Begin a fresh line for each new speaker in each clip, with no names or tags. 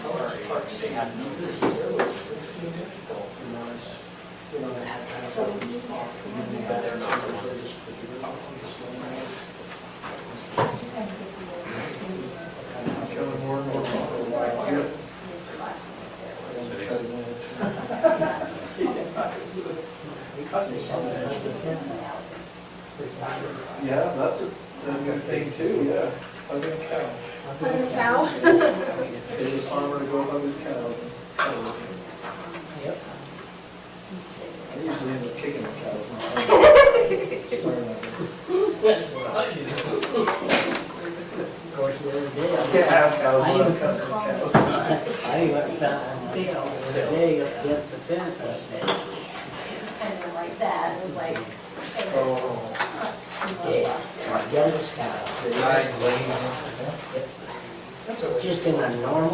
Parks, they had no business, it was too difficult, you know, they had kind of focused talk, and then they had their numbers, they just put it on the slow man.
Becoming more and more popular.
We cut this on the edge,
Yeah, that's a thing too, yeah. Hugging a cow.
Cow.
Get the farmer to go hug his cows.
Yep.
I usually end up kicking the cows.
Of course, the other day,
I can't have cows,
I
but I'm
even-
cussing cows.
I went down the other day up against the fence last day.
Kind of like that, it was like.
Oh.
Yeah, my youngest cow.
That's a.
Just in a normal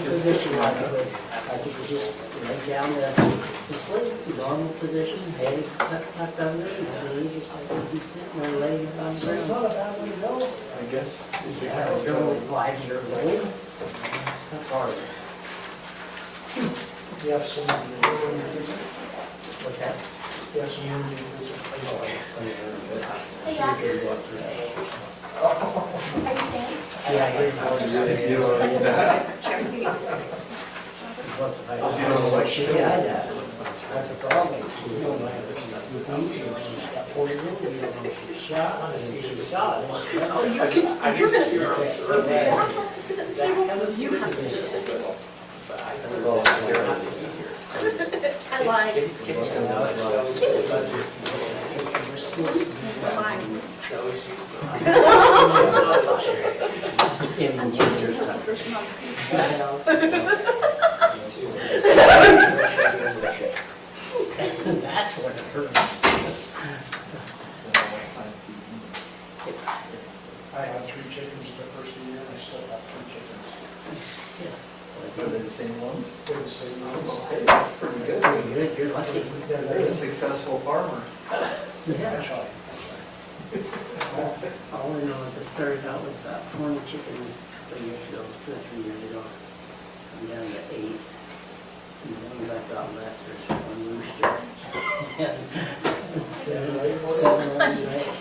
position, like it was just lay down there to sleep, normal position, head tucked under, and he just like he's sitting there laying on the
It's
ground.
not a bad way to go.
I guess.
Yeah, I was only 5 years old. That's hard.
You have some,
What's that?
you have some energy.
Hey, Jack. Are you staying?
Yeah, I hear you.
If you
Just like
don't
a
need that.
chair, you get this.
What's the
You don't like shit.
Yeah, I know. That's the problem. You don't know. You see, she's got 40 years old, you don't know she's shot, and she's shot.
Oh, you're gonna sit at this, Zach has to sit at the table, you have to sit at the table. I lied. Mine. I'm changing her position on the piece.
That's what it hurts.
I had 3 chickens the first year, and I still have 3 chickens.
Are they the same ones?
They're the same ones.
Hey, that's pretty good.
Pretty good, you're lucky.
You're a successful farmer.
Yeah.
That's right.
All I know is I started out with about 20 chickens a couple of years ago, 2 or 3 years ago. I'm down to 8. And the ones I got left, there's 1 rooster. And 7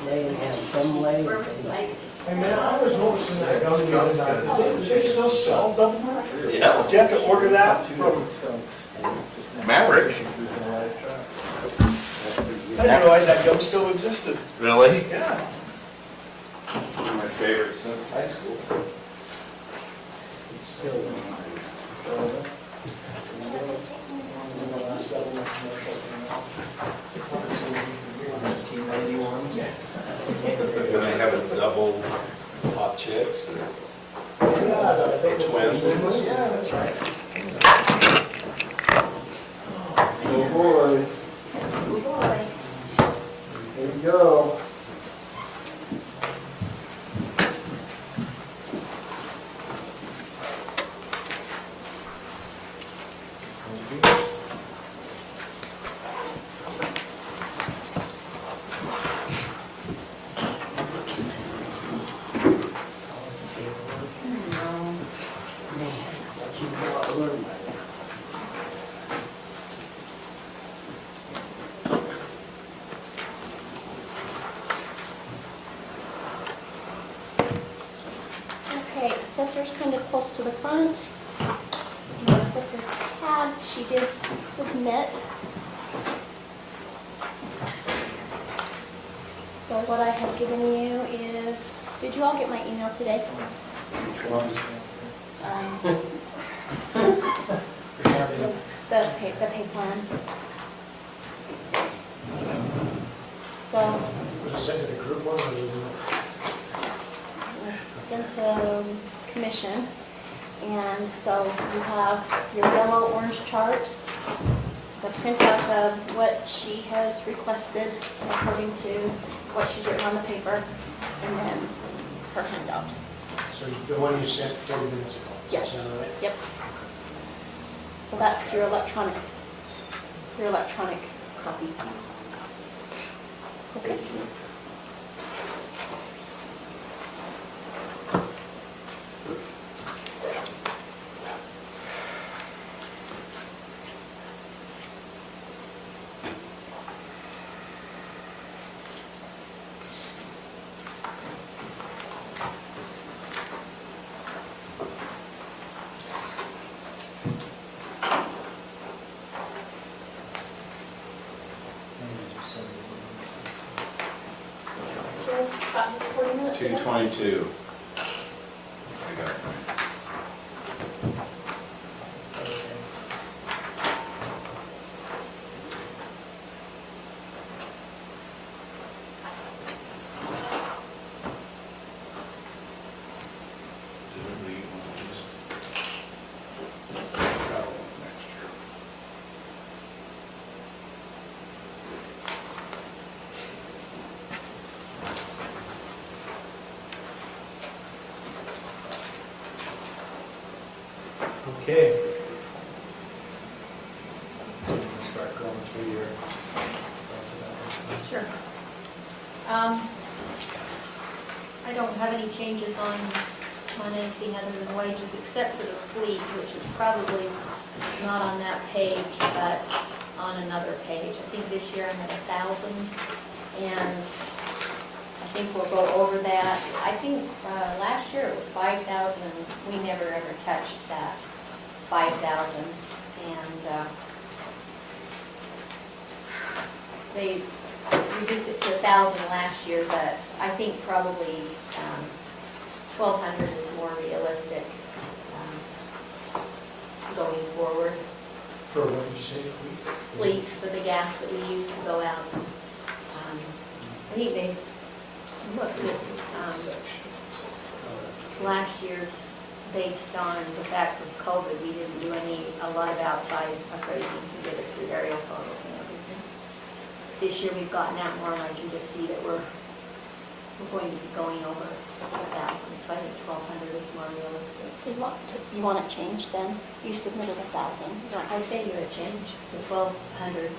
laying, and some laying,
Where
some
we
laying.
like,
Hey man, I was noticing that gum the other night, do they still sell double max?
Yeah.
Do you have to order that from,
Maverick.
I didn't realize that gum still existed.
Really?
Yeah.
One of my favorites since high school.
It's still,
Then they have a double hot chicks or twins.
Yeah, that's right.
Oh, boys.
boy.
Here we go.
man, what you know, I learned by that.
Okay, assessor's kind of close to the front. I'm gonna put the tab, she did submit. So what I have given you is, did you all get my email today?
Which ones?
The pay plan. So,
Was it sent to the group one or was it?
it was sent to commission, and so you have your yellow orange chart, the printout of what she has requested according to what she's written on the paper, and then her handout.
So the one you sent 40 minutes ago?
Yes.
Is that right?
Yep. So that's your electronic copies. Okay. About just 40 minutes ago.
2:22. I got it. Did everybody want to just travel next year?
Okay. Start going through your.
Sure. I don't have any changes on anything other than wages, except for the fleet, which is probably not on that page, but on another page. I think this year I'm at 1,000, and I think we'll go over that. I think last year it was 5,000, and we never ever touched that 5,000. And they reduced it to 1,000 last year, but I think probably 1,200 is more realistic going forward.
For what did you say?
Fleet for the gas that we use to go out. I think they looked at last year's based on the fact of COVID. We didn't do a lot of outside appraising. We did it through aerial photos and everything. This year we've gotten out more, and I can just see that we're going to be going over 1,000. So I think 1,200 is more realistic.
So you want it changed then? You submitted 1,000.
I say you would change to 1,200,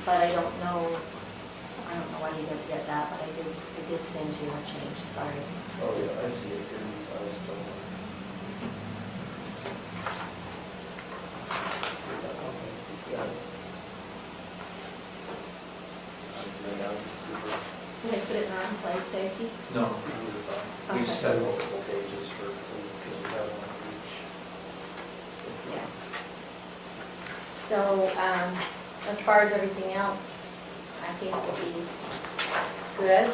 but I don't know why you didn't get that, but I did send you a change, sorry.
Oh, yeah, I see it here. I was told. Got it.
Did I put it in the wrong place, Stacy?
No, we just had multiple pages for, because we have one for each.
Yeah. So, as far as everything else, I think will be good.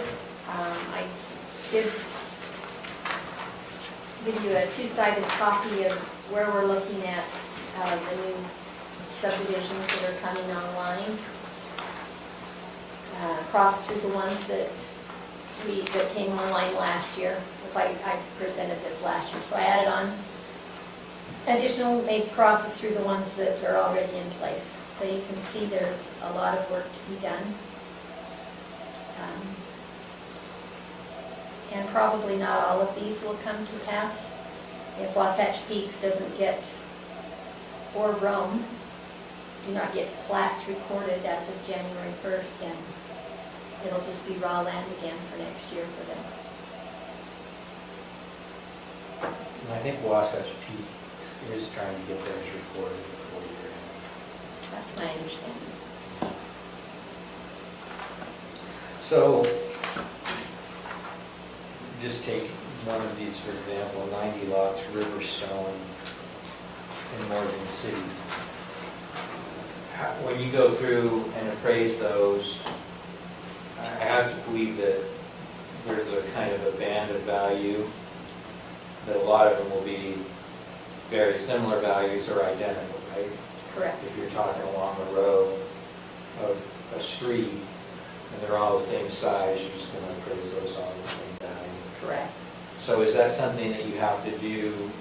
I did give you a two-sided copy of where we're looking at the new subdivisions that are coming online. Across through the ones that came online last year. Because I presented this last year, so I added on additional maybe crosses through the ones that are already in place. So you can see there's a lot of work to be done. And probably not all of these will come to pass. If Wasatch Peaks doesn't get, or Rome, do not get plats recorded as of January 1st, then it'll just be raw land again for next year for them.
And I think Wasatch Peaks is trying to get theirs recorded before year end.
That's my understanding.
So, just take one of these, for example, 90 lots, Riverstone in Morgan City. When you go through and appraise those, I have to believe that there's a kind of a band of value, that a lot of them will be very similar values or identical, right?
Correct.
If you're talking along a row of a street, and they're all the same size, you're just going to appraise those all the same value.
Correct.
So is that something that you have to do?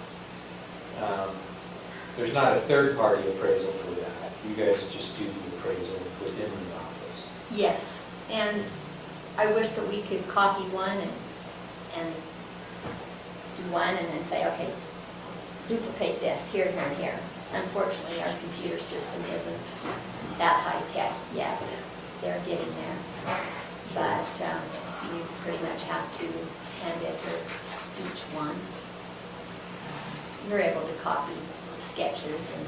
There's not a third-party appraisal for that. You guys just do the appraisal within the office.
Yes, and I wish that we could copy one and do one and then say, okay, duplicate this here, here, and here. Unfortunately, our computer system isn't that high-tech yet. They're getting there. But you pretty much have to hand enter each one. You're able to copy sketches and,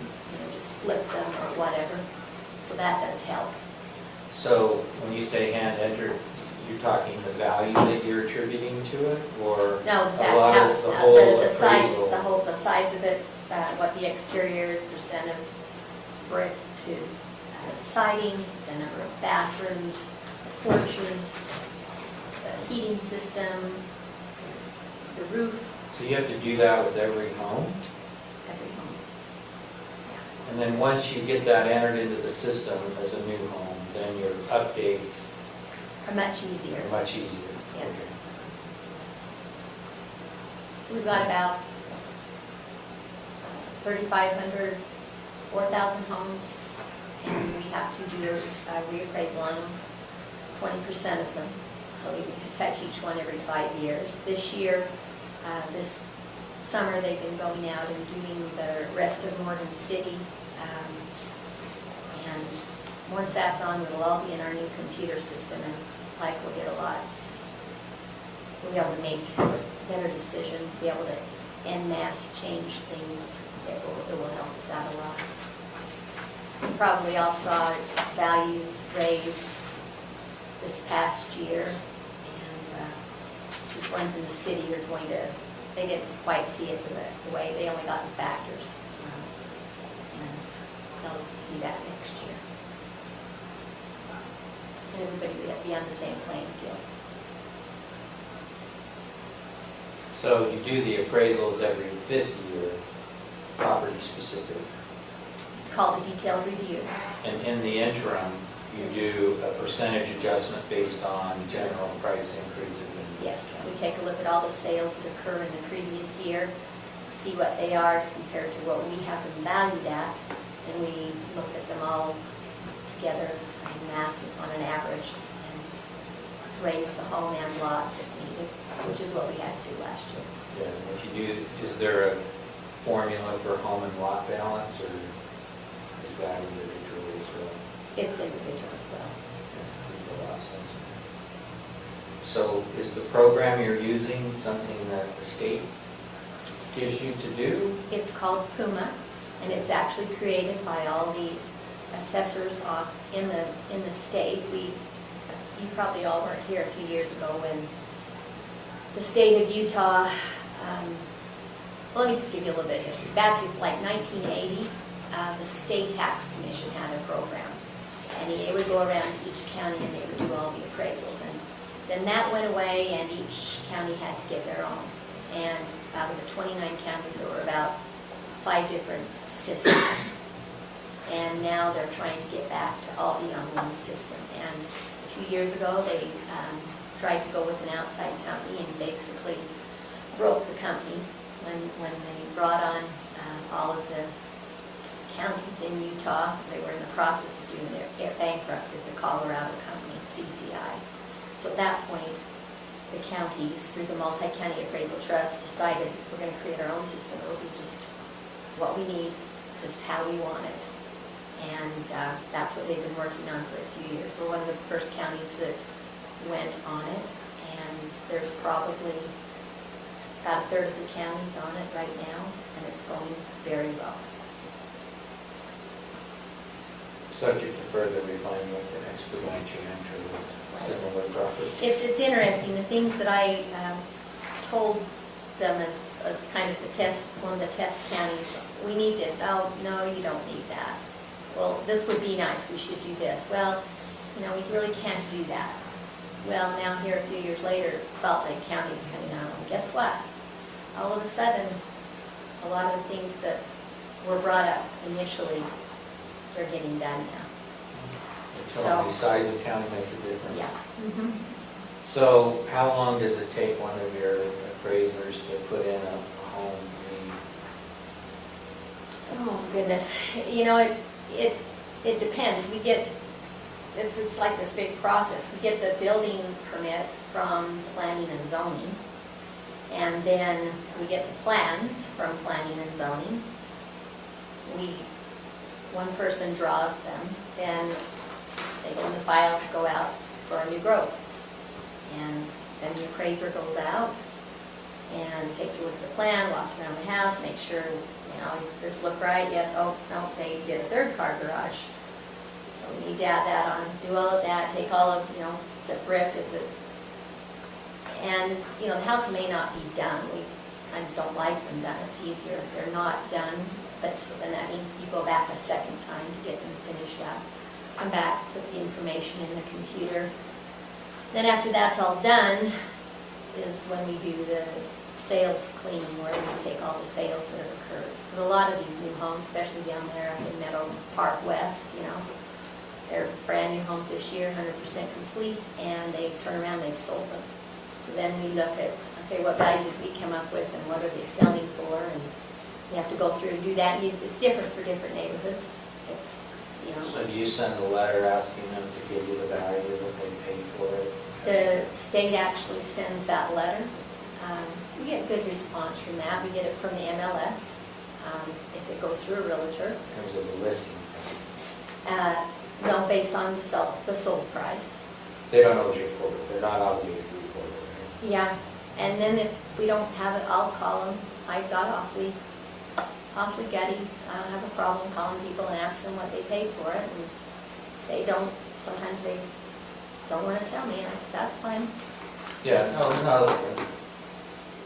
just flip them or whatever. So that does help.
So when you say hand entered, you're talking the value that you're attributing to it, or
No,
a lot of the whole
the size,
appraisal?
the size of it, what the exterior is, percent of brick to siding, the number of bathrooms, porches, the heating system, the roof,
So you have to do that with every home?
every home.
And then once you get that entered into the system as a new home, then your updates
Are much easier.
are much easier.
Yes. So we've got about 3,500, 4,000 homes, and we have to do a reappraisal on them, 20% of them. So we can touch each one every 5 years. This year, this summer, they've been going out and doing the rest of Morgan City. And once that's on, it'll all be in our new computer system, and like we'll get a lot, we'll be able to make better decisions, be able to en masse change things. It will help us out a lot. You probably all saw values raise this past year, and these ones in the city are going to, they didn't quite see it the way, they only got the factors. And they'll see that next year. And everybody will be on the same playing field.
So you do the appraisals every 5th year, property specific.
Called a detailed review.
And in the interim, you do a percentage adjustment based on general price increases and.
Yes, we take a look at all the sales that occur in the previous year, see what they are compared to what we have them valued at, and we look at them all together en masse on an average and raise the home and lots if needed, which is what we had to do last year.
Yeah, and if you do, is there a formula for home and lot balance, or is that individually as well?
It's individual as well.
Yeah, there's a lot of sense. So is the program you're using something that the state gives you to do?
It's called PUMA, and it's actually created by all the assessors in the state. You probably all weren't here a few years ago when the state of Utah, let me just give you a little bit of history. Back in like 1980, the State Tax Commission had a program, and they would go around to each county and they would do all the appraisals. And then that went away, and each county had to get their own. And out of the 29 counties, there were about 5 different systems. And now they're trying to get back to all be on one system. And 2 years ago, they tried to go with an outside company and basically broke the company when they brought on all of the counties in Utah. They were in the process of doing their bankrupted the Colorado company, CCI. So at that point, the counties, through the Multi-County Appraisal Trust, decided we're going to create our own system. It'll be just what we need, just how we want it. And that's what they've been working on for a few years. We're one of the first counties that went on it, and there's probably about 1/3 of the counties on it right now, and it's going very well.
Subject to further refinement and expedite your entry with similar properties.
It's interesting, the things that I told them as kind of the test, one of the test counties, we need this. Oh, no, you don't need that. Well, this would be nice, we should do this. Well, we really can't do that. Well, now here a few years later, Salt Lake County is coming out, and guess what? All of a sudden, a lot of the things that were brought up initially, they're getting done now.
So the size of county makes a difference.
Yeah.
So how long does it take one of your appraisers to put in a home?
Oh, goodness. It depends. We get, it's like this big process. We get the building permit from planning and zoning, and then we get the plans from planning and zoning. One person draws them, then they go in the file to go out for a new growth. And then the appraiser goes out and takes a look at the plan, walks around the house, makes sure, does this look right yet? Oh, no, they did a 3rd car garage. So we need to add that on, do all of that, take all of, the brick, and, the house may not be done. We kind of don't like them done. It's easier if they're not done, but so then that means you go back a 2nd time to get them finished up. Come back, put the information in the computer, Then after that's all done is when we do the sales cleaning, where we take all the sales that have occurred. Because a lot of these new homes, especially down there up in Meadow Park West, they're brand new homes this year, 100% complete, and they turn around, they've sold them. So then we look at, okay, what value did we come up with and what are they selling for? And you have to go through and do that. It's different for different neighborhoods. It's,
So do you send a letter asking them to give you the value that they paid for it?
the state actually sends that letter. We get good response from that. We get it from the MLS, if it goes through a realtor.
In terms of the listing price?
No, based on the sold price.
They don't always report it, they're not obligated to report it,
Yeah, and then if we don't have it, I'll call them. I got awfully gutty. I don't have a problem calling people and asking them what they paid for it. And they don't, sometimes they don't want to tell me, and I said, that's fine.
right? Yeah, no,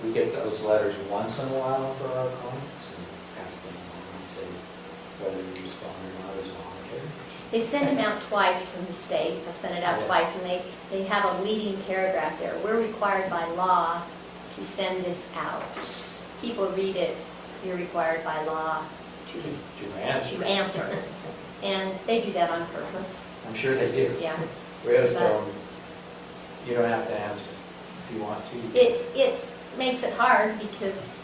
we get those letters once in a while for our clients and pass them on and say whether you respond or not is voluntary.
They send them out twice from the state. They send it out twice, and they have a leading paragraph there. We're required by law to send this out. People read it, you're required by law
To answer.
to answer. And they do that on purpose.
I'm sure they do.
Yeah.
We always tell them, you don't have to answer if you want to.
It makes it hard because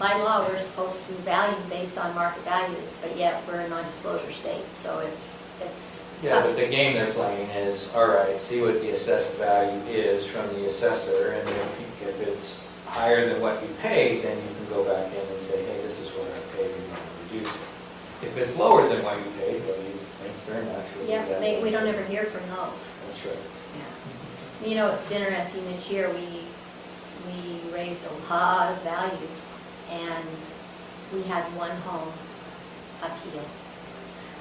by law, we're supposed to value based on market value, but yet we're a non-disclosure state, so it's.
Yeah, but the game they're playing is, all right, see what the assessed value is from the assessor, and then if it's higher than what you paid, then you can go back in and say, hey, this is what I paid, and you want to reduce it. If it's lower than what you paid, well, you, thank you very much. We'll do
Yeah,
that.
we don't ever hear from those.
That's right.
Yeah. It's interesting, this year, we raised a lot of values, and we had one home appeal.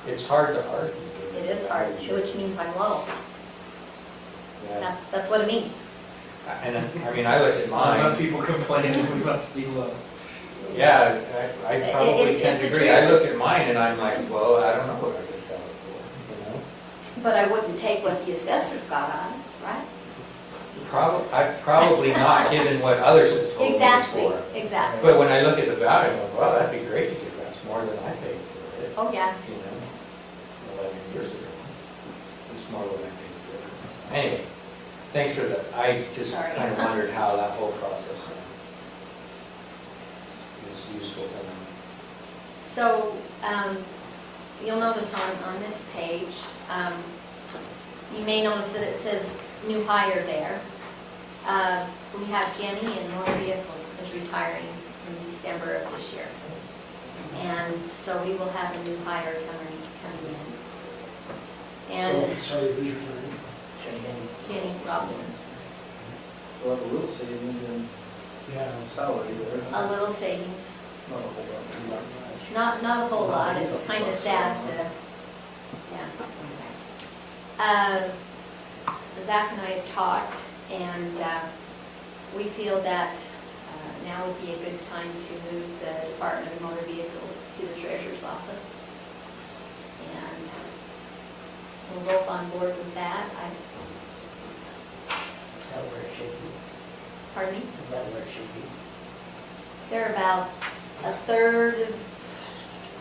It's hard to argue.
It is hard, which means I'm low.
Yeah.
That's what it means.
And I mean, I looked at
Enough
mine,
people complaining we must be low.
yeah, I probably
It's
tend to
the
agree. I
truth.
look at mine and I'm like, well, I don't know what I could sell it for,
But I wouldn't take what the assessors got on it, right?
Probably not, given what others have told me it's
Exactly,
for.
exactly.
But when I look at the value, I'm like, wow, that'd be great to get that's more than I paid for it,
Oh, yeah.
11 years ago. It's more than I paid for it. Anyway, thanks for that. I just
Sorry.
kind of wondered how that whole process went. It was useful to know.
So, you'll notice on this page, you may notice that it says new hire there. We have Jenny, and Nora Vehicle is retiring in December of this year. And so we will have a new hire coming in. And
Sorry, who's your turn?
Jenny Robson,
We'll have a little savings in salary there.
a little savings,
Not a whole lot.
not a whole lot, it's kind of sad to, yeah. Zach and I have talked, and we feel that now would be a good time to move the Department of Motor Vehicles to the Treasurer's office. And we're both on board with that.
Is that where it should be?
Pardon me?
Is that where it should be?
There are about a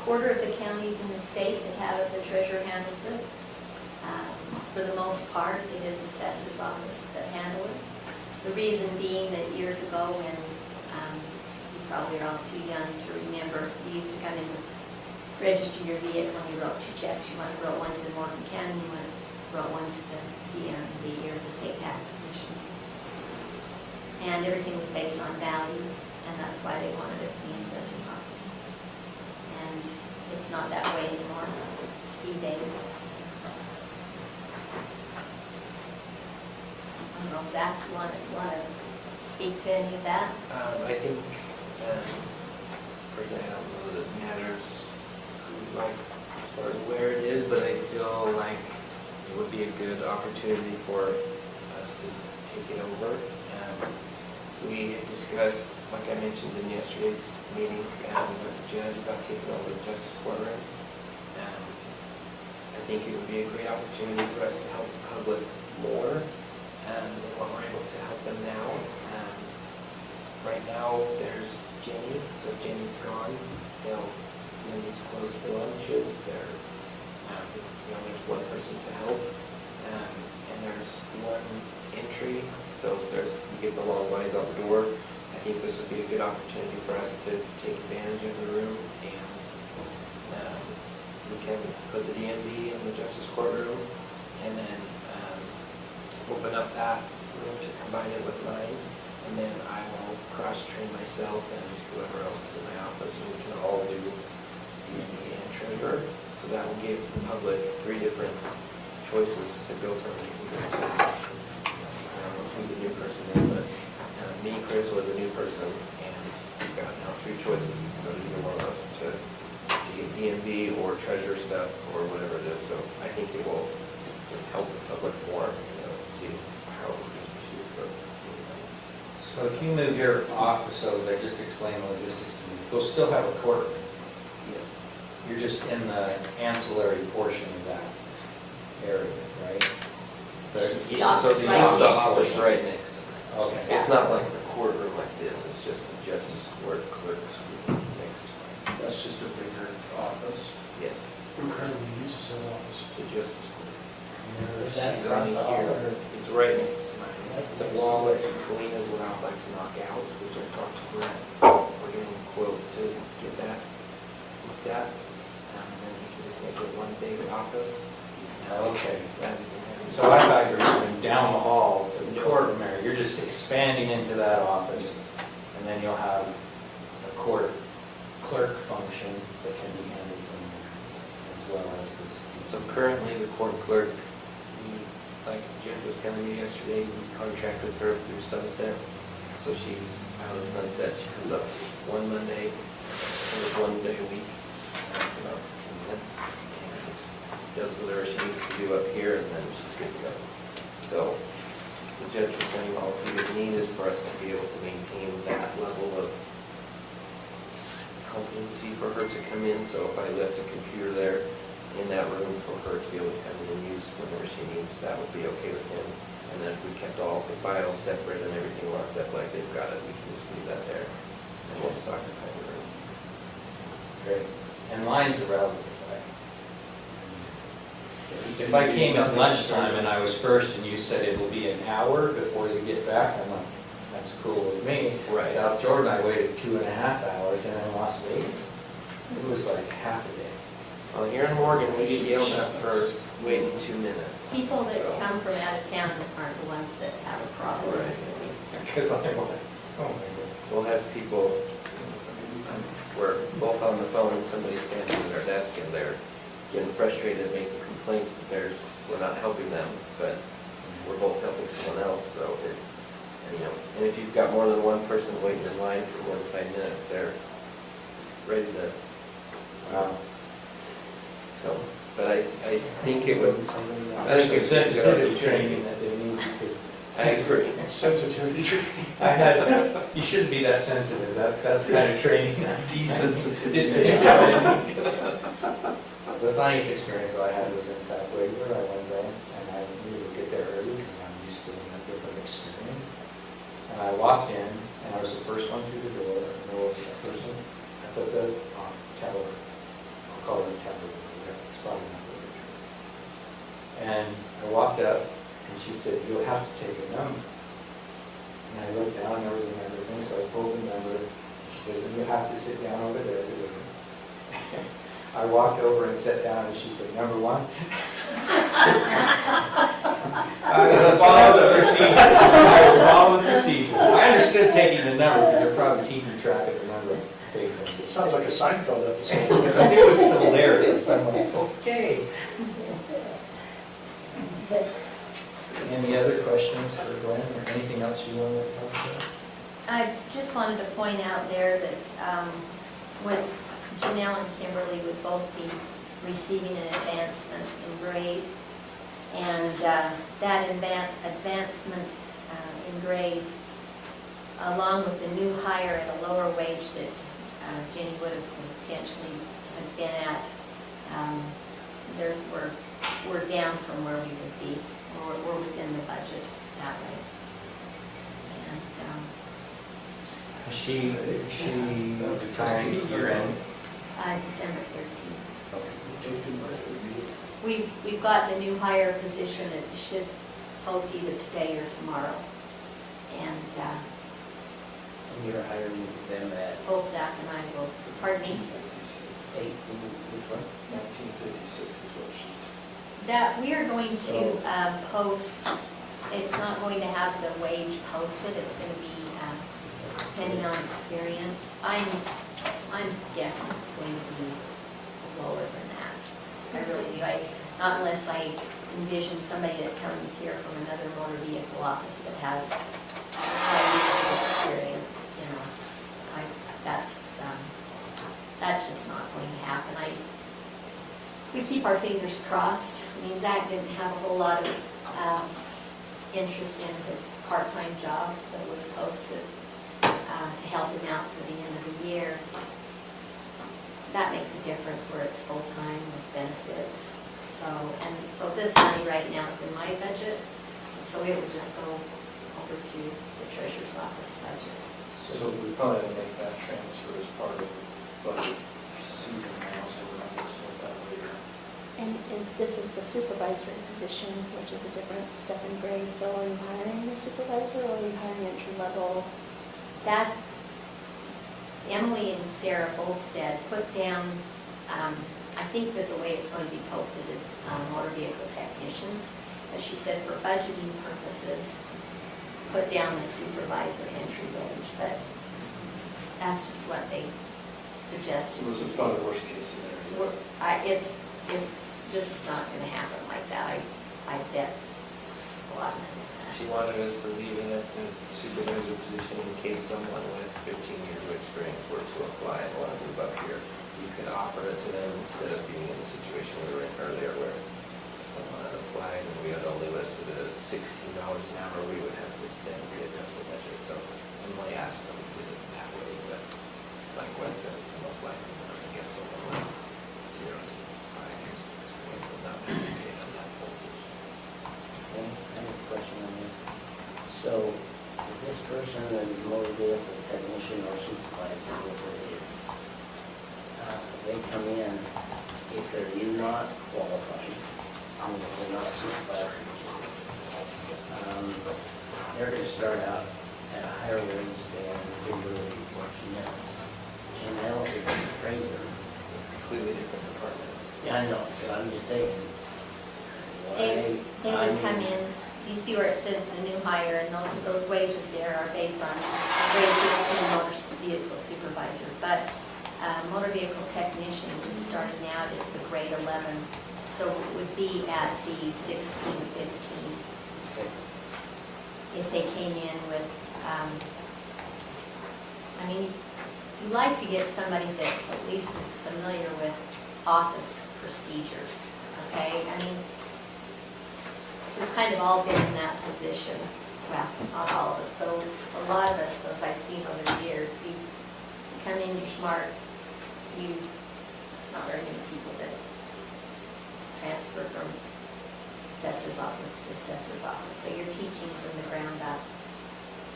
quarter of the counties in the state that have it, the treasurer handles it. For the most part, it is assessor's office that handle it. The reason being that years ago when, you probably are all too young to remember, you used to come in and register your vehicle and you wrote 2 checks. You wrote one to Morgan County, you wrote one to the DMV or the State Tax Commission. And everything was based on value, and that's why they wanted it in the assessor's office. And it's not that way anymore, it's fee-based. I don't know, Zach, you want to speak to any of that?
I think, personally, I don't know that it matters like as far as where it is, but I feel like it would be a good opportunity for us to take it over. We had discussed, like I mentioned in yesterday's meeting with the judge about taking over the justice courtroom. I think it would be a great opportunity for us to help the public more and what we're able to help them now. Right now, there's Jenny, so if Jenny's gone, Jenny's closed for lunches, there's one person to help, and there's one entry, so we get the long lines out the door. I think this would be a good opportunity for us to take advantage of the room, and we can put the DMV in the justice courtroom, and then open up that room to combine it with mine. And then I will cross-train myself and whoever else is in my office, and we can all do DMV and treasurer. So that will give the public 3 different choices to go from. I don't know who the new person is, but me, Chris, was a new person, and we've got now 3 choices. We can go to either one of us to get DMV or treasurer stuff or whatever it is. So I think it will just help the public more, see how we can proceed for.
So if you move your office over, they just explain the logistics to me, you'll still have a court.
Yes.
You're just in the ancillary portion of that area, right?
Just the
Yeah, so
office
the
right
just the
next to
office
it.
right next to it.
Okay.
It's not like the courtroom like this, it's just the justice court clerk's room next to it.
That's just a bigger office.
Yes,
Who currently uses that office?
the justice court.
Is that
She's
across
only
the hall
here.
or?
It's right next to mine. The wall that Kalina's would like to knock out, which I talked to Brent. We're getting a quote to get that looked at. And then we can just make it one big office.
Okay.
Rather than having-
So I thought you were going down the hall to the courtroom area. You're just expanding into that office, and then you'll have a court clerk function that can be handled from there, as well as this.
So currently, the court clerk, like Jeff was telling you yesterday, we contract with her through Sunset. So she's out of Sunset, she comes up one Monday, or 1 day a week, about 10 minutes, and does whatever she needs to do up here, and then she's good to go. So the judge was saying all we would need is for us to be able to maintain that level of competency for her to come in. So if I left a computer there in that room for her to be able to come in and use whenever she needs, that would be okay with him. And then if we kept all the files separate and everything locked up like they've got it, we can just leave that there. And we'll just occupy the room.
Great. And lines are relative, right? If I came at lunchtime and I was first and you said it will be an hour before you get back, I'm like, that's cool with me.
Right.
South Jordan, I waited 2.5 hours, and in Las Vegas, it was like half a day.
Well, here in Morgan, we get yelled at for waiting 2 minutes.
People that
So-
come from out of town aren't the ones that have a problem.
Right.
Because I'm like, oh my God.
We'll have people, we're both on the phone and somebody's standing at our desk and they're getting frustrated, making complaints that we're not helping them, but we're both helping someone else, so and if you've got more than one person waiting in line for more than 5 minutes, they're ready to, so, but I think it would, I think
There's
it's a good
sensitivity training
opportunity.
that they need, because
I agree.
Sensitivity training.
you shouldn't be that sensitive, that's kind of training.
Desensitivity.
The funniest experience that I had was in South Wagler. I went there, and I knew to get there early because I'm used to a different experience. And I walked in, and I was the first one through the door, and there was a person, I put the teller, I'll call her a teller, it's probably not the picture. And I walked up, and she said, "You'll have to take a number." And I looked down, there was a number thing, so I pulled the number. She says, "And you have to sit down over there." I walked over and sat down, and she said, "Number 1?" I will follow the procedure. I will follow the procedure. I understood taking the number because they're probably keeping track of the number of patrons.
It sounds like a Seinfeld episode.
It was hilarious. I'm like, okay. Any other questions for Glenn or anything else you want to talk about?
I just wanted to point out there that when Janelle and Kimberly would both be receiving an advancement in grade, and that advancement in grade, along with the new hire at a lower wage that Jenny would have potentially have been at, we're down from where we would be. We're within the budget. that way. And,
She retiring year end.
December 13th. We've got the new hire position, it should post either today or tomorrow. And
And you're hiring them at
both Zach and I will, pardon me,
8, which one?
1956 is what she's.
that we are going to post, it's not going to have the wage posted, it's going to be depending on experience. I'm guessing it's going to be lower than that. I really do. Not unless I envision somebody that comes here from another motor vehicle office that has experience, you know. That's just not going to happen. We keep our fingers crossed. I mean, Zach didn't have a whole lot of interest in his part-time job that was posted to help him out for the end of the year. That makes a difference where it's full-time with benefits. So this money right now is in my budget, so it would just go over to the treasurer's office budget.
So we probably have to make that transfer as part of budget season now, so we're not going to select that later.
And this is the supervisory position, which is a different step in grade, so are you hiring a supervisor or are you hiring entry level?
That, Emily and Sarah both said, put down, I think that the way it's going to be posted is motor vehicle technician. But she said for budgeting purposes, put down the supervisor entry range, but that's just what they suggested.
So this is probably the worst case scenario.
It's just not gonna happen like that, I bet a lot of money on that.
She wanted us to leave it at the supervisor position in case someone with 15 years of experience were to apply and want to move up here. You could offer it to them instead of being in the situation we were in earlier where someone had applied and we had only listed it at $16 an hour, we would have to then readjust the budget. So Emily asked them to do it that way, but like Gwen said, it's most likely we're going to get someone with 0 to 5 years of experience and not being paid on that full position.
Okay, I have a question on this. So, this person, the motor vehicle technician or supervisor, whatever it is, they come in, if they're not qualified, they're not supervisors, they're going to start out at a higher wage than they're really working now. Janelle is an appraiser.
Completely different departments.
Yeah, I know, but I'm just saying.
They
why-
would come in, you see where it says the new hire, and those wages there are based on wages for the motor vehicle supervisor. But motor vehicle technician, who's starting out, is the grade 11, so it would be at the 16, 15. If they came in with, I mean, you like to get somebody that at least is familiar with office procedures, okay? I mean, we've kind of all been in that position. Well, not all of us, but a lot of us, as I've seen over the years, you come in, you're smart, not very many people that transfer from assessor's office to assessor's office. So you're teaching from the ground up.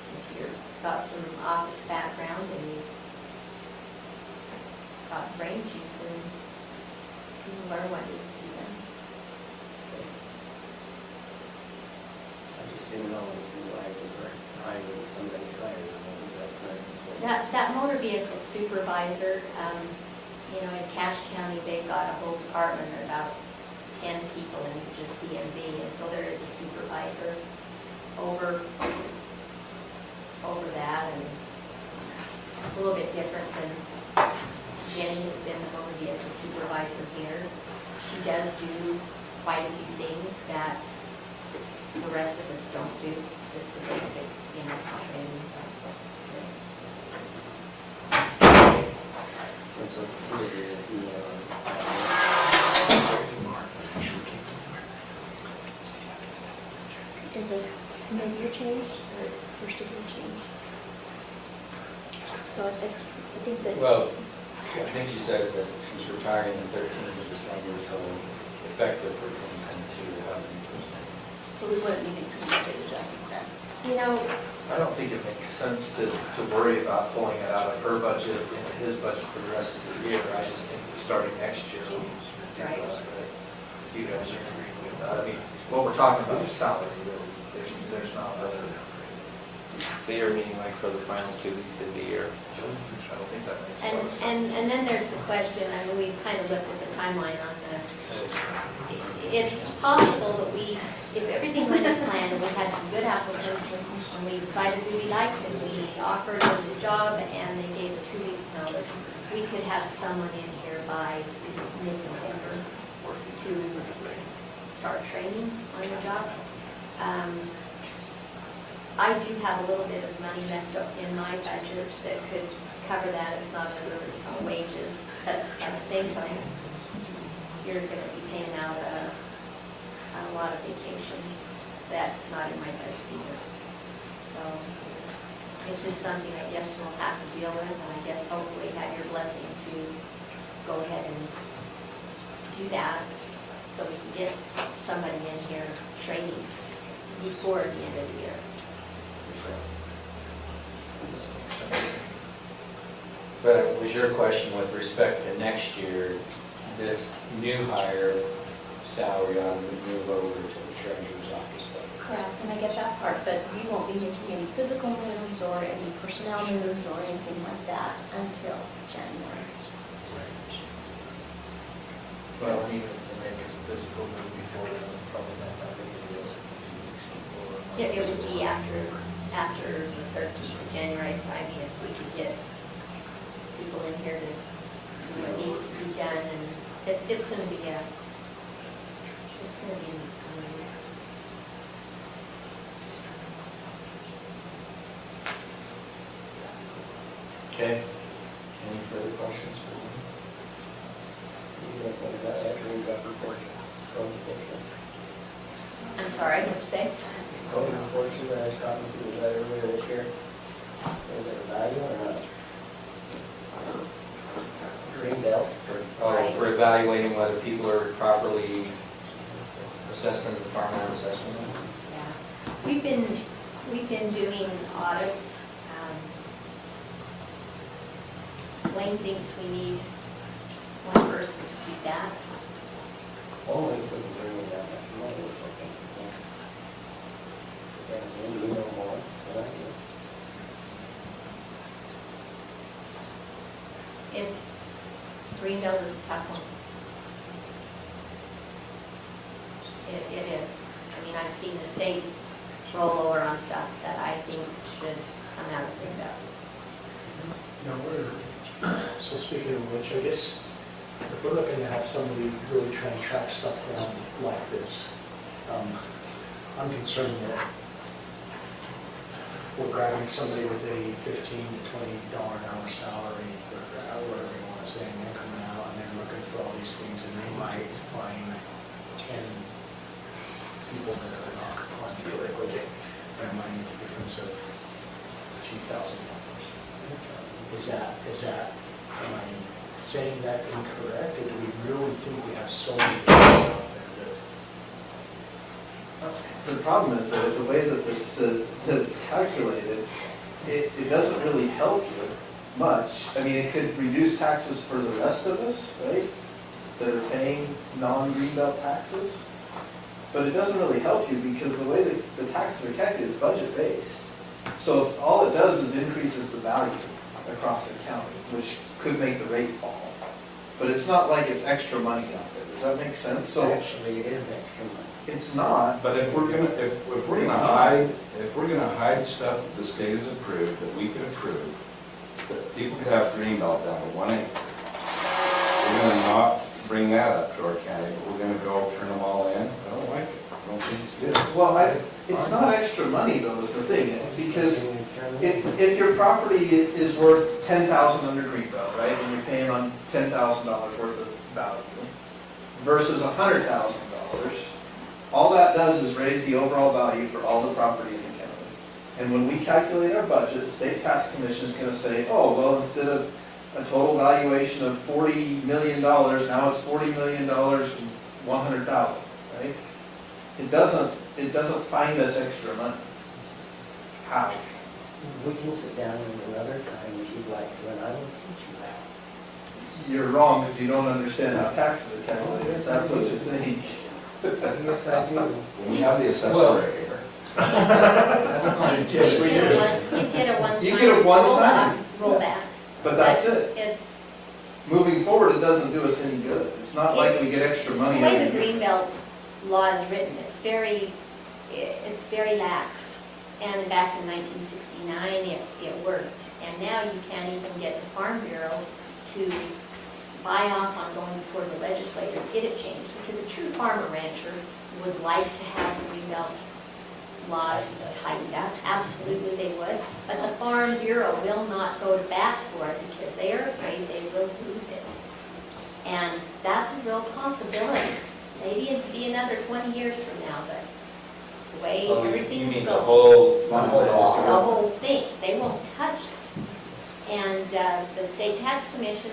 If you've got some office background and you've got range, you can learn what needs to be done.
I just didn't know why we were hiring somebody higher than what we got currently.
That motor vehicle supervisor, you know, in Cache County, they've got a whole department of about 10 people in just DMV, and so there is a supervisor over that, and it's a little bit different than Jenny has been the motor vehicle supervisor here. She does do quite a few things that the rest of us don't do, just the basic, you know, training.
And so,
Is it mid-year change or first of year change? So I think that.
Well, I think she said that she's retiring the 13th of December, so effective for 2022, 20%.
So we wouldn't be making a big adjustment then.
You know,
I don't think it makes sense to worry about pulling it out of her budget into his budget for the rest of the year. I just think starting next year, we need to do
Right.
that. But you guys are agreeing with that. I mean, what we're talking about is salary, really. There's not other.
So you're meaning like for the final 2 weeks of the year?
I don't think that makes sense.
and then there's the question, I mean, we've kind of looked at the timeline on the, it's possible that if everything went as planned and we had some good applicants and we decided who we liked and we offered them the job and they gave a 2 weeks notice, we could have someone in here by mid-November to start training on the job. I do have a little bit of money left in my budget that could cover that. It's not under wages, but at the same time, you're going to be paying out a lot of vacation. That's not in my budget either. So it's just something I guess we'll have to deal with, and I guess hopefully have your blessing to go ahead and do that so we can get somebody in here training before the end of the year.
But was your question with respect to next year, this new hire salary ought to move over to the treasurer's office budget?
Correct, and I get that part, but you won't be making any physical moves or any personnel moves or anything like that until January.
Well, even if they make a physical move before, then probably not that big of a deal since it's a few weeks before.
It would be after the 13th of January. I mean, if we could get people in here to do what needs to be done, and it's going to be
Okay. Any further questions for me?
I'm sorry, what'd you say?
Code enforcement that I was talking to you about earlier this year, is it a value or not? Green belt.
Oh, for evaluating whether people are properly assessed under the farmland assessment?
Yeah. We've been doing audits. Wayne thinks we need one person to do that.
Only if we can bring in that much money or something. And you know more than I do.
Greenbelt is a tough one. It is. I mean, I've seen the state roll over on stuff that I think should come out of Greenbelt.
So speaking of which, I guess if we're looking to have somebody really try and track stuff down like this, I'm concerned that we're grabbing somebody with a $15 to $20 an hour salary, or whatever you want to say, and they're coming out and they're looking for all these things, and they might find 10 people that are not going to liquidate their money the difference of a few $1,000. Is that, am I saying that incorrect, or do we really think we have so many people out there that?
The problem is that the way that it's calculated, it doesn't really help you much. I mean, it could reduce taxes for the rest of us, right, that are paying non-Greenbelt taxes, but it doesn't really help you because the way that the taxes are calculated is budget-based. So if all it does is increases the value across the county, which could make the rate fall. But it's not like it's extra money out there. Does that make sense? So
Actually, it is extra money.
it's not.
But if we're gonna, if we're gonna hide stuff that the state has approved, that we could approve, that people could have Greenbelt down to 1 acre, we're gonna not bring that up to our county, but we're gonna go turn them all in. I don't like it. I don't think it's good.
Well, it's not extra money though, is the thing, because if your property is worth $10,000 under Greenbelt, right, and you're paying on $10,000 worth of value versus $100,000, all that does is raise the overall value for all the property in the county. And when we calculate our budget, the state tax commission is going to say, oh, well, instead of a total valuation of $40 million, now it's $40 million and $100,000, right? It doesn't it doesn't find us extra money. How?
We can sit down at another time if you'd like to, and I will teach you how.
You're wrong if you don't understand how taxes are calculated, that's what you think.
Yes, I do.
We have the assessor
Well-
right here.
Yes, we do.
You get a one-time.
You get a one-time.
Rollback.
But that's it.
It's,
Moving forward, it doesn't do us any good. It's not like we get extra
the
money
way the
every year.
Greenbelt law is written, it's very lax. And back in 1969, it worked. And now you can't even get the Farm Bureau to buy off on going before the legislature to get it changed. Because a true farmer rancher would like to have the Greenbelt laws tightened up. Absolutely they would. But the Farm Bureau will not go to bat for it because they are afraid they will lose it. And that's a real possibility. Maybe it'd be another 20 years from now, but the way
Oh, you
everything's
mean the
going.
whole,
The whole thing, they won't touch it. And the state tax commission,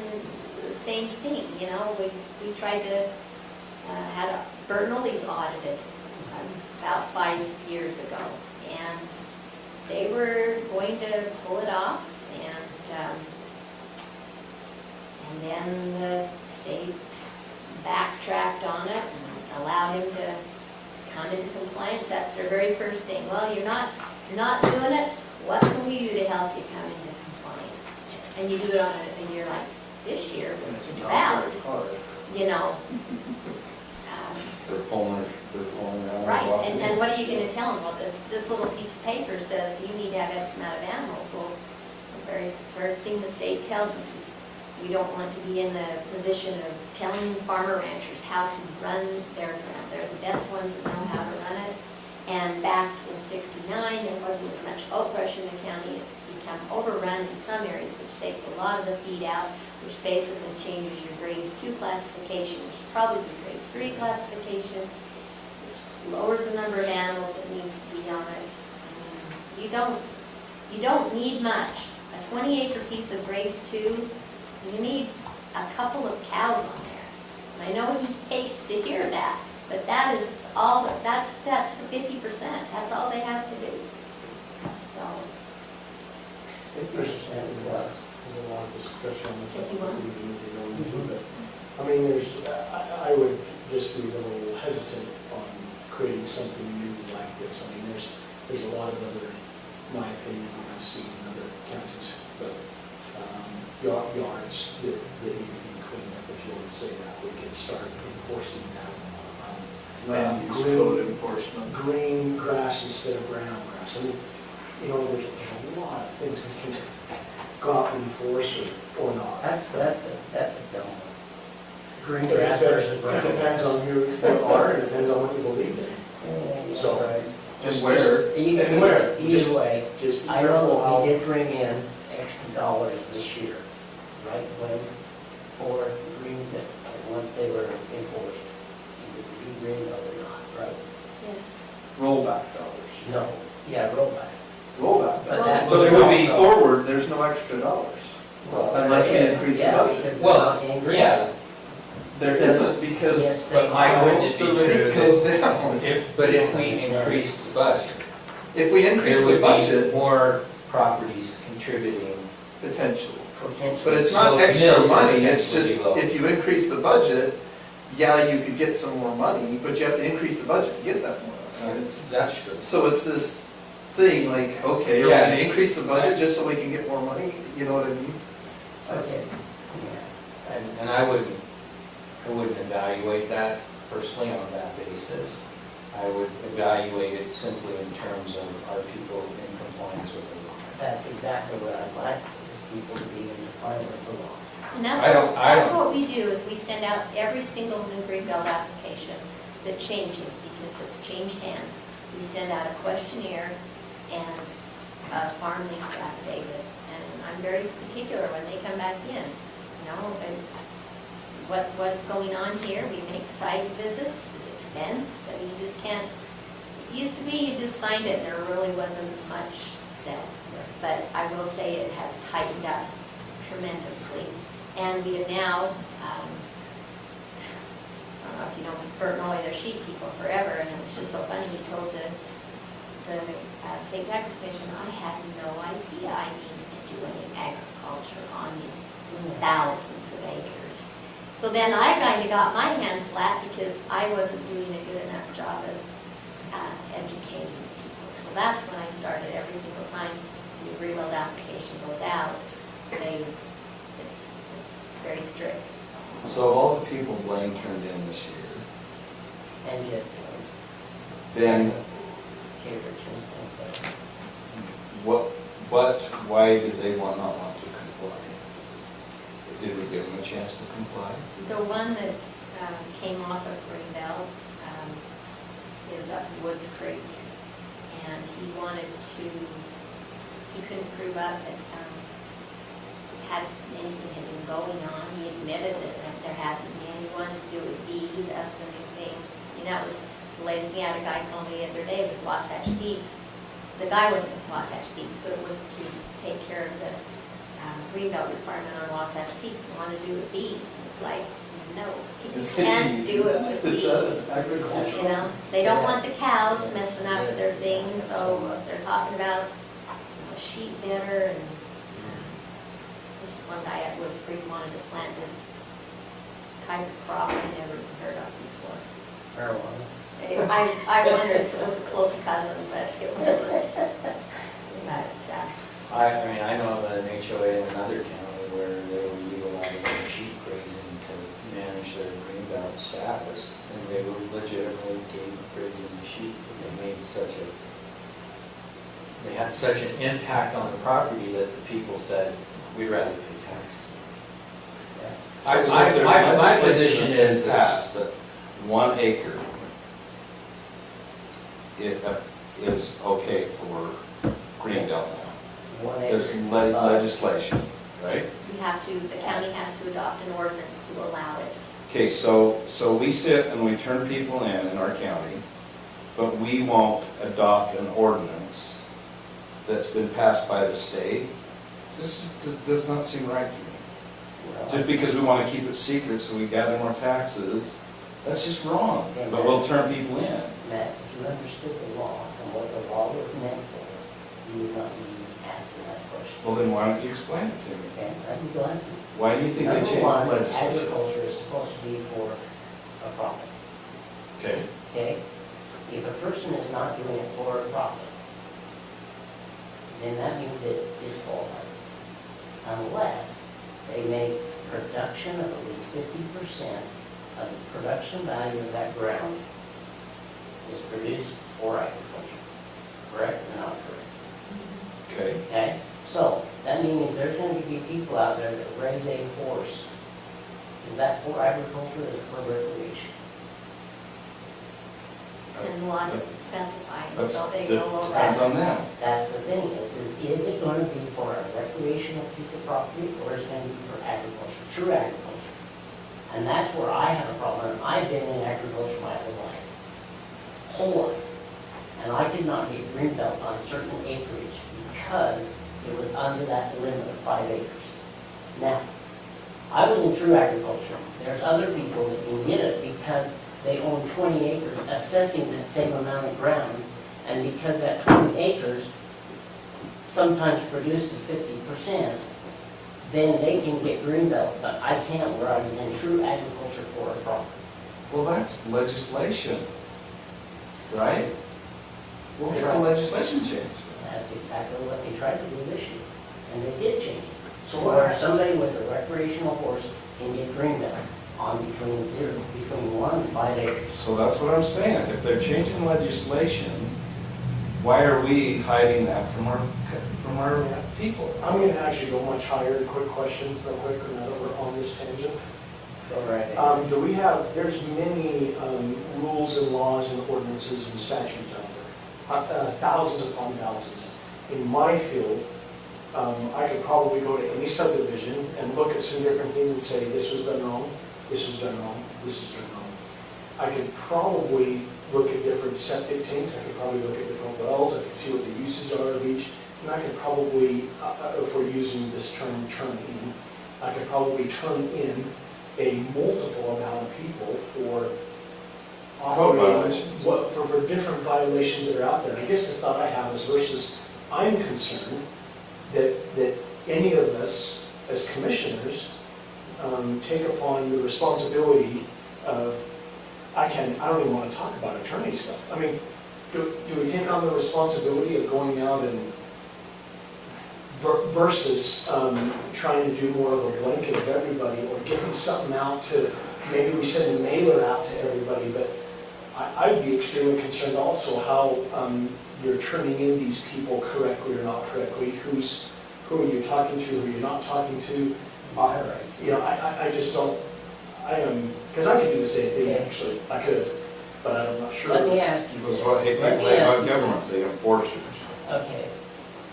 the same thing, you know, we tried to, had Burton Oldies audited about 5 years ago. And they were going to pull it off, and then the state backtracked on it and allowed him to come into compliance. That's their very first thing. Well, you're not doing it, what can we do to help you come into compliance? And you do it on a year like this year,
And
when
it's
it's
not
drought,
very hard.
you know.
They're pulling around.
Right, and what are you gonna tell them? Well, this little piece of paper says you need to have X amount of animals. Well, the very first thing the state tells us is we don't want to be in the position of telling farmer ranchers how to run their ground. They're the best ones that know how to run it. And back in '69, there wasn't as much oak brush in the county. It's become overrun in some areas, which takes a lot of the feed out, which basically changes your grades 2 classification, which should probably be grades 3 classification, which lowers the number of animals that needs to be on it. You don't need much. A 20-acre piece of grades 2, you need a couple of cows on there. And I know he hates to hear that, but that is all, that's the 50%. That's all they have to do. So,
50% plus. There's a lot of discussion on this.
51.
We need to go into, but, I mean, I would just be a little hesitant on creating something new like this. I mean, there's a lot of other, in my opinion, I've seen in other counties, but yards that need to be cleaned up, if you want to say that, we can start enforcing that.
Land use
Green-
code enforcement.
Green grass instead of brown grass. I mean, you know, there's a lot of things we can go out and enforce or not.
That's a dumb one. Green
It
grass versus brown.
depends on who you are, and it depends on what you believe in. So,
And where?
And where?
Either
Just-
way,
Just be
I
careful
know
how.
we did bring in extra dollars this year, right, when, for green, that, once they were enforced, either to be green or not, right?
yes.
Rollback dollars.
No, yeah, rollback.
Rollback
But
dollars.
that
But
was
moving
also-
forward, there's no extra dollars. Unless we
Yes,
increase the
yeah,
budget.
because
Well,
they're not getting green.
yeah,
There isn't because
Yes,
but Mike, wouldn't it be
the rate
true
goes
that
down.
but if we increase the budget,
If we increase
there
the
would
budget,
be more properties contributing.
potentially.
Potentially.
But it's
So
not
the
extra
mill
money, it's
potentially
just,
be low.
if you increase the budget, yeah, you could get some more money, but you have to increase the budget to get that more. money. And it's,
That's true.
so it's this thing, like, okay, are we
Yeah.
gonna increase the budget just so we can get more money? You know what I mean?
Okay, yeah.
And I wouldn't evaluate that personally on that basis. I would evaluate it simply in terms of are people in compliance with the law.
That's exactly what I'd like, is people to be in compliance with the law.
And
I don't-
that's what we do, is we send out every single new Greenbelt application that changes, because it's changed hands. We send out a questionnaire and a farm lease affidavit, and I'm very particular when they come back in, you know, and what's going on here, we make site visits, is it fenced? I mean, you just can't, it used to be you just signed it and there really wasn't much said. But I will say it has tightened up tremendously. And we have now, don't know if you know Burton-Oy, they're sheep people forever, and it was just so funny, he told the State Tax Commission, I had no idea I needed to do any agriculture on these thousands of acres. So then I kind of got my hands slapped because I wasn't doing a good enough job of educating people. So that's when I started, every single time the reload application goes out, it's very strict.
So of all the people Blaine turned in this year,
And Jeff Jones,
then
Kay Richards,
why did they not want to comply? Did we give them a chance to comply?
The one that came off of Greenbelt is up Woods Creek, and he wanted to, he couldn't prove up that anything had been going on. He admitted that there hadn't been anyone to do with bees, us and his name. And that was the latest. He had a guy call me the other day with Wasatch Peaks. The guy wasn't with Wasatch Peaks, but it was to take care of the greenbelt requirement on Wasatch Peaks and wanted to do with bees. And it's like, no, you can't do it with bees.
Agriculture.
You know, they don't want the cows messing up their things, so they're talking about sheep litter and this one guy at Woods Creek wanted to plant this type of crop I never even heard of before.
marijuana.
I wondered if it was a close cousin, but it wasn't. But,
I mean, I know of an HOA in another county where they were utilizing sheep grazing to manage their greenbelt status, and they were legitimately grazing the sheep. They had such an impact on the property that the people said, we'd rather pay taxes. My position is that,
passed that 1 acre is okay for greenbelt now.
1 acre.
There's legislation, right?
we have to, the county has to adopt an ordinance to allow it.
Okay, so we sit and we turn people in our county, but we won't adopt an ordinance that's been passed by the state. This does not seem right to me. Just because we want to keep it secret so we gather more taxes, that's just wrong. But we'll turn people in.
Matt, if you understood the law and what the law was meant for, you would not be asking that question.
Well, then why don't you explain it to me?
Okay, I'd be glad to.
Why do you think they changed the
Number one,
legislation?
agriculture is supposed to be for a profit,
Okay,
okay? If a person is not doing it for a profit, then that means it disqualifies them. Unless they make production of at least 50% of the production value of that ground is produced for agriculture. Correct or not correct?
okay.
Okay, so that means there's going to be people out there that raise a horse. Is that for agriculture or is it for recreation?
And the law doesn't specify, and so they
That
go over.
depends on them.
That's the thing is it going to be for a recreational piece of property or is it going to be for agriculture, true agriculture? And that's where I have a problem. I've been in agriculture my whole life. And I could not get greenbelt on certain acreage because it was under that limit of 5 acres. Now, I was in true agriculture. There's other people that can get it because they own 20 acres, assessing that same amount of ground. And because that 20 acres sometimes produces 50%, then they can get greenbelt. But I can't where I was in true agriculture for a profit.
Well, that's legislation, right? Well, what's the legislation change?
That's exactly what they tried to do this year. And they did change it.
So
So where somebody with a recreational horse can get greenbelt on between 1 and 5 acres.
So that's what I'm saying. If they're changing legislation, why are we hiding that from our people?
I'm going to actually go much higher. Quick question, real quick, now that we're on this tangent.
Go right ahead.
Do we have, there's many rules and laws and ordinances and statutes out there, thousands upon thousands. In my field, I could probably go to any subdivision and look at some different things and say, this was done wrong, this was done wrong, this is done wrong. I could probably look at different septic tanks, I could probably look at different wells, I could see what the uses are of each, and I could probably, if we're using this term, turn in, I could probably turn in a multiple amount of people for
Code
operating,
violations.
for different violations that are out there. And I guess the thought I have is versus, I'm concerned that any of us as commissioners take upon the responsibility of, I don't even want to talk about attorney stuff. I mean, do we take on the responsibility of going out and versus trying to do more of a blanket of everybody, or getting something out to, maybe we send a mailer out to everybody, but I'd be extremely concerned also how you're turning in these people correctly or not correctly, who are you talking to, who you're not talking to. You know, I just don't, because I could do the same thing, actually, I could, but I'm not sure.
Let me ask you
That's
this.
what they
Let me
play
ask
on
you
government,
this.
the enforcers.
Okay,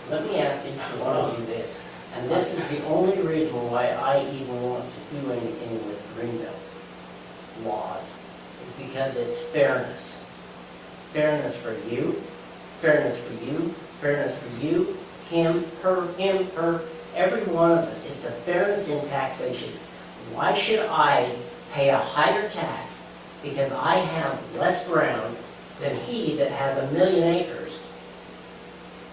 let me ask each one of you this, and this is the only reason why I even want to do anything with Greenbelt laws, is because it's fairness. Fairness for you, fairness for you, fairness for you, him, her, every one of us. It's a fairness in taxation. Why should I pay a higher tax because I have less ground than he that has 1 million acres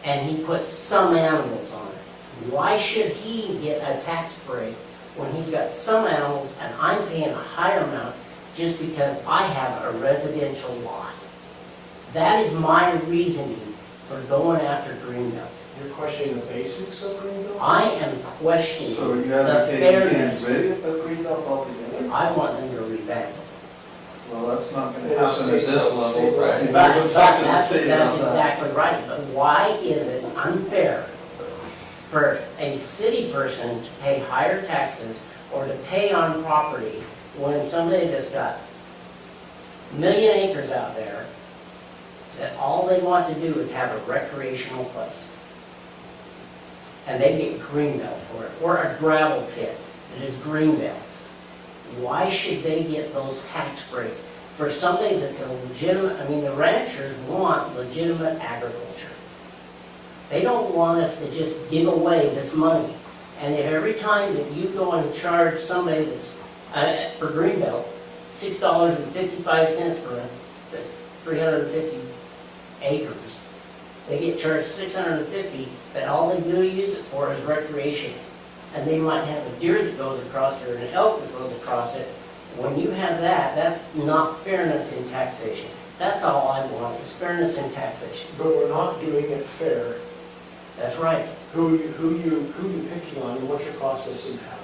and he puts some animals on it? Why should he get a tax break when he's got some animals and I'm paying a higher amount just because I have a residential lot? That is my reasoning for going after Greenbelt.
You're questioning the basics of Greenville?
I am questioning
So are you
the
advocating getting
fairness.
rid of Greenbelt altogether?
I want them to revamp it.
Well, that's not gonna
It's
happen at this
state-
level.
state-
I mean,
But
it looks like in the
that's
state about that.
exactly right. But why is it unfair for a city person to pay higher taxes or to pay on property when somebody that's got 1 million acres out there, that all they want to do is have a recreational place? And they get Greenbelt for it, or a gravel pit that is Greenbelt. Why should they get those tax breaks for somebody that's a legitimate, I mean, the ranchers want legitimate agriculture. They don't want us to just give away this money. And if every time that you go and charge somebody that's, for Greenbelt, $6.55 for 350 acres, they get charged $650, but all they do use it for is recreation. And they might have a deer that goes across it or an elk that goes across it. When you have that, that's not fairness in taxation. That's all I want, is fairness in taxation.
But we're not doing it fair.
That's right.
Who you picking on, and what's your process and how?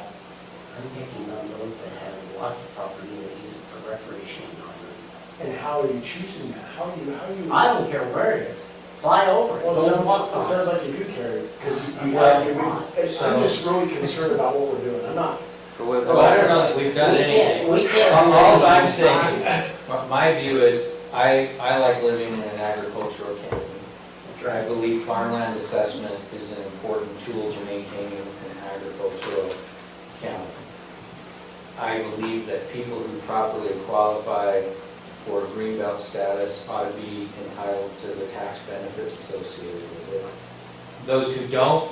I'm picking on those that have lots of property that use it for recreation and not really.
And how are you choosing that? How do you?
I don't care where it is. Fly over it.
Well,
Go walk
it
on
sounds
it.
like you do care, because
Well,
I'm just really concerned about what we're doing. I'm not,
But with
Well, I don't know that we've done anything.
We can't.
All I'm saying, my view is, I like living in an agricultural county. I believe farmland assessment is an important tool to maintaining an agricultural county. I believe that people who properly qualify for Greenbelt status ought to be entitled to the tax benefits associated with it. Those who don't,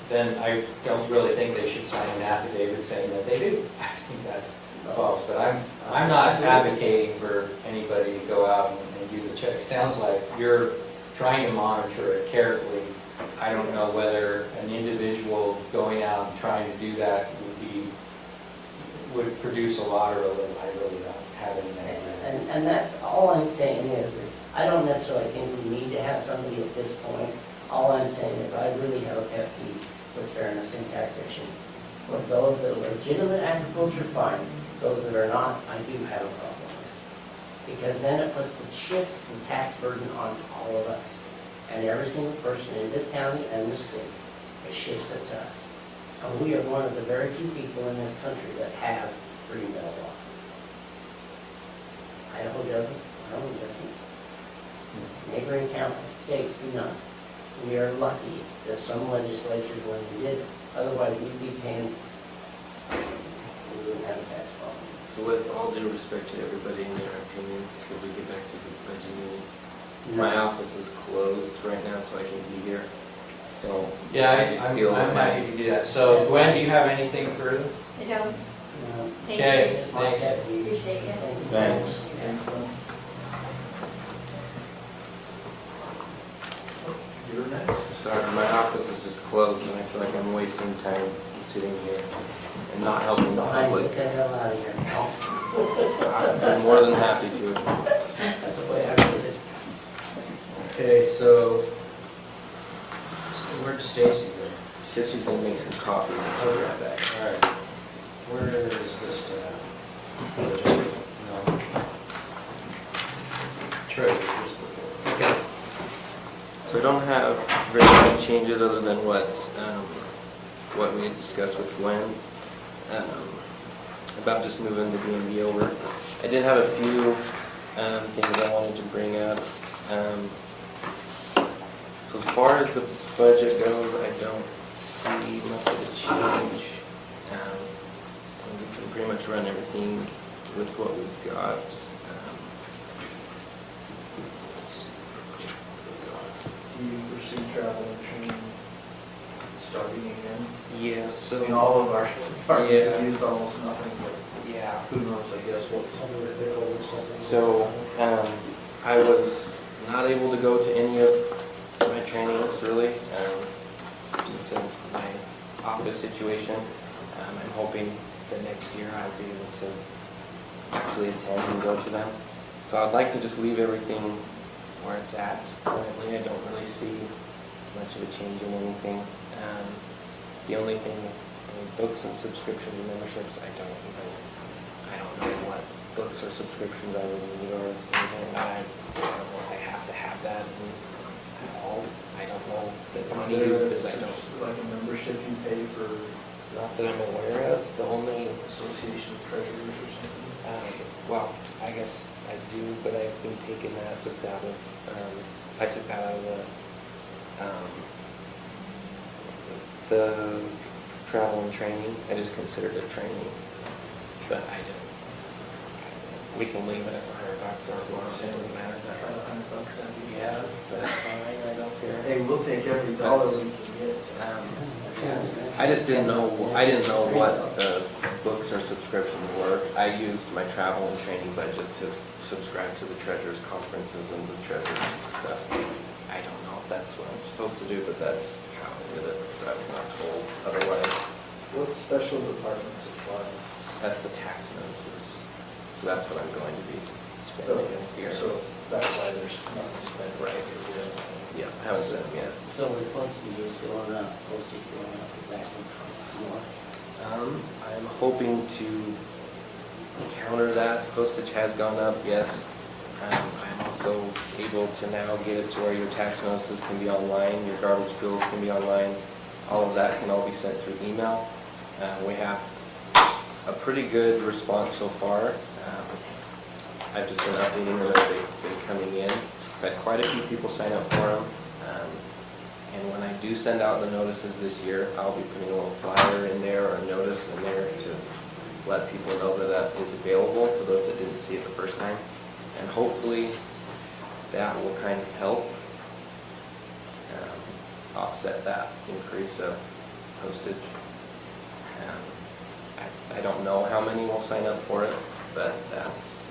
then I don't really think they should sign an affidavit saying that they do. I think that's false, but I'm not advocating for anybody to go out and do the check. Sounds like you're trying to monitor it carefully. I don't know whether an individual going out and trying to do that would produce a lot or a little. I really don't have any idea.
And that's, all I'm saying is I don't necessarily think we need to have somebody at this point. All I'm saying is I really have a pet peeve with fairness in taxation. For those that are legitimate agriculture, fine. Those that are not, I do have a problem with. Because then it shifts the tax burden on all of us. And every single person in this county and this state, it shifts it to us. And we are one of the very few people in this country that have Greenbelt law. Idaho doesn't, Wyoming doesn't. Neighboring counties, states do not. We are lucky that some legislatures when we did, otherwise we'd be paying, we wouldn't have a tax problem.
So with all due respect to everybody and their opinions, could we get back to the budget meeting? My office is closed right now, so I can be here. So
Yeah, I'm happy to do that. So Gwen, do you have anything further?
You know, Thank
Okay,
you.
thanks.
Appreciate it.
Thanks.
Thanks, Lynn. You're next.
Sorry, my office is just closed and I feel like I'm wasting time sitting here and not helping the
Fine,
public.
get the hell out of here now.
I'd be more than happy to.
That's the way I put it.
Okay, so where'd Stacy go?
She said she's gonna make some coffees and she'll be right back.
All right, where is this at? No. Treasurer's report.
Okay. So I don't have very many changes other than what we had discussed with Gwen, about just moving the B&B over. I did have a few things I wanted to bring up. So as far as the budget goes, I don't see much of a change. We can pretty much run everything with what we've got.
Do you pursue travel and training starting again?
Yeah,
I mean, all of our departments have
Yeah.
used almost nothing, but
yeah.
who knows, I guess, what's.
Something with the COVID stuff.
So, I was not able to go to any of my trainings really, due to my office situation. I'm hoping that next year I'll be able to actually attend and go to them. So I'd like to just leave everything where it's at currently. I don't really see much of a change in anything. The only thing, books and subscriptions and memberships, I don't know what books or subscriptions I would need or anything. I don't know if I have to have that at all. I don't know the
Is
money
there
used, I don't,
like a membership you pay for
not that I'm aware of. The only,
Association of Treasurers or something?
well, I guess I do, but I've been taking that just out of, I took that out of the travel and training. I just considered it training, but I didn't. We can leave it at $100 or more, it doesn't matter.
Try $100 and you
Yeah, that's fine, I don't care.
Hey, we'll take every dollar we can get. so.
I just didn't know what the books or subscriptions were. I used my travel and training budget to subscribe to the treasurer's conferences and the treasurer's stuff. I don't know if that's what I'm supposed to do, but that's how I did it, because I was not told otherwise.
What's special department supplies?
That's the tax notices. So that's what I'm going to be spending here.
So that's why there's nothing spent
Right.
because yes.
Yeah, haven't sent them yet.
So we're postage is going up, postage going up, is that going to cost more?
I'm hoping to counter that. Postage has gone up, yes. I'm also able to now get it to where your tax notices can be online, your garbage bills can be online. All of that can all be sent through email. We have a pretty good response so far. I've just been updating them as they've been coming in. I've had quite a few people sign up for them. And when I do send out the notices this year, I'll be putting a little flyer in there or a notice in there to let people know that that is available for those that didn't see it the first time. And hopefully that will kind of help offset that increase of postage. I don't know how many will sign up for it, but that's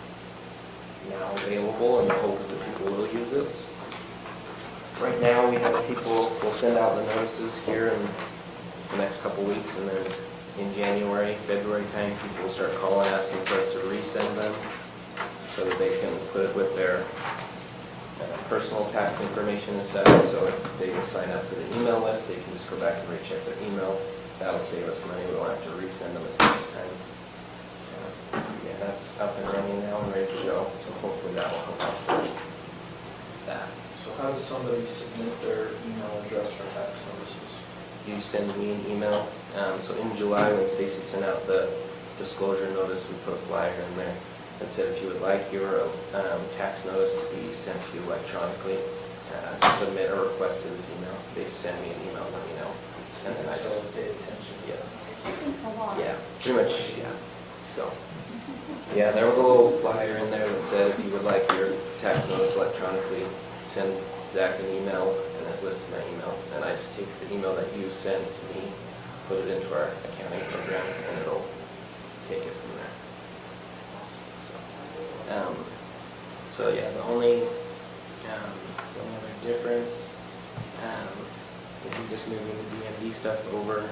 now available, and the hope is that people will use it. Right now, we have people, we'll send out the notices here in the next couple weeks, and then in January, February time, people will start calling, asking for us to resend them so that they can put it with their personal tax information and stuff. So if they just sign up for the email list, they can just go back and recheck their email. That'll save us money. We won't have to resend them a second time. Yeah, that's up and running now and ready to go. So hopefully that will help offset that.
So how does somebody submit their email address for tax notices?
You send me an email. So in July, when Stacy sent out the disclosure notice, we put a flyer in there that said if you would like your tax notice to be sent to you electronically, submit a request to this email. They just send me an email, let me know. And then I just,
pay attention.
yeah.
Thanks a lot.
Yeah, pretty much, yeah. So, yeah, there was a little flyer in there that said if you would like your tax notice electronically, send Zach an email, and it listed my email. And I just take the email that you sent to me, put it into our accounting program, and it'll take it from there. So yeah, the only other difference, would be just moving the DMV stuff over. I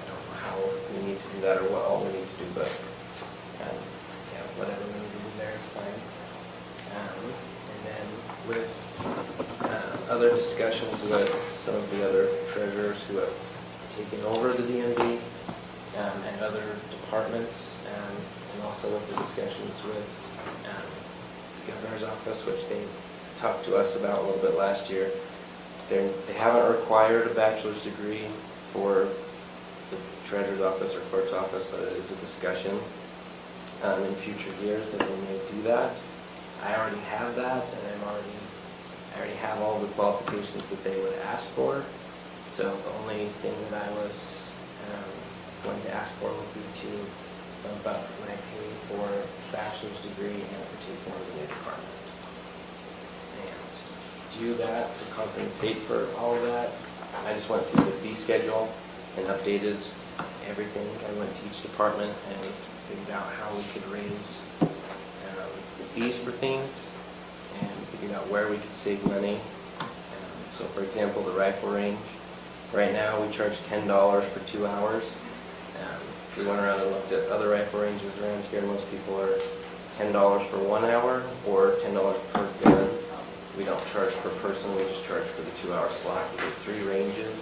don't know how we need to do that or what all we need to do, but, yeah, whatever we need to do there is fine. And then with, other discussions with some of the other treasurers who have taken over the DMV, and other departments, and also with the discussions with, the governor's office, which they talked to us about a little bit last year. They haven't required a bachelor's degree for the treasurer's office or clerk's office, but it is a discussion in future years that they may do that. I already have that, and I already have all the qualifications that they would ask for. So the only thing that I was going to ask for would be to bump up my pay for a bachelor's degree and for taking over the new department. And to do that, to compensate for all of that, I just went through the fee schedule and updated everything. I went to each department and figured out how we could raise the fees for things and figured out where we could save money. So for example, the rifle range, right now we charge $10 for 2 hours. We went around and looked at other rifle ranges around here, most people are $10 for 1 hour or $10 per gun. We don't charge per person, we just charge for the 2-hour slot. We get 3 ranges.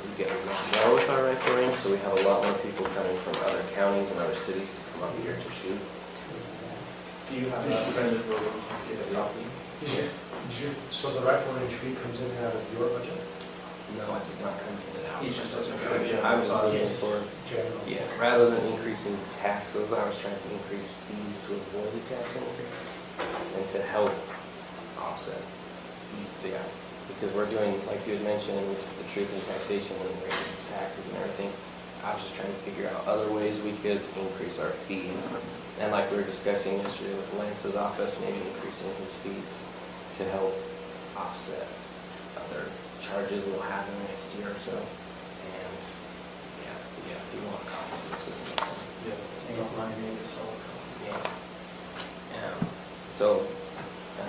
We get a lot more with our rifle range, so we have a lot more people coming from other counties and other cities to come up here to shoot.
Do you have a friend that will get a copy?
So the rifle range fee comes in out of your budget?
No, it does not come from the house.
Each just doesn't go.
I was just looking for,
General.
yeah, rather than increasing taxes, I was trying to increase fees to avoid the tax increase and to help offset. Yeah, because we're doing, like you had mentioned, the truth in taxation and raising taxes and everything. I was just trying to figure out other ways we could increase our fees. And like we were discussing yesterday with Lance's office, maybe increasing his fees to help offset other charges we'll have in the next year or so. And yeah, if you want a copy of this, we can make one.
Yeah, you don't mind me to sell a copy?
Yeah. So, I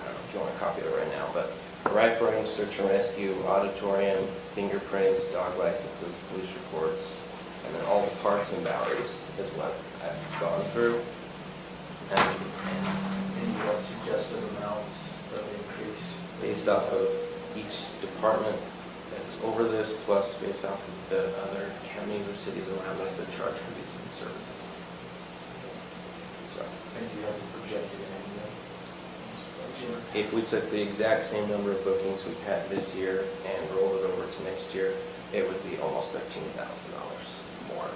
don't know if you want a copy of it right now, but rifle range, search and rescue, auditorium, fingerprints, dog licenses, police reports, and then all the parks and batteries is what I've gone through. And
And you want suggested amounts of increase?
based off of each department that's over this, plus based off of the other counties or cities around us that charge for these services. So,
And do you have it projected in any way?
if we took the exact same number of bookings we've had this year and rolled it over to next year, it would be almost $13,000 more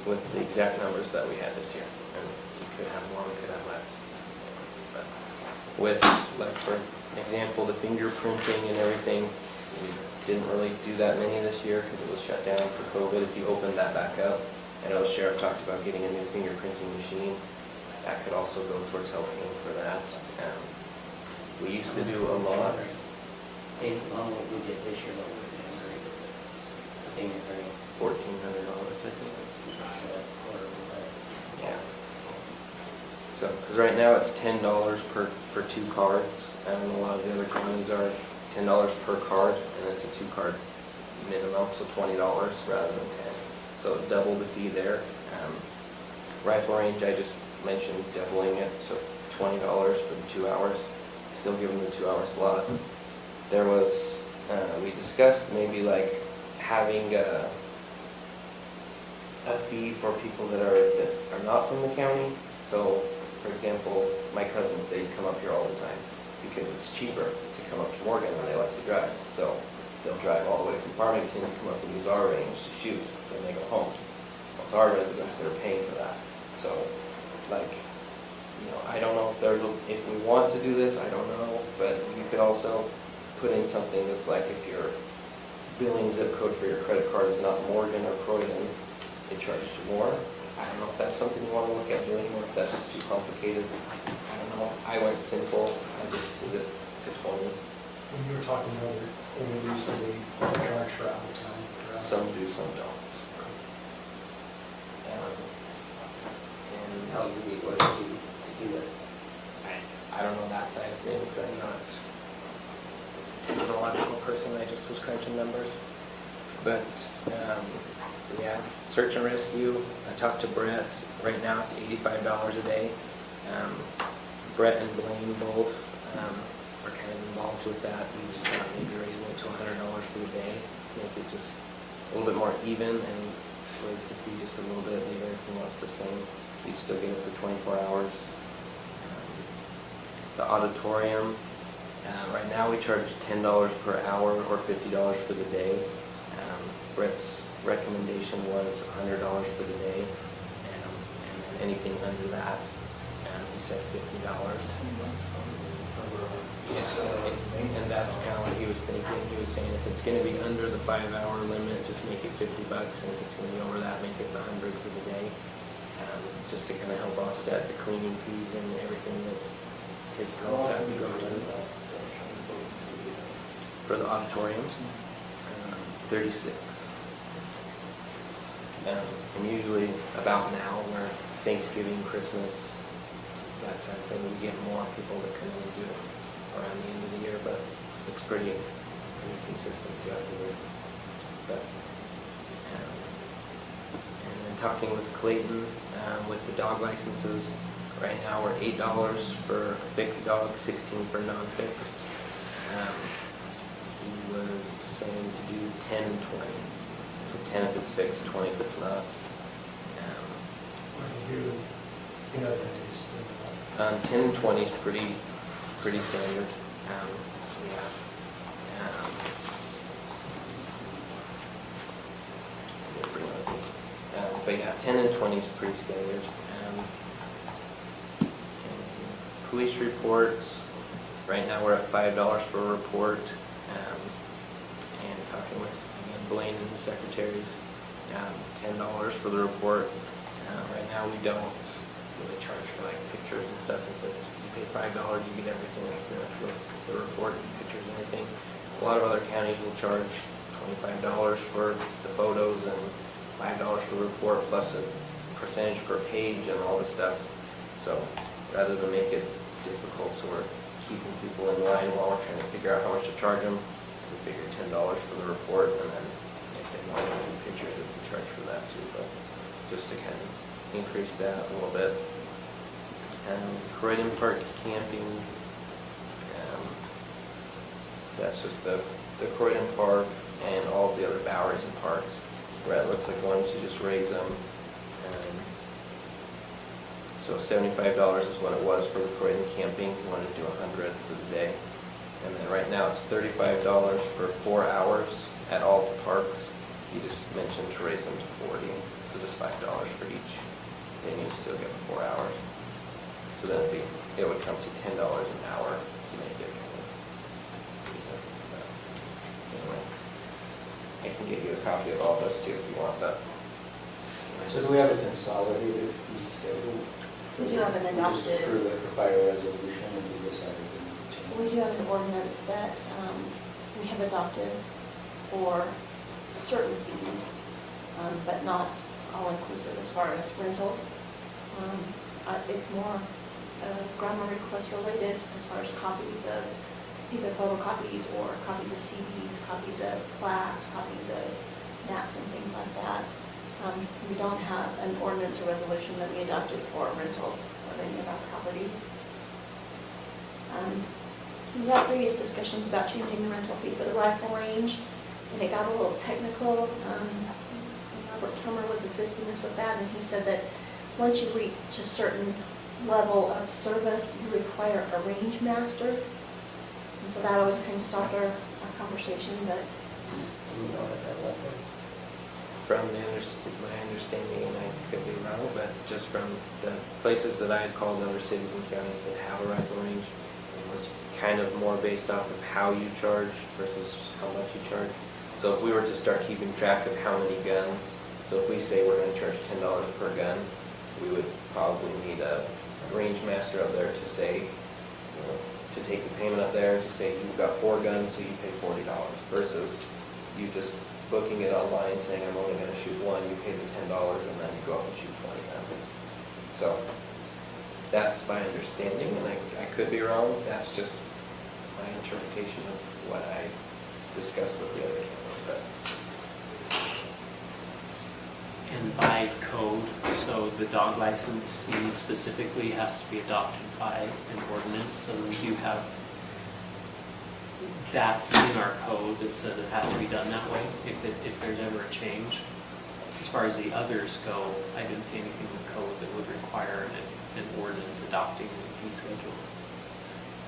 with the exact numbers that we had this year. And we could have more, we could have less. But with, like, for example, the fingerprinting and everything, we didn't really do that many this year because it was shut down for COVID. If you opened that back up, I know the sheriff talked about getting a new fingerprinting machine. That could also go towards helping for that. We used to do a lot.
Based on what we did this year, what we're doing, I think it's very,
$1,400, I think. Yeah. So, because right now it's $10 for 2 cards, and a lot of the other counties are $10 per card, and it's a 2-card minimum, so $20 rather than 10. So double the fee there. Rifle range, I just mentioned doubling it, so $20 for the 2 hours. Still give them the 2-hour slot. There was, we discussed maybe like having a fee for people that are not from the county. So, for example, my cousins, they come up here all the time because it's cheaper to come up to Morgan when they like to drive. So they'll drive all the way from Farmington to come up and use our range to shoot when they go home. Well, it's our residents that are paying for that. So, like, you know, I don't know if we want to do this, I don't know, but you could also put in something that's like if your billing zip code for your credit card is not Morgan or Croydon, it charges you more. I don't know if that's something you want to look at doing, or if that's just too complicated. I don't know. I went simple. I just did it to 20.
When you were talking earlier, when we used to be charged for out of town.
Some do, some don't. And
How easy was it to do it?
I don't know that side of things, I'm not a technological person, I just was crunching numbers. But, yeah, search and rescue, I talked to Brett, right now it's $85 a day. Brett and Blaine both are kind of involved with that, we just thought maybe raising it to $100 for the day, make it just a little bit more even and raise the fee just a little bit, leave everything else the same. You'd still get it for 24 hours. The auditorium, right now we charge $10 per hour or $50 for the day. Brett's recommendation was $100 for the day, and then anything under that, he said $50. And that's kind of what he was thinking. He was saying if it's going to be under the 5-hour limit, just make it $50, and if it's going to be over that, make it the $100 for the day, just to kind of help offset the cleaning fees and everything that his girls have to go to. For the auditorium, 36. And usually about now, where Thanksgiving, Christmas, that type of thing, we get more people that come in and do it around the end of the year, but it's pretty consistent throughout the year. But, and then talking with Clayton, with the dog licenses, right now we're $8 for fixed dog, 16 for non-fixed. He was saying to do 10 and 20. So 10 if it's fixed, 20 if it's not.
What do you know, that is,
10 and 20 is pretty standard. But yeah, 10 and 20 is pretty standard. Police reports, right now we're at $5 for a report. And talking with Blaine and the secretaries, $10 for the report. Right now we don't really charge for like pictures and stuff. If it's, you pay $5, you get everything, like the report, pictures and everything. A lot of other counties will charge $25 for the photos and $5 for the report, plus a percentage per page and all this stuff. So rather than make it difficult, so we're keeping people in line while we're trying to figure out how much to charge them, we figure $10 for the report, and then if they want to do pictures, we can charge for that too. But just to kind of increase that a little bit. Croydon Park camping, that's just the Croydon Park and all of the other Boweries and parks. Where it looks like why don't you just raise them. So $75 is what it was for the Croydon camping. We wanted to do $100 for the day. And then right now it's $35 for 4 hours at all the parks. He just mentioned to raise them to 40, so just $5 for each. Then you still get 4 hours. So then it would come to $10 an hour to make it kind of, anyway. I can get you a copy of all this too if you want that.
So do we have a consolidated fee schedule?
We do have an adopted,
Through it by a resolution, and we decided to change.
we do have an ordinance that we have adopted for certain fees, but not all inclusive as far as rentals. It's more grammar request related as far as copies of either photocopies or copies of CDs, copies of plats, copies of maps and things like that. We don't have an ordinance or resolution that we adopted for rentals of any of our properties. We had previous discussions about changing the rental fee for the rifle range, and it got a little technical. Robert Kilmer was assisting us with that, and he said that once you reach a certain level of service, you require a range master. And so that always kind of stopped our conversation, but
Do you know what that level is?
From my understanding, and I could be wrong, but just from the places that I had called other cities and counties that have a rifle range, it was kind of more based off of how you charge versus how much you charge. So if we were to start keeping track of how many guns, so if we say we're going to charge $10 per gun, we would probably need a range master up there to say, to take the payment up there, to say you've got 4 guns, so you pay $40, versus you just booking it online, saying I'm only gonna shoot one, you pay the $10, and then you go out and shoot 20 guns. So, that's my understanding, and I could be wrong, that's just my interpretation of what I discussed with the other counties, but.
And by code, so the dog license fee specifically has to be adopted by an ordinance, so we do have, that's in our code that says it has to be done that way, if there's ever a change. As far as the others go, I didn't see anything in the code that would require an ordinance adopting the fee schedule.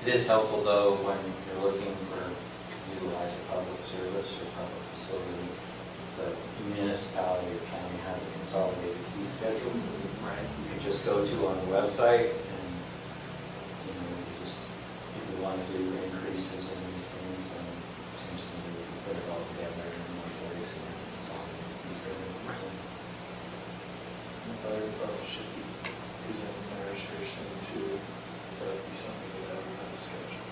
It is helpful though, when you're looking for to utilize a public service or public facility, the municipality or county has a consolidated fee schedule.
Right.
You can just go to on the website and, you know, you just, if you want to do increases in these things, then it seems to me we can put it all together in one place and consolidate the fee schedule.
The fire department should be presenting their registration to, that would be something that I would not schedule.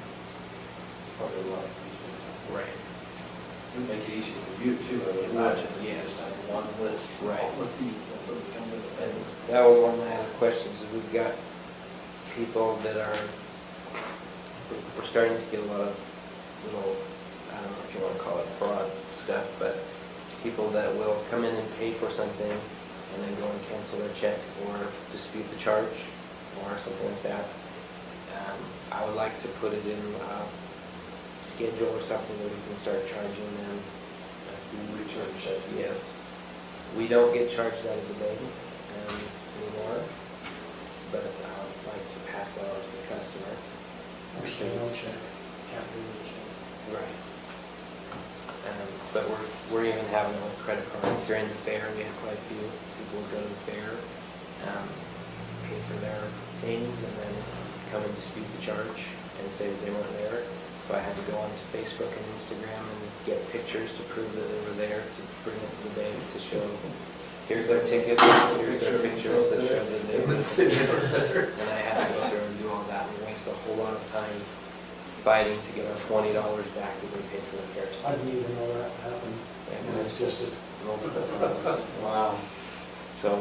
Probably a lot of people.
Right.
It would make it easier for you too, I would imagine, if you just have one list,
Right.
all the fees, and somebody comes in
And
and.
that was one of my other questions, is we've got people that are, we're starting to get a lot of little, I don't know if you want to call it fraud stuff, but people that will come in and pay for something and then go and cancel their check or dispute the charge or something like that. I would like to put it in a schedule or something that we can start charging them.
Return check.
Yes. We don't get charged out of the bank anymore, but I would like to pass that on to the customer.
Actually, no check, can't do the check.
Right. But we're even having it with credit cards during the fair. We had quite a few people who go to the fair, pay for their things, and then come and dispute the charge and say that they weren't there. So I had to go onto Facebook and Instagram and get pictures to prove that they were there, to bring it to the bank to show, here's their tickets, here's their pictures that show that they were there. And I had to go through and do all that and waste a whole lot of time fighting to get our $20 back that we paid for the fair
I didn't
tickets.
even know that happened.
And
And
it's
it's just,
multiple times.
Wow.
So,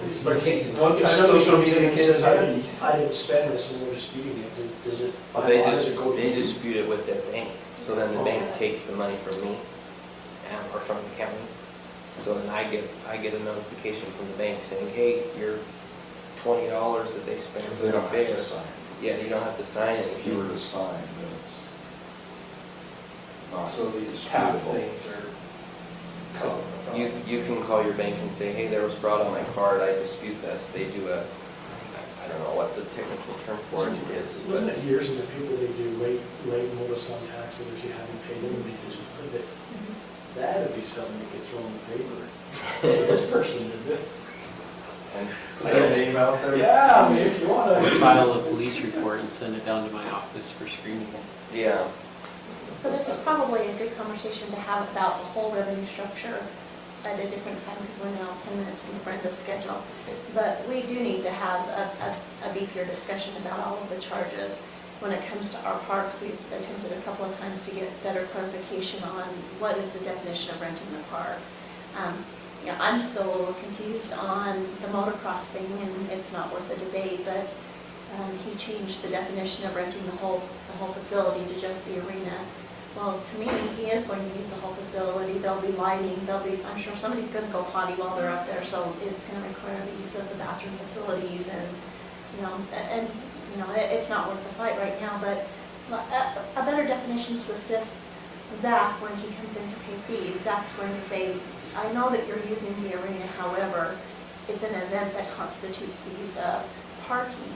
It's like,
one
time
time somebody
social
comes in
media
and
came
says,
handy.
I didn't spend this and we're disputing it, does it?
they
does it go to
they
you?
dispute it with their bank. So then the bank takes the money from me, or from the county. So then I get a notification from the bank saying, hey, your $20 that they spent
Because
on
they
the
don't have
fair.
to sign.
Yeah, you don't have to sign it.
If you were to sign, then it's not.
So these tap
disputable.
things are causing a problem.
You can call your bank and say, hey, there was fraud on my card, I dispute this. They do I don't know what the technical term for it is, but
Wasn't it years ago, people, they do late notice on taxes if you haven't paid them, they just put it. That'd be something that gets thrown in the paper. This person did it.
and
Is there a name out there?
Yeah, I mean, if you wanna.
File a police report and send it down to my office for screening.
yeah.
So this is probably a good conversation to have about the whole revenue structure at a different time, because we're now 10 minutes in front of the schedule. But we do need to have a beefier discussion about all of the charges. When it comes to our parks, we've attempted a couple of times to get better clarification on what is the definition of renting the park. Yeah, I'm still a little confused on the motocross thing, and it's not worth a debate, but he changed the definition of renting the whole facility to just the arena. Well, to me, he is going to use the whole facility. There'll be lighting, I'm sure somebody's gonna go potty while they're up there, so it's gonna require the use of the bathroom facilities and, it's not worth the fight right now, but a better definition to assist Zach when he comes in to pay fees. Zach's going to say, I know that you're using the arena, however, it's an event that constitutes the use of parking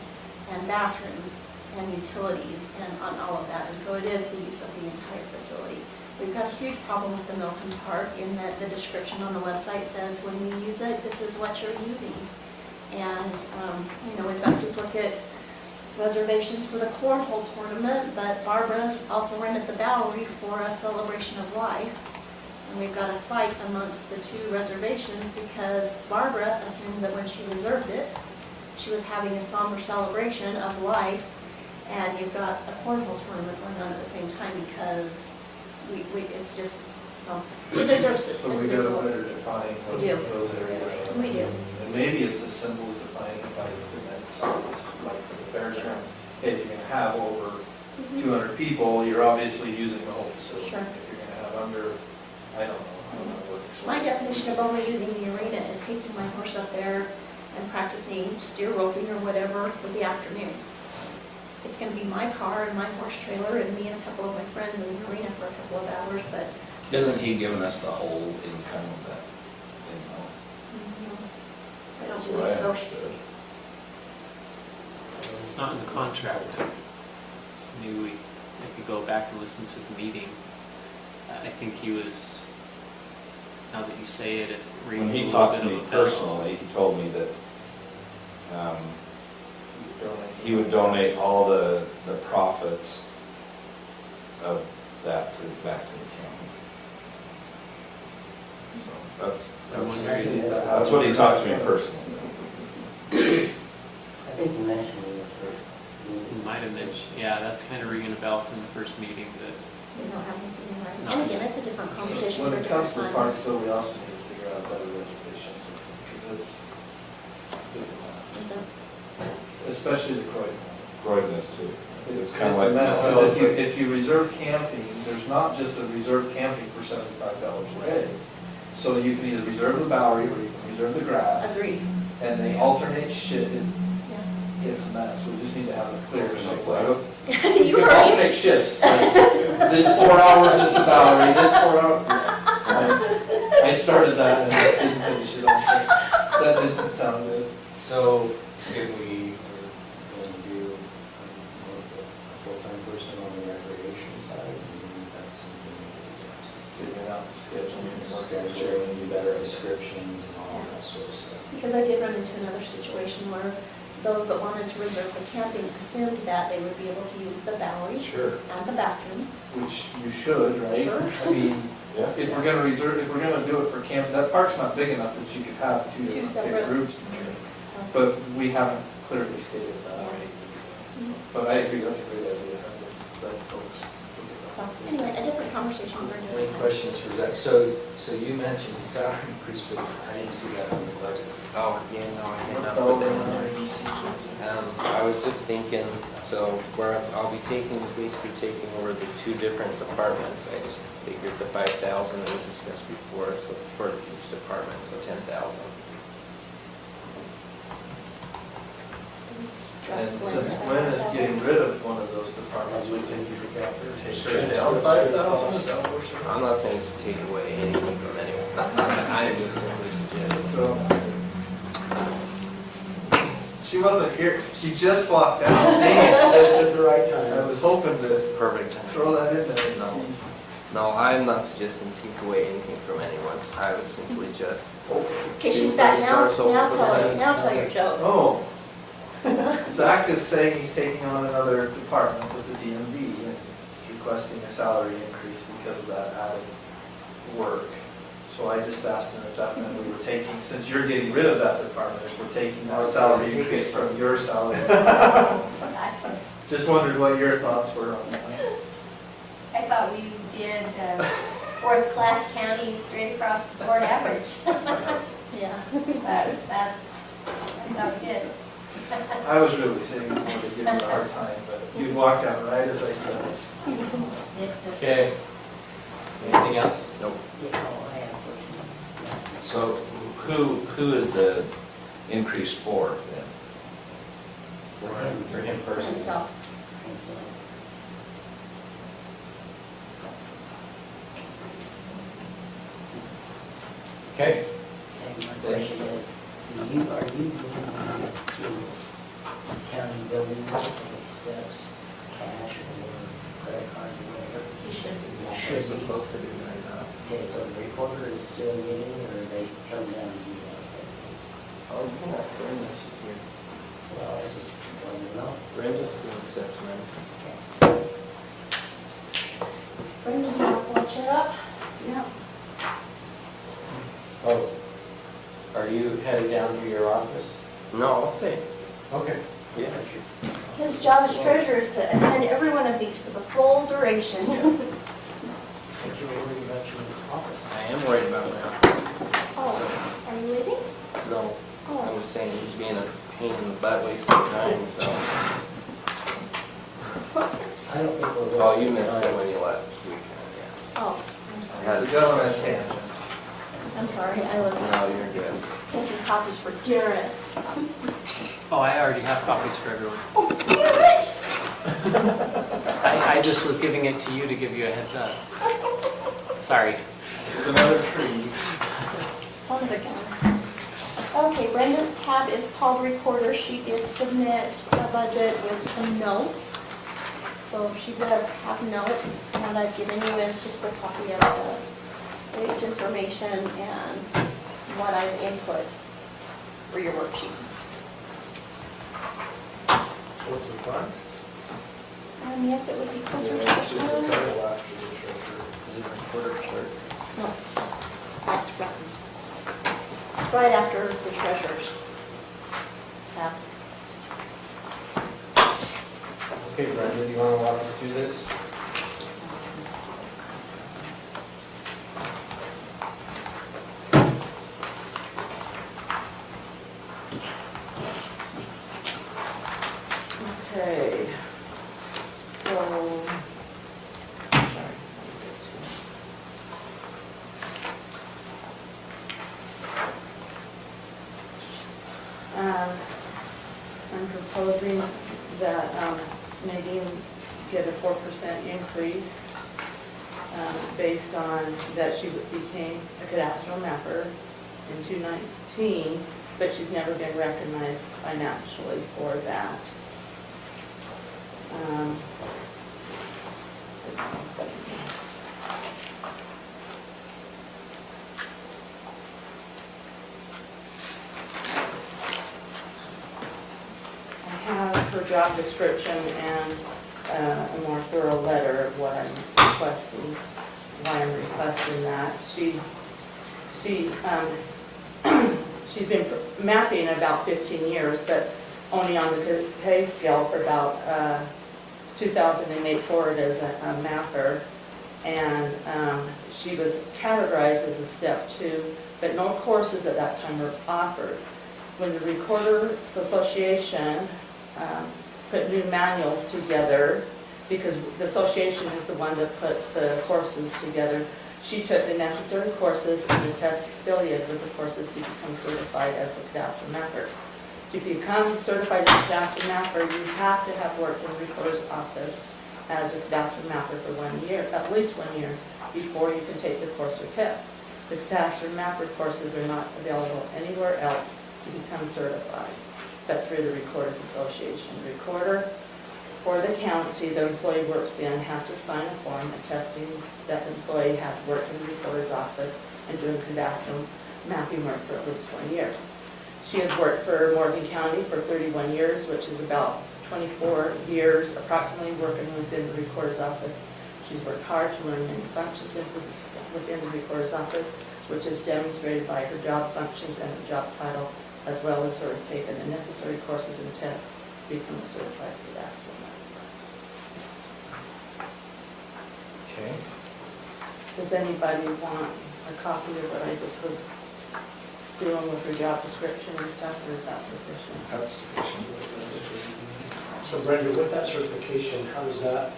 and bathrooms and utilities and on all of that, and so it is the use of the entire facility. We've got a huge problem with the Milton Park in that the description on the website says when you use it, this is what you're using. And, we've got duplicate reservations for the cornhole tournament, but Barbara's also rented the Bowery for a celebration of life. And we've got a fight amongst the two reservations because Barbara assumed that when she reserved it, she was having a somber celebration of life, and you've got a cornhole tournament going on at the same time because it's just, so, it deserves it.
So we gotta better define
We do.
those areas.
We do.
And maybe it's as simple as defining it by event size, like for the fairgrounds. Hey, if you're gonna have over 200 people, you're obviously using the whole facility.
Sure.
If you're gonna have under, I don't know what you're.
My definition of overusing the arena is taking my horse up there and practicing steer roping or whatever for the afternoon. It's gonna be my car and my horse trailer and me and a couple of my friends in the arena for a couple of hours, but.
Isn't he giving us the whole income of that?
I don't
That's what I
believe so.
understood.
It's not in the contract. So maybe we, if you go back and listen to the meeting, I think he was, now that you say it, it rings
When
a
he
little
talked
bit
to
of
me
a bell.
personally, he told me that he would donate all the profits of that back to the county. So that's what he talked to me personally.
I think you mentioned in the first
You
meeting.
might have mentioned, yeah, that's kind of ringing a bell from the first meeting that,
We don't have anything in writing.
No.
And again, it's a different conversation
When
for a
it comes to the
different
parks,
time.
though, we also need to figure out a better reservation system, because it's a mess. Especially the Croydon.
Croydon is too.
It's
kind of
a
like.
mess, because if you reserve camping, there's not just a reserve camping for $75 a day. So you can either reserve the Bowery, or you can reserve the grass.
Agreed,
And they alternate shit,
yes.
it's a mess, we just need to have it clear. So it's
Like-
like,
You
you can
were right.
alternate shifts, like, this 4 hours is the Bowery, this 4 hours. I started that and I didn't finish it, I'm sorry. That didn't sound good.
So, if we are going to do with a full-time person on the recreation side, and that's something that we just
Figuring out the scheduling and work
schedule and do better descriptions and all that sort of stuff.
Because I did run into another situation where those that wanted to reserve the camping assumed that they would be able to use the Bowery
Sure.
and the bathrooms.
Which you should, right?
Sure.
I mean,
Yeah.
if we're gonna reserve, if we're gonna do it for camp, that park's not big enough that you could have two
Two
different
separate-
groups in there.
So,
But we haven't clearly stated that,
Yeah.
right?
Mhm.
But I agree, that's a great idea. Let folks
So, anyway, a different conversation for a
Any
different time.
questions for Zach? So you mentioned salary increase, but I didn't see that on the budget.
Oh, yeah, no, I did not
Oh,
put that
no,
on
no,
there.
you see what
I was just thinking, so where I'll be basically taking over the 2 different departments. I just figured the 5,000 that we discussed before, so for each department, so 10,000.
And since Gwen is getting rid of one of those departments, we can take her down 5,000, is that what we're saying?
I'm not saying to take away anything from anyone. I'm just simply suggesting.
So- She wasn't here, she just walked out. Dang
Just at the right
it. I
time.
was hoping to
Perfect time.
throw that in there and
No.
see.
No, I'm not suggesting take away anything from anyone. I was simply just,
Okay, she's back now,
Starts over
now
with
tell her,
that.
now tell your joke.
Oh. Zach is saying he's taking on another department with the DMV and requesting a salary increase because of that added work. So I just asked him if that meant we were taking, since you're getting rid of that department, if we're taking that salary increase from your salary. Just wondered what your thoughts were on that.
I thought we did fourth-class county straight across the board average.
Yeah.
That's, I thought we did.
I was really saying more to give you a hard time, but you walked out right as I said.
It's the-
Okay. Anything else?
nope.
Yeah, I have a question.
So who is the increase for then?
For him personally?
So,
Okay.
And my question is, are you looking to county building that accepts cash or credit card or whatever?
he should be.
Should be.
Supposed to be right now.
Okay, so the recorder is still getting, or they come down to you?
Oh, you can ask Brenda, she's here.
Well, I just wanted to know.
Brenda still accepts money.
Bring the watch it up. Yeah.
Oh, are you headed down to your office?
No, I'll stay.
Okay.
Yeah, sure.
His job as treasurer is to attend every one of these for the full duration.
But you were worried about your office.
I am worried about my office.
Oh, are you leaving?
No, I
Oh,
was saying he's being a pain in the butt wasting time, so.
I don't think we're.
Oh, you missed it when you left this weekend, yeah.
oh, I'm
I
sorry.
had to
Go on a
go.
tangent.
I'm sorry, I was
No, you're good.
making copies for Garrett.
Oh, I already have copies for everyone.
Oh, Garrett!
I just was giving it to you to give you a heads up. Sorry.
Another tree.
Sons again. Okay, Brenda's tab is called Recorder. She did submit a budget with some notes. So she does have notes. What I've given you is just a copy of the wage information and what I've input for your worksheet.
So what's the front?
Yes, it would be closer to
It's
the
just a
front.
title after the treasurer.
Is it recorder clerk?
No, that's front. It's right after the treasurer's tab.
Okay, Brenda, do you want to walk us through this?
Okay, so, sorry. I'm proposing that Nadine get a 4% increase based on that she became a cadastral mapper in 2019, but she's never been recognized financially for that. I have her job description and a more thorough letter of what I'm requesting, why I'm requesting that. She's been mapping about 15 years, but only on the pay scale for about 2008 forward as a mapper. And she was categorized as a step 2, but no courses at that time were offered. When the Recorders Association put new manuals together, because the association is the one that puts the courses together, she took the necessary courses and the test affiliated with the courses to become certified as a cadastral mapper. To become certified as a cadastral mapper, you have to have worked in the Recorder's office as a cadastral mapper for 1 year, at least 1 year, before you can take the course or test. The cadastral mapper courses are not available anywhere else to become certified, but through the Recorders Association. The recorder for the county the employee works in has to sign a form attesting that the employee has worked in the recorder's office and doing cadastral mapping work for at least 1 year. She has worked for Morgan County for 31 years, which is about 24 years approximately working within the recorder's office. She's worked hard to learn many functions within the recorder's office, which is demonstrated by her job functions and her job title, as well as her taking the necessary courses and to become a certified cadastral mapper.
Okay.
Does anybody want a copy of what I just was doing with her job description and stuff, or is that sufficient?
That's sufficient.
So Brenda, with that certification, how does that,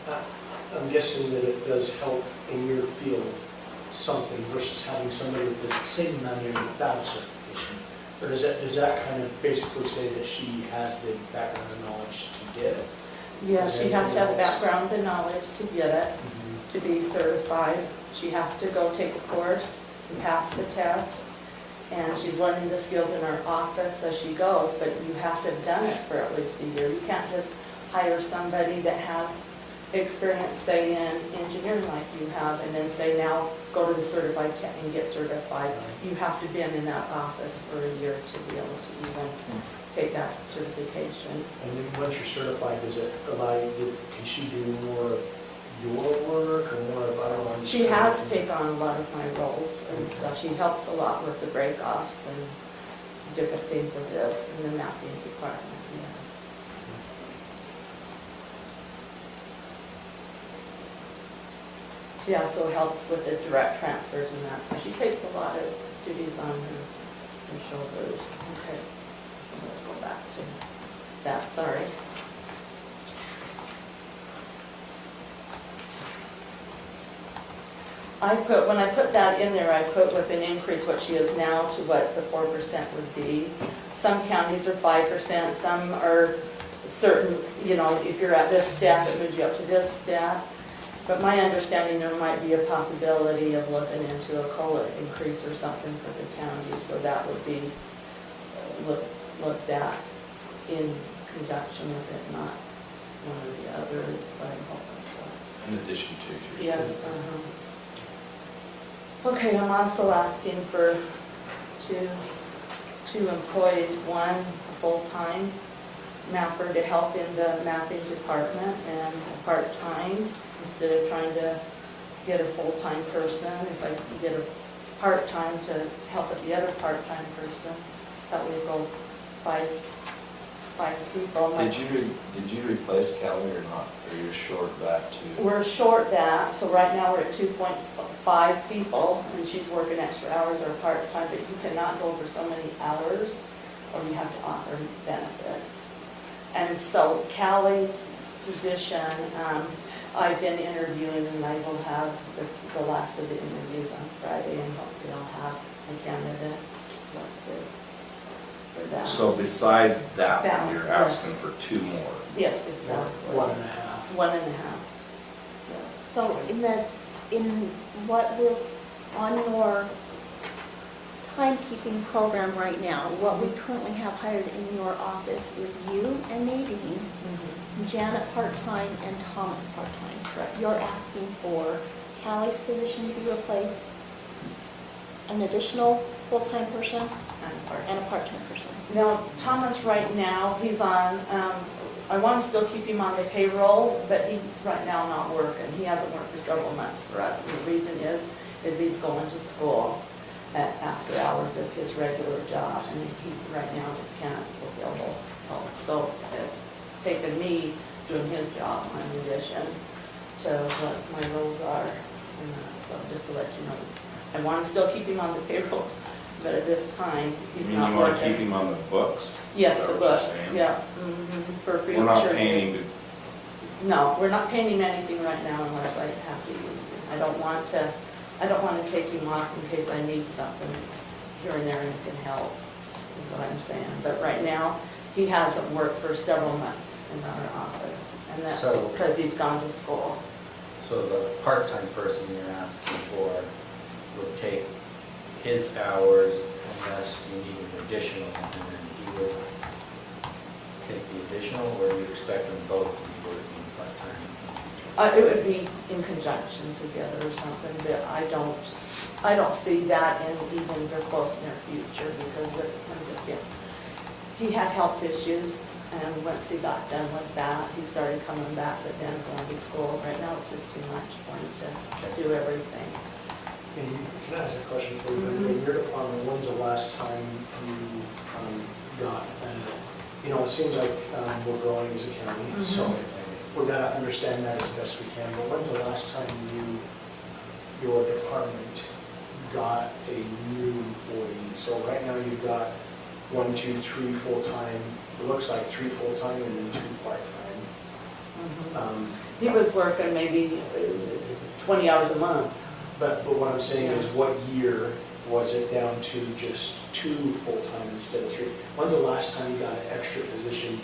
I'm guessing that it does help in your field something versus having somebody with the same amount of years without a certification? Or does that kind of basically say that she has the background and knowledge to get it?
Yeah,
Is
she has to have the
anything else?
background and knowledge to get it, to be certified. She has to go take a course and pass the test. And she's learning the skills in her office as she goes, but you have to have done it for at least a year. You can't just hire somebody that has experience, say, in engineering like you have, and then say, now go to the certified tech and get certified. You have to be in that office for a year to be able to even take that certification.
And then once you're certified, does it allow you, can she do more of your work or more of, I don't know?
She has taken on a lot of my roles and stuff. She helps a lot with the break-offs and different things of this and the mapping department, yes. She also helps with the direct transfers and that, so she takes a lot of duties on her shoulders. Okay, so let's go back to that, sorry. When I put that in there, I put with an increase what she is now to what the 4% would be. Some counties are 5%, some are certain, you know, if you're at this step, it moves you up to this step. But my understanding, there might be a possibility of looking into a COLA increase or something for the county, so that would be looked at in conjunction with it, not one or the other, is what I'm hoping for.
In addition to your.
Yes, Okay, I'm also asking for two employees, one full-time mapper to help in the mapping department, and a part-time, instead of trying to get a full-time person, if I could get a part-time to help with the other part-time person, that would go five people.
Did you replace Kelly or not? Or you're short that too?
We're short that, so right now we're at 2.5 people, and she's working extra hours or part-time, but you cannot go over so many hours, or you have to offer benefits. And so Callie's position, I've been interviewing, and I will have the last of the interviews on Friday, and hopefully I'll have a candidate selected for that.
So besides that,
That,
you're
yes.
asking for two more?
Yes, exactly.
1.5.
1.5, yes.
So in what we're, on your timekeeping program right now, what we currently have hired in your office is you and Nadine, Janet part-time, and Thomas part-time.
Correct.
You're asking for Callie's position to be replaced, an additional full-time person, and a part-time person.
Now, Thomas right now, he's on, I want to still keep him on the payroll, but he's right now not working. He hasn't worked for several months for us. And the reason is he's going to school after hours of his regular job, and he right now just can't fulfill both. So it's taken me doing his job in addition to what my roles are. And so just to let you know, I want to still keep him on the payroll, but at this time, he's
You mean
not
you
working.
want to keep him on the books?
Yes,
Is that
the
what you're
books,
saying?
yeah. For future.
We're not paying him
No, we're not paying him anything right now unless I have to use him. I don't want to take him off in case I need something here and there and it can help, is what I'm saying. But right now, he hasn't worked for several months in our office, and that's
So-
because he's gone to school.
So the part-time person you're asking for would take his hours unless you need an additional, and then he would take the additional, or you expect them both to be working part-time?
It would be in conjunction together or something, but I don't see that in even the close near future, because he had health issues, and once he got done with that, he started coming back, but then going to school. Right now, it's just too much for him to do everything.
And can I ask a question for you? In your department, when's the last time you got, it seems like we're growing as a county, so we're gonna understand that as best we can, but when's the last time your department got a new employee? So right now you've got 1, 2, 3 full-time, it looks like 3 full-time and then 2 part-time.
He was working maybe 20 hours a month.
But what I'm saying is, what year was it down to just 2 full-time instead of 3? When's the last time you got an extra position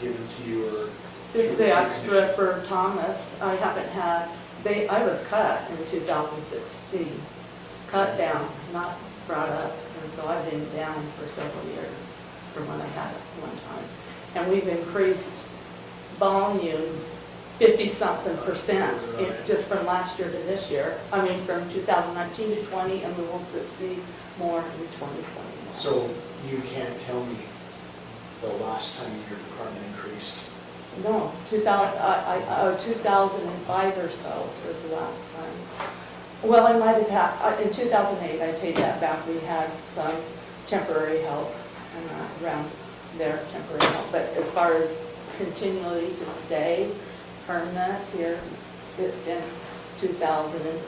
given to you, or?
This is the extra for Thomas. I haven't had, I was cut in 2016, cut down, not brought up, and so I've been down for several years from when I had it one time. And we've increased volume 50-something% just from last year to this year. I mean, from 2019 to 20, and we will see more in 2021.
So you can't tell me the last time your department increased?
No, 2005 or so was the last time. Well, I might have had, in 2008, I take that back, we had some temporary help around there, temporary help. But as far as continually to stay permanent here, it's been 2,000 and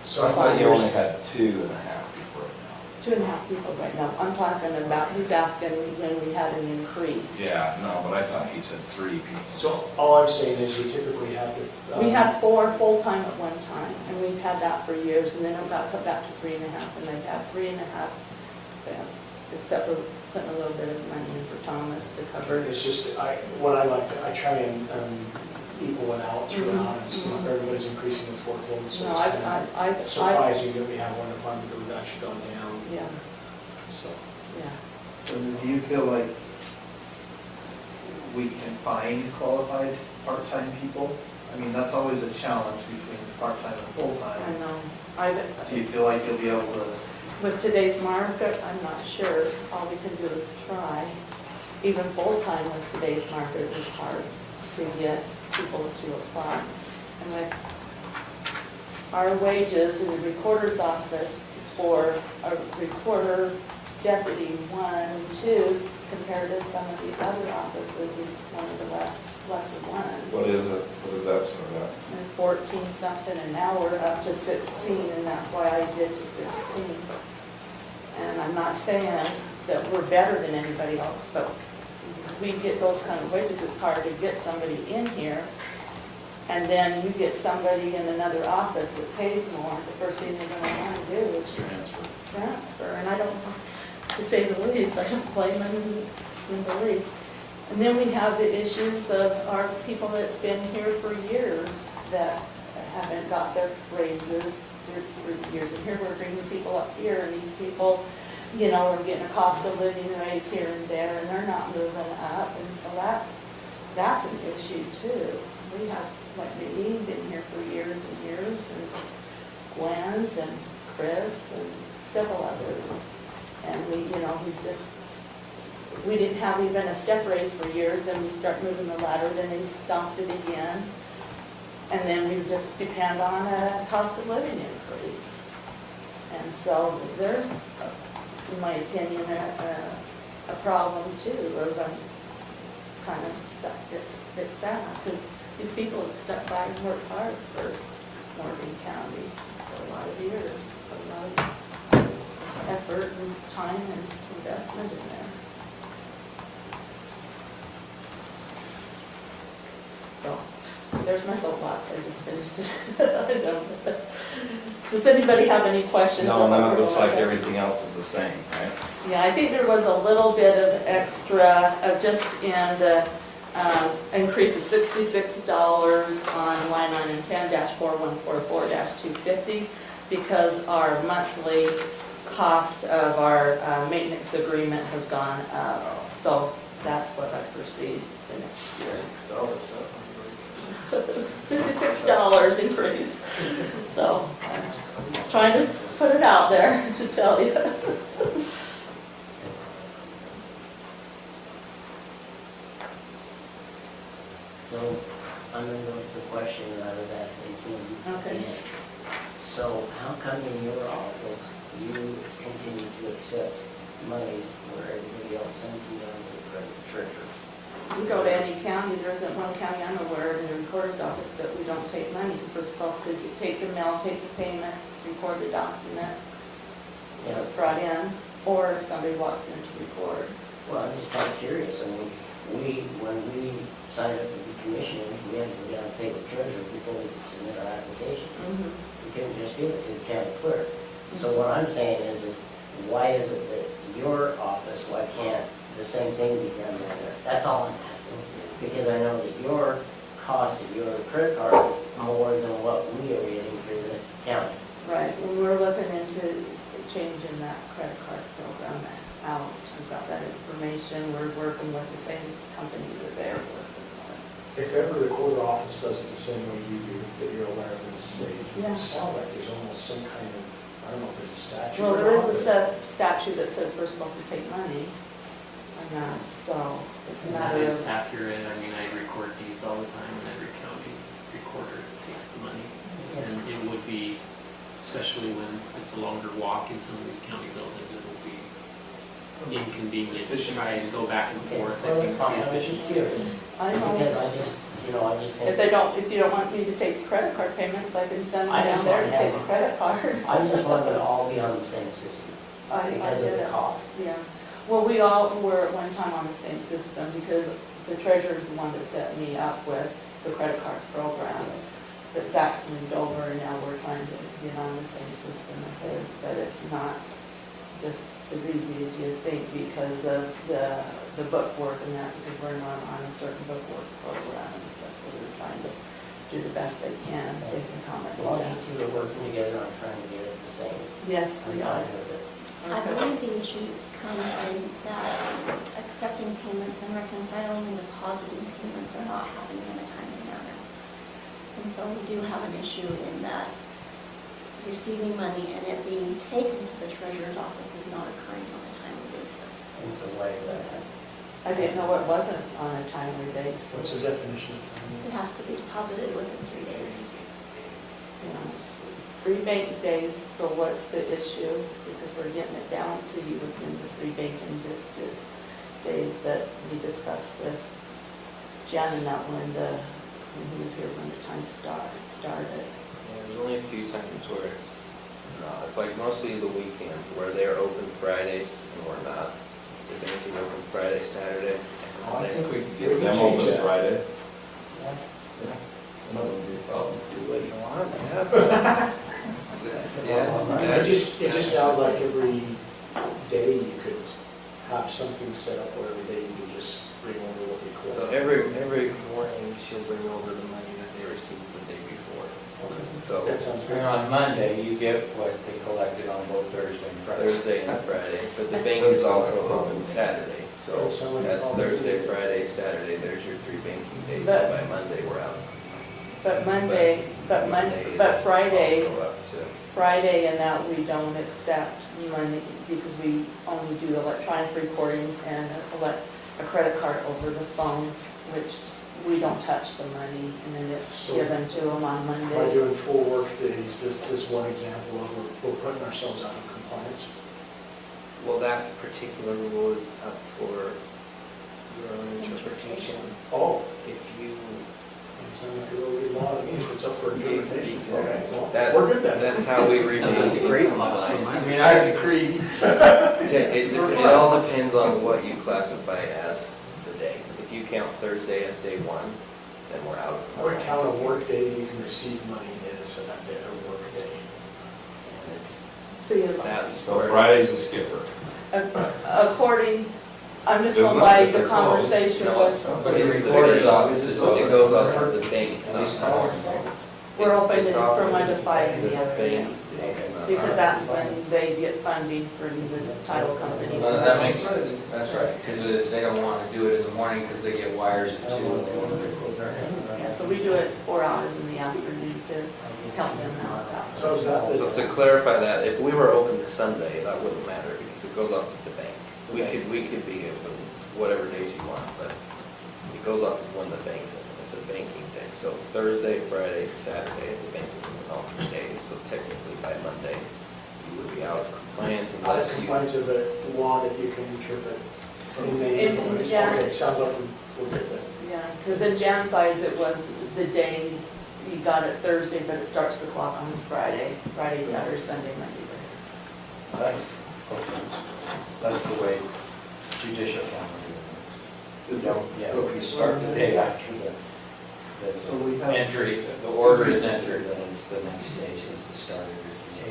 So I thought you only had 2.5 people right now.
2.5 people right now. I'm talking about, he's asking when we had an increase.
Yeah, no, but I thought he said 3 people.
So all I'm saying is we typically have to.
We had 4 full-time at one time, and we've had that for years, and then it got cut back to 3.5, and they've had 3.5 cents, except for putting a little bit of money in for Thomas to cover.
It's just, I try and equal it out throughout, and see if everybody's increasing the workload, so
No,
it's kind
I,
of surprising that we have one department that we've actually gone down,
yeah,
so.
yeah.
So do you feel like we can find qualified part-time people? I mean, that's always a challenge between part-time and
I
full-time.
know.
Do you feel like you'll be able to?
With today's market, I'm not sure. All we can do is try. Even full-time with today's market is hard to get people to apply. And with our wages in the recorder's office for a recorder deputy 1 and 2 compared to some of the other offices is one of the lesser ones.
What is it? What does that start at?
And 14 something an hour up to 16, and that's why I did to 16. And I'm not saying that we're better than anybody else, but we get those kind of wages, it's hard to get somebody in here. And then you get somebody in another office that pays more, the first thing they're gonna wanna do is transfer. And I don't, to say the least, I don't blame them in the least. And then we have the issues of our people that's been here for years that haven't got their raises for years. And here we're bringing people up here, and these people, you know, are getting a cost of living raise here and there, and they're not moving up. And so that's an issue too. We have, like Nadine, been here for years and years, and Gwen's and Chris and several others. And we didn't have even a step raise for years, then we start moving the ladder, then they stopped it again. And then we just depend on a cost of living increase. And so there's, in my opinion, a problem too, of it's kind of, it's sad, because these people have stuck by and worked hard for Morgan County for a lot of years, a lot of effort and time and investment in there. So, there's my soapbox, I just finished it. I don't. Does anybody have any questions?
No,
on what
it
we're
looks
going
like
over?
everything else is the same, right?
Yeah, I think there was a little bit of extra, just in the increase of $66 on line item 10-4144-250, because our monthly cost of our maintenance agreement has gone up. So that's what I foresee the next year. $66 increase. So I'm trying to put it out there to tell you.
So, I'm gonna go to the question that I was asking Kim.
Okay.
again. So, how come in your office you continue to accept monies where everybody else sends you down to the treasurer?
We go to any county, there isn't one county I'm aware of in the recorder's office that we don't take money, because we're supposed to take the mail, take the payment, record the document,
Yeah.
brought in, or if somebody walks in to record.
Well, I'm just kind of curious. I mean, when we signed up to be commissioners, we had to go down and pay the treasurer before we could submit our application. We couldn't just give it to the county clerk. So what I'm saying is why is it that your office, why can't the same thing be done down there? That's all I'm asking. Because I know that your cost of your credit card is more than what we are getting through the county.
Right, when we're looking into changing that credit card program out, we've got that information, we're working with the same company that they're working with.
If ever the recorder office does it the same way you do, that you're aware of in the state,
Yeah.
it sounds like there's almost some kind of, I don't know if there's a statute.
Well,
or
there is
not,
a
but-
statute that says we're supposed to take money, and that's, so it's a
And that
matter
is
of,
accurate. I mean, I record deeds all the time, and every county recorder takes the money. And it would be, especially when it's a longer walk in some of these county buildings, it will be inconvenient to try and go back and forth.
Well, that's fine. I was just curious.
I know.
Because I just, You know, I just
If
think,
if you don't want me to take credit card payments, I can send them
I
down
just
there
want
to
to
take
have
a credit card.
I just want them to all be on the same system
I
because of
did
the
it.
cost.
Yeah, well, we all were at one time on the same system because the treasurer's the one that set me up with the credit card program. But Zach's moved over and now we're trying to get on the same system of his, but it's not just as easy as you'd think because of the book work and that, because we're not on a certain book work program and stuff, so we're trying to do the best they can, taking comments
As
on
long as
that.
you two are working together on trying to get it the same,
Yes,
I'm
we are.
fine with it.
I believe the issue comes in that accepting payments and reconciling and depositing payments are not happening in a timely manner. And so we do have an issue in that receiving money and it being taken to the treasurer's office is not occurring on a timely basis.
And so why is that?
I didn't know it wasn't on a timely basis.
What's the definition of
It has to be deposited within 3 days.
Yeah. 3 bank days, so what's the issue? Because we're getting it down to you within the 3 banking days that we discussed with Jan and that when he was here when the time started.
Yeah, there's only a few times where it's not. It's like mostly the weekends where they're open Fridays and we're not. The bank is open Friday, Saturday.
I think we could get them open Friday.
Yeah.
That wouldn't be a problem.
Do what you want, yeah. Yeah.
It just sounds like every day you could have something set up where every day you could just bring over what you collect.
So every morning she'll bring over the money that they received the day before. So
That sounds
And
good.
on Monday, you get what they collected on both Thursday and Friday.
Thursday and Friday, but the bank is also open Saturday. So that's Thursday, Friday, Saturday, there's your 3 banking days. So by Monday, we're out.
But Monday,
is
but Friday,
also up to.
Friday and that we don't accept money because we only do electronic recordings and a credit card over the phone, which we don't touch the money and then it's
So-
given to them on
By
Monday.
doing full work days, this is one example of we're putting ourselves out of compliance.
Well, that particular rule is up for your own interpretation.
Oh,
If you,
it sounds like a really good law to me if it's up for interpretation. Okay, well,
that,
we're good then.
that's how we read the
Great.
I mean, I
agree.
It all depends on what you classify as the day. If you count Thursday as day 1, then we're out.
What count of work day you can receive money is a day or work day?
And it's,
See,
that's
So
where.
Friday's a skipper.
according, I'm just
There's
going
not
by
that
the
they're closed.
conversation
No,
was,
it's-
But the
it's the
recorder's
bank.
office is
It
open.
goes off of the bank, not ours.
we're open
It's
from
also
1 to 5 in
the
the afternoon.
bank days, not
Because
ours.
that's when they get funding from the title companies.
Well, that makes sense, that's right, because they don't want to do it in the morning because they get wires at 2 and they want to record their
Yeah, so we do it 4 hours in the afternoon to help them out.
So is that
So
the,
to clarify that, if we were open Sunday, that wouldn't matter because it goes off of the bank. We could be open whatever days you want, but it goes off of when the bank's open. It's a banking day. So Thursday, Friday, Saturday, the bank is open all 3 days. So technically by Monday, you would be out of compliance
out of
unless you.
compliance of the law that you can interpret?
Yeah.
Okay, sounds like we're good then.
Yeah, because in Jan's eyes, it was the day, you got it Thursday, but it starts the clock on Friday, Saturday, Sunday, Monday.
That's the way judicial calendar works.
Is that-
Yeah,
okay.
you start the day after
So we
the
have-
entry, the order is entered, then it's the next stage, is the start of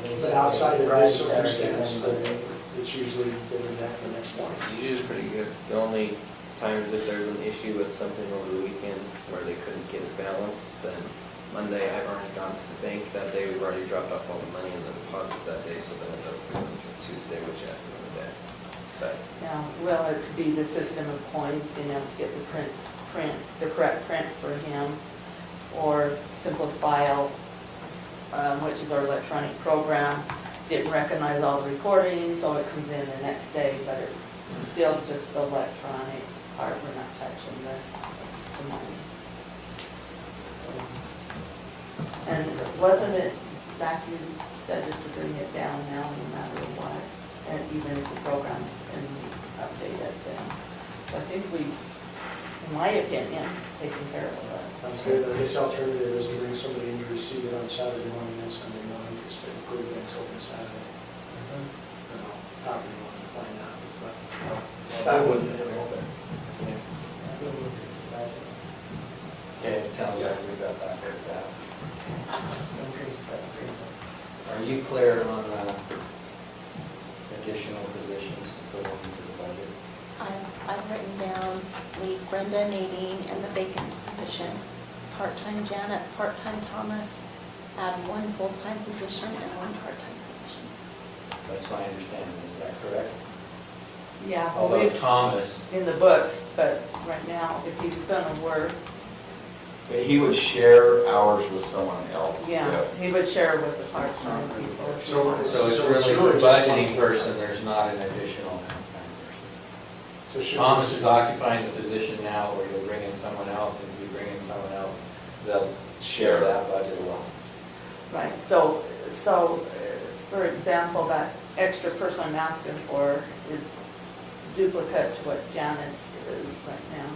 your.
But outside of
Friday,
this
Saturday,
circumstance,
and
then it's usually the next morning.
Usually it's pretty good. The only times if there's an issue with something over the weekends where they couldn't get it balanced, then Monday I've already gone to the bank that day, we've already dropped off all the money and the deposits that day, so then it doesn't go until Tuesday, which adds another day. But
Yeah, well, it could be the system of coins, being able to get the the correct print for him, or Simple File, which is our electronic program, didn't recognize all the recordings, so it comes in the next day, but it's still just the electronic part, we're not touching the money. And wasn't it, Zach, you said just to bring it down now, no matter what, and even if the program's been updated then. So I think we in my opinion, taken care of it.
Sounds good. I guess the alternative is to bring somebody in to receive it on Saturday morning and Sunday morning, just to improve things open Saturday. I don't know, however you want to find out, but.
That wouldn't have open. Yeah.
Okay, it sounds like we got that worked out. Are you clear on additional positions to put into the budget?
I've written down leave Brenda Nadine and the vacant position, part-time Janet, part-time Thomas, add one full-time position and one part-time position.
That's my understanding, is that correct?
Yeah, well,
Although
we've,
Thomas,
in the books, but right now, if he's gonna work,
But he would share hours with someone else.
yeah,
if-
he would share with the part-time people. if he
So-
wants.
so it's
So it's
really
really
the
just
budgeting
one-
person, there's not an additional part-time person.
So should
Thomas
we-
is occupying the position now, or you'll bring in someone else, and if you bring in someone else, they'll share that budget along.
Right, so, for example, that extra person I'm asking for is duplicate to what Janet's is right now.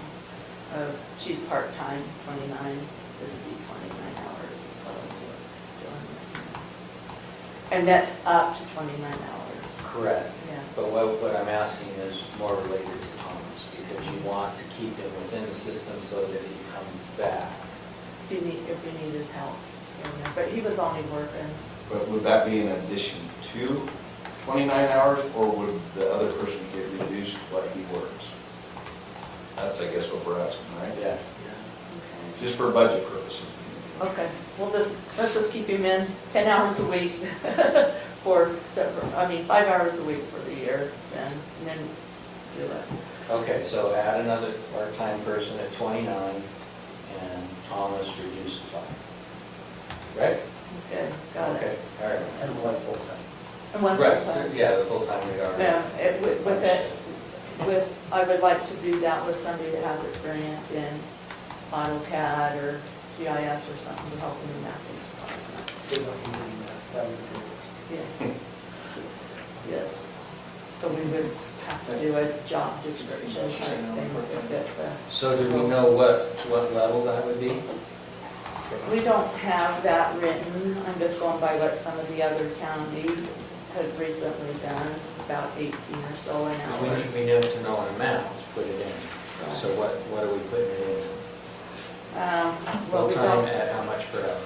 She's part-time, 29, this would be 29 hours is what I'm doing right now. And that's up to 29 hours.
Correct.
Yes.
But what I'm asking is more related to Thomas, because you want to keep him within the system so that he comes back.
If you need his help. But he was only working,
But would that be in addition to 29 hours, or would the other person get reduced what he works? That's, I guess, what we're asking, right?
Yeah.
Just for budget purposes.
okay, let's just keep him in 10 hours a week for, 5 hours a week for the year, and then do it.
Okay, so add another part-time person at 29, and Thomas reduced to 5. Right?
Okay, got
Okay,
it.
all right.
And one full-time.
And one
Right,
full-time.
yeah, the full-time we already.
Yeah, I would like to do that with somebody that has experience in AutoCAD or GIS or something to help them in that.
Good luck in doing that. That would be great.
Yes. Yes. So we would have to do a job description type thing with it.
So do we know what level that would be?
We don't have that written. I'm just going by what some of the other counties have recently done, about 18 or so an hour.
We need to know an amount to put it in. So what are we putting it in?
Well, we
Full-time
don't,
at how much per hour?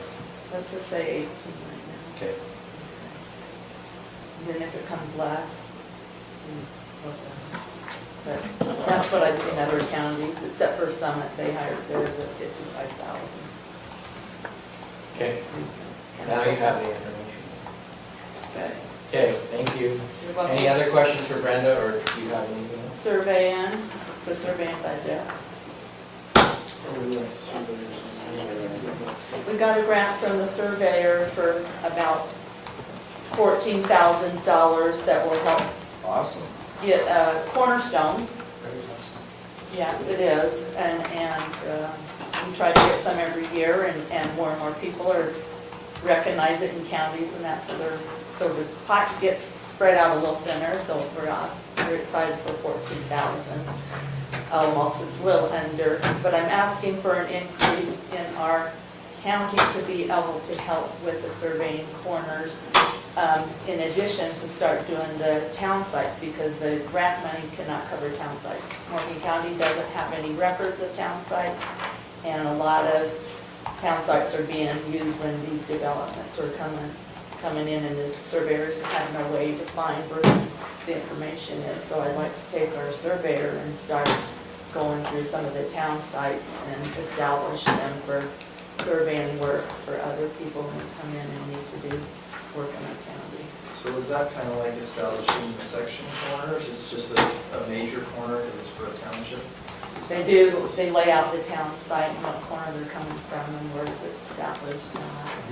let's just say 18 right now.
Okay.
And then if it comes less, so but that's what I've seen other counties, except for Summit, they hired theirs at 55,000.
Okay, now you have the information.
Okay.
Okay, thank you.
You're welcome.
Any other questions for Brenda, or do you have anything else?
Surveying, for surveying budget. We got a grant from the surveyor for about $14,000 that will help
Awesome.
get cornerstones.
Very awesome.
Yeah, it is, and we try to get some every year, and more people are recognize it in counties and that, so the pot gets spread out a little thinner, so we're excited for 14,000. Almost, it's a little under, but I'm asking for an increase in our county to be able to help with the surveying corners, in addition to start doing the town sites, because the grant money cannot cover town sites. Morgan County doesn't have any records of town sites, and a lot of town sites are being used when these developments are coming in, and the surveyors have no way to find where the information is. So I'd like to take our surveyor and start going through some of the town sites and establish them for surveying work for other people who come in and need to do work in our county.
So is that kind of like establishing section corners? It's just a major corner because it's for a township?
They lay out the town site and what corner they're coming from and where is it established.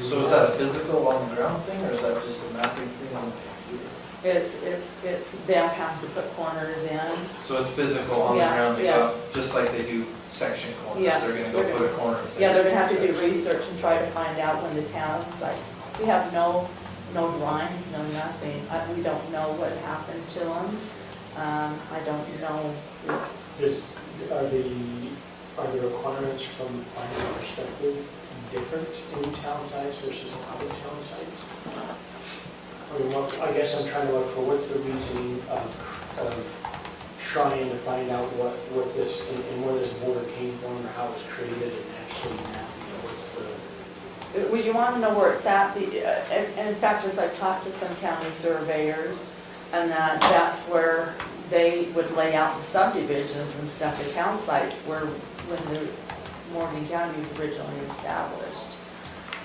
So is that a physical on the ground thing, or is that just a mapping thing on the computer?
It's them having to put corners in.
So it's physical on the
Yeah,
ground, they
yeah.
go, just like they do section corners,
Yeah.
they're gonna go put a corner and say.
Yeah, they're
this
gonna have
is
to do
section.
research and try to find out when the town sites, we have no drawings, no nothing. We don't know what happened to them. I don't know.
Are the are the requirements from a planning perspective different in town sites versus other town sites? I mean, I guess I'm trying to look for what's the reasoning of trying to find out what this, and where this border came from, or how it was created, and actually now, what's the...
Well, you want to know where it's at, and in fact, as I've talked to some county surveyors, and that's where they would lay out the subdivisions and stuff, the town sites were when the Morgan County was originally established.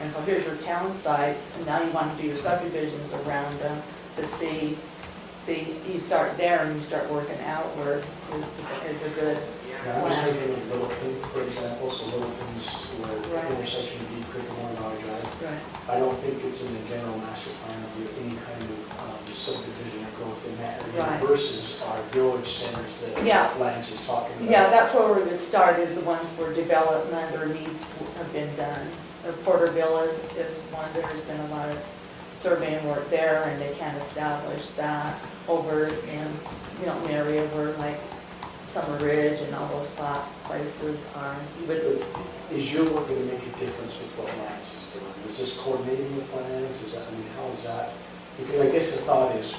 And so here's your town sites, and now you want to do your subdivisions around them to see, you start there and you start working outward is a good
Yeah, I'm just
plan.
thinking of Littleton, for example, so Littleton's where
Right.
the intersection of Deep Creek and One Valley Drive.
Right.
I don't think it's in the general master plan of any kind of subdivision or growth in that area
Right.
versus our village centers that
Yeah.
Lance is talking about.
Yeah, that's where we would start, is the ones where development or needs have been done. Porterville is one, there's been a lot of surveying work there, and they can't establish that. Over in, an area where like Summer Ridge and all those flat places are, you would,
Is your work going to make a difference with what Lance is doing? Is this coordinating with Lance? Is that, how is that? Because I guess the thought is,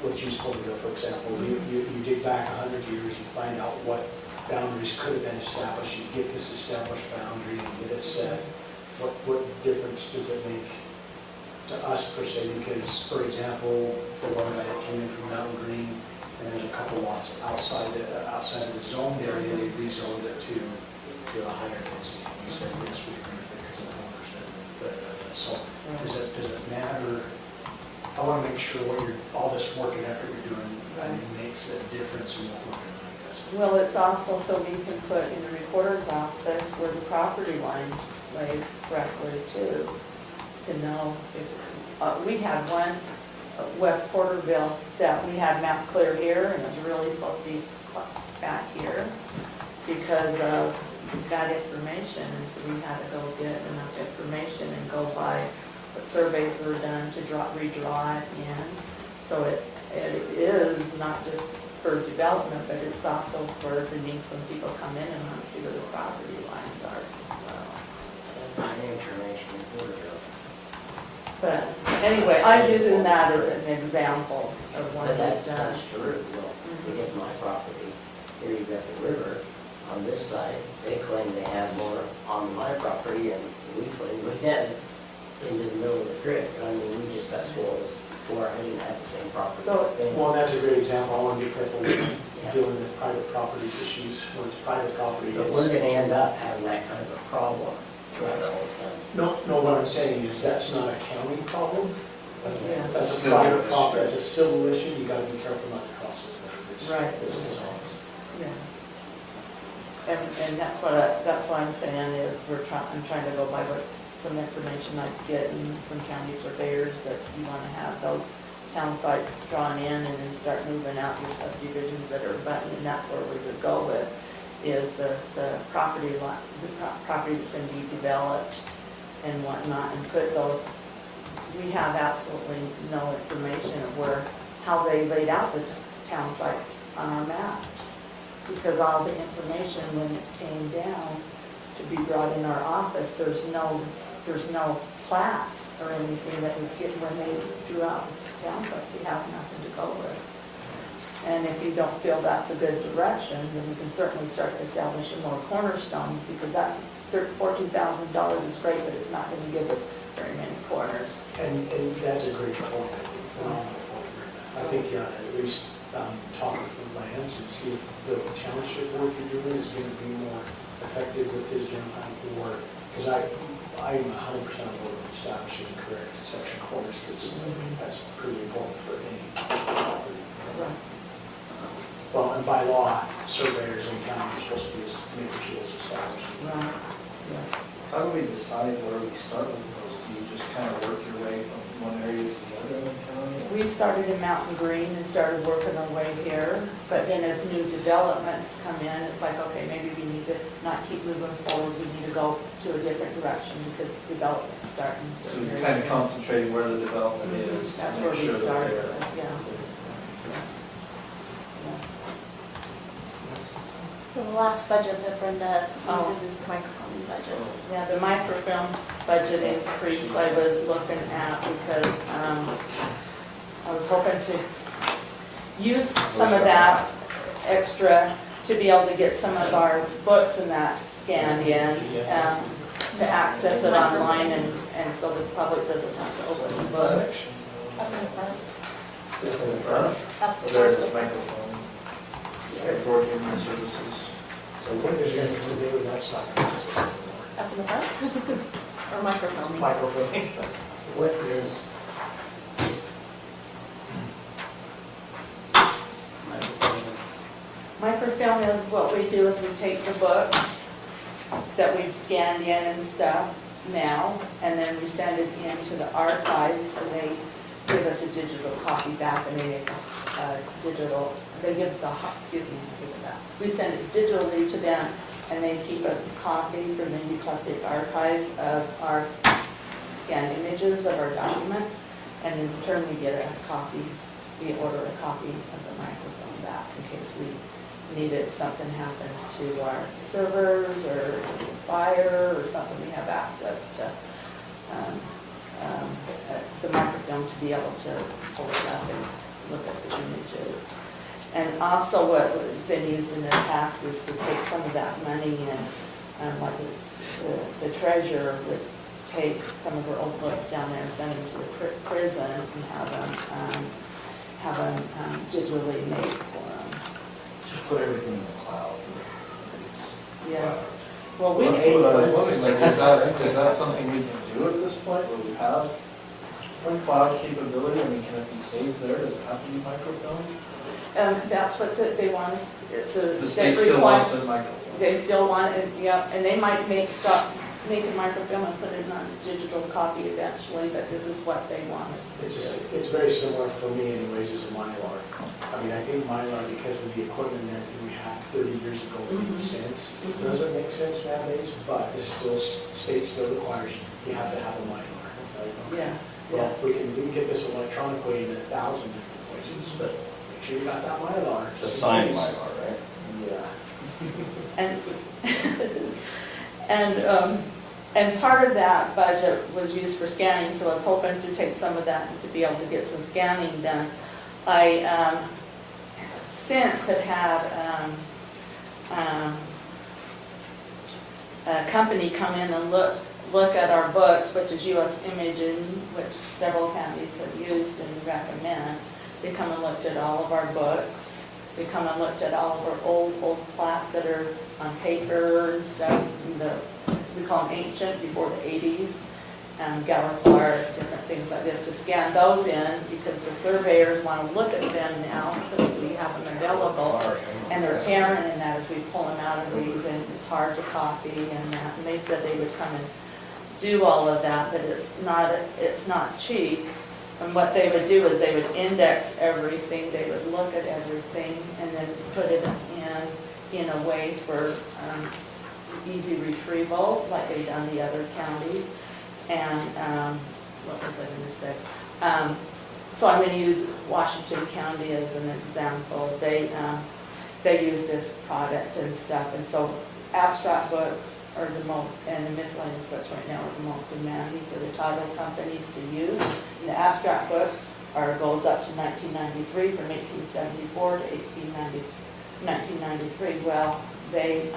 what you spoke about, for example, you dig back 100 years and find out what boundaries could have been established. You get this established boundary and get it set. What difference does it make to us per se? Because, for example, the one guy that came in from Mountain Green, and there's a couple lots outside of the zoned area, they rezoned it to a higher density. He said, yes, we agree with it because of 1%. So does it matter? I want to make sure all this work and effort you're doing makes a difference in what we're doing, I guess.
well, it's also so we can put in the recorder's office where the property lines lay correctly too, to know if, we had one, West Porterville, that we had map clear here, and it was really supposed to be back here because of that information, and so we had to go get enough information and go by what surveys were done to redraw it in. So it is not just for development, but it's also for the needs when people come in and want to see where the property lines are as well.
And information in Porterville.
But anyway, I'm using that as an example of one
But
I've done.
that's true, well, because my property, here you've got the river, on this side, they claim they have more on my property, and we claim we had into the middle of the creek. I mean, we just got swollen before, I didn't have the same property.
So-
Well, that's a great example. I want to be careful with dealing with private property issues when it's private property.
But we're gonna end up having that kind of a problem throughout the whole thing.
No, what I'm saying is that's not a county problem.
Yeah.
That's a
Civil
private
issue.
property, that's a civil issue. You got to be careful not to cross those boundaries.
Right.
This is all.
Yeah. And that's what I'm saying is I'm trying to go by some information I get from county surveyors that you want to have those town sites drawn in and then start moving out your subdivisions that are abutting, and that's where we would go with, is the property property that's going to be developed and whatnot, and put those, we have absolutely no information of how they laid out the town sites on our maps. Because all the information, when it came down to be brought in our office, there's no plats or anything that was given when they drew out the town sites. We have nothing to go with. And if you don't feel that's a good direction, then we can certainly start establishing more cornerstones, because that's $14,000 is great, but it's not going to give us very many corners.
And that's a great point, I think, phenomenal point. I think you ought to at least talk with the Lance and see if the township work you're doing is going to be more effective with his general plan for, because I'm 100% on board with establishing correct section corners, because that's pretty important for any property.
Right.
Well, and by law, surveyors in county are supposed to be making sure those established.
Right. Yeah.
How do we decide where we start with those? Do you just kind of work your way from one area to the other in the county?
We started in Mountain Green and started working our way here, but then as new developments come in, it's like, okay, maybe we need to not keep moving forward, we need to go to a different direction because development's starting.
So you're kind of concentrating where the development is. to
That's
make
where we
sure that
started,
they're-
yeah. Yes.
So the last budget that Brenda
Oh.
uses is the microphone budget.
Yeah, the microfilm budget increase I was looking at because I was hoping to use some of that extra to be able to get some of our books and that scanned in, to access it online and so the public doesn't have to open the book.
Section.
Up in the front.
This in the front?
Up
There's
towards
the
the-
microphone. For human services.
So what is your name to do, that's not going to exist anymore.
Up in the front? Or microfilming?
Microphone.
What is?
Microfilm is what we do is we take the books that we've scanned in and stuff now, and then we send it into the archives, and they give us a digital copy back, and they make a digital, they give us a, excuse me, I take it back. We send it digitally to them, and they keep a copy from the Plastic Archives of our scanned images of our documents, and in return we get a copy, we order a copy of the microfilm back in case we need it, something happens to our servers or fire or something, we have access to the microfilm to be able to pull it up and look at the images. And also what has been used in the past is to take some of that money and like the treasurer would take some of her old books down there and send them to the prison and have them digitally made for them.
Just put everything in the cloud. It's.
Yeah. Well, we,
That's what I was wondering, like, is that something we can do at this point, where we have cloud capability? I mean, can it be saved there? Does it have to be microfilm?
that's what they want us, it's a
The
state
state still wants
requirement.
a microfilm.
They still want it, yeah, and they might make a microfilm and put it on a digital copy eventually, but this is what they want us to
It's
do.
just, it's very similar for me anyways as a Mylar. I mean, I think Mylar, because of the equipment and everything we had 30 years ago,
Mhm.
made sense. It
Mhm.
doesn't make sense nowadays, but it's still, state still requires you have to have a Mylar. It's like, okay,
Yes,
well,
yeah.
we can get this electronically in 1,000 different places, but make sure you got that Mylar.
The signed Mylar, right?
Yeah.
And, and part of that budget was used for scanning, so I was hoping to take some of that and to be able to get some scanning done. I, since have had, a company come in and look at our books, which is US Imaging, which several counties have used and recommend. They come and looked at all of our books. They come and looked at all of our old plaques that are on paper and stuff, we call them ancient, before the 80s, Gower Clark, different things like this, to scan those in, because the surveyors want to look at them now, since we have them available. And they're tearing and that as we pull them out of these, and it's hard to copy and that, and they said they would come and do all of that, but it's not cheap. And what they would do is they would index everything, they would look at everything, and then put it in a way for easy retrieval, like they've done the other counties. And, what was I going to say? So I'm going to use Washington County as an example. They use this product and stuff, and so abstract books are the most, and the miscellaneous books right now are the most demanding for the title companies to use. And the abstract books goes up to 1993, from 1874 to 1993. Well, they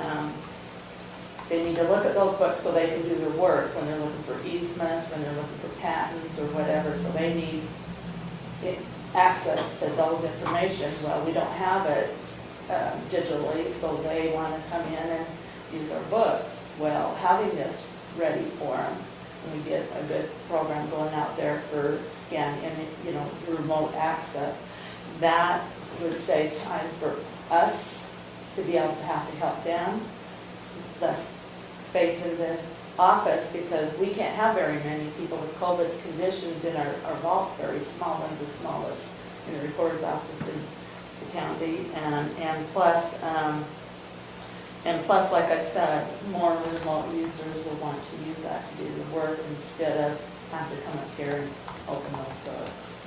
need to look at those books so they can do their work when they're looking for easements, when they're looking for patents or whatever, so they need access to those information. Well, we don't have it digitally, so they want to come in and use our books. Well, having this ready for them, and we get a good program going out there for scan, remote access, that would save time for us to be able to have to help them, less space in the office, because we can't have very many people with COVID conditions in our vault's very small, one of the smallest in the recorder's office in the county, and plus, like I said, more remote users will want to use that to do the work instead of have to come up here and open those books.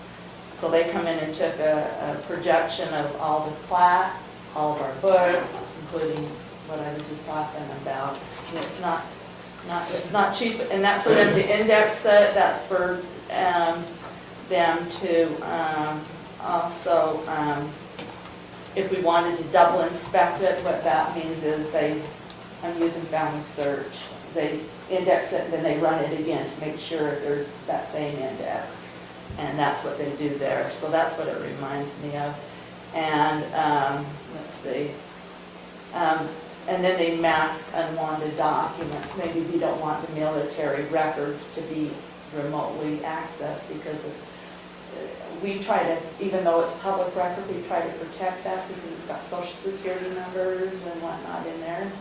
So they come in and took a projection of all the plaques, all of our books, including what I was just talking about. And it's not cheap, and that's for them to index it, that's for them to also, if we wanted to double inspect it, what that means is I'm using Family Search, they index it, then they run it again to make sure there's that same index. And that's what they do there, so that's what it reminds me of. And, let's see, and then they mask unwanted documents. Maybe we don't want the military records to be remotely accessed because we try to, even though it's public record, we try to protect that because it's got social security numbers and whatnot in there.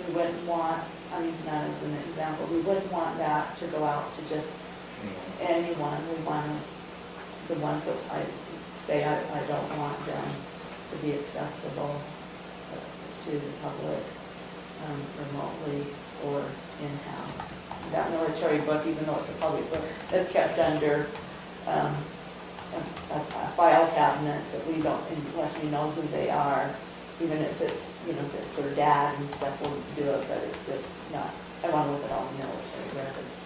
We wouldn't want, I'm using that as an example, we wouldn't want that to go out to just anyone. We want the ones that I say I don't want them to be accessible to the public remotely or in-house. That military book, even though it's a public book, is kept under a file cabinet that we don't, unless we know who they are, even if it's, if it's their dad and stuff, we'll do it, but it's just not, I want to look at all the military records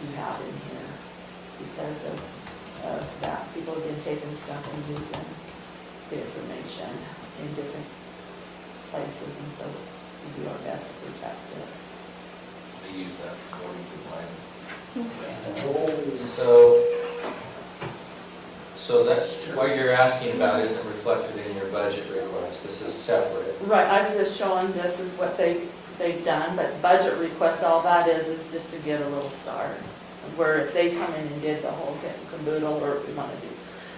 you have in here because of that. People have been taking stuff and using the information in different places, and so we do our best to protect it.
They use that for going to blind.
So that's, what you're asking about isn't reflected in your budget request, this is separate.
Right, I was just showing this is what they've done, but budget request, all that is just to get a little start. Where if they come in and did the whole kit and caboodle, or if we want to do,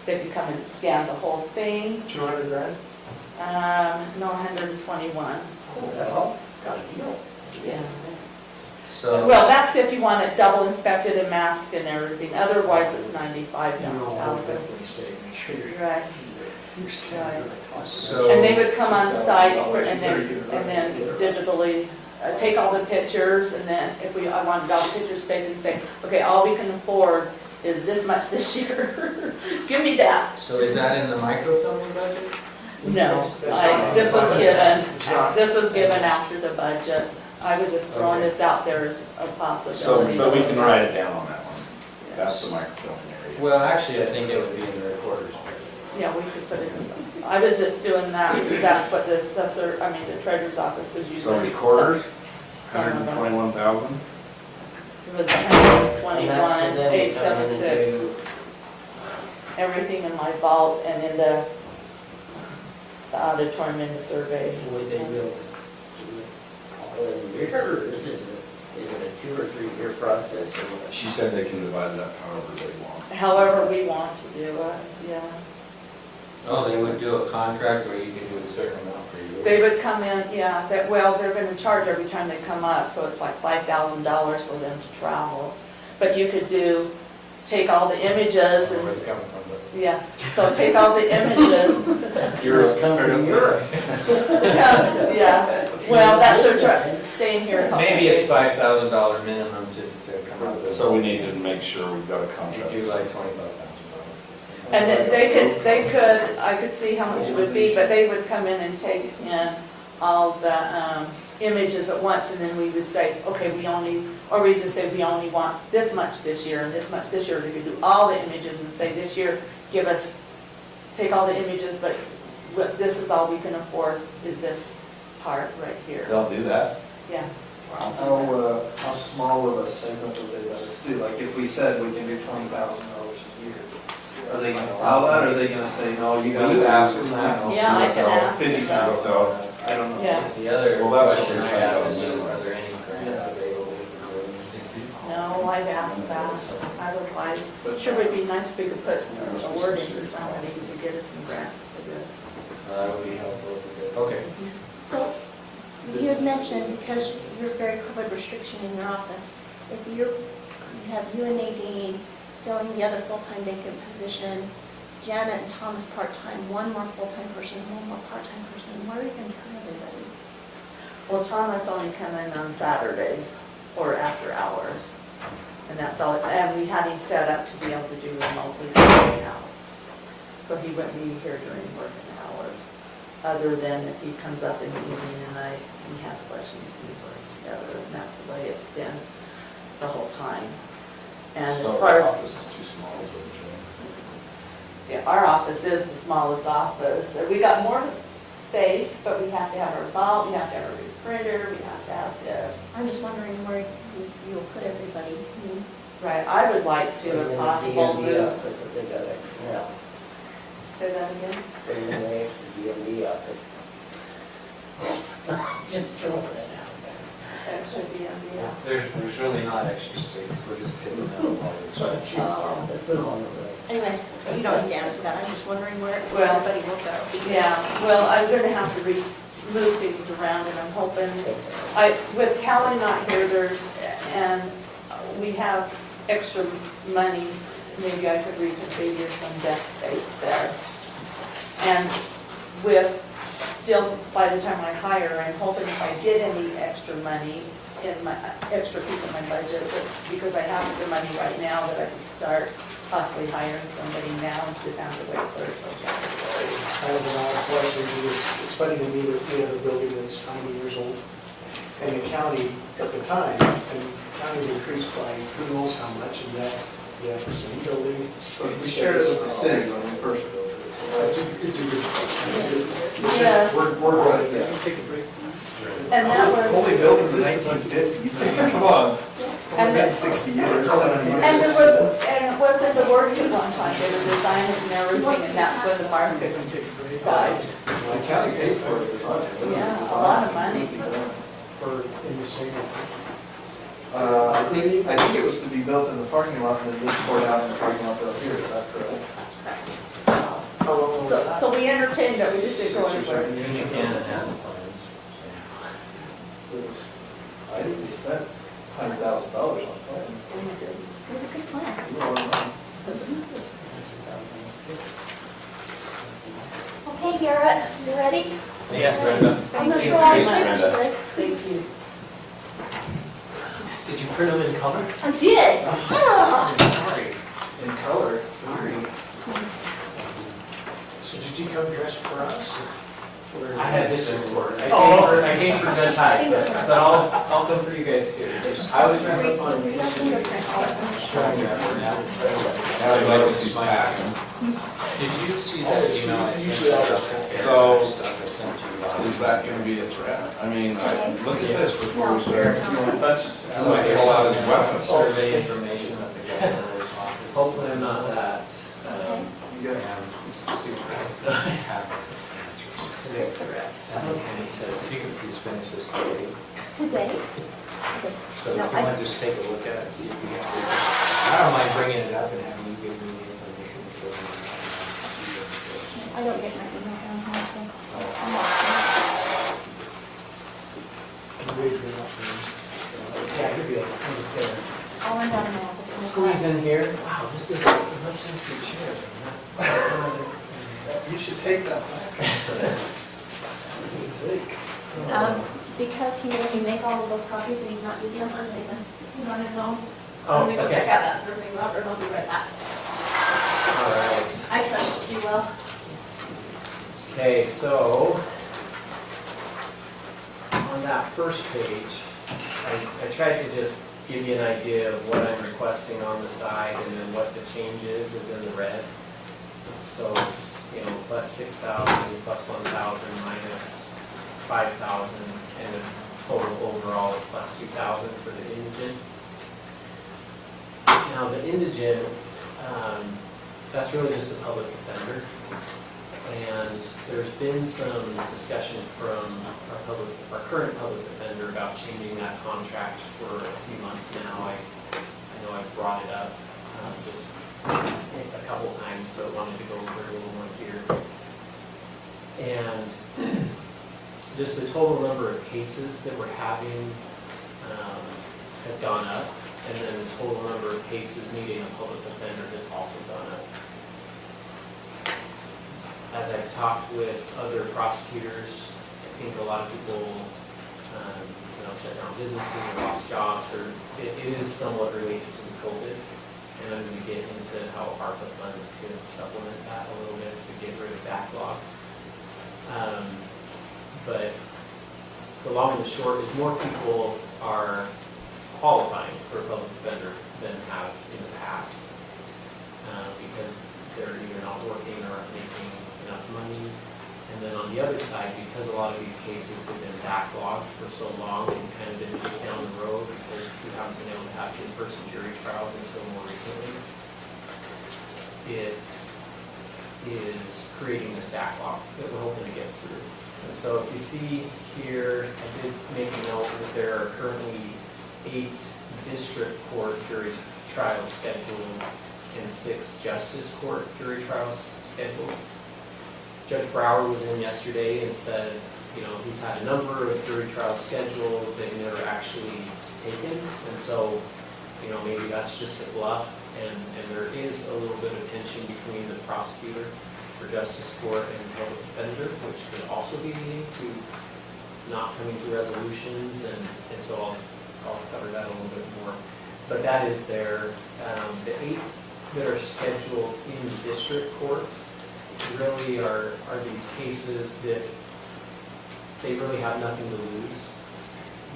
they could come and scan the whole thing.
200 grand?
No, 121.
Got a deal.
Yeah.
So,
Well, that's if you want it double inspected and masked and everything, otherwise it's 95
You know, I'll
thousand.
definitely say, make sure you're.
Right.
So-
And they would come on site and then digitally take all the pictures, and then if I wanted all the pictures taken, say, okay, all we can afford is this much this year. Give me that.
so is that in the microfilming budget?
No, this was given after the budget. I was just throwing this out there as a
So,
possibility.
but we can write it down on that one. That's the microfilm area.
Well, actually, I think it would be in the recorder's.
Yeah, we could put it in. I was just doing that because that's what the assessor, the treasurer's office was using.
So recorders,
Some of them.
121,000.
It was
And that's for
121,
them to come in and
876.
do-
Everything in my vault and in the auditorium in the survey.
Would they be able to do it all in a year, or is it a 2 or 3 year process, or what?
She said they can divide it up however they want.
However we want to do it, yeah.
Oh, they would do a contract where you could do a certain amount per year?
They would come in, yeah, they're going to charge every time they come up, so it's like $5,000 for them to travel. But you could take all the images
Where's
and,
it coming from?
yeah, so take all the images.
Yours come from Europe.
Yeah, well, that's their staying here a couple
Maybe it's
days.
$5,000 minimum to come up with.
So we need to make sure we've got a
You
contract.
do like $25,000.
And then I could see how much it would be, but they would come in and take in all the images at once, and then we would say, okay, we'd just say, we only want this much this year and this much this year. They could do all the images and say, this year, take all the images, but this is all we can afford, is this part right here.
They'll do that?
Yeah.
How small of a segment would they let us do? Like if we said we can do $20,000 a year, are they gonna allow that, or are they gonna say, no, you gotta?
Will you ask them that?
Yeah, I can ask them.
50,000, I don't know.
Yeah.
The other
Well, that's
question
what
I
we're
have
talking
is,
about.
are there any grants available for
No, I've asked that. Otherwise, sure would be nice if we could put a word into somebody to get us some grants for this.
That would be helpful if we could. Okay.
So, you had mentioned, because you're very COVID restriction in your office, if you have you and Nadine filling the other full-time vacant position, Janet and Thomas part-time, one more full-time person, one more part-time person, where are you going to turn everybody?
Well, Thomas only come in on Saturdays or after hours. And that's all, and we had him set up to be able to do remotely from his house. So he wouldn't be here during working hours. other than if he comes up in the evening and he has questions, we work together, and that's the way it's been the whole time. And as
So
far
the
as,
office is too small, is what you're saying?
yeah, our office is the smallest office. We got more space, but we have to have our vault, we have to have our big printer, we have to have this.
I'm just wondering where you'll put everybody.
Right, I would like to,
Put it in
if
the
possible,
DMV
move.
office if they got extra help.
Say that again?
Put it in the extra DMV office. Just throwing it out, guys.
Extra DMV.
There's really not extra space, we're just taking out all the
Oh.
Let's put them on the road.
Anyway, you don't need to answer that, I'm just wondering where
Well,
everybody will go.
Yeah, well, I'm gonna have to move things around, and I'm hoping, with Callie not here, and we have extra money, maybe I could reconfigure some desk space there. And still, by the time I hire, I'm hoping if I get any extra money in my, extra piece of my budget, because I have the money right now, that I can start possibly hiring somebody now instead of having to wait for it till January.
Kind of an odd question, it's funny to me that we have a building that's 90 years old, and the county at the time, and the county's increased by who knows how much, and yet we have the same building.
So we shared it with the city when we first built it.
It's a good question.
Yes.
We're good, yeah.
Take a break.
And that was.
Only built in the 1950s. Come on.
And
Been
the-
60 years, 70 years.
And it was in the works at one time, they were designing and everything, and that's when the market died.
The county paid for it,
Yeah, a lot of money.
For, in the same,
I think it was to be built in the parking lot and then just tore down in the parking lot up here, is that correct?
how long was that?
So we entertained it, we just didn't go anywhere.
You can have plans.
It was, I think we spent $100,000 on plans.
It was a good plan.
We were on money.
Okay, Garrett, you ready?
Yes.
Brenda?
I'm not
Thank
sure I
you, Brenda.
finished it.
Thank you.
Did you print them in color?
I did. Ah.
Sorry.
In color, sorry.
So did you come dressed for us? or-
I had this report. I came for Judge Hyde, but I'll come for you guys too. I was dressed up on.
We have fingerprint all of them.
Now I'd like to see back.
Did you see that email? I sent you?
So-
Stuff I sent you.
Is that gonna be a threat? I mean, look at this before we start.
So I
Pull out his weapon.
Survey information that the governor's office. Hopefully I'm not that.
You got
Civic threats. And he says, if you could please finish this today.
Today?
So if you want to just take a look at it, see if you can. I don't mind bringing it up and having you give me the information.
I don't get my email down here, so.
Yeah, you're good. I'm just gonna
I'll run down to my office. and we'll
squeeze in here. Wow, this is a much nicer chair than that.
You should take that back.
Because he made me make all of those copies and he's not using them, I'm leaving. He's on his own.
Oh,
I'm gonna go
okay.
check out that survey, Robert, I'll be right back.
All right.
I trust you well.
Okay, so on that first page, I tried to just give you an idea of what I'm requesting on the side and then what the change is in the red. So it's, plus 6,000, plus 1,000, minus 5,000, and the total overall is plus 2,000 for the indigent. Now, the indigent, that's really just a public offender. And there's been some discussion from our current public offender about changing that contract for a few months now. I know I've brought it up just a couple times, but wanted to go over it a little more here. And just the total number of cases that we're having has gone up, and then the total number of cases needing a public offender has also gone up. As I've talked with other prosecutors, I think a lot of people, shut down businesses or lost jobs, or it is somewhat related to the COVID. And I'm going to get into how ARPA funds could supplement that a little bit to get rid of backlog. But the long and the short is more people are qualifying for a public defender than have in the past. Because they're either not working or aren't making enough money. And then on the other side, because a lot of these cases have been backlogged for so long and kind of been moved down the road because we haven't been able to have in-person jury trials until more recently, it is creating this backlog that we're hoping to get through. And so if you see here, I did make a note that there are currently 8 district court jury trials scheduled and 6 justice court jury trials scheduled. Judge Brower was in yesterday and said, you know, he's had a number of jury trials scheduled that he never actually taken. And so, you know, maybe that's just a bluff. And there is a little bit of tension between the prosecutor for justice court and public defender, which could also be leading to not coming to resolutions. And so I'll cover that a little bit more. But that is there. The 8 that are scheduled in district court really are these cases that they really have nothing to lose.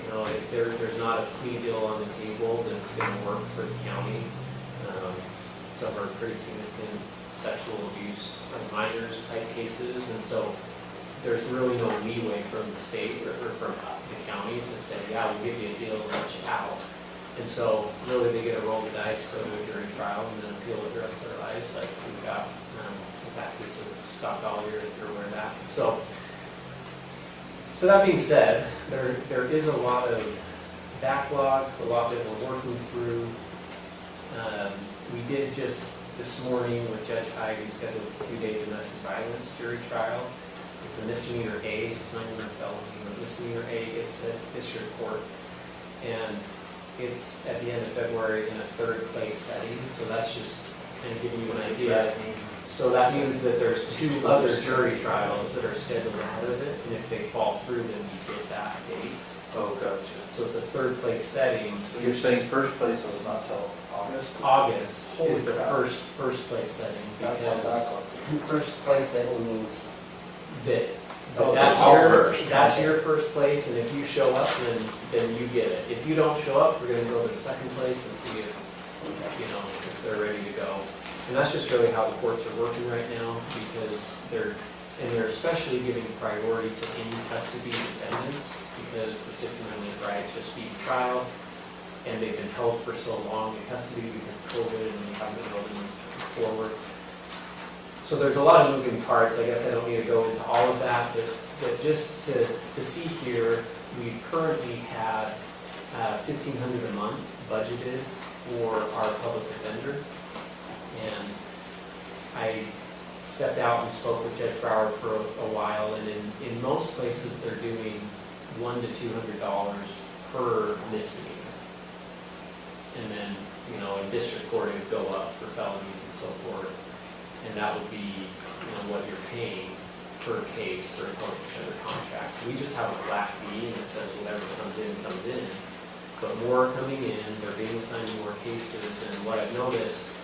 You know, if there's not a plea deal on the table that's going to work for the county. Some are pretty significant sexual abuse of minors type cases, and so there's really no leeway from the state or from the county to say, yeah, we'll give you a deal and let you out. And so really they get a roll of the dice, go to a jury trial, and then appeal it the rest of their lives. Like we've got that case of Scott Collier, if you're aware of that. So that being said, there is a lot of backlog, a lot that we're working through. We did just this morning with Judge Hyde, we scheduled a 2-day domestic violence jury trial. It's a misdemeanor A, so it's not even a felony, but misdemeanor A gets to district court. And it's at the end of February in a 3rd place setting, so that's just kind of giving you an idea. So that means that there's 2 other jury trials that are scheduled ahead of it, and if they fall through, then you get that date.
Oh, gotcha.
So it's a 3rd place setting.
So you're saying first place, so it's not till August?
August
Holy
is the
crap.
first place setting.
That's on
because
backlog.
First place that means
that
Oh,
that's
all
your,
first.
that's your first place, and if you show up, then you get it. If you don't show up, we're gonna go to the 2nd place and see if, you know, if they're ready to go. And that's just really how the courts are working right now, because they're especially giving priority to in-custody defendants, because the 6th Amendment right to speedy trial, and they've been held for so long in custody because of COVID, and they haven't been able to move forward. So there's a lot of moving parts. I guess I don't need to go into all of that, but just to see here, we currently have $1,500 a month budgeted for our public defender. And I stepped out and spoke with Judge Brower for a while, and in most places they're doing $100 to $200 per misdemeanor. And then, you know, in district court it would go up for felonies and so forth. And that would be, you know, what you're paying per case for a public defender contract. We just have a flat fee, and it says whatever comes in, comes in. But more are coming in, they're being assigned more cases, and what I've noticed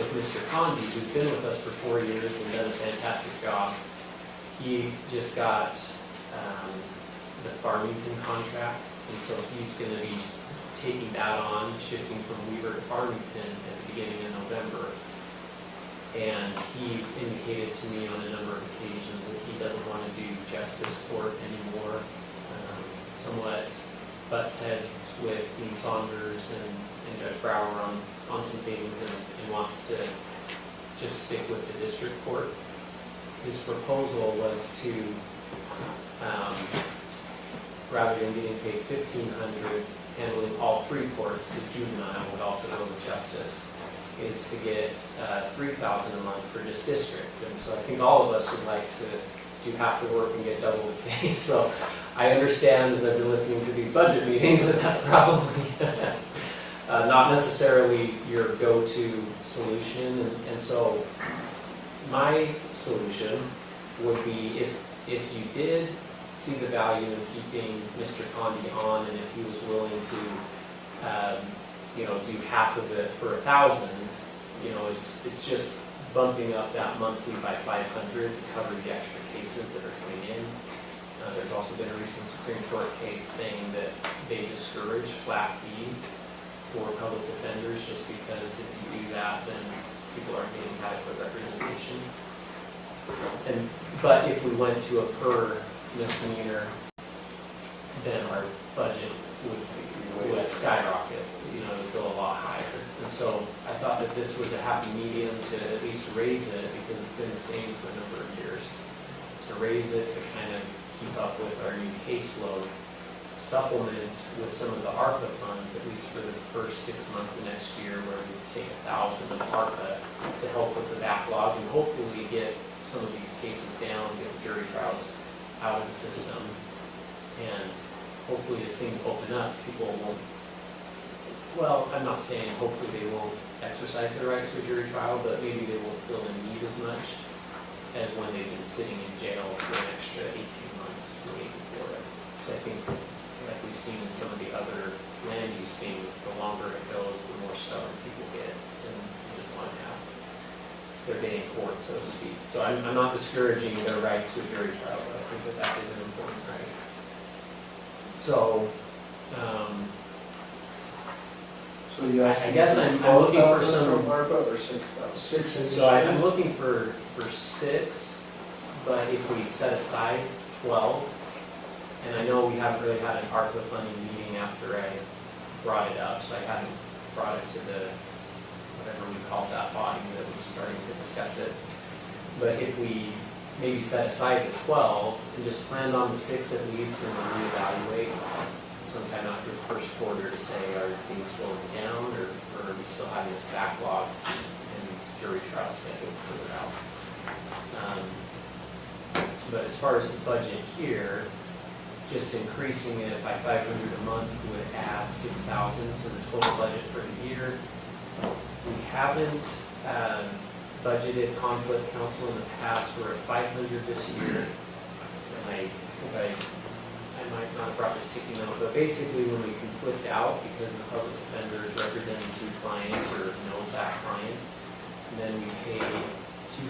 with Mr. Condi, who's been with us for 4 years and done a fantastic job, he just got the Farmington contract, and so he's going to be taking that on, shifting from Weaver to Farmington at the beginning of November. And he's indicated to me on a number of occasions that he doesn't want to do justice court anymore. Somewhat butts heads with Dean Saunders and Judge Brower on some things, and wants to just stick with the district court. His proposal was to, rather than getting paid $1,500, handling all 3 courts, because juvenile would also go with justice, is to get $3,000 a month for just district. And so I think all of us would like to do half the work and get double the pay. So I understand, as I've been listening to these budget meetings, that that's probably not necessarily your go-to solution. And so my solution would be if you did see the value in keeping Mr. Condi on, and if he was willing to, you know, do half of it for $1,000, you know, it's just bumping up that monthly by 500 to cover the extra cases that are coming in. There's also been a recent Supreme Court case saying that they discourage flat fee for public defenders just because if you do that, then people aren't getting adequate representation. But if we went to a per misdemeanor, then our budget would skyrocket, it would go a lot higher. And so I thought that this was a happy medium to at least raise it because it's been the same for a number of years. To raise it, to kind of keep up with our new caseload, supplement with some of the ARPA funds, at least for the first 6 months of next year, where we take 1,000 of ARPA to help with the backlog and hopefully get some of these cases down, get jury trials out of the system. And hopefully as things open up, people won't, well, I'm not saying hopefully they won't exercise their right to a jury trial, but maybe they won't feel the need as much as when they've been sitting in jail for an extra 18 months waiting for it. So I think, like we've seen in some of the other land use things, the longer it goes, the more stubborn people get, and they just want to have their day in court, so to speak. So I'm not discouraging their right to a jury trial, but I think that that is an important right. So,
So you
I guess I'm looking for
12,000
some-
from ARPA or 6,000?
6 in
so I'm looking for 6, but if we set aside 12, and I know we haven't really had an ARPA funding meeting after I brought it up, so I hadn't brought it to the, whatever we call that body that was starting to discuss it. But if we maybe set aside the 12 and just plan on the 6 at least and then reevaluate sometime after the first quarter to say, are things slowing down or are we still having this backlog and these jury trials scheduled further out? But as far as the budget here, just increasing it by 500 a month would add 6,000 to the total budget for the year. We haven't budgeted conflict counsel in the past. We're at 500 this year. And I think I might not have brought this sticky note, but basically when we conflict out because the public defender is representing 2 clients or knows that client, then we pay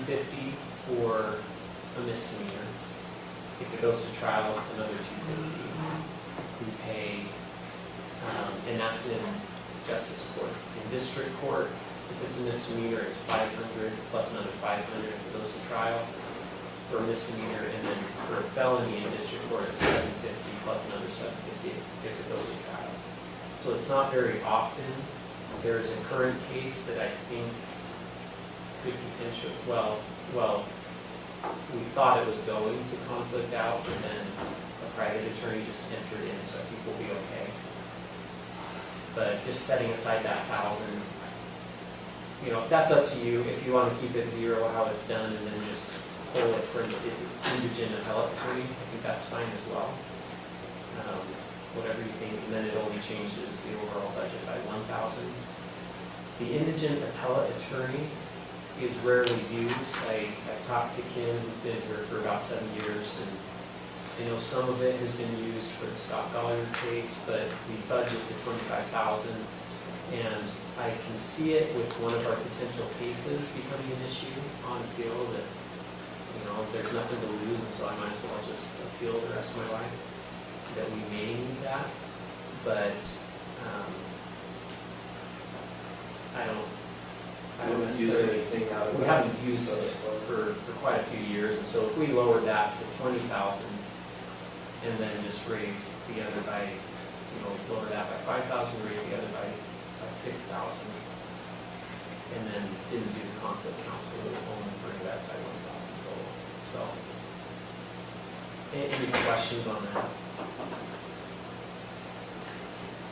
$250 for a misdemeanor. If it goes to trial, another $250. We pay, and that's in justice court. In district court, if it's a misdemeanor, it's 500 plus another 500 if it goes to trial for a misdemeanor, and then for a felony in district court, it's 750 plus another 750 if it goes to trial. So it's not very often. There is a current case that I think could potentially, well, we thought it was going to conflict out, but then a private attorney just entered in, so I think we'll be okay. But just setting aside that 1,000, that's up to you. If you want to keep it 0, how it's done, and then just pull it for the indigent appellate attorney, I think that's fine as well. Whatever you think, and then it only changes the overall budget by 1,000. The indigent appellate attorney is rarely used. I've talked to Kim, who's been here for about 7 years, and I know some of it has been used for the Scott Collier case, but we budget the 25,000, and I can see it with one of our potential cases becoming an issue on appeal that, there's nothing to lose, and so I might as well just appeal the rest of my life, that we may need that, but I don't necessarily, we haven't used it for quite a few years, and so if we lowered that to 20,000 and then just raise the other by, lower that by 5,000, raise the other by 6,000, and then didn't do the conflict counsel, it would only bring that by 1,000 total. So, any questions on that?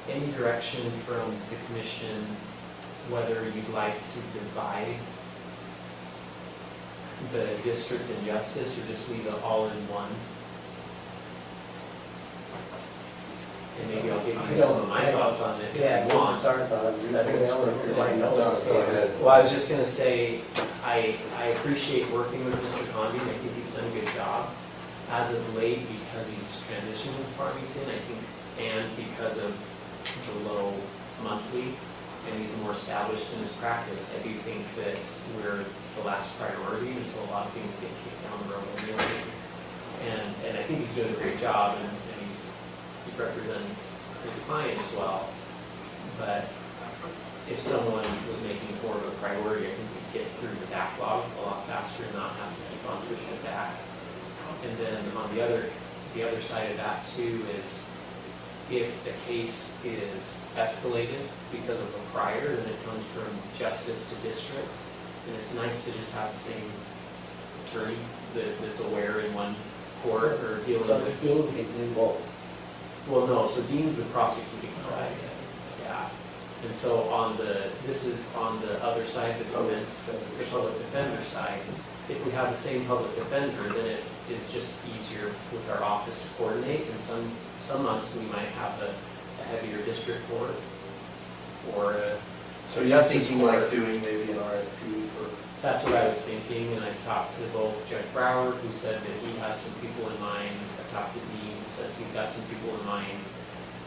Any direction from the commission whether you'd like to divide the district and justice or just leave it all in one? And maybe I'll give you some of my thoughts on it if you want.
Our thoughts. I think it's like,
Go ahead.
Well, I was just going to say, I appreciate working with Mr. Condi. I think he's done a good job. As of late, because he's transitioning to Farmington, I think, and because of the low monthly, and he's more established in his practice, I do think that we're the last priority, and so a lot of things get kicked down the road anyway. And I think he's doing a great job, and he represents his clients well. But if someone was making more of a priority, I think we'd get through the backlog a lot faster and not have to keep on pushing it back. And then on the other side of that too is if the case is escalated because of a prior, then it comes from justice to district. And it's nice to just have the same attorney that's aware in one court or dealing
So
with.
Dean could do both.
Well, no, so Dean's the prosecuting side, yeah. And so this is on the other side of the fence, the public defender side. If we have the same public defender, then it is just easier with our office to coordinate. And some months we might have a heavier district court or a
So you're
justice
thinking like
court.
doing maybe an RFP for,
That's what I was thinking, and I talked to both Judge Brower, who said that he has some people in mind. I talked to Dean, who says he's got some people in mind.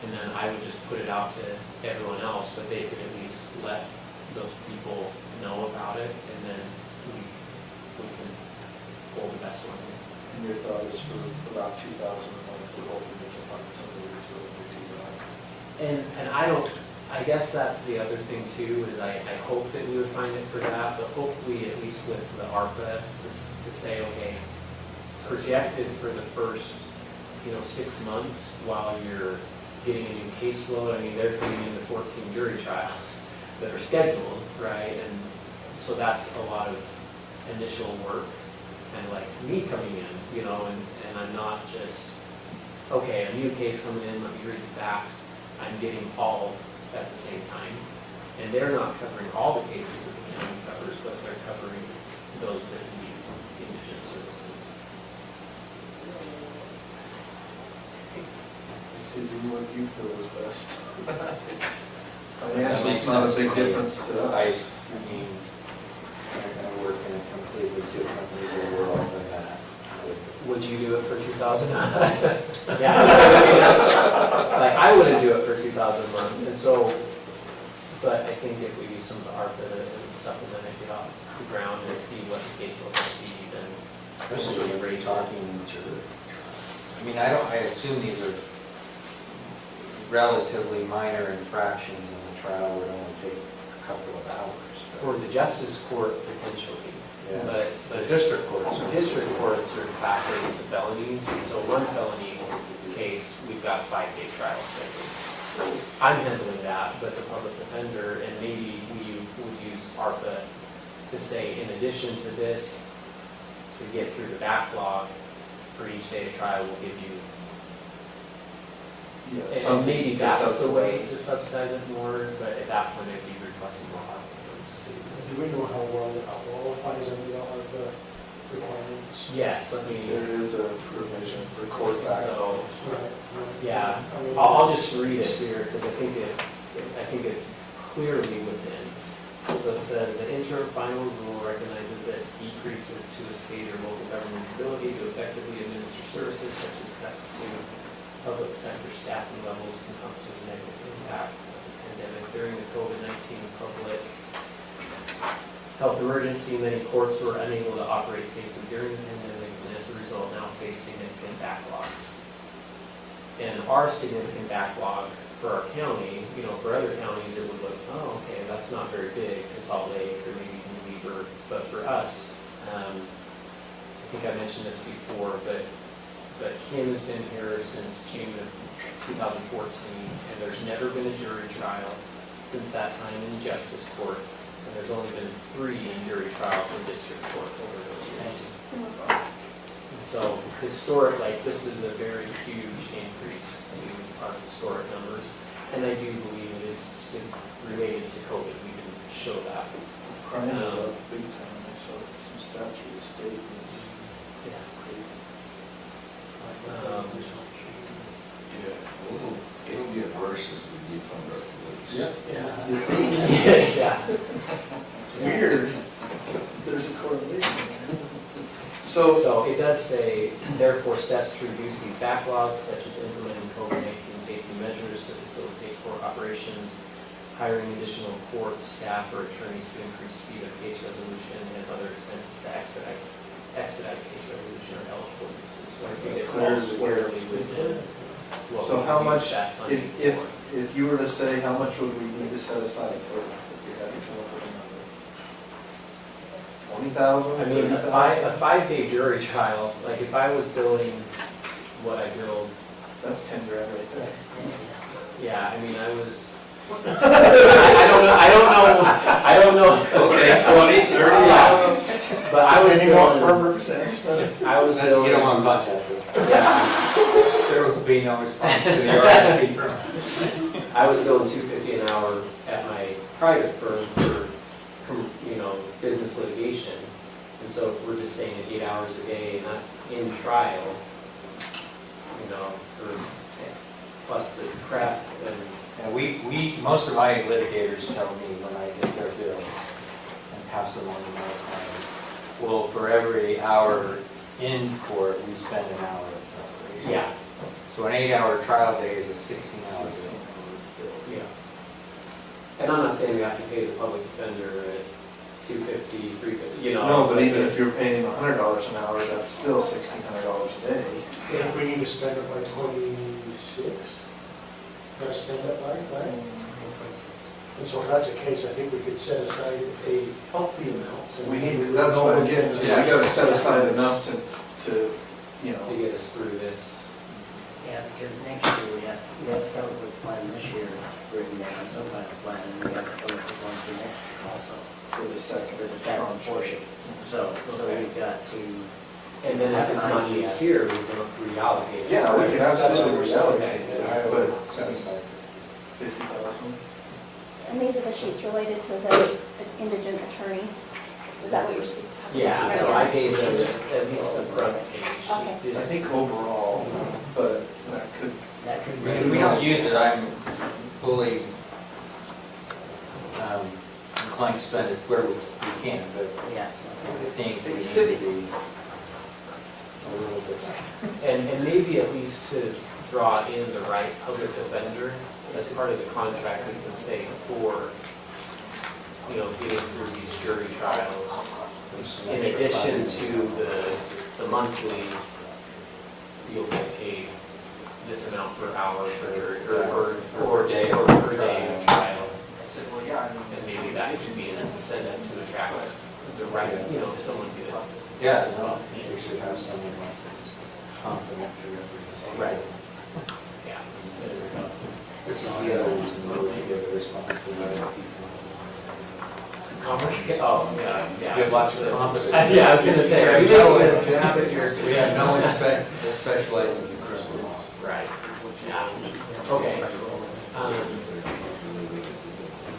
And then I would just put it out to everyone else, but they could at least let those people know about it, and then we can pull the best one.
and your thought is for about 2,000 a month, we're hoping we can find somebody that's willing to do that.
And I guess that's the other thing too, is I hope that we would find it for that, but hopefully at least with the ARPA, just to say, okay, projected for the first, 6 months while you're getting a new caseload. I mean, they're coming into 14 jury trials that are scheduled, right? And so that's a lot of initial work, and like me coming in, and I'm not just, okay, a new case coming in, let me read the facts. I'm getting all at the same time. And they're not covering all the cases that the county covers, but they're covering those that need indigent services.
You see, do what you feel is best. Financially, it's not a big difference to us.
I mean, I'm gonna work in a completely different legal world than that.
Would you do it for 2,000? Yeah. Like, I wouldn't do it for 2,000 a month, and so, but I think if we use some of the ARPA and supplement it, get off the ground and see what the case will be, then.
Especially when we're talking I mean, I assume these are relatively minor infractions and the trial would only take a couple of hours.
For the justice court, potentially.
Yeah.
But
The district courts are-
District courts are class A's to felonies, and so one felony case, we've got a 5-day trial scheduled. I'm handling that, but the public defender, and maybe we would use ARPA to say, in addition to this, to get through the backlog, for each day of trial, we'll give you.
Yeah,
And maybe
to
that's the way to
subsidize.
subsidize it more, but at that point, I'd be requesting more ARPA funds.
Do we know how well qualifies under the ARPA requirements?
Yes, let me.
There is a provision for court backlogs.
Right.
Yeah,
I mean,
I'll just read it here, because I think it's clearly within. So it says, the interim final rule recognizes that decreases to a state or local government's ability to effectively administer services such as cuts to public sector staffing levels can constitute a negative impact of the pandemic. During the COVID-19 public health emergency, many courts were unable to operate safely during the pandemic, and as a result now face significant backlogs. And our significant backlog for our county, for other counties, it would look, oh, okay, that's not very big to Salt Lake or maybe even Weber, but for us, I think I mentioned this before, but Kim has been here since June of 2014, and there's never been a jury trial since that time in justice court, and there's only been 3 jury trials in district court over those years. And so historic, this is a very huge increase to our historic numbers, and I do believe it is related to COVID. We can show that.
Crime is up big time. I saw some stats for the state, and it's crazy.
It'll get worse as we defund our police.
Yeah.
It's weird. There's a correlation. So,
So it does say, therefore, steps to reduce these backlogs, such as implementing COVID-19 safety measures to facilitate court operations, hiring additional court staff or attorneys to increase speed of case resolution and other expenses to expedite case resolution are eligible uses. So I think
That's
it
clear.
falls squarely within what
So
we
how
use
much,
that funding
if
for.
you were to say, how much would we need to set aside for it, if we had to come up with a number? 20,000?
I mean, a 5-day jury trial, like if I was billing what I billed,
That's 10 grand right there.
yeah, I mean, I was. I don't know.
Okay, 20, 30.
But I was
Any more
billing,
firm sense?
I was billing.
You don't want to butt that this.
Yeah.
There will be no response to the RFP from us.
I was billing $250 an hour at my private firm for, business litigation. And so if we're just saying 8 hours a day, and that's in trial, for, plus the prep and.
And most of my litigators tell me when I get their bill and pass them on to my client, well, for every hour in court, we spend an hour of preparation.
Yeah.
So an 8-hour trial day is a 16-hour day.
Yeah. And I'm not saying we have to pay the public defender at $250, $350,
No, but even if you're paying him $100 an hour, that's still $1,600 a day.
And if we need to spend it by 26, gotta spend it by, right? And so if that's the case, I think we could set aside a healthy amount.
We need, that's what I'm getting to, we gotta set aside enough to,
To get us through this.
Yeah, because next year we have to come up with a plan this year, written down some kind of plan, and we have to come up with one for next year also,
for the second.
for the second portion. So we've got to,
And then if it's not used here, we can reallocate it.
Yeah, we can absolutely
Okay.
reallocate it, but 50,000.
And these are the sheets related to the indigent attorney. Is that what you're speaking?
Yeah, so I gave them at least the front page.
Okay.
I think overall, but that could,
that could
I
be.
mean, if we don't use it, I'm fully inclined to spend it where we can, but
Yeah.
I think we need to be a little bit.
And maybe at least to draw in the right public defender as part of the contract, we can say for, getting through these jury trials. In addition to the monthly, you'll get paid this amount per hour or day of trial.
I said, well, yeah,
And maybe that should be an incentive to attract the right, someone good.
Yeah, well, we should have someone that's complimentary representation.
Right. Yeah.
Which is the other reason we would give a response to the other people.
Oh, yeah.
We have lots of competence.
Yeah, I was gonna say,
We
we
we have no one that specializes in criminal law.
Right. Yeah. Okay.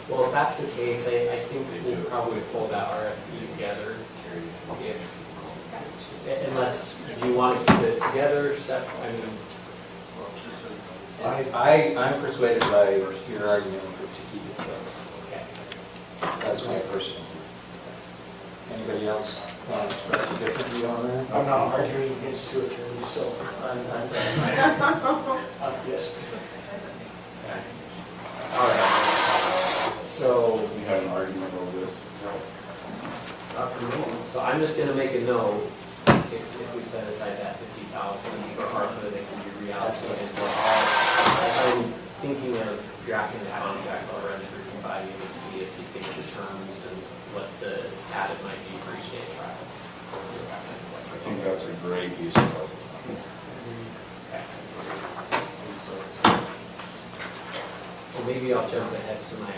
Well, if that's the case, I think we'll probably pull that RFP together. Unless you want to keep it together,
I'm persuaded by your argument to keep it together.
okay.
That's my personal view. Anybody else want to express a different view on that?
I'm not arguing against two attorneys, so yes.
All right. So,
We have an argument over this.
not for me. So I'm just gonna make a note, if we set aside that 50,000 for ARPA, that can be reallocated. I'm thinking of drafting the contract, I'll run through everybody to see if you think the terms and what the added might be for each day of trial.
I think that's a great use of it.
Okay. Well, maybe I'll jump ahead to my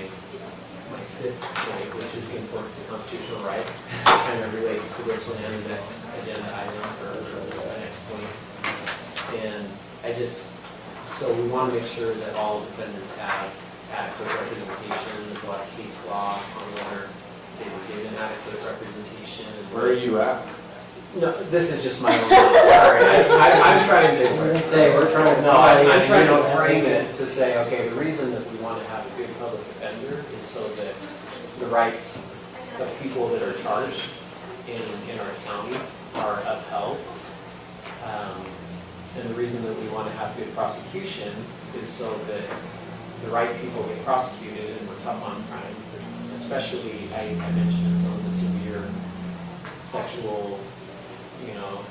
sixth point, which is the importance of constitutional rights. It kind of relates to this one and the next agenda item or the next point. And so we want to make sure that all defendants have adequate representation. There's a lot of case law on whether they were given adequate representation.
Where are you at?
No, this is just my own, sorry, I'm trying to say, I'm trying to frame it to say, okay, the reason that we want to have a good public defender is so that the rights of people that are charged in our county are upheld. And the reason that we want to have good prosecution is so that the right people get prosecuted and we're tough on crime. Especially, I mentioned some of the severe sexual, you know,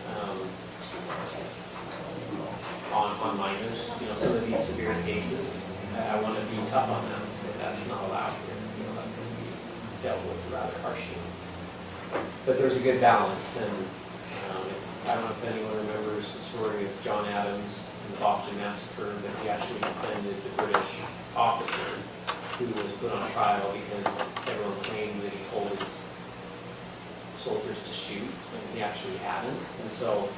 on minors, you know, some of these severe cases. I want to be tough on them, say that's not allowed here, you know, that's going to be dealt with rather harshly. But there's a good balance, and I don't know if anyone remembers the story of John Adams in the Boston Massacre, that he actually defended the British officer who was put on trial because everyone claimed that he told his soldiers to shoot, and he actually hadn't. And so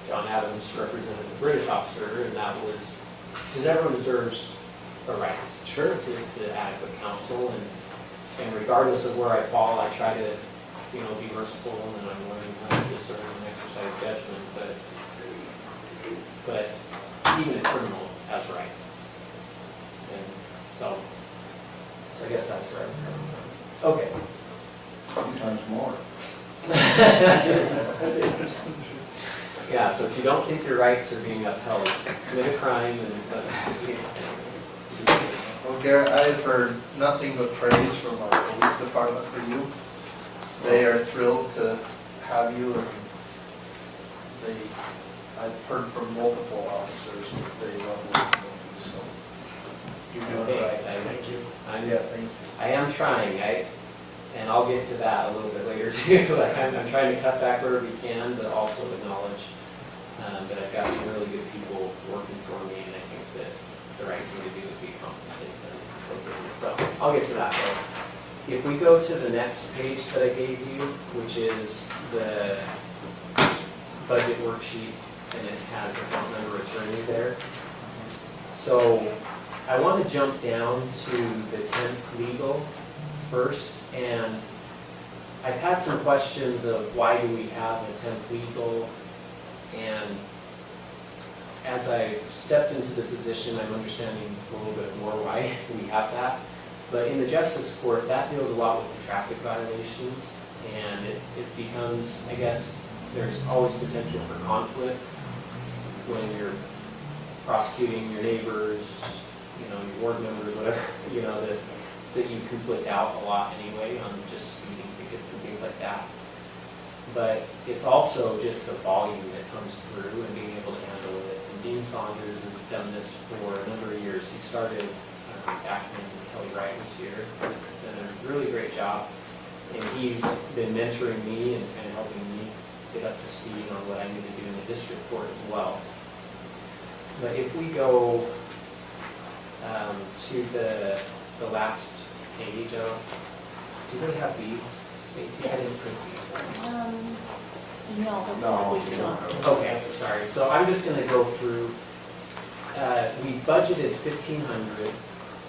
John Adams represented the British officer, and that was, because everyone deserves a right to adequate counsel, and regardless of where I fall, I try to, you know, be merciful, and I'm learning how to discern and exercise judgment, but even a criminal has rights. And so I guess that's where I'm coming from. Okay.
Sometimes more.
Yeah, so if you don't think your rights are being upheld, commit a crime, and that's,
Well, Garrett, I've heard nothing but praise from our police department for you. They are thrilled to have you, and I've heard from multiple officers that they love working with you, so you're doing it right.
Thank you.
Thank you.
I am trying, and I'll get to that a little bit later too. Like I'm trying to cut back wherever we can, but also acknowledge that I've got some really good people working for me, and I think that the right thing to do would be compensate them appropriately. So I'll get to that though. If we go to the next page that I gave you, which is the budget worksheet, and it has account number attorney there. So I want to jump down to the temp legal first, and I've had some questions of why do we have a temp legal, and as I've stepped into the position, I'm understanding a little bit more why we have that. But in the justice court, that deals a lot with the traffic violations, and it becomes, I guess, there's always potential for conflict when you're prosecuting your neighbors, you know, your ward members, whatever, you know, that you conflict out a lot anyway on just speeding tickets and things like that. But it's also just the volume that comes through and being able to handle it. And Dean Saunders has done this for a number of years. He started back when Kelly Wright was here. He's done a really great job. And he's been mentoring me and kind of helping me get up to speed on what I need to do in the district court as well. But if we go to the last page of, do they have these, Stacy? I didn't print these ones.
No, we do not.
Okay, sorry. So I'm just going to go through. We budgeted $1,500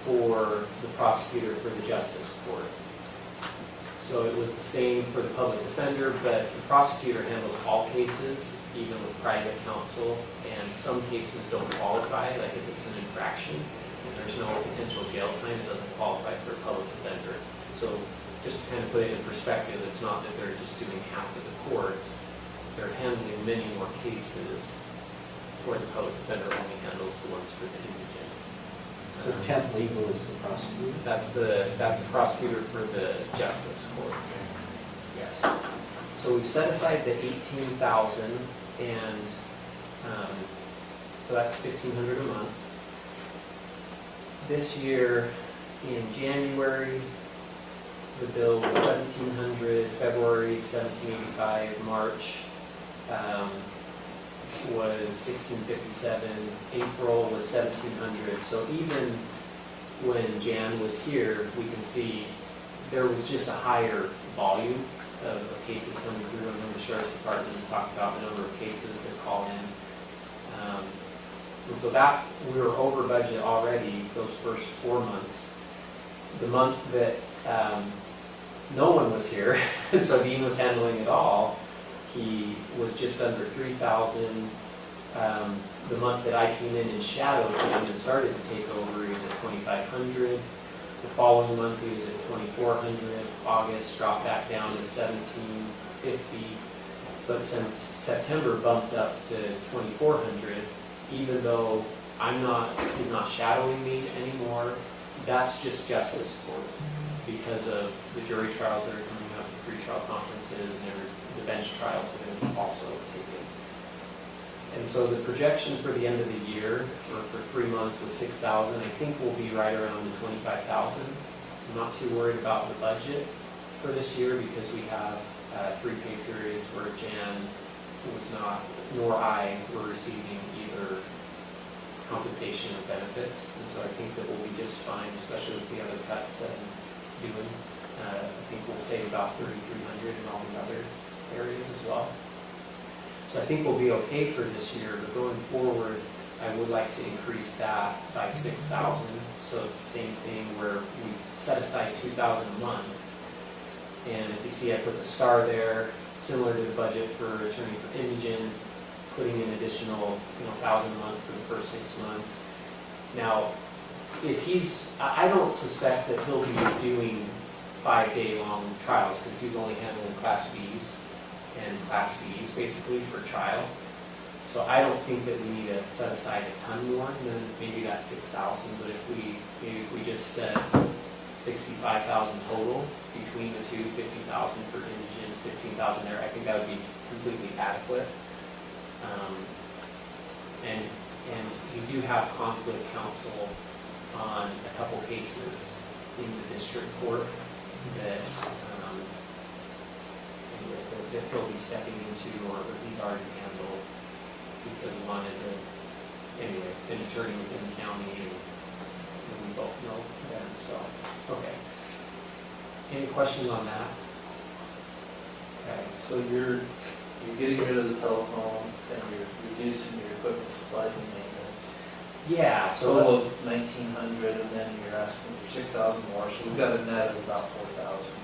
for the prosecutor for the justice court. So it was the same for the public defender, but the prosecutor handles all cases, even with private counsel, and some cases don't qualify, like if it's an infraction and there's no potential jail time, it doesn't qualify for a public defender. So just to kind of put it in perspective, it's not that they're just doing half of the court, they're handling many more cases, where the public defender only handles the ones for the indigent.
So temp legal is the prosecutor?
That's the prosecutor for the justice court. Yes. So we've set aside the 18,000, and so that's $1,500 a month. This year, in January, the bill was $1,700, February $1,785, March was $1,657, April was $1,700. So even when Jan was here, we can see there was just a higher volume of cases coming through. I know the sheriff's department has talked about the number of cases that call in. And so that, we were over budget already those first 4 months. The month that no one was here, and so Dean was handling it all, he was just under 3,000. The month that I came in and shadowed him and started to take over, he was at 2,500. The following month, he was at 2,400. August dropped back down to 1,750. But September bumped up to 2,400, even though he's not shadowing me anymore. That's just justice for me because of the jury trials that are coming up, the pre-trial conferences, and the bench trials that have also taken. And so the projection for the end of the year, or for 3 months, was 6,000. I think we'll be right around the 25,000. I'm not too worried about the budget for this year because we have 3 pay periods where Jan was not, nor I were receiving either compensation or benefits. And so I think that we'll be just fine, especially with the other cuts that I'm doing. I think we'll save about 3,300 in all the other areas as well. So I think we'll be okay for this year, but going forward, I would like to increase that by 6,000. So it's the same thing where we set aside 2,000 a month. And if you see, I put the star there, similar to the budget for attorney for Imogen, putting in additional, 1,000 a month for the first 6 months. Now, if I don't suspect that he'll be doing 5-day-long trials because he's only handling Class Bs and Class Cs basically for trial. So I don't think that we need to set aside a ton more than maybe that 6,000. But if we just set 65,000 total between the two, 50,000 for Imogen, 15,000 there, I think that would be completely adequate. And we do have conflict counsel on a couple cases in the district court that he'll be stepping into, or that he's already handled, because one is an attorney within the county, and we both know them, so, okay. Any questions on that? Okay.
So you're getting rid of the telephone, and you're reducing your equipment supplies and maintenance.
Yeah, so.
Total of 1,900, and then you're asking for 6,000 more, so we've got a net of about 4,000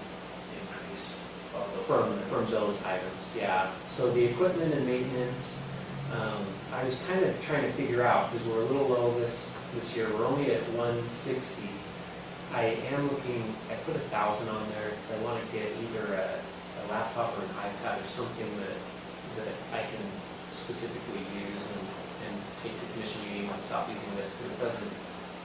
increase on those.
From those items, yeah. So the equipment and maintenance, I was kind of trying to figure out, because we're a little low this year, we're only at 160. I am looking, I put 1,000 on there because I want to get either a laptop or an iPad or something that I can specifically use and take to commission meetings and stop using this. It doesn't,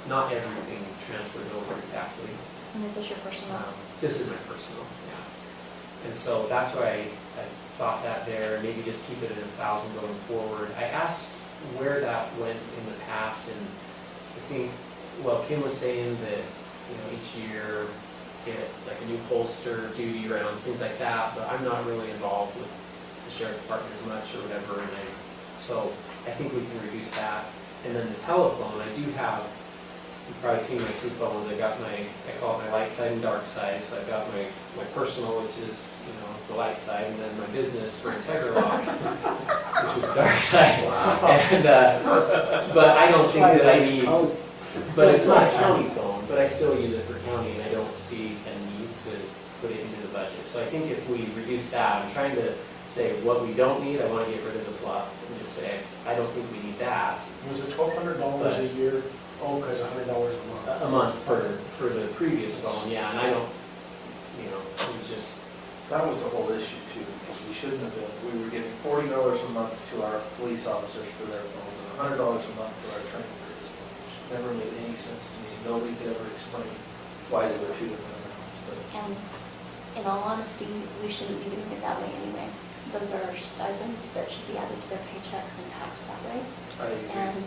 not everything transfers over exactly.
And is this your personal?
This is my personal, yeah. And so that's why I thought that there, maybe just keep it at 1,000 going forward. I asked where that went in the past, and I think, well, Kim was saying that, each year get like a new holster, duty rounds, things like that, but I'm not really involved with the sheriff's department as much or whatever, and so I think we can reduce that. And then the telephone, I do have, you've probably seen my 2 phones. I call it my light side and dark side. So I've got my personal, which is, the light side, and then my business for IntegraLock, which is the dark side. Wow. And, but I don't think that I need, but it's not a county phone, but I still use it for county, and I don't see a need to put it into the budget. So I think if we reduce that, I'm trying to say what we don't need, I want to get rid of the fluff, and just say, I don't think we need that.
Was it $1,200 a year? Oh, because $100 a month.
A month for the previous phone, yeah, and I don't, it was just.
That was the whole issue too, because we shouldn't have been, we were giving $40 a month to our police officers for their phones and $100 a month to our attorney for his phone, which never made any sense to me. Nobody could ever explain why they were 2 different amounts, but.
And in all honesty, we shouldn't be doing it that way anyway. Those are stipends that should be added to their paychecks and taxed that way.
I agree.
And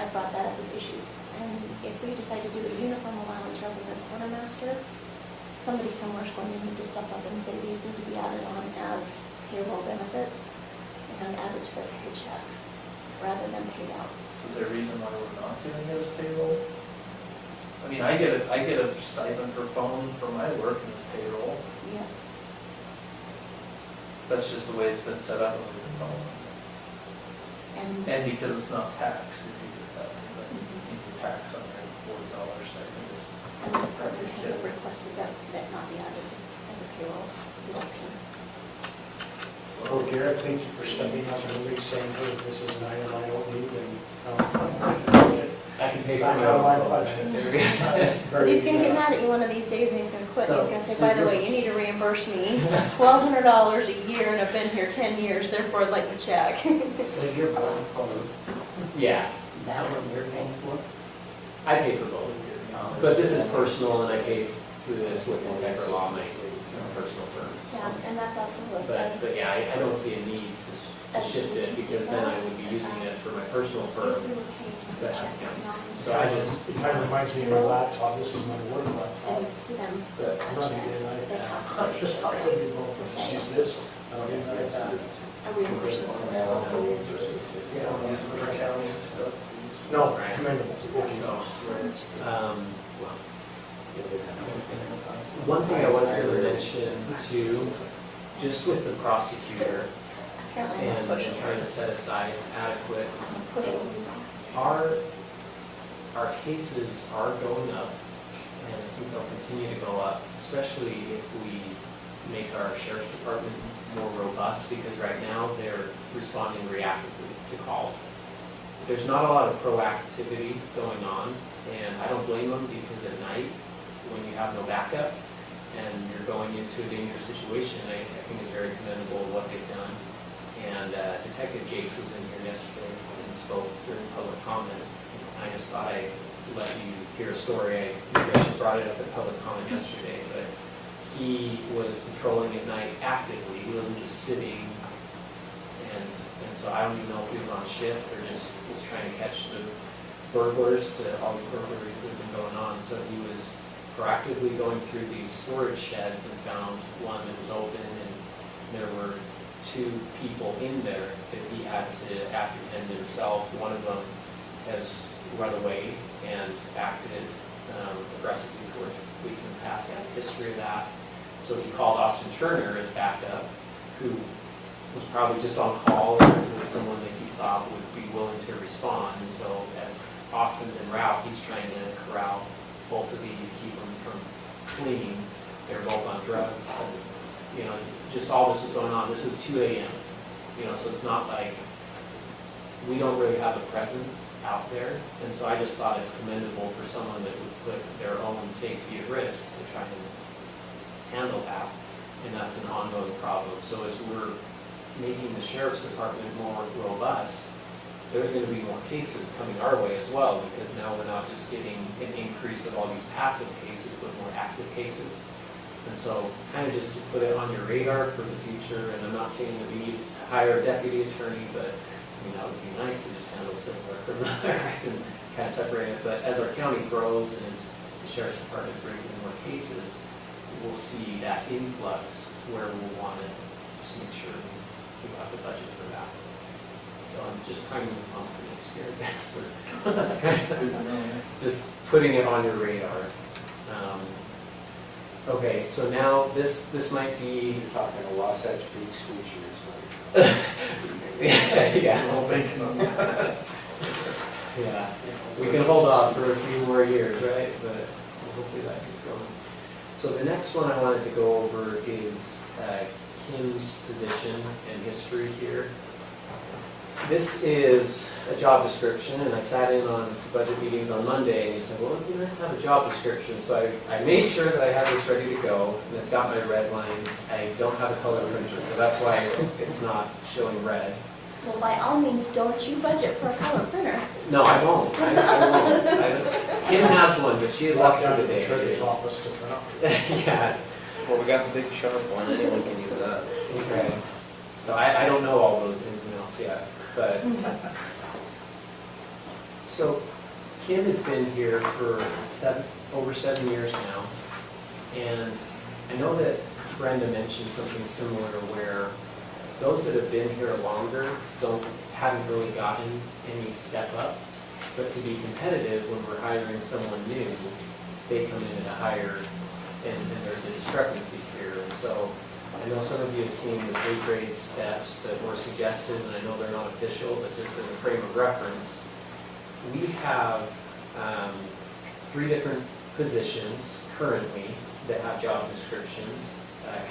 I brought that up as issues. And if we decide to do a uniform allowance rather than quartermaster, somebody somewhere is going to need to step up and say these need to be added on as payroll benefits and added to their paychecks rather than paid out.
So is there a reason why we're not doing it as payroll? I mean, I get a stipend for phone for my work and it's payroll.
Yeah.
That's just the way it's been set up with the phone. And because it's not taxed, if you do it that way, but you can tax on your $40 stipend.
And the department has requested that not be added as a payroll deduction.
Well, Garrett, thank you for stepping up and at least saying, hey, this is an item I don't need, and
I can pay for
Not
my
out of my
own
budget.
But he's gonna get mad at you one of these days and he's gonna quit. He's gonna say, by the way, you need to reimburse me $1,200 a year and I've been here 10 years, therefore I'd like to check.
So you're going forward.
Yeah,
That one you're paying for?
I pay for both, but this is personal, and I pay through this with Integra Law, my personal firm.
Yeah, and that's also what
But yeah, I don't see a need to shift it, because then I would be using it for my personal firm. So I just,
It kind of reminds me of my laptop, this is my work laptop.
but
I'm running it like that. I'm just not gonna be able to use this, I'll get like that.
A reimbursement.
You don't use them for counties and stuff.
No, commendable.
One thing I was going to mention too, just with the prosecutor and trying to set aside adequate, our cases are going up, and I think they'll continue to go up, especially if we make our sheriff's department more robust, because right now they're responding reactively to calls. There's not a lot of proactivity going on, and I don't blame them, because at night, when you have no backup and you're going into a dangerous situation, I think it's very commendable what they've done. And Detective Jakes was in here yesterday and spoke during public comment. I just thought I'd let you hear a story. I actually brought it up at public comment yesterday, but he was patrolling at night actively. He wasn't just sitting, and so I don't even know if he was on shift or just was trying to catch the burglars to all the burglaries that have been going on. So he was proactively going through these storage sheds and found one that was open, and there were 2 people in there that he had to apprehend himself. One of them has run away and acted aggressively towards police in the past, had a history of that. So he called Austin Turner as backup, who was probably just on call, or was someone that he thought would be willing to respond. And so as Austin's en route, he's trying to corral both of these, keep them from fleeing. They're both on drugs, and, you know, just all this is going on. This is 2 a.m., you know, so it's not like we don't really have a presence out there. And so I just thought it's commendable for someone that would put their own safety at risk to try and handle that. And that's an ongoing problem. So as we're making the sheriff's department more robust, there's going to be more cases coming our way as well, because now we're not just getting an increase of all these passive cases, but more active cases. And so kind of just to put it on your radar for the future, and I'm not saying that we need to hire a deputy attorney, but I mean, that would be nice to just handle similar criminal. I can kind of separate it, but as our county grows and as the sheriff's department brings in more cases, we'll see that influx where we'll want to just make sure we have the budget for that. So I'm just kind of on for next year, I guess. So that's kind of just putting it on your radar. Okay, so now this might be.
You're talking a Wasatch Beach features.
Yeah. Yeah, we can hold off for a few more years, right? But hopefully that gets going. So the next one I wanted to go over is Kim's position and history here. This is a job description, and I sat in on budget meetings on Monday, and he said, well, it'd be nice to have a job description. So I made sure that I had this ready to go, and it's got my red lines. I don't have a color printer, so that's why it's not showing red.
Well, by all means, don't you budget for a color printer?
No, I won't. I won't. Kim has one, but she had left for the day.
Treasurer's office to print out.
Yeah.
Well, we got the big sharp one, anyone can use that.
Okay. So I don't know all those ins and outs yet, but. So Kim has been here for over 7 years now. And I know that Brenda mentioned something similar where those that have been here longer haven't really gotten any step up. But to be competitive, when we're hiring someone new, they come in at a higher, and there's a discrepancy here. And so I know some of you have seen the pay grade steps that were suggested, and I know they're not official, but just as a frame of reference, we have 3 different positions currently that have job descriptions.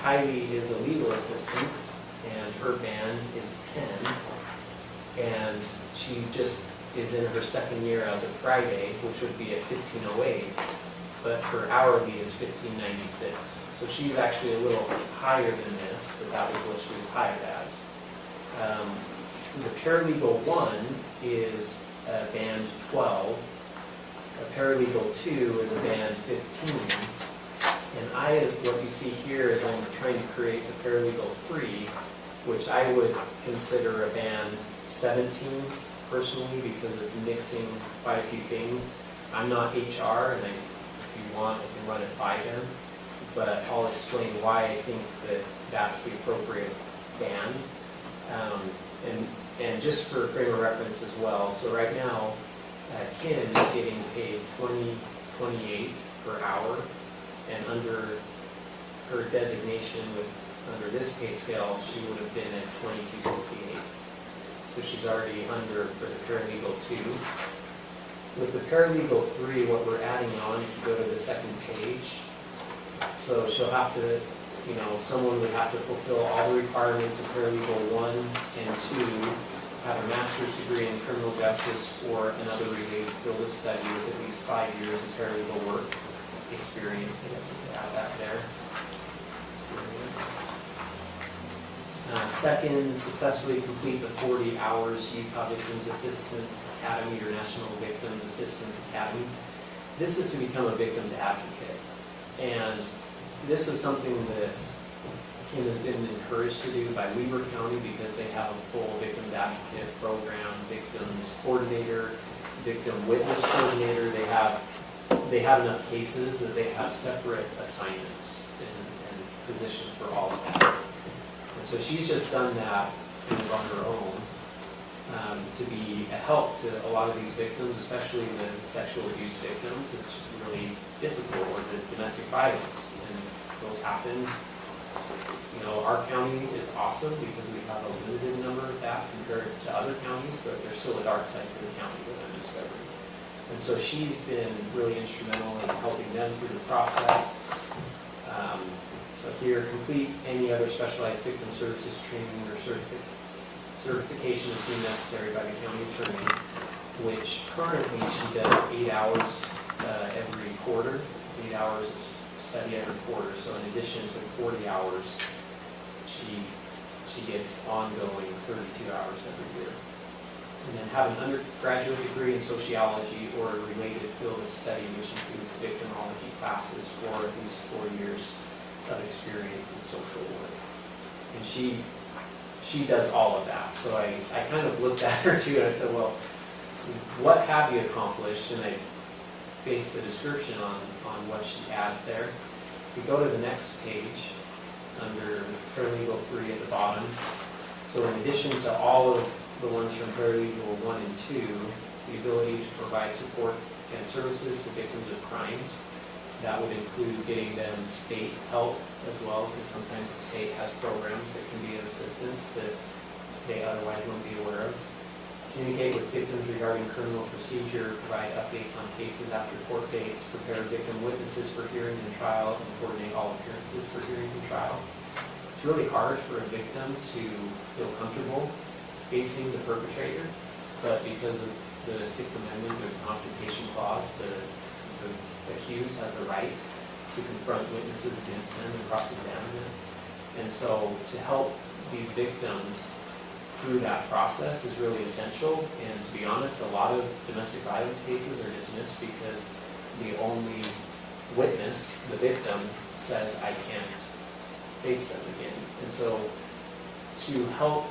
Kylie is a legal assistant, and her band is 10, and she just is in her 2nd year as of Friday, which would be at $15.08, but her hourly is $15.96. So she's actually a little higher than this, but that was what she was hired as. The paralegal 1 is band 12. A paralegal 2 is a band 15. And what you see here is I'm trying to create a paralegal 3, which I would consider a band 17 personally, because it's mixing quite a few things. I'm not HR, and if you want, I can run it by them, but I'll explain why I think that that's the appropriate band. And just for frame of reference as well, so right now, Kim is getting paid $20.28 per hour, and under her designation under this pay scale, she would have been at $22.68. So she's already under for the paralegal 2. With the paralegal 3, what we're adding on, if you go to the second page, so she'll have to, someone would have to fulfill all the requirements of paralegal 1 and 2, have a master's degree in criminal justice or another related field of study with at least 5 years of paralegal work experience. I guess we could add that there. Second, successfully complete the 40 hours Utah Victims Assistance Academy or National Victims Assistance Academy. This is to become a victim's advocate. And this is something that Kim has been encouraged to do by Weber County, because they have a full victims advocate program, victims coordinator, victim witness coordinator. They have enough cases that they have separate assignments and positions for all of that. And so she's just done that kind of on her own to be a help to a lot of these victims, especially the sexual abuse victims. It's really difficult, or the domestic violence, and those happen. Our county is awesome because we have a limited number of that compared to other counties, but there's still a dark side to the county that I'm discovering. And so she's been really instrumental in helping them through the process. So here, complete any other specialized victim services training or certification is deemed necessary by the county attorney, which currently she does 8 hours every quarter, 8 hours of study every quarter. So in addition to 40 hours, she gets ongoing 32 hours every year. And then have an undergraduate degree in sociology or a related field of study, which includes victimology classes or at least 4 years of experience in social work. And she does all of that. So I kind of looked at her too, and I said, well, what have you accomplished? And I based the description on what she adds there. If we go to the next page, under paralegal 3 at the bottom, so in addition to all of the ones from paralegal 1 and 2, the ability to provide support and services to victims of crimes. That would include getting them state help as well, because sometimes the state has programs that can be of assistance that they otherwise wouldn't be aware of. Communicate with victims regarding criminal procedure, provide updates on cases after court dates, prepare victim witnesses for hearings and trial, and coordinate all appearances for hearings and trial. It's really hard for a victim to feel comfortable facing the perpetrator, but because of the Sixth Amendment, there's a confrontation clause, the accused has the right to confront witnesses against them and cross-examine them. And so to help these victims through that process is really essential. And to be honest, a lot of domestic violence cases are dismissed because the only witness, the victim, says, I can't face them again. And so to help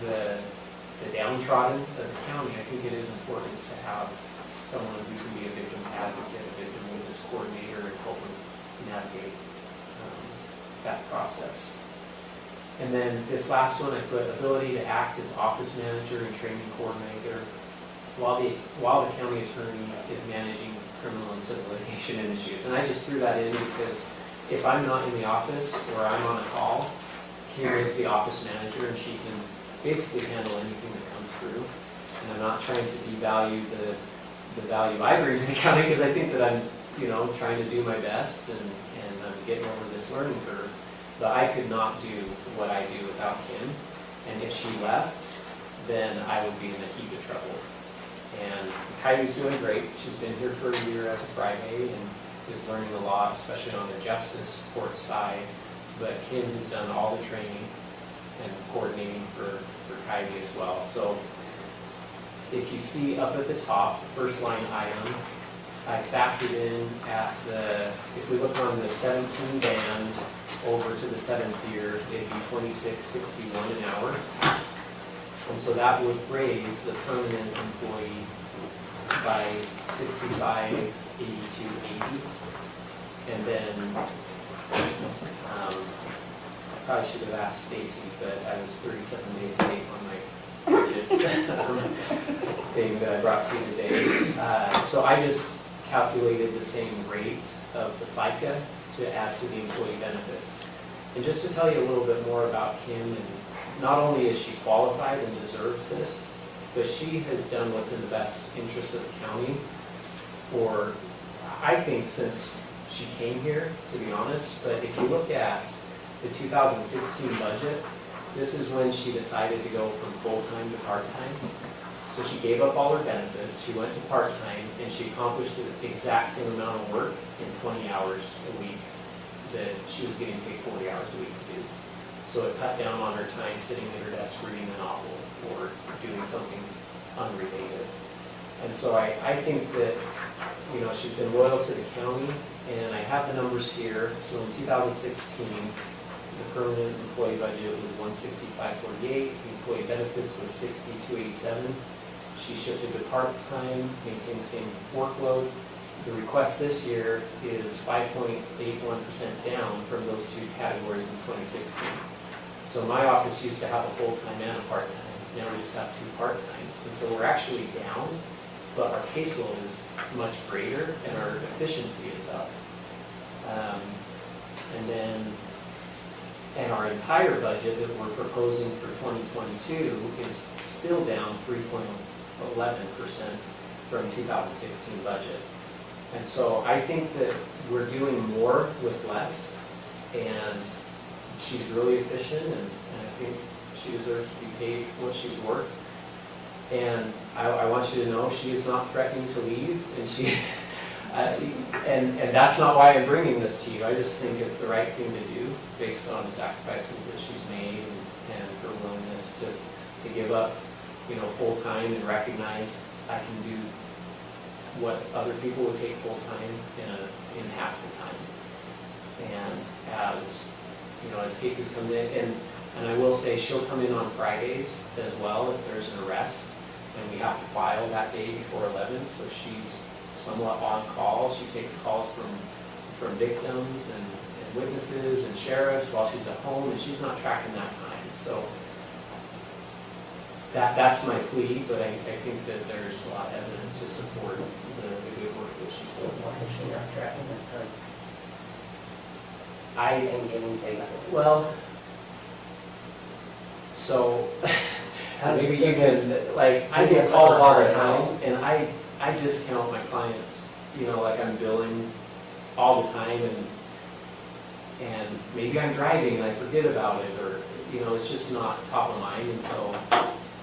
the downtrodden of the county, I think it is important to have someone who can be a victim advocate, a victim witness coordinator, and help them navigate that process. And then this last one, I put ability to act as office manager and training coordinator while the county attorney is managing criminal and civil litigation issues. And I just threw that in because if I'm not in the office or I'm on a call, here is the office manager, and she can basically handle anything that comes through. And I'm not trying to devalue the value I bring to the county, because I think that I'm, trying to do my best and I'm getting over this learning curve. But I could not do what I do without Kim. And if she left, then I would be in a heap of trouble. And Kylie's doing great. She's been here for a year as a Friday and is learning a lot, especially on the justice court side. But Kim has done all the training and coordinating for Kylie as well. So if you see up at the top, first line item, I factored in at the, if we look on the 17 band over to the 7th year, it'd be $26.61 an hour. And so that would raise the permanent employee by $65.82.80. And then, I probably should have asked Stacy, but I was 37 days late on my budget thing that I brought to you today. So I just calculated the same rate of the FICA to add to the employee benefits. And just to tell you a little bit more about Kim, and not only is she qualified and deserves this, but she has done what's in the best interest of the county for, I think, since she came here, to be honest. But if you look at the 2016 budget, this is when she decided to go from full-time to part-time. So she gave up all her benefits, she went to part-time, and she accomplished the exact same amount of work in 20 hours a week that she was getting paid 40 hours a week to do. So it cut down on her time sitting at her desk reading a novel or doing something unrelated. And so I think that, you know, she's been loyal to the county, and I have the numbers here. So in 2016, the permanent employee budget was $165.48, the employee benefits was $62.87. She shifted to part-time, maintained the same workload. The request this year is 5.81% down from those two categories in 2016. So my office used to have a full-time and a part-time. Now we just have two part-times. And so we're actually down, but our caseload is much greater and our efficiency is up. And our entire budget that we're proposing for 2022 is still down 3.11% from 2016 budget. And so I think that we're doing more with less, and she's really efficient, and I think she deserves to be paid what she's worth. And I want you to know she is not threatening to leave, and she, and that's not why I'm bringing this to you. I just think it's the right thing to do based on the sacrifices that she's made and her willingness to give up, you know, full-time and recognize I can do what other people would take full-time in half the time. And as, you know, as cases come in, and I will say she'll come in on Fridays as well if there's an arrest, and we have to file that day before 11, so she's somewhat on call. She takes calls from victims and witnesses and sheriffs while she's at home, and she's not tracking that time. So that's my plea, but I think that there's a lot of evidence to support the good work that she's doing.
Why is she not tracking that time?
I
And getting paid for it?
Well, so maybe you can, like, I get calls all the time, and I discount my clients, you know, like I'm billing all the time, and maybe I'm driving and I forget about it, or, you know, it's just not top of mind, and so,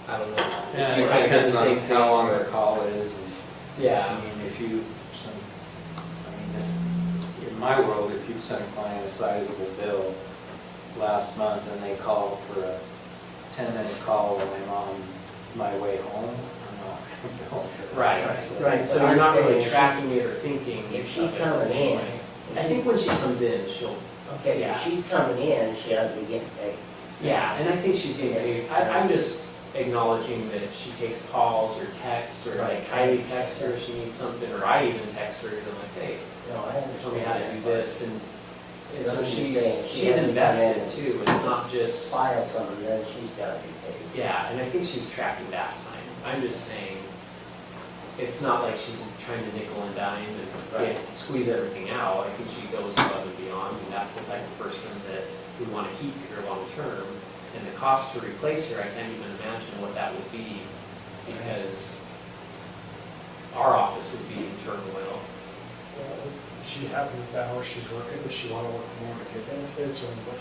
I don't know.
Yeah,
If you
it
kind of do the
depends
same
on
thing,
how long
or-
the call is. I
Yeah,
mean, if you, this, in my world, if you send a client a sizable bill last month and they call for a 10-minute call when I'm on my way home, I'm not going to.
right,
Right,
so
but
you're not
I'm
really
saying
tracking it or thinking
If
of
she's
it the
coming
same
in,
way. I think when she comes in, she'll,
okay,
yeah.
if she's coming in, she ought to be getting paid.
yeah, and I think she's getting paid. I'm just acknowledging that she takes calls or texts, or like Kylie texts her if she needs something, or I even text her, and I'm like, hey,
No, I understand.
show me how to do this, and so
I'm just saying, she
she's
hasn't come
invested
in.
too, it's not just,
File something, then she's gotta be paid.
yeah, and I think she's tracking that time. I'm just saying, it's not like she's trying to nickel and dime and squeeze everything out. I think she goes above and beyond, and that's the type of person that we want to keep here long term. And the cost to replace her, I can't even imagine what that would be, because our office would be in turmoil.
Is she happy with the hours she's working? Does she want to work more to get benefits, or what?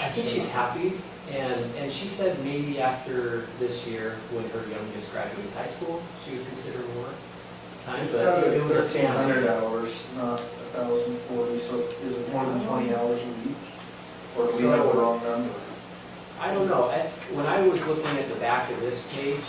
I think she's happy, and she said maybe after this year, when her youngest graduates high school, she would consider more time, but it was a
1,300
family.
hours, not 1,040, so is it more than 20 hours a week? Or do we
So-
have the wrong number?
I don't know, when I was looking at the back of this page,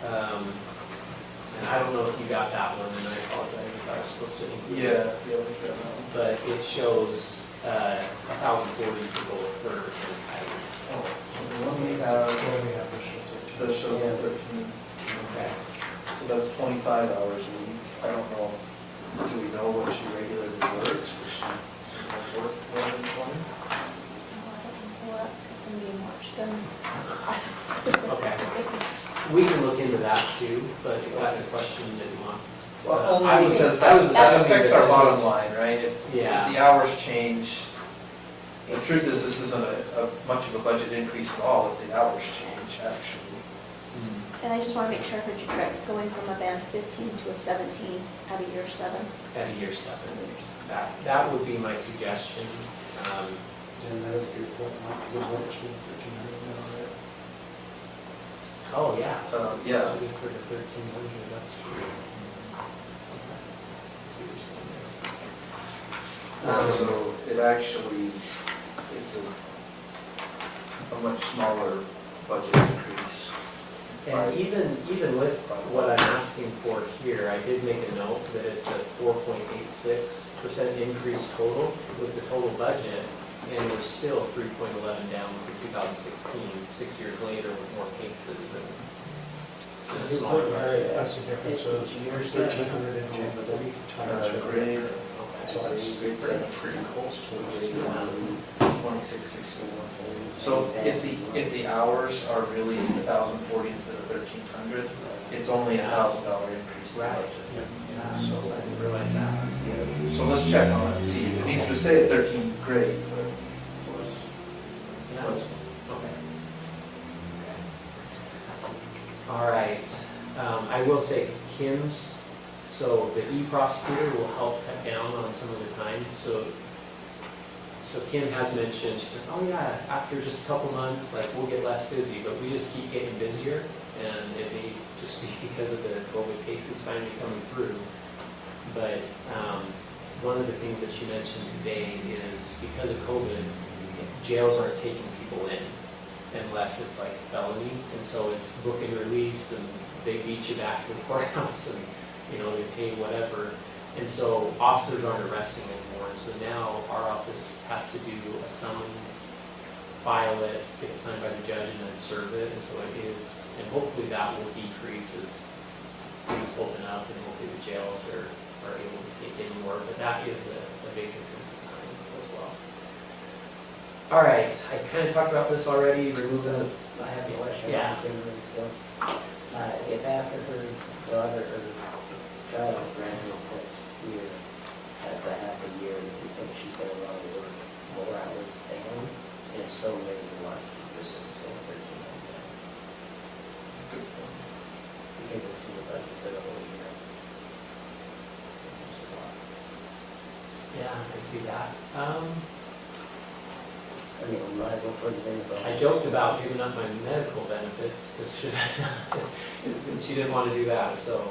And I don't know if you got that one, and I apologize if I was supposed to include it.
Yeah, we got that one.
But it shows 1,040 for both third and Tiger.
Oh, so the one we have,
What do we have for sure?
that shows 13,
Okay.
so that's 25 hours a week. I don't know, do we know what she regularly works? Does she sometimes work more than 20?
Oh, I don't know what, because I'm being watched.
Okay. We can look into that too, but if that's a question that you want.
Well,
I
only
was-
because
I was
that
assuming
affects
that
our
this
bottom
is-
line, right? If
Yeah.
the hours change, the truth is, this isn't much of a budget increase at all if the hours change, actually.
And I just want to make sure I heard you correct, going from a band 15 to a 17 out of year 7.
At a year 7. That would be my suggestion.
And that would be what, is it what, 1,300 now, right?
Oh, yeah.
Yeah.
Maybe for the 1,300, that's true. Okay. See what you're saying there.
So it actually, it's a much smaller budget increase.
And even with what I'm asking for here, I did make a note that it's a 4.86% increase total with the total budget, and we're still 3.11 down from 2016, 6 years later with more cases and a smaller budget.
That's the difference of
It's yours,
1,300 and 1,040 times.
Grade,
So that's
grade 7.
pretty close to what it is.
It's 2661. So if the hours are really 1,040 instead of 1,300, it's only $1,000 increase to the
Right.
budget.
Yeah.
So,
I didn't realize that.
so let's check on it and see if it needs to stay at 13, great, but so let's,
Yeah.
let's
Okay. All right, I will say Kim's, so the e-prosecutor will help cut down on some of the time, so Kim has mentioned, she said, oh yeah, after just a couple months, like, we'll get less busy, but we just keep getting busier, and it may just be because of the COVID cases finally coming through. But one of the things that she mentioned today is because of COVID, jails aren't taking people in unless it's like felony, and so it's book and release, and they beat you back to the courthouse, and, you know, they pay whatever. And so officers aren't arresting anymore, and so now our office has to do a summons, file it, get it signed by the judge, and then serve it, and so it is, and hopefully that will decrease as things open up, and hopefully the jails are able to take in more, but that is a big difference in time as well. All right, I kind of talked about this already, removing the,
I have a question.
Yeah.
Kimberly, so, if after her daughter or child graduates next year, that's a half a year, do you think she's gonna want to work more hours than? And if so, maybe we want to keep this at the same 1,300?
Good point.
Because it's in the budget for the whole year. It's a lot.
yeah, I see that.
I mean, we might as well put it in the budget.
I joked about giving up my medical benefits to, she didn't want to do that, so,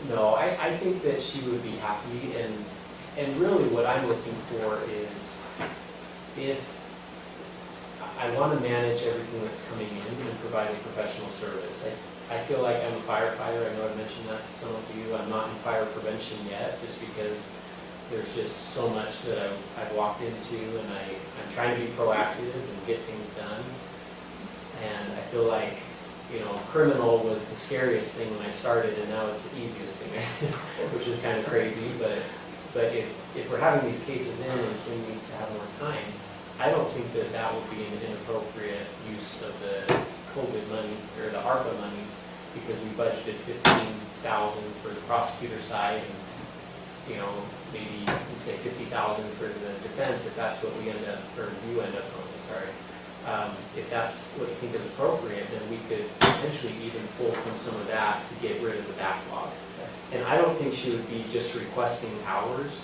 no, I think that she would be happy, and really what I'm looking for is if, I want to manage everything that's coming in and providing professional service. I feel like I'm a firefighter, I know I've mentioned that to some of you, I'm not in fire prevention yet, just because there's just so much that I've walked into, and I'm trying to be proactive and get things done. And I feel like, you know, criminal was the scariest thing when I started, and now it's the easiest thing, which is kind of crazy, but if we're having these cases in and Kim needs to have more time, I don't think that that would be an inappropriate use of the COVID money, or the ARPA money, because we budgeted $15,000 for the prosecutor side, and, you know, maybe we say $50,000 for the defense, if that's what we end up, or you end up going, sorry. If that's what you think is appropriate, then we could potentially even pull from some of that to get rid of the backlog. And I don't think she would be just requesting hours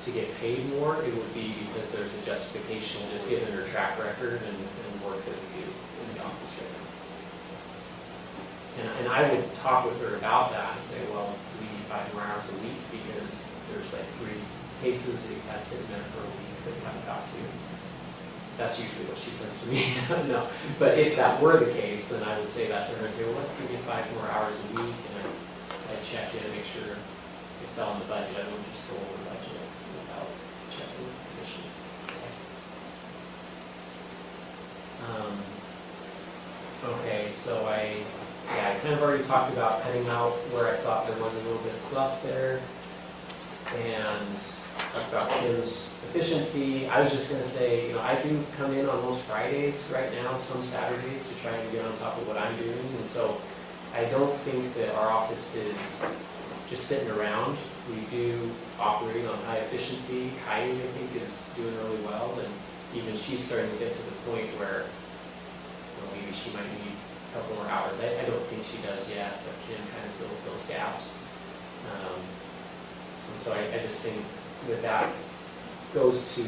to get paid more. It would be because there's a justification, just given her track record and work that we do in the office right now. And I would talk with her about that and say, well, we need 5 more hours a week because there's like 3 cases that you've had sitting there for a week that you haven't got to. That's usually what she says to me. No, but if that were the case, then I would say that to her, okay, well, let's give you 5 more hours a week, and I'd check in and make sure it fell in the budget. I wouldn't just go over budget without checking with the commission. Okay, so I kind of already talked about cutting out where I thought there was a little bit of fluff there. And talked about Kim's efficiency. I was just gonna say, I do come in on most Fridays right now, some Saturdays, to try and get on top of what I'm doing. And so I don't think that our office is just sitting around. We do operate on high efficiency. Kylie, I think, is doing really well, and even she's starting to get to the point where maybe she might need a couple more hours. I don't think she does yet, but Kim kind of fills those gaps. And so I just think that goes to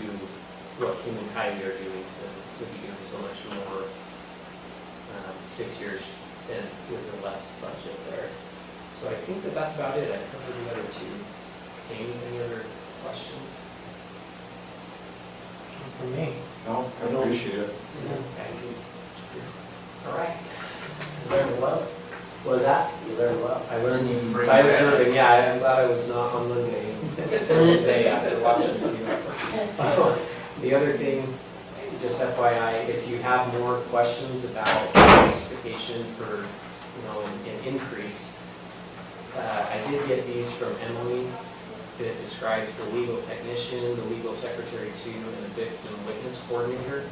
what Kim and Kylie are doing to be doing so much more 6 years than with the less budget there. So I think that's about it. I covered the other 2 things. Any other questions?
For me.
No, I appreciate it.
Thank you. All right. You learned well. What was that?
You learned well.
I learned by observing, yeah, I'm glad I was not on Monday, Thursday after watching the The other thing, just FYI, if you have more questions about justification for, an increase, I did get these from Emily that describes the legal technician, the legal secretary too, and the victim witness coordinator,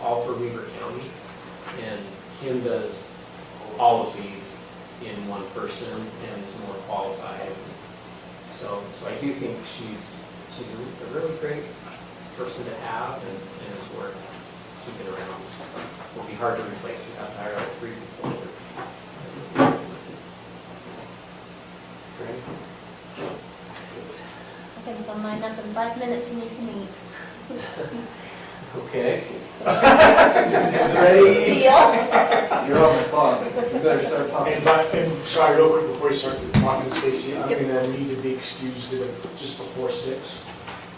all for Weber County. And Kim does all of these in one person and is more qualified. So I do think she's a really great person to have, and it's worth keeping around. Will be hard to replace. We have to hire like 3 people. Great.
I think on mine up in 5 minutes and you can eat.
Okay.
Ready?
Deal?
You're on the clock. You better start talking.
And sorry, real quick before you start talking, Stacy, I'm gonna need to be excused just before 6.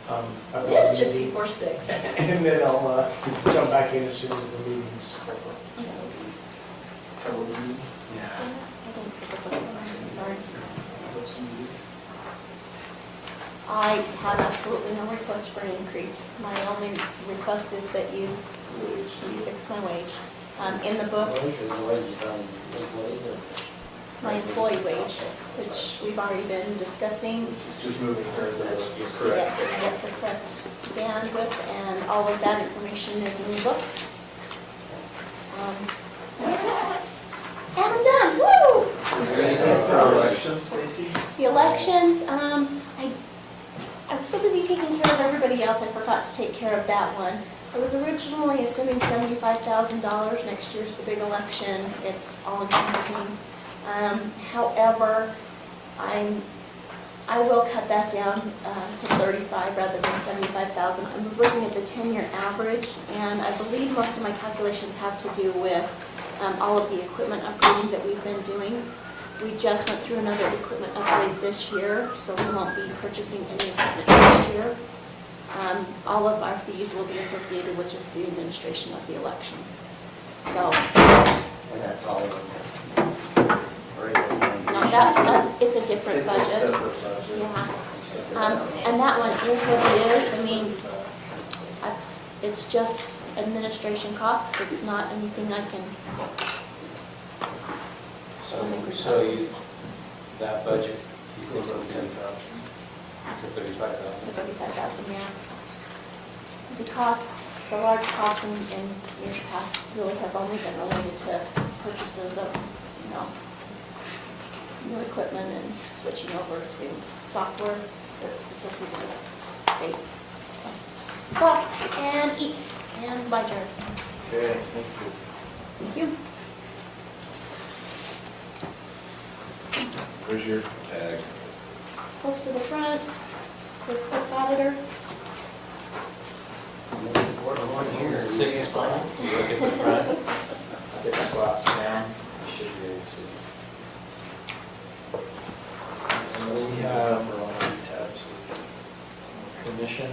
I've got a
It's just
meeting.
before 6.
And then I'll jump back in as soon as the meeting's over.
Yeah. I'm sorry. I have absolutely no request for an increase. My only request is that you fix my wage. In the book, my employee wage, which we've already been discussing.
Just moving her.
Get the correct bandwidth, and all of that information is in the book. And I'm done, woo!
Is there anything for elections, Stacy?
The elections, I was so busy taking care of everybody else, I forgot to take care of that one. I was originally assuming $75,000. Next year's the big election. It's all encompassing. However, I will cut that down to 35 rather than 75,000. I was looking at the 10-year average, and I believe most of my calculations have to do with all of the equipment upgrading that we've been doing. We just went through another equipment upgrade this year, so we won't be purchasing any equipment next year. All of our fees will be associated with just the administration of the election. So,
And that's all of them. Or is it-
no, that, it's a different
It's a
budget.
separate budget.
Yeah. And that one is what it is. I mean, it's just administration costs. It's not anything I can,
So that budget equals over 10,000 to 35,000.
to 35,000, yeah. The costs, the large costs in years past really have only been related to purchases of, new equipment and switching over to software that's associated with state. But, and eat, and bye, Jared.
Okay, thank you.
Thank you.
Where's your tag?
Close to the front, says clerk auditor.
Here.
6 spot, you look at the front, 6 spots down, you should be able to see. So we have commission.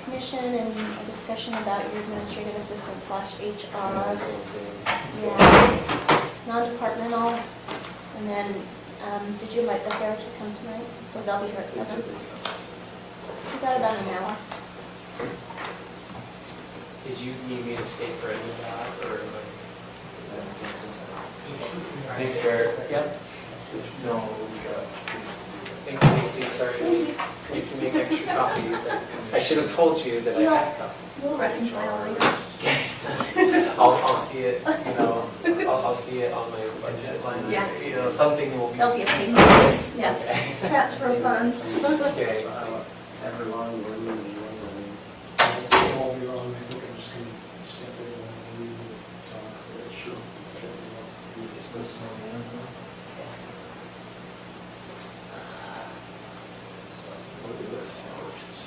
Commission commission and a discussion about your administrative assistant slash HR.
Same thing.
Yeah, non-departmental, and then, did you invite the fair to come tonight? So they'll be here at 7. We got about an hour.
Did you need me to stay for any of that, or?
Thanks, Eric.
Yep.
No, we got.
Thanks, Stacy, sorry, we can make extra copies. I should have told you that I had copies.
We'll reconcile later.
I'll see it, you know, I'll see it on my budget line.
Yeah.
You know, something will be.
There'll be a payment.
Yes.
Yes,
Okay.
transfer funds.
Okay.
Ever long, we're moving,
It won't be long, I think I'm just gonna step in and leave it, talk, but sure.
You just listen on the end, huh? Look at this sandwiches.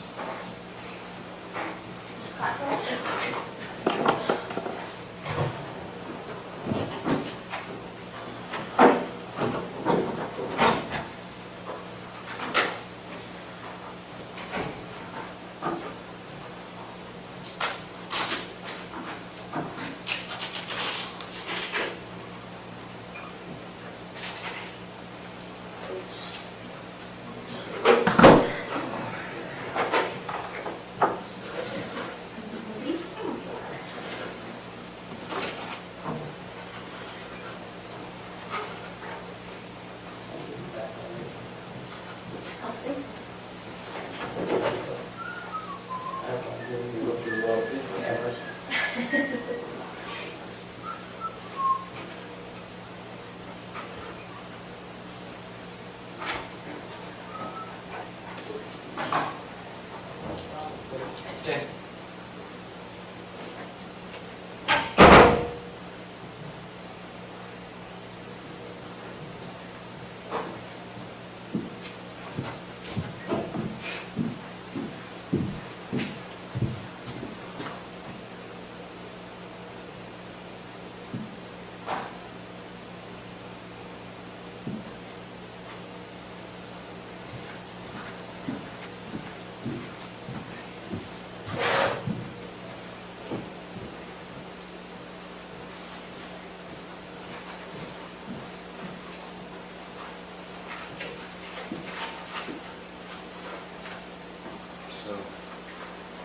So,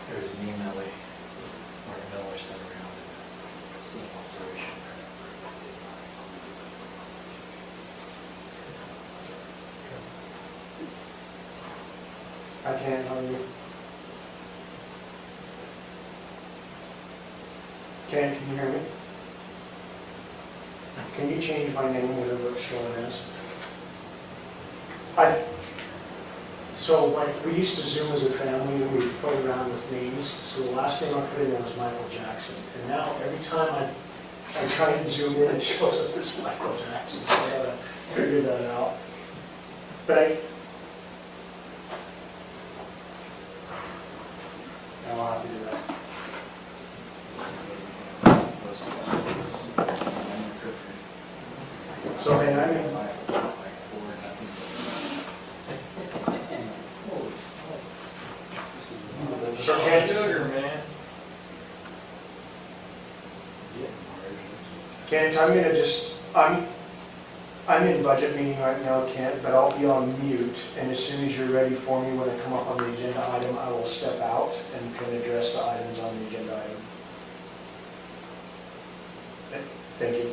there's an email they, Mark Miller sent around. Student observation. I can't hear you. Ken, can you hear me? Can you change my name, whatever it's showing as? So like, we used to Zoom as a family, and we play around with names, so the last name I put in there was Michael Jackson. And now, every time I try and zoom in, it shows up as Michael Jackson, so I gotta figure that out. But I'll have to do that. So, man, I'm in. So,
man.
Kent, I'm in budget meeting right now, Kent, but I'll be on mute, and as soon as you're ready for me, when I come up on the agenda item, I will step out and can address the items on the agenda item. Thank you.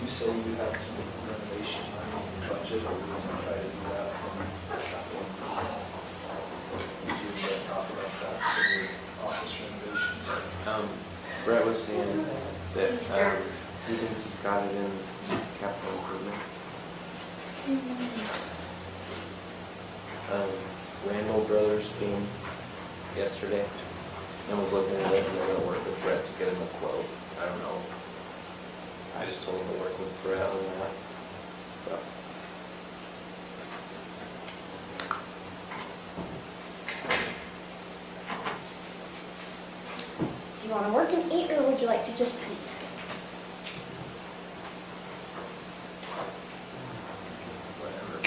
you say you had some renovation money in your budget, or we gonna try to do that from capital improvement? You guys talk about that for your office renovations.
Brett was saying that, he thinks he's got it in capital improvement. Randall Brothers came yesterday and was looking at it, and they're gonna work with Brett to get him a quote. I don't know. I just told him to work with Brett on that. But
Do you want to work and eat, or would you like to just eat?
whatever.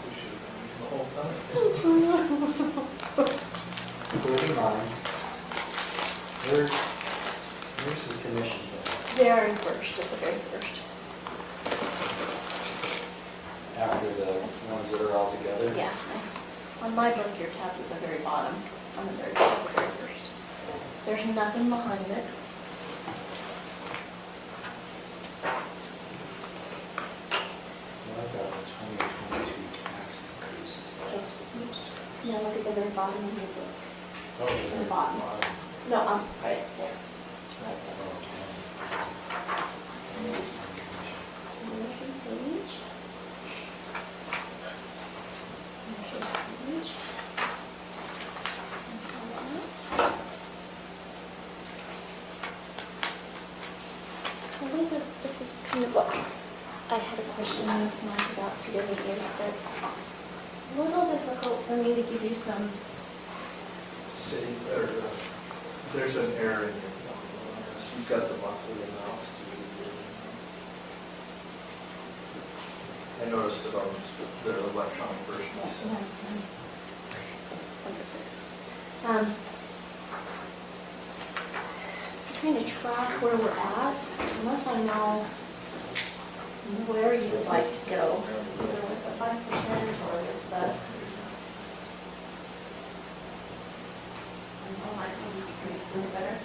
We should have been the whole time.
Moving on. Where's the commission?
Very first, at the very first.
After the ones that are all together?
Yeah. On my book, your tab's at the very bottom, on the very top, the very first. There's nothing behind it.
So I've got a 2022 tax increases. That's the most.
Now look at the very bottom of your book.
Oh,
It's the bottom. No, right there. Right there. So there's your page. There's your page. And all that. So this is kind of what I had a question with Mike about today, is that it's a little difficult for me to give you some.
City, or, there's an error in your formula. You've got the monthly amounts to I noticed it on the electronic version you sent.
Trying to track where we're at, unless I know where you would like to go, either with the 5% or with the. Oh, I think you can explain it better.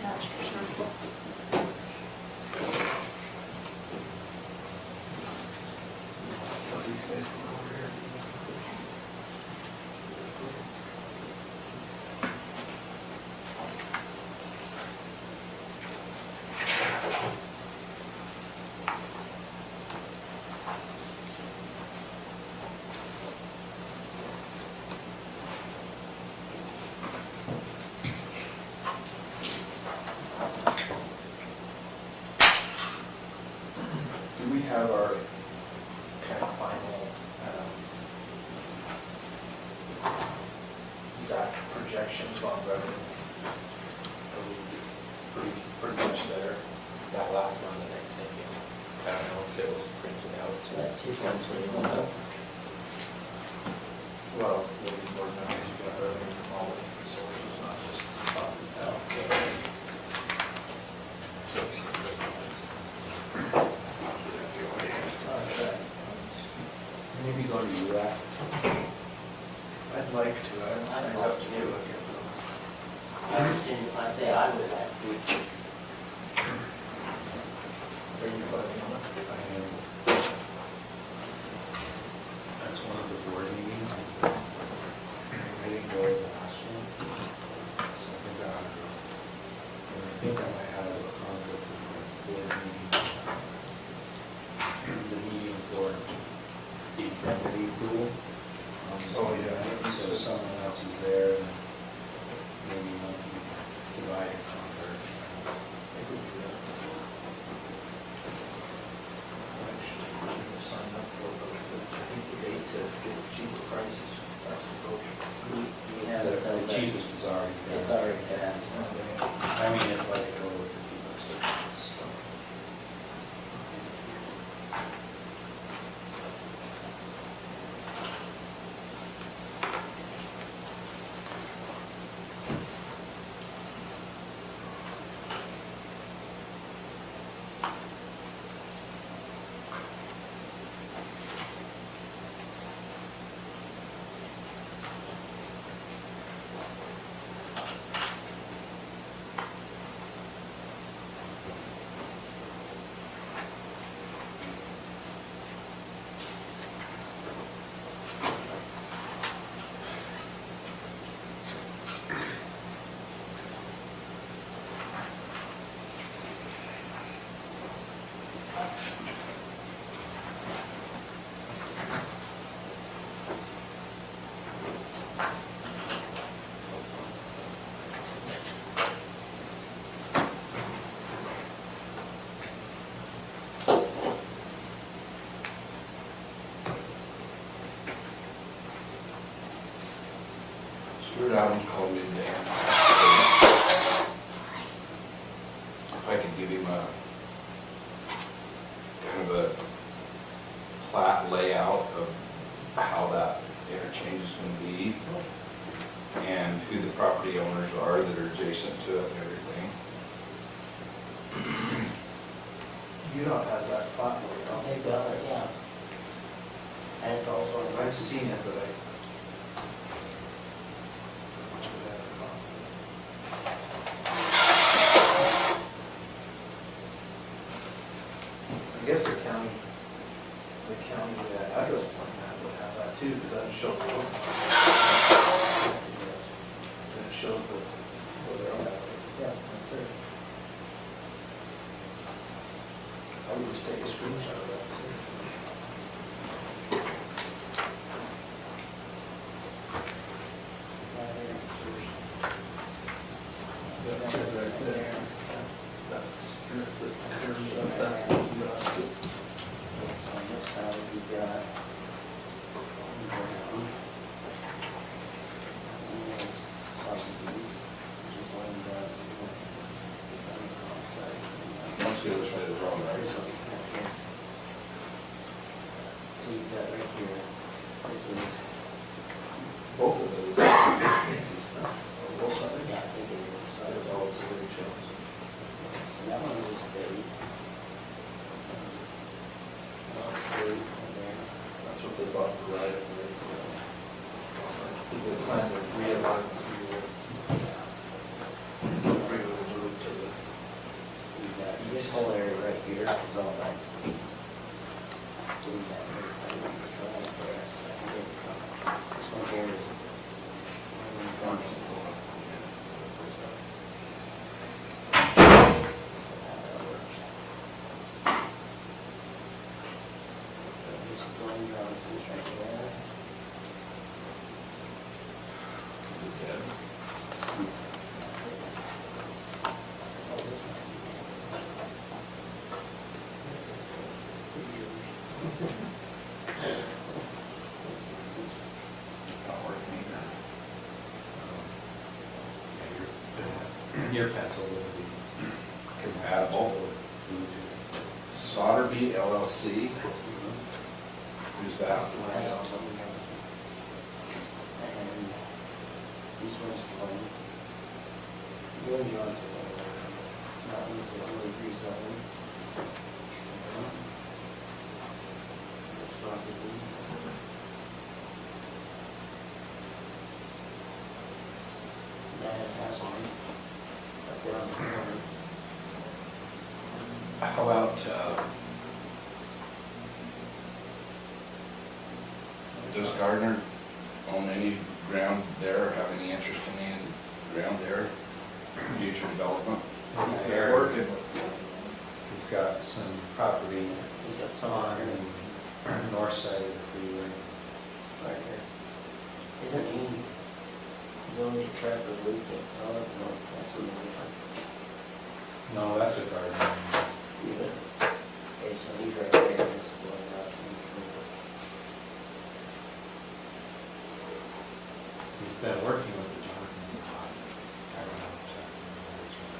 Yeah, sure.
These guys come over here. Do we have our kind of final exact projections on revenue? Are we pretty much there?
That last one that I sent you, I don't know if it was printed out.
That 2.6.
Well, we'll be more than that, you've got revenue from all different sources, not just property tax.
Maybe go to UAC.
I'd like to, I haven't signed up to do it yet.
I understand, I say I would like to.
Are you planning on it?
That's one of the board meetings. I didn't go to the last one. So I think I might have a conflict with my board meeting. The meeting for the deputy pool.
Oh, yeah.
So someone else is there, and maybe one can divide or conquer.
I could do that. Actually, I'm gonna sign up for those, I think the date to get the cheaper prices, that's the vote.
We have it done,
The
but
cheapest is already
it's
done.
already passed.
I mean, it's like a over 50 bucks. So.
Stuart Adams called me today. If I could give him a kind of a plat layout of how that interchange is going to be and who the property owners are that are adjacent to it and everything.
UDOT has that plat layout.
They've got it, yeah. And it's also.
I've seen it, but I. I guess the county address plan map would have that too, because that shows the road. And it shows the, where they're at.
Yeah, that's true.
I would just take a screenshot of that too. That's it right there. That's the UDOT.
Yes, on this side, you've got. Sausages, which is one of the.
Once the other side of the road,
This
right?
one, right here. So you've got right here, this is,
Both of those. Both sides.
yeah, I think it is. So
That's all auxiliary channels.
so that one is state. Well, state, and then,
That's what they bought the right of way. Is it plan to realign the freeway? So freeway will move to the.
you've got this whole area right here is all by the state. So we got right there, so I can get it from, this one here is. One is four. This is Glen Johnson's right there.
Is it dead?
Oh, this one.
Not working either.
Your pencil will be
Compatible. Soderby LLC. Who's that?
That's something else. And this one's one. Glen Johnson. That one's the only rezone. This property. That has one. Up there on the corner.
How about, does Gardner own any ground there or have any interest in any ground there? Future development?
They're
Working.
He's got some property
He's got some on
on
here.
the north side of the freeway.
Right here. Isn't he village trapper Luke? Oh, no, that's the one.
No, that's a garden.
Is it? Okay, so he's right there, this is Glen Johnson.
He's been working with the Johnsons a lot. I don't know exactly where he's from.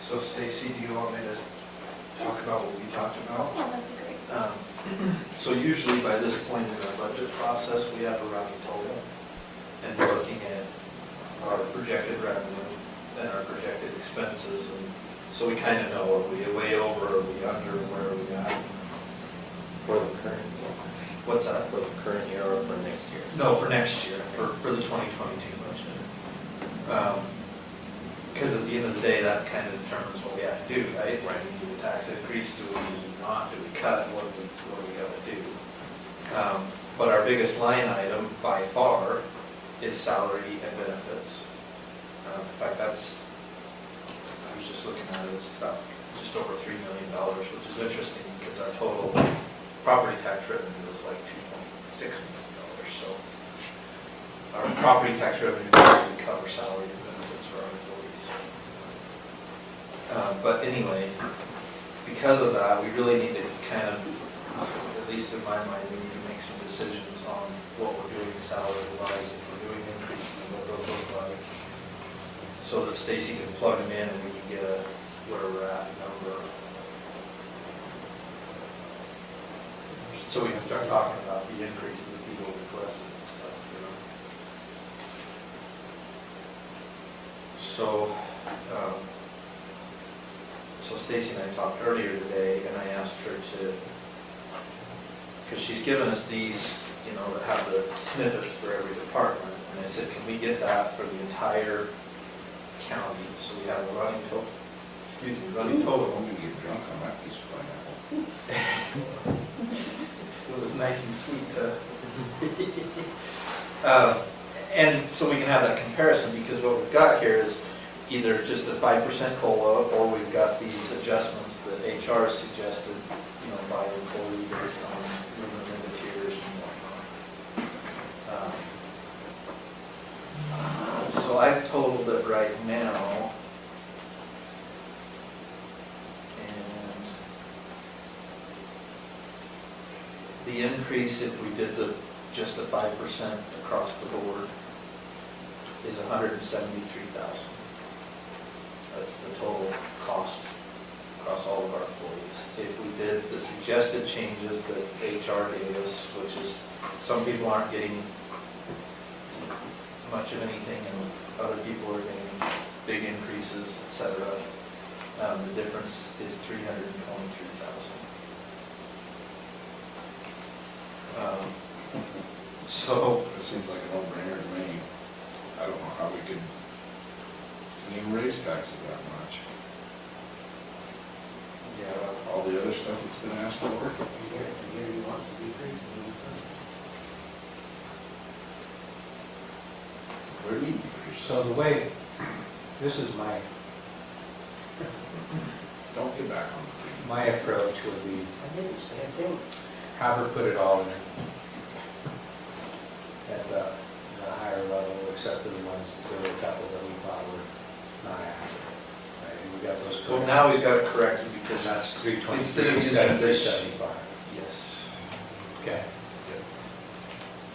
So Stacy, do you want me to talk about what we talked about?
Yeah, that'd be great.
So usually by this point in our budget process, we have a running total. And we're looking at our projected revenue and our projected expenses. And so we kind of know, are we way over, are we under, where are we at?
For the current year.
What's that?
For the current year or for next
No, for next year, for the 2022 budget. Because at the end of the day, that kind of determines what we have to do, right? Right. Do we do a tax increase, do we not, do we cut, what do we got to do? But our biggest line item by far is salary and benefits. In fact, I was just looking at it, it's about just over $3 million, which is interesting because our total property tax revenue is like $2.6 million. So our property tax revenue doesn't cover salary and benefits for our employees. But anyway, because of that, we really need to kind of, at least in my mind, we need to make some decisions on what we're doing salary-wise, if we're doing increases and what those look like, so that Stacy can plug them in and we can get a where we're at number. So we can start talking about the increases that people requested and stuff, you know. So Stacy and I talked earlier today, and I asked her to, because she's given us these, you know, that have the snippets for every department, and I said, can we get that for the entire county, so we have a running total? Excuse me, running total.
I'm gonna get drunk on that piece of pineapple.
It was nice and sweet. And so we can have that comparison, because what we've got here is either just a 5% COLA, or we've got these adjustments that HR suggested, you know, by employee based on movement in the tiers and whatnot. So I've totaled it right now. And the increase, if we did just the 5% across the board, is $173,000. That's the total cost across all of our employees. If we did the suggested changes that HR gave us, which is, some people aren't getting much of anything and other people are getting big increases, et cetera, the difference is $323,000. So
It seems like a no-brainer to me. I don't know how we could even raise taxes that much.
yeah,
All the other stuff that's been asked for. Where do we decrease?
So the way, this is
Don't get back on the
my approach would be,
I did the same thing.
have her put it all in at the higher level, except for the ones, there were a couple that we thought were not accurate. Right, and we got those corrected.
well, now we've got it corrected because
And that's 323
instead of
instead of
using this,
375.
yes.
Okay.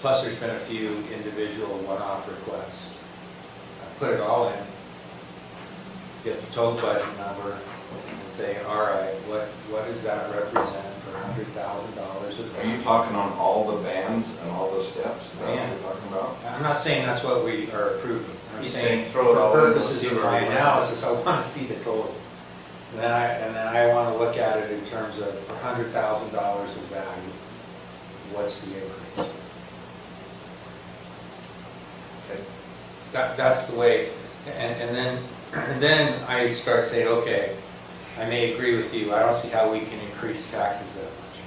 Plus, there's been a few individual one-off requests. I put it all in, get the total budget number, and say, all right, what does that represent for $100,000 of?
Are you talking on all the bands and all the steps? Is that what
Yeah.
you're talking about?
I'm not saying that's what we are approving. I'm
He's
saying,
saying throw it all in,
for
let's
purposes
see
of
where
my
we land.
analysis, I want to see the total. And then I want to look at it in terms of for $100,000 of value, what's the increase?
Okay.
That's the way, and then I start saying, okay, I may agree with you, I don't see how we can increase taxes that much.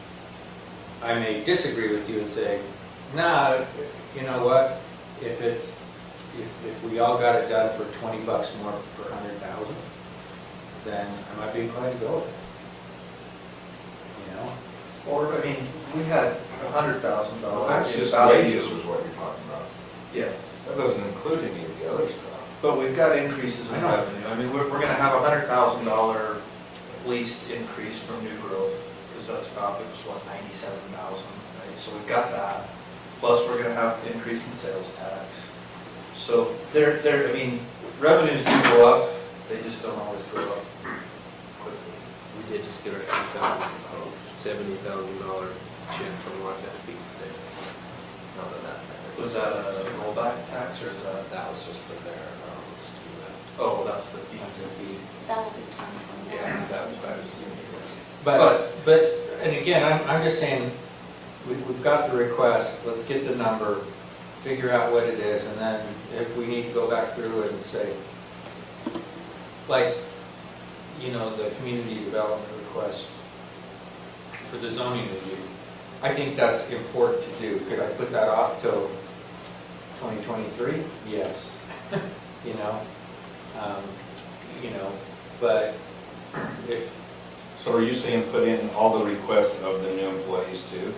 I may disagree with you and say, no, you know what, if we all got it done for $20 more per 100,000, then I might be inclined to go with it. You know?
Or, I mean, we had $100,000.
Well, that's
in
just
value.
wages is what you're talking about.
Yeah,
That doesn't include any of the other stuff.
but we've got increases in
I know.
revenue. I mean, we're gonna have $100,000 at least increase from new growth, because that's about, it was what, 97,000, right? So we've got that, plus we're gonna have increase in sales tax. So I mean, revenues do go up, they just don't always go up quickly.
We did just get our $70,000 check from Montana Peaks today. Not that that matters.
Was that a rollback tax, or is that?
That was just for their, scheme.
Oh, that's the fee.
That will be 2021.
Yeah, that's what I was just thinking.
But, and again, I'm just saying, we've got the request, let's get the number,
figure out what it is, and then if we need to go back through and say, like, you know, the community development request for the zoning review. I think that's important to do. Could I put that off till 2023? Yes. You know, but if,
So are you saying put in all the requests of the new employees too?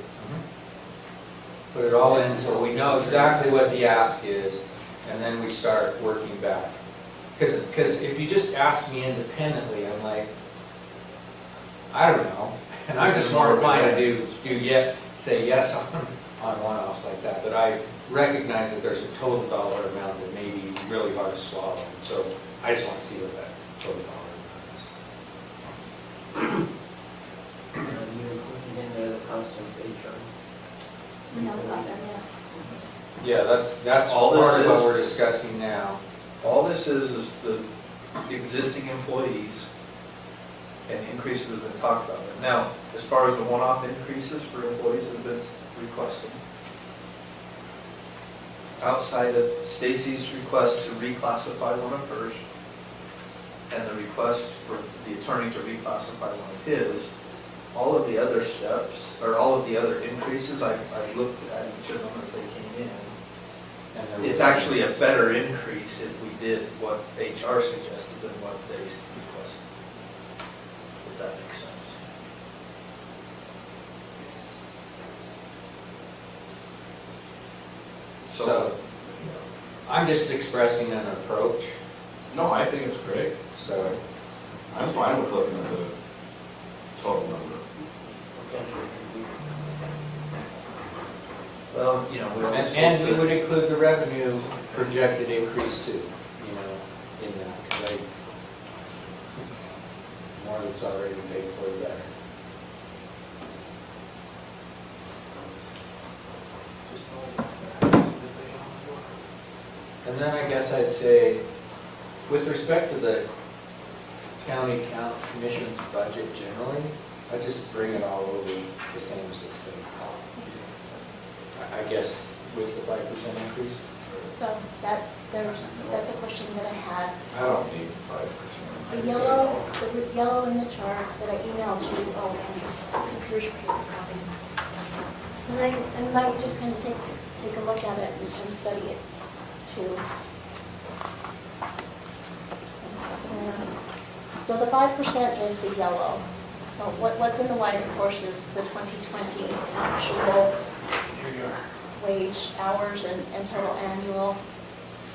put it all in so we know exactly what the ask is, and then we start working back. Because if you just ask me independently, I'm like, I don't know, and I'm just more inclined to say yes on one-offs like that, but I recognize that there's a total dollar amount that may be really hard to swallow, so I just want to see what that total dollar amount is.
You included in there the constant HR.
No, not done yet.
Yeah, that's
All
part
this
of what
is-
we're discussing now.
All this is the existing employees and increases that have been talked about. Now, as far as the one-off increases for employees that have been requesting, outside of Stacy's request to reclassify one of hers, and the request for the attorney to reclassify one of his, all of the other steps, or all of the other increases, I looked at each of them as they came in.
And there
It's
was-
actually a better increase if we did what HR suggested than what they requested, if that makes sense.
So, I'm just expressing an approach,
No, I think it's great.
so.
I'm fine with looking at the total number.
Well, you know, we always
And
hope
we
that-
would include the revenue projected increase too, in that, because more that's already paid for, the better. And then I guess I'd say, with respect to the county commission's budget generally, I just bring it all over the same as it's been. I guess with the 5% increase.
So that's a question that I had.
I don't need 5%.
The yellow in the chart that I emailed you, oh, and it's a here's your paper copy. And I might just kind of take a look at it and study it too. So the 5% is the yellow. So what's in the white, of course, is the 2020 actual wage hours and total annual.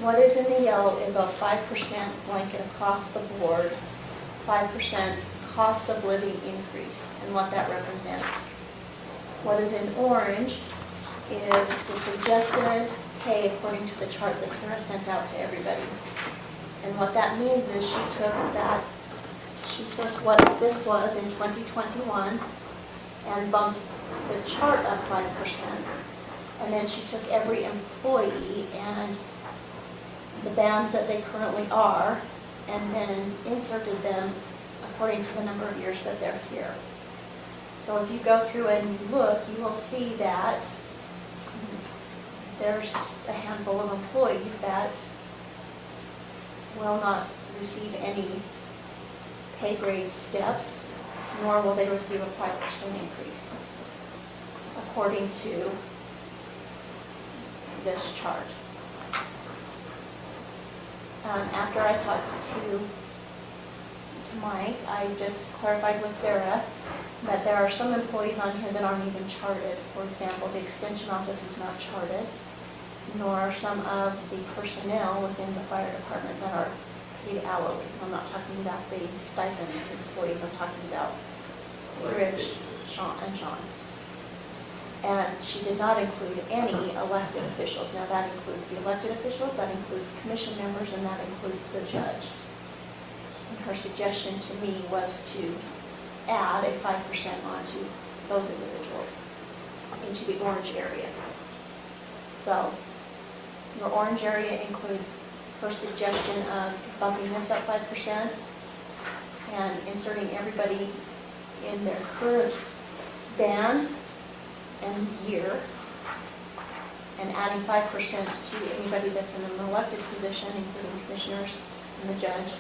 What is in the yellow is a 5% blanket across the board, 5% cost of living increase, and what that represents. What is in orange is the suggested pay according to the chart that Sarah sent out to everybody. And what that means is she took what this was in 2021 and bumped the chart up 5%. And then she took every employee and the band that they currently are, and then inserted them according to the number of years that they're here. So if you go through and you look, you will see that there's a handful of employees that will not receive any pay grade steps, nor will they receive a 5% increase, according to this chart. After I talked to Mike, I just clarified with Sarah that there are some employees on here that aren't even charted. For example, the extension office is not charted, nor are some of the personnel within the fire department that are paid hourly. I'm not talking about the stipend employees, I'm talking about Rich, Sean, and Sean. And she did not include any elected officials. Now that includes the elected officials, that includes commission members, and that includes the judge. And her suggestion to me was to add a 5% onto those individuals into the orange area. So your orange area includes her suggestion of bumping this up 5% and inserting everybody in their current band and year, and adding 5% to anybody that's in an elected position, including commissioners and the judge.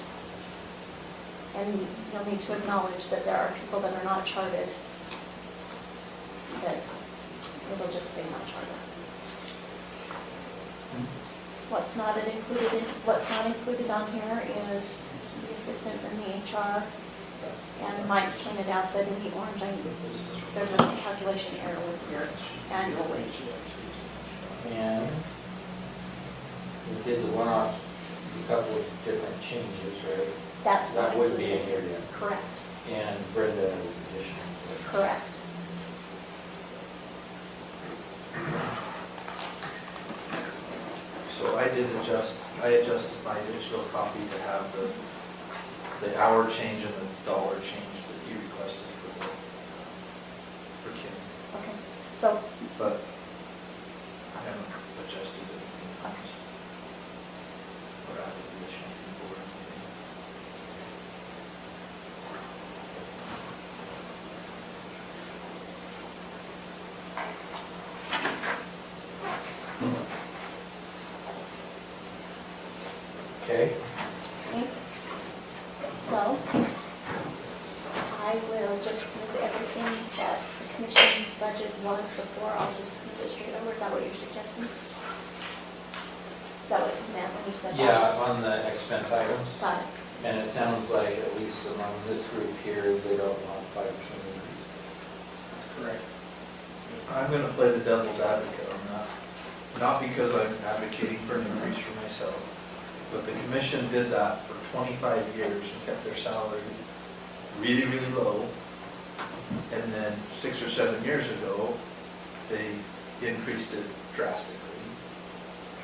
And you'll need to acknowledge that there are people that are not chartered, that it'll just say not chartered. What's not included on here is the assistant and the HR. And Mike pointed out that in the orange, there's a calculation error with your annual wage.
And we did the one-off, a couple of different changes, right?
That's not
That would be in
included.
here yet.
Correct,
And Brenda is additional.
correct.
So I adjusted my digital copy to have the hour change and the dollar change that you requested for Kim,
Okay, so,
but I haven't adjusted anything else. Or added additional people or anything.
Okay.
okay. So, I will just move everything that the commission's budget was before, I'll just move it straight over. Is that what you're suggesting? Is that what you meant when you said that?
Yeah, on the expense items.
Got it.
And it sounds like, at least among this group here, they don't want 5% increase.
That's correct. I'm gonna play the devil's advocate on that, not because I'm advocating for an increase for myself, but the commission did that for 25 years and kept their salary really, really low. And then 6 or 7 years ago, they increased it drastically.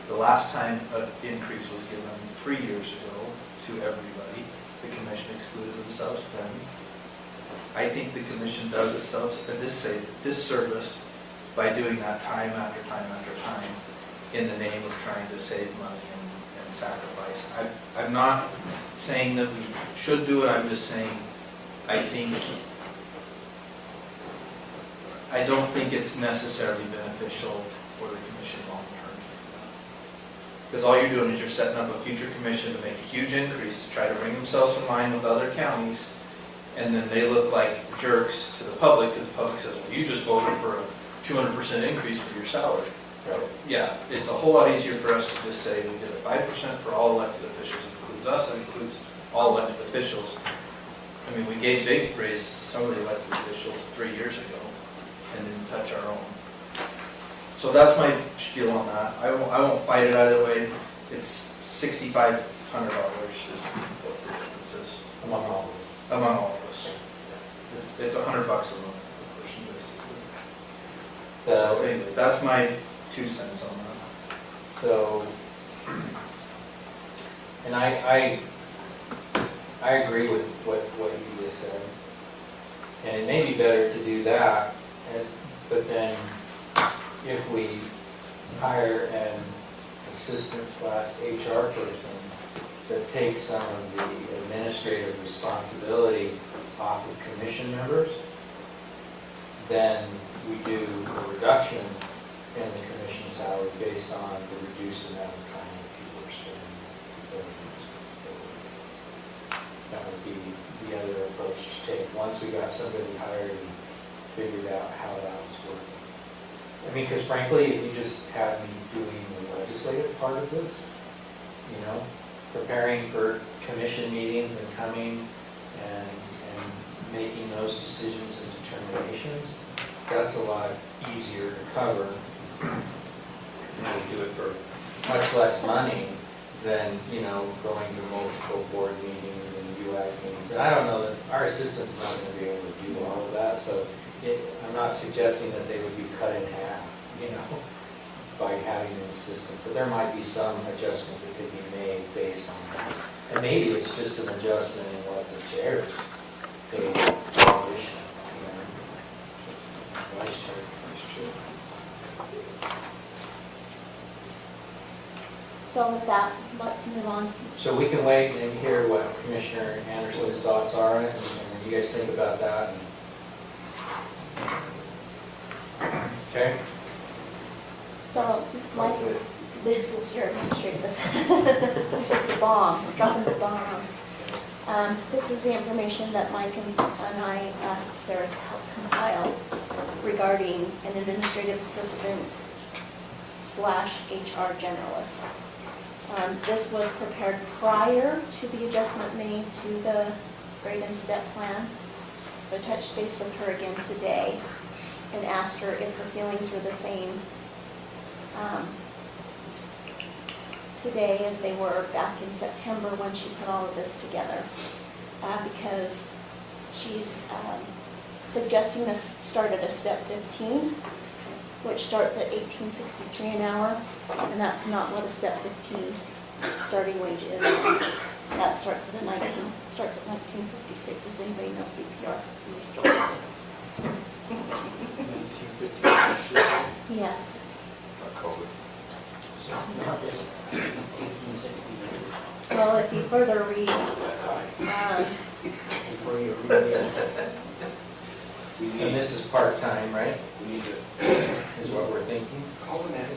The last time an increase was given 3 years ago to everybody, the commission excluded themselves then. I think the commission does itself a disservice by doing that time after time after time in the name of trying to save money and sacrifice. I'm not saying that we should do it, I'm just saying, I don't think it's necessarily beneficial for the commission long term. Because all you're doing is you're setting up a future commission to make a huge increase to try to bring themselves in line with other counties, and then they look like jerks to the public, because the public says, well, you just voted for a 200% increase for your salary.
Right.
Yeah, it's a whole lot easier for us to just say we did a 5% for all elected officials, it includes us, it includes all elected officials. I mean, we gave big raises to some of the elected officials 3 years ago and didn't touch our own. So that's my spiel on that. I won't fight it either way. It's $6,500 is what the difference is
Among all of us.
among all of us. It's $100 a month per person basically. So anyway, that's my 2 cents on that.
So, and I agree with what you just said. And it may be better to do that, but then if we hire an assistant / HR person that takes some of the administrative responsibility off of commission members, then we do a reduction in the commission salary based on the reduced amount of time that people are spending. That would be the other approach to take, once we got somebody hired and figured out how that was working. I mean, because frankly, if you just had me doing the legislative part of this, preparing for commission meetings and coming and making those decisions and determinations, that's a lot easier to cover. We do it for much less money than, going to multiple board meetings and UAC meetings. And I don't know that our assistant's not going to be able to do all of that, so I'm not suggesting that they would be cut in half, by having an assistant. But there might be some adjustment that could be made based on that. And maybe it's just an adjustment in what the chairs pay position, vice chair.
So with that, let's move on.
So we can wait and hear what Commissioner Anderson's thoughts are on it, and then you guys think about that. Okay?
So, Mike, this is your administrative, this is the bomb, we're dropping the bomb. This is the information that Mike and I asked Sarah to help compile regarding an administrative assistant / HR generalist. This was prepared prior to the adjustment made to the grade and step plan. So I touched base with her again today and asked her if her feelings were the same today as they were back in September when she put all of this together. Because she's suggesting this start at a step 15, which starts at $18.63 an hour, and that's not what a step 15 starting wage is. That starts at $19.56. Does anybody know CPR? Yes.
So it's not just 1860
Well, if you further read,
before you read it.
And this is part-time, right?
We need to,
Is what we're thinking?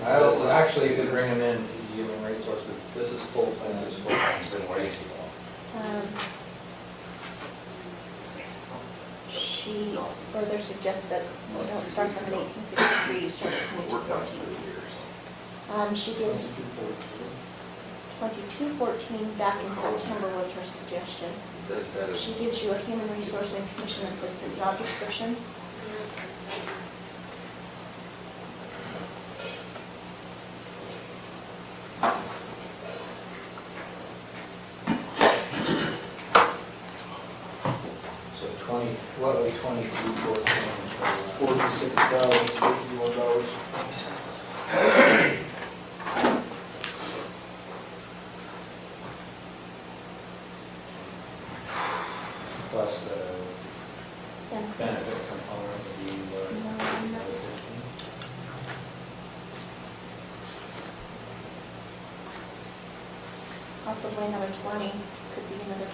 I also-
Actually, if we bring them in, human resources,
This is full-time.
this is full-time, it's been way too long.
she further suggests that we don't start from an 1863, you start at 2214. She gives 2214 back in September was her suggestion.
that is,
She gives you a human resource and commission assistant job description.
So 20, what was 2214?
$46.51.
Plus the
And
benefit component would be what?
No, that's- Possibly another 20, could be another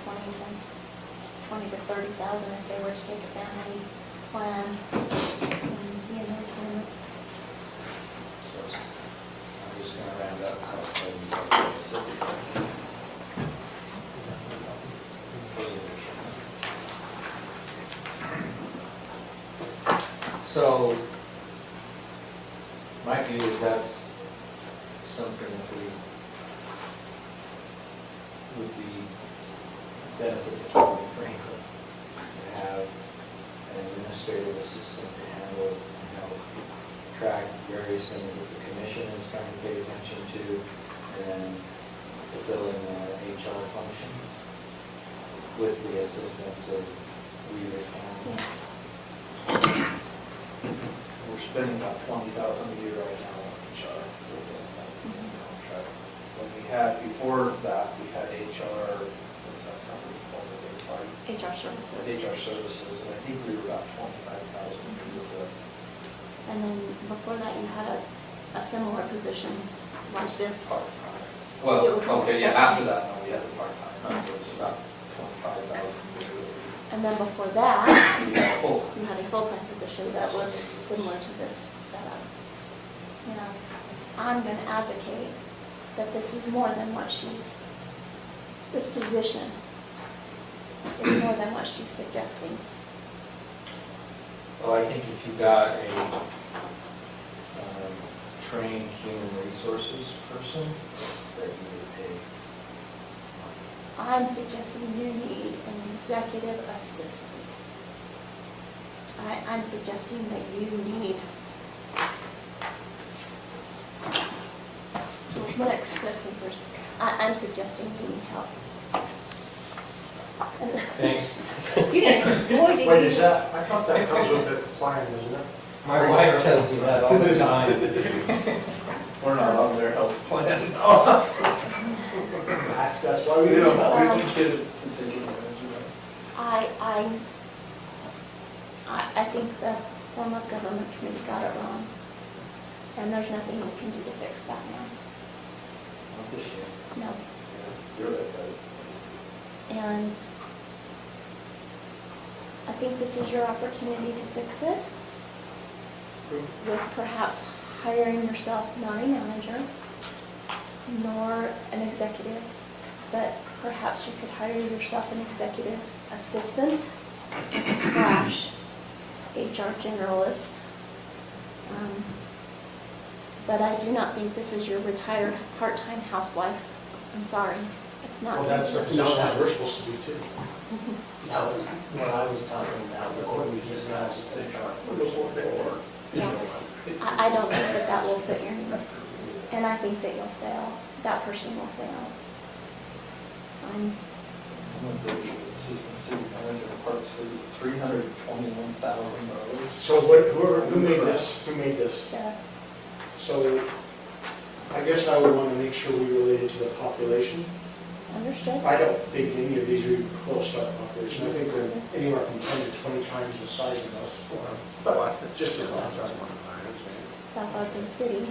20 to 30,000 if they were to take a family plan. And be another 20.
So I'm just gonna round up to 70. So, my view is that's something that we would be benefit to County Franklin, to have an administrative assistant to handle, track various things that the commission is trying to pay attention to, and then fulfilling the HR function with the assistance of Weaver County.
Yes.
We're spending about $20,000 a year right now on HR contract. When we had, before that, we had HR, what's that company called, the third party?
HR services.
HR services, and I think we were about 25,000 with the.
And then before that, you had a similar position like this.
Part-time.
It
Well,
was
okay, yeah,
almost
after that, no, we had the part-time, it was about 25,000.
And then before that,
We had full.
you had a full-time position that was similar to this setup. You know, I'm gonna advocate that this is more than what this position is more than what she's suggesting.
Well, I think if you got a trained human resources person, that you would pay.
I'm suggesting you need an executive assistant. I'm suggesting that you need next papers. I'm suggesting you need help.
Thanks.
You didn't, boy, did you.
Wait, is that, I thought that comes with the plan, isn't it?
My wife tells me that all the time.
We're not on their health plan.
That's why we do it.
We can get it to take advantage of
I think the form of government committee's got it wrong. And there's nothing we can do to fix that now.
Not this year.
No.
that. You're right,
And I think this is your opportunity to fix it with perhaps hiring yourself not a manager, nor an executive, but perhaps you could hire yourself an executive assistant slash HR generalist. But I do not think this is your retired part-time housewife. I'm sorry, it's not.
Well, that's the position that we're supposed to do too.
That was what I was talking about, was what we just asked the chart for.
Yeah. I don't think that that will fit your need, and I think that you'll fail. That person will fail.
I'm gonna go with assistant city manager of Park City, $321,000.
So who made this? Who made this?
So,
So I guess I would want to make sure we relate it to the population.
understood?
I don't think any of these are even close to our population. I think they're anywhere from 10 to 20 times the size of us. But just a thought.
South Ogden City.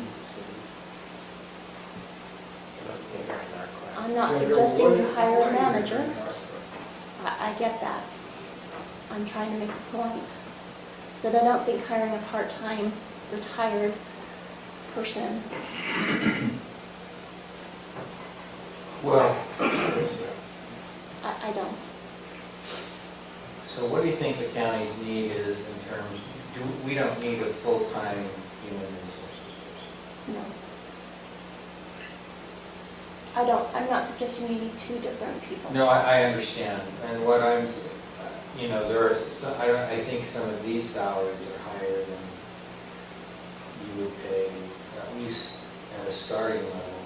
I'm not suggesting you hire a manager. I get that. I'm trying to make a point. But I don't think hiring a part-time retired person.
Well,
I don't.
so what do you think the county's need is in terms, we don't need a full-time human resources person?
No. I'm not suggesting you need two different people.
No, I understand, and what I'm, there are, I think some of these salaries are higher than you would pay, at least at a starting level,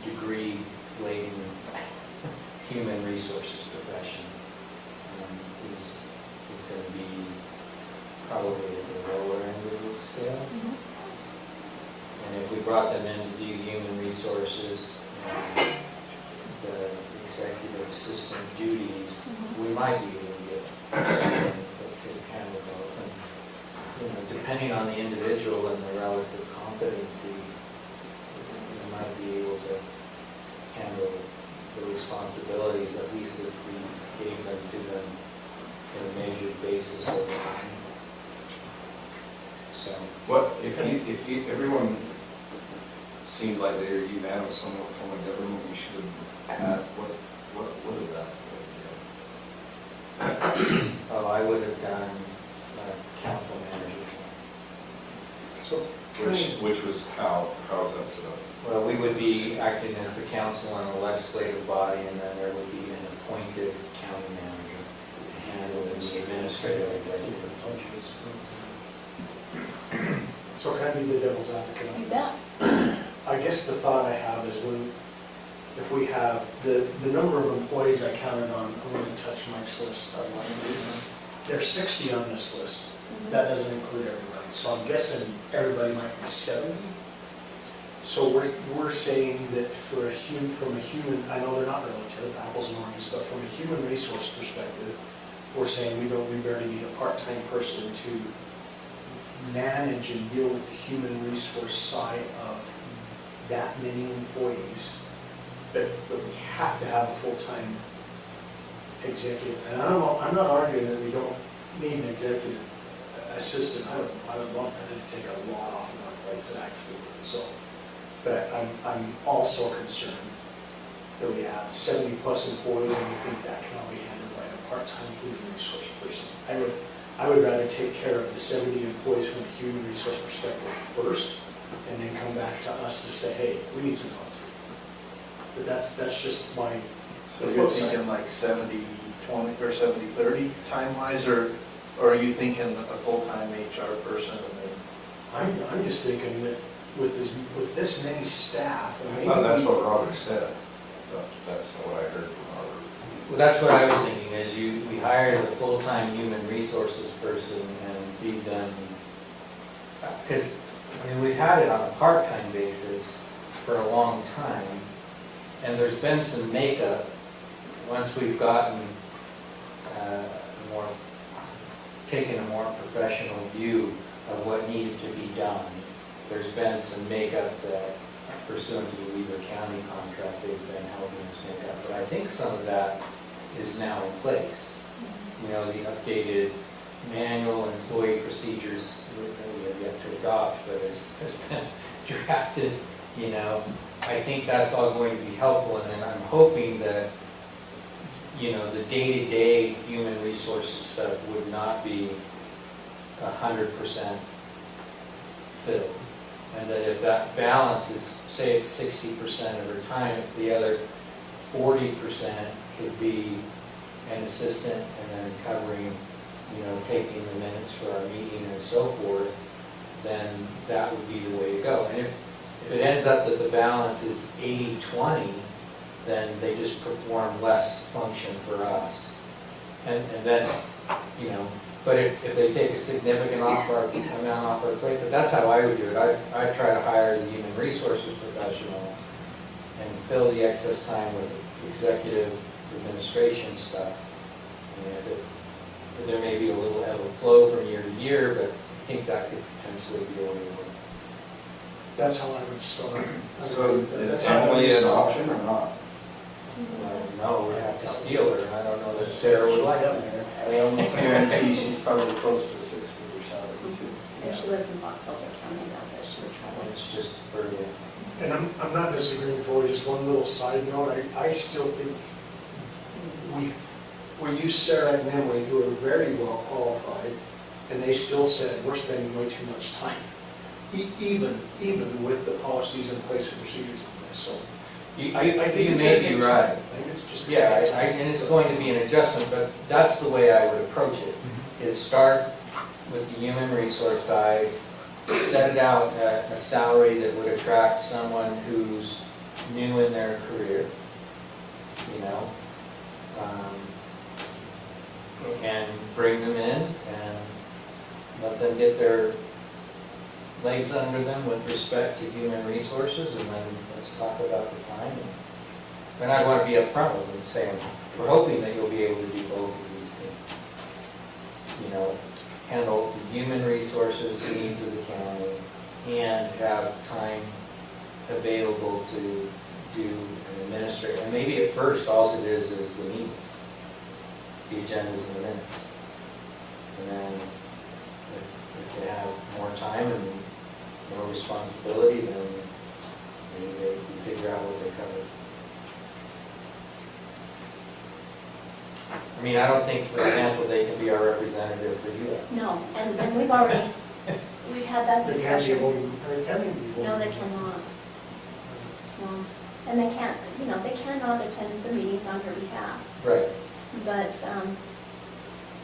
degree-laden human resources profession is going to be probably at the lower end of the scale.
Mhm.
And if we brought them in to do human resources and the executive assistant duties,
Mhm.
we might be able to get someone that could handle both. And, depending on the individual and the relative competency, we might be able to handle the responsibilities, at least if we gave them to them in a measured basis over time. So.
What, if everyone seemed like they were unanimous on what form of government we should have, what is that?
Oh, I would have done council manager.
So,
Which was how's that set up?
Well, we would be acting as the council and the legislative body, and then there would be an appointed county manager to handle the administrative executive.
so can I be the devil's advocate on
You
this?
bet.
I guess the thought I have is if we have, the number of employees I counted on, I'm going to touch Mike's list, there's 60 on this list. That doesn't include everybody. So I'm guessing everybody might be 70. So we're saying that from a human, I know they're not relative, apples and oranges, but from a human resource perspective, we're saying we barely need a part-time person to manage and deal with the human resource side of that many employees. But we have to have a full-time executive. And I'm not arguing that we don't need an executive assistant. I would want that to take a lot off of our plates actually. So, but I'm also concerned that we have 70 plus employees and we think that cannot be handled by a part-time human resource person. I would rather take care of the 70 employees from a human resource perspective first, and then come back to us to say, hey, we need some help. But that's just my.
So you're thinking like 70-20 or 70-30 time-wise, or are you thinking a full-time HR person and then?
I'm just thinking that with this many staff.
I thought that's what Robert said. That's not what I heard from Robert.
Well, that's what I was thinking, is we hired a full-time human resources person and feed them, because, we've had it on a part-time basis for a long time, and there's been some makeup once we've gotten taken a more professional view of what needed to be done. There's been some makeup that pursuant to the Weaver County contract, they've been helping us make up, but I think some of that is now in place. The updated
manual employee procedures that we have yet to adopt, but has been drafted, you know, I think that's all going to be helpful, and then I'm hoping that, you know, the day-to-day human resources stuff would not be 100% filled. And that if that balance is, say it's 60% of her time, if the other 40% could be an assistant and then covering, you know, taking the minutes for our meeting and so forth, then that would be the way to go. And if it ends up that the balance is 80-20, then they just perform less function for us. And then, you know, but if they take a significant amount off our plate, but that's how I would do it. I'd try to hire the human resources professional and fill the excess time with executive administration stuff. And there may be a little ebb and flow from year to year, but I think that could potentially be a way to work.
That's how I would start.
So is Emily an option or not?
No, we have to steal her, and I don't know that Sarah would like it.
I almost guarantee she's probably close to 6-figure salary too.
And she lives in Box Elder County now, but she would travel.
It's just further.
And I'm not disagreeing, for just one little side note, I still think we use Sarah and Emily, who are very well qualified, and they still said, we're spending way too much time, even with the policies in place and procedures in place, so.
I think you
it's
may
gonna
be
take
right.
time. I think it's just.
Yeah, and it's going to be an adjustment, but that's the way I would approach it, is start with the human resource side, set it out at a salary that would attract someone who's new in their career, you know, and bring them in and let them get their legs under them with respect to human resources, and then let's talk about the time. And I want to be upfront with them, saying, we're hoping that you'll be able to do both of these things. You know, handle the human resources needs of the county and have time available to do an administrative. And maybe at first, all it is the meetings, the agendas and the minutes. And then if they have more time and more responsibility, then maybe they can figure out what they cover. I mean, I don't think, for example, they can be our representative for you.
No, and we've already, we've had that
They can't be
discussion.
voting, they can be voting.
No, they cannot. No, and they can't, you know, they cannot attend the meetings on her behalf.
Right.
But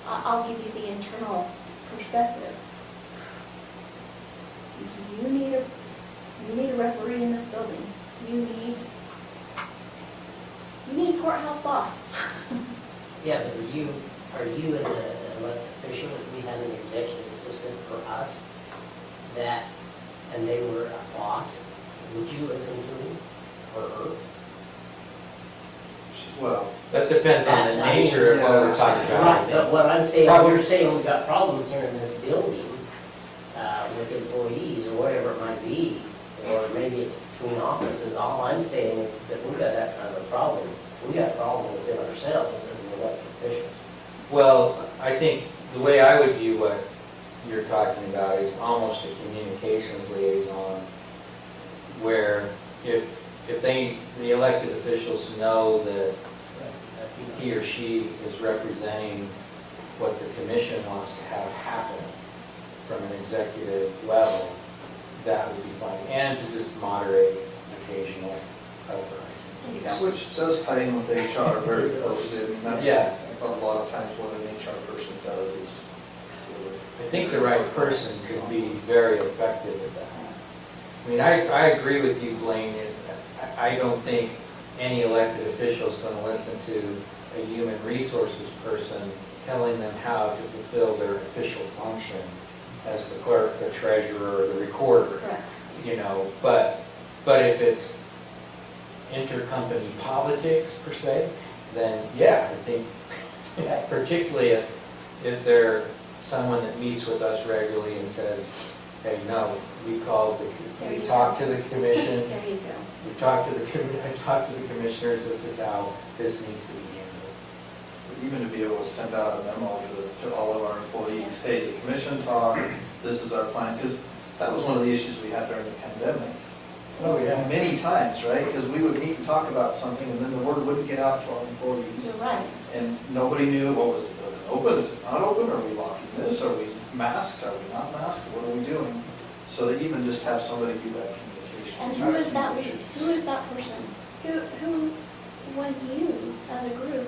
I'll give you the internal perspective. You need a referee in this building. You need a courthouse boss.
Yeah, but are you as an elected official, if we had an executive assistant for us, and they were a boss, would you listen to him or her?
Well,
That depends on the nature of what we're talking
Right,
about.
but what I'm saying,
Probably-
you're saying we've got problems here in this building with employees or whatever it might be, or maybe it's between offices. All I'm saying is that we've got that kind of a problem. We got a problem within ourselves as an elected official.
Well, I think the way I would view what you're talking about is almost a communications liaison, where if the elected officials know that he or she is representing what the commission wants to have happen from an executive level, that would be fine. And to just moderate occasional uprisings.
which does tie in with HR very closely. I mean, that's
Yeah.
a lot of times what an HR person does is.
I think the right person could be very effective at that. I mean, I agree with you, Blaine. I don't think any elected official is going to listen to a human resources person telling them how to fulfill their official function as the clerk, the treasurer, or the recorder.
Correct.
You know, but if it's intercompany politics per se, then yeah, I think particularly if they're someone that meets with us regularly and says, hey, no, we talked to the commission,
There you go.
I talked to the commissioners, this is how this needs to be handled.
even to be able to send out a memo to all of our employees, hey, the commission talked, this is our plan, because that was one of the issues we had during the pandemic.
Oh, yeah.
Many times, right? Because we would meet and talk about something, and then the word wouldn't get out to our employees.
You're right.
And nobody knew, what was it open, is it not open, are we locking this, are we masks, are we not masks, what are we doing? So to even just have somebody do that communication.
And who is that person? Who, when you, as a group,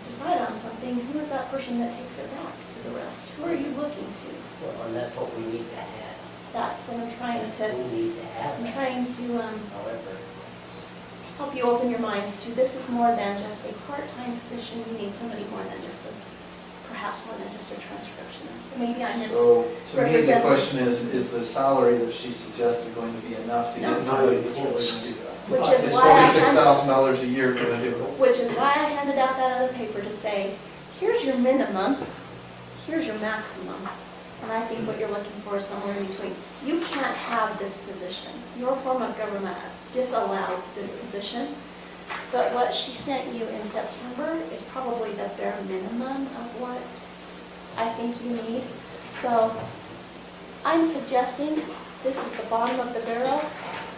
decide on something, who is that person that takes it back to the rest? Who are you looking to?
Well, and that's what we need to have.
That's what I'm trying
We
to,
need to have
I'm
that.
trying to,
However,
help you open your minds to, this is more than just a part-time position, you need somebody more than just a, perhaps more than just a transcriptionist. Maybe I
So to me, the
misrepresented.
question is the salary that she suggested going to be enough to
No.
get somebody to do that?
Which is
Is
why I
$46,000 a year gonna do it?
Which is why I handed out that other paper to say, here's your minimum, here's your maximum. And I think what you're looking for is somewhere in between. You can't have this position. Your form of government disallows this position. But what she sent you in September is probably the bare minimum of what I think you need. So I'm suggesting this is the bottom of the barrel,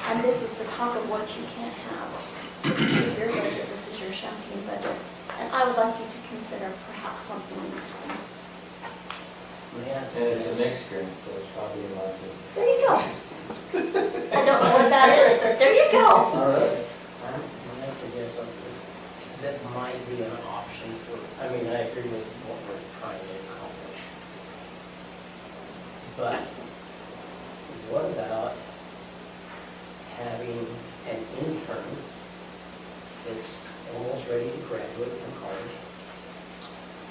and this is the top of what you can't have. This is your budget, this is your champagne budget. And I would like you to consider perhaps something in between.
may I
And it's a
suggest,
mixed grant, so it's probably a lot of.
There you go. I don't know what that is, but there you go.
all right, may I suggest something that might be an option for, I mean, I agree with what we're trying to accomplish. But what about having an intern that's almost ready to graduate from college,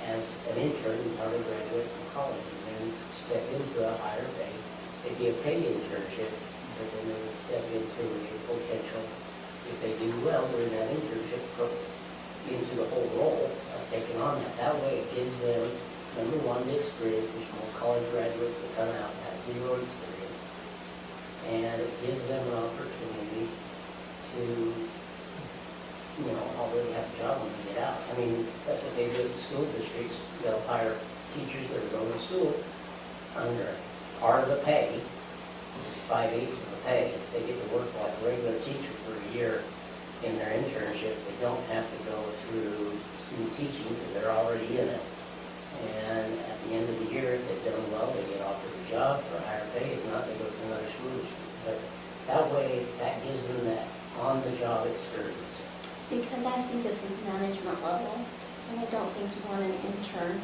as an intern, probably graduate from college, and then step into a higher pay? It'd be a paid internship, but then they would step into a potential, if they do well during that internship, into the whole role of taking on that. That way it gives them, number one, the experience, which most college graduates that come out have zero experience. And it gives them an opportunity to, you know, already have a job when they get out. I mean, that's what they do at the school districts. They'll hire teachers that are going to school under part of the pay, 5/8 of the pay. If they get to work like a regular teacher for a year in their internship, they don't have to go through student teaching because they're already in it. And at the end of the year, if they've done well, they get offered a job for a higher pay. If not, they go to another school district. But that way, that gives them that on-the-job experience.
Because I see this as management level, and I don't think you want an intern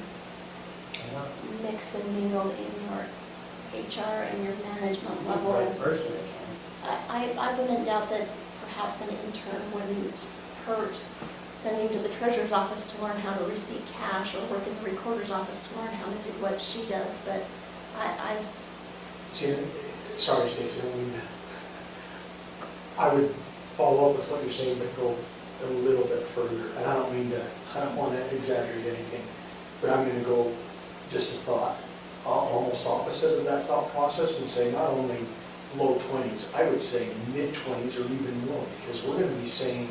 mixed and mingled in your HR and your management level.
Right person they can.
I wouldn't doubt that perhaps an intern wouldn't hurt sending to the treasurer's office to learn how to receive cash, or work in the recorder's office to learn how to do what she does, but I
See, sorry, Stacy, I would follow up with what you're saying, but go a little bit further. And I don't want to exaggerate anything, but I'm going to go just a thought, almost opposite of that thought process, and say not only low 20s, I would say mid-20s or even more, because we're going to be saying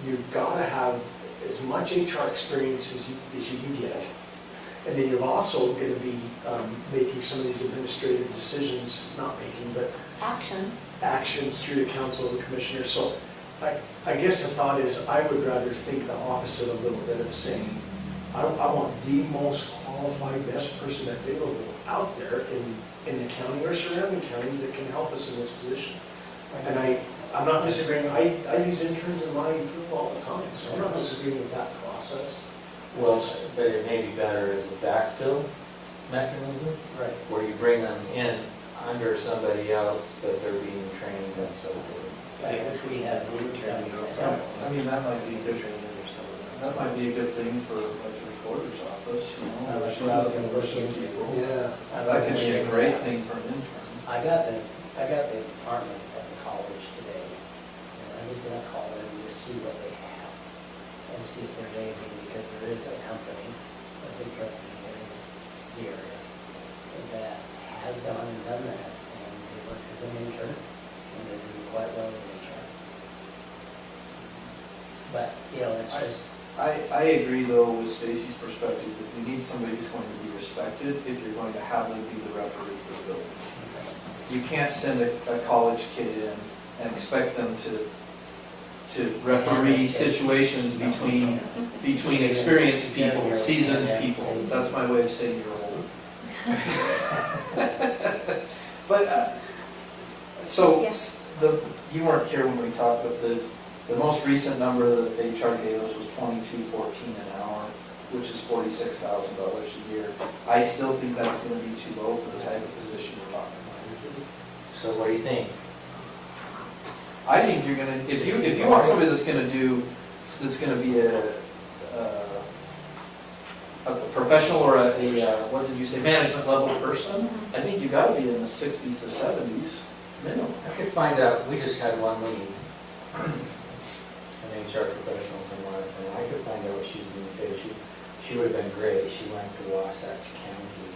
you've got to have as much HR experience as you can get. And then you're also going to be making some of these administrative decisions, not making, but actions through the council of the commissioners. So I guess the thought is I would rather think the opposite a little bit of saying, I want the most qualified, best person available out there in the county or surrounding counties that can help us in this position. And I'm not disagreeing. I use interns in my group all the time, so I'm not disagreeing with that process.
Well, but it may be better as a backfill mechanism,
Right.
where you bring them in under somebody else, that they're being trained and so forth.
I wish we had an intern ourselves.
I mean, that might be a good, that might be a good thing for like the recorder's office, you know.
That's what I was gonna look into.
Yeah.
That could be a great thing for an intern.
I got the department at the college today, and I was gonna call them to see what they have, and see if there's anything, because there is a company, a big company here in the area, that has gone and done that, and they work as an intern, and they're doing quite well in HR. But, you know, it's just,
I agree though with Stacy's perspective that you need somebody who's going to be respected if you're going to have them be the referee for the building. You can't send a college kid in and expect them to referee situations between experienced people, seasoned people. That's my way of saying you're old. But, so,
Yes.
you weren't here when we talked, but the most recent number that HR gave us was $22.14 an hour, which is $46,000 a year. I still think that's gonna be too low for the type of position we're talking about.
So what do you think?
I think you're gonna, if you want somebody that's gonna be a professional or what did you say, management level person, I think you gotta be in the 60s to 70s minimum.
I could find out, we just had one lead, an HR professional from Martha, and I could find out what she's being paid. She would have been great. She went to Wasatch County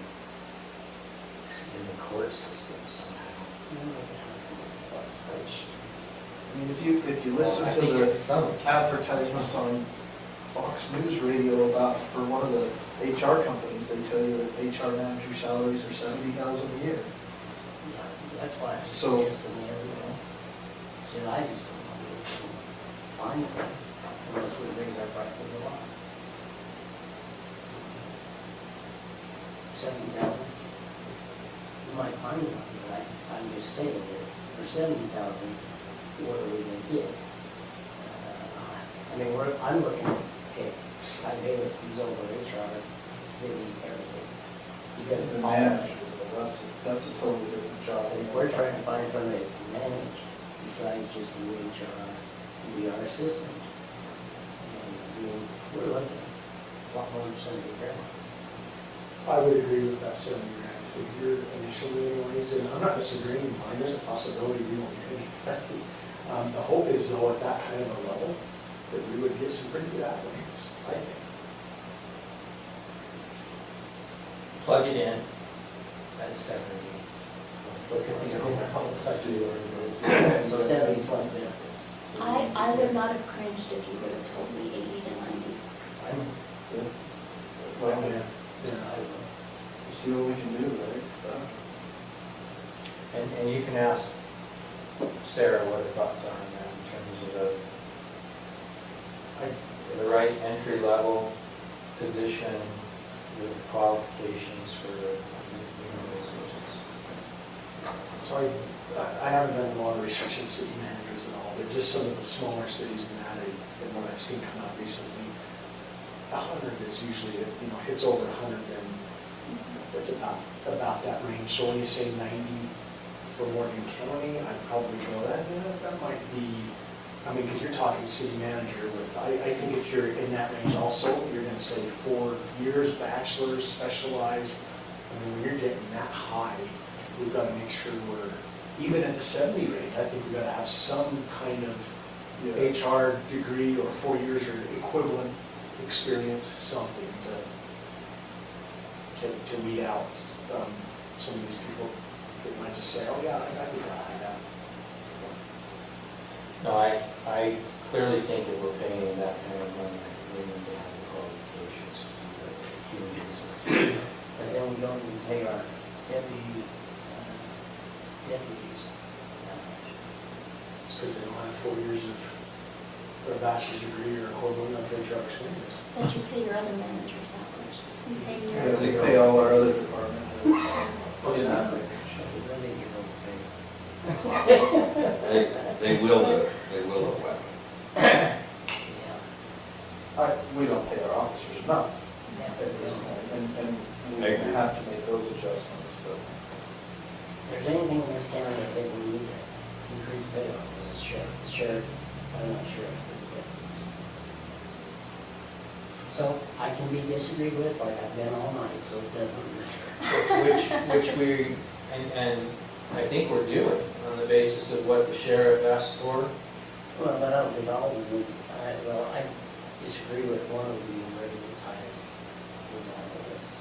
in the court system somehow.
I mean, if you listen
I
to
think
the
it's some.
advertisements on Fox News Radio about, for one of the HR companies, they tell you that HR manager salaries are $70,000 a year.
That's why I
So-
suggested the other way. Should I just find it, unless we raise our prices a lot. 70,000. You might find one, but I'm just saying that for 70,000, what are we gonna get? I mean, I'm looking at, okay, I pay with these over HR, it's the city, everything. Because
As a
all
manager, though, that's a totally different job.
if we're trying to find somebody to manage besides just do HR, be our assistant. And, I mean, we're looking at a lot more than $70,000.
I would agree with that 70 grand figure initially anyways, and I'm not disagreeing, Mine, there's a possibility we won't get any. The hope is though, at that kind of a level, that we would get some pretty good applicants, I think.
Plug it in, that's 70.
Look at the overall. So 70 plus benefits.
I would not have cringed if you would have told me 80 to 90.
I'm good.
Well,
Yeah.
I will.
we'll see what we can do, right?
And you can ask Sarah what her thoughts are on that in terms of the right entry level position with qualifications for human resources.
So I haven't done a lot of research in city managers at all, but just some of the smaller cities in that, and what I've seen come out recently, 100 is usually, hits over 100, then it's about that range. So when you say 90 for Morgan County, I'd probably go, that might be, because you're talking city manager with, I think if you're in that range also, you're gonna say 4 years, bachelor's, specialized. When you're getting that high, we've gotta make sure we're, even at the 70 rate, I think we've gotta have some kind of HR degree or 4 years or equivalent experience, something to weed out some of these people that might just say, oh yeah, I think I have that.
No, I clearly think that we're paying them that kind of money, we need to have the qualifications to do the human resources.
But then we don't even pay our deputies that much.
It's because they don't have 4 years of a bachelor's degree or equivalent of HR experience.
But you pay your other managers that much. You pay
Yeah,
your.
they pay all our other department heads.
Exactly.
That's a really good overpay.
They will do it, well.
Yeah.
We don't pay our officers enough at this point, and we have to make those adjustments, but.
If there's anything in this county that they need to increase pay on, this is sheriff, I'm not sure. So I can be disagreed with, like I've been all night, so it doesn't matter.
Which we, and I think we're doing on the basis of what the sheriff asked for.
Well, but I don't think all of them, I disagree with one of them being raised as high as was on the list.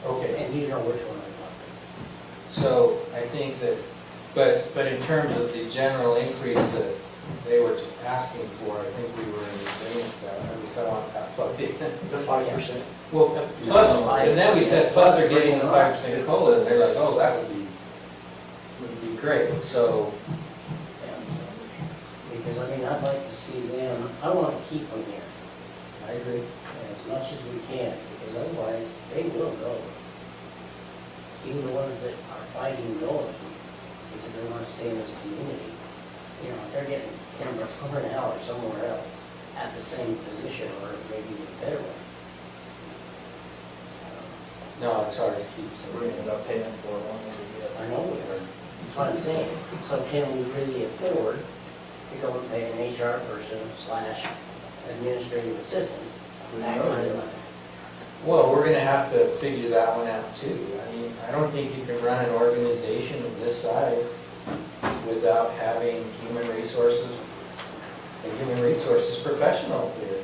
Okay.
And you know which one I'm talking
So I think that, but in terms of the general increase that they were asking for, I think we were in agreement that, at least I want that plugged in.
The 5%.
Well, plus, and then we said, plus they're getting the 5% COLA, and they're like, oh, that would be great, so.
Because, I mean, I'd like to see them, I want to keep them here
I agree.
as much as we can, because otherwise, they will go. Even the ones that are fighting going, because they want to stay in this community. You know, if they're getting $10 an hour somewhere else at the same position, or maybe even a better one.
No, it's hard to keep
We're gonna end
some.
up paying for it one way or the other.
I know we are, that's what I'm saying. So can we really afford to go and pay an HR person / administrative assistant that kind of money?
Well, we're gonna have to figure that one out too. I mean, I don't think you can run an organization of this size without having human resources, a human resources professional here.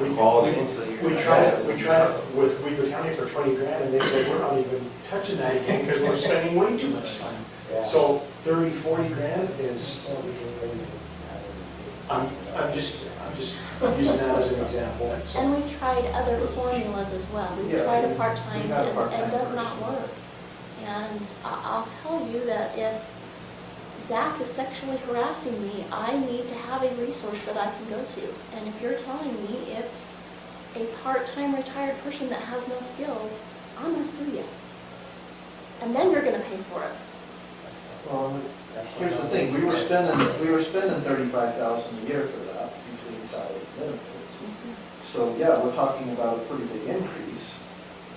We
Quality.
We tried it with Weaver County for 20 grand, and they said, we're not even touching that again, because we're spending way too much time.
Yeah.
So 30, 40 grand is, I'm just using that as an example. So
And we tried other formulas as well. We
Yeah,
tried a
we
part-time
had a
and
part-time
it does not
person.
work. And I'll tell you that if Zach is sexually harassing me, I need to have a resource that I can go to. And if you're telling me it's a part-time retired person that has no skills, I'm gonna sue you. And then you're gonna pay for it.
Well, here's the thing, we were spending $35,000 a year for that between salary and benefits. So, yeah, we're talking about a pretty big increase,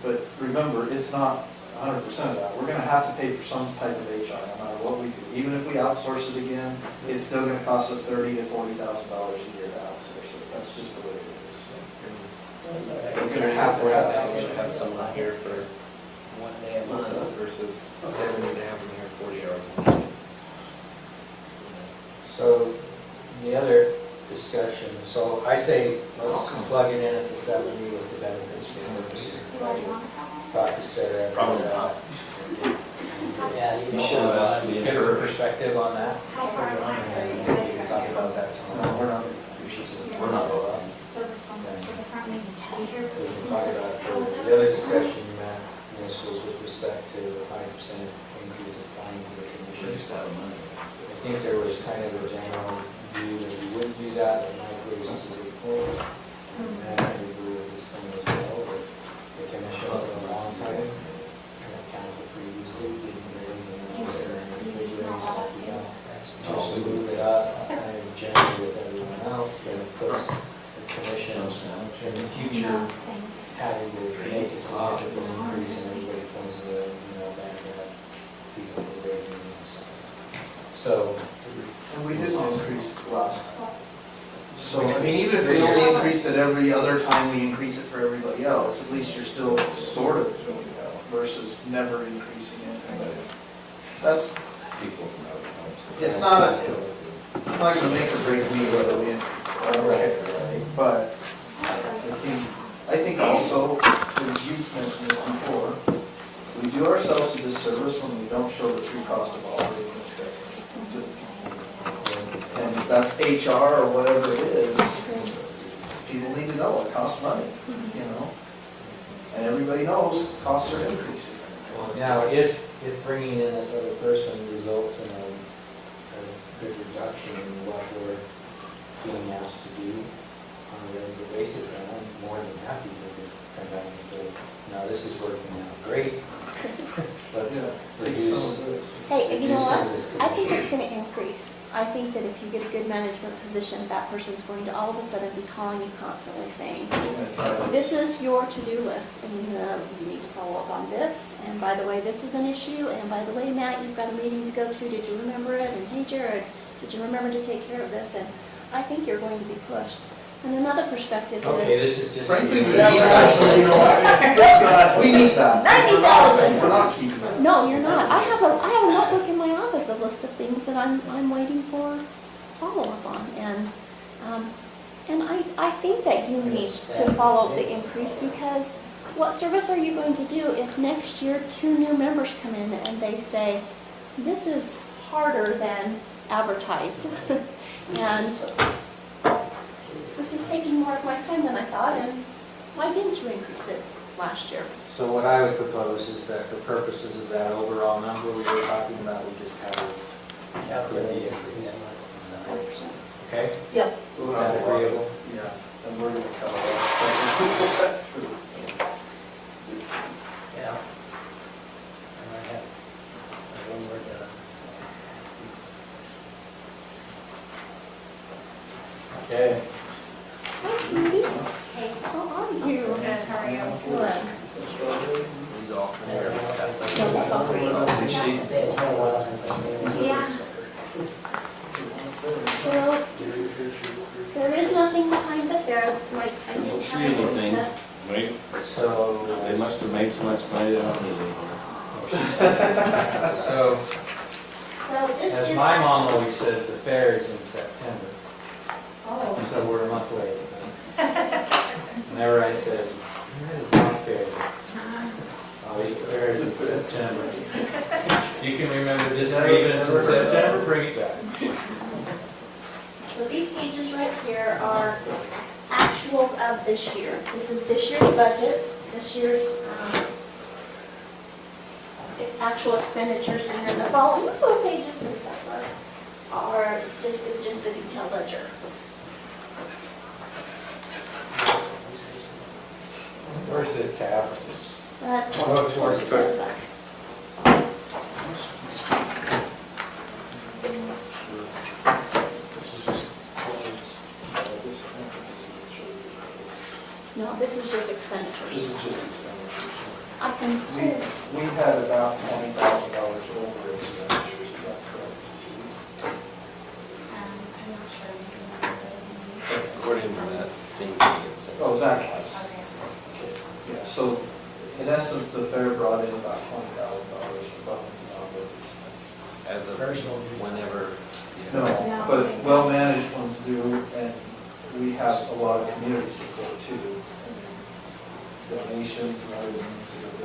but remember, it's not 100% of that. We're gonna have to pay for some type of HR, no matter what we do. Even if we outsource it again, it's still gonna cost us $30,000 to $40,000 a year to outsource it. That's just the way it is.
We're gonna have to have someone here for one day a month versus 7 and a half and here 40 hours a week.
So, the other discussion, so I say, let's plug it in at the 70 with the benefits. Talk to Sarah.
Probably not.
Yeah, you should give her a perspective on that. We can talk about that tomorrow.
We're not.
We're not allowed. We can talk about the other discussion, Matt, this was with respect to the 5% increase of fine to the commission. I think there was kind of a general view that we wouldn't do that, but Mike raises a good point. And I agree with this point as well, but the commission for a long time, and the council previously didn't raise the necessary individuals. Just move it up, kind of generally with everyone else, and it puts the commission in the future having to make a significant increase, and everybody thinks that, back to have people who are raising themselves. So,
And we didn't increase it last time. So, I mean, even if we only increased it every other time we increase it for everybody else, at least you're still sort of doing it versus never increasing it. That's,
People from other towns.
it's not gonna make or break me whether we increase it, right? But I think also, as you've mentioned this before, we do ourselves a disservice when we don't show the true cost of operating this government. And if that's HR or whatever it is, people need to know it costs money, And everybody knows costs are increasing.
now, if bringing in this other person results in a good reduction in what we're being asked to do on a regular basis, then I'm more than happy to just come back and say, no, this is working out great. Let's
Take
reduce.
some of this.
Hey, you know
reduce
what?
some of this
I think
commission.
it's gonna increase. I think that if you get a good management position, that person's going to all of a sudden be calling you constantly saying,
We're gonna try
this is your to-do list, and you need to follow up on this, and by the way, this is an issue, and by the way, Matt, you've got a meeting to go to, did you remember it? And hey, Jared, did you remember to take care of this? And I think you're going to be pushed. And another perspective
Okay,
is,
this is just.
Frankly, we need
Yeah,
that.
you know what?
We need that.
90,000.
We're not keeping that.
no, you're not. I have a notebook in my office, a list of things that I'm waiting for follow-up on, and I think that you need to follow the increase, because what service are you going to do if next year 2 new members come in and they say, this is harder than advertised, And this is taking more of my time than I thought, and why didn't you increase it last year?
So what I would propose is that for purposes of that overall number we were talking about, we just have it,
Calculate it, and less than
100%.
okay?
Yep.
Is that agreeable?
Yeah, and we're gonna cover that.
Yeah. I might have, when we're done.
Okay.
Hi, Judy. Hey, how are you?
Good, how are you?
Good.
He's off from there.
So that's all for you.
It's been a while since I've seen this.
Yeah.
So, there is nothing behind the fair, like, I didn't
See
have any
anything?
stuff.
Wait,
So,
they must have made so much money, they don't need it.
so
So this is.
As my mom always said, the fair is in September,
Oh,
so we're a month late. Whenever I said, that is not fair. Always the fair is in September. You can remember this grievance in September, bring it back.
so these pages right here are actuals of this year. This is this year's budget, this year's actual expenditures, and then the following four pages and stuff are just the detailed ledger.
where's this tab? Is this?
That's
Oh, towards the back.
back.
This is just.
No, this is just
This
expenditures.
is just expenditures.
I can
We, we had about $20,000 over expenditures, is that correct?
I'm not sure. we can remember the
According to that thing.
Oh, Zach has. Okay, yeah, so in essence, the fair brought in about $20,000 above and beyond what we spent.
As of whenever.
No,
No.
but well-managed ones do, and we have a lot of community support too. I mean, donations and other things that have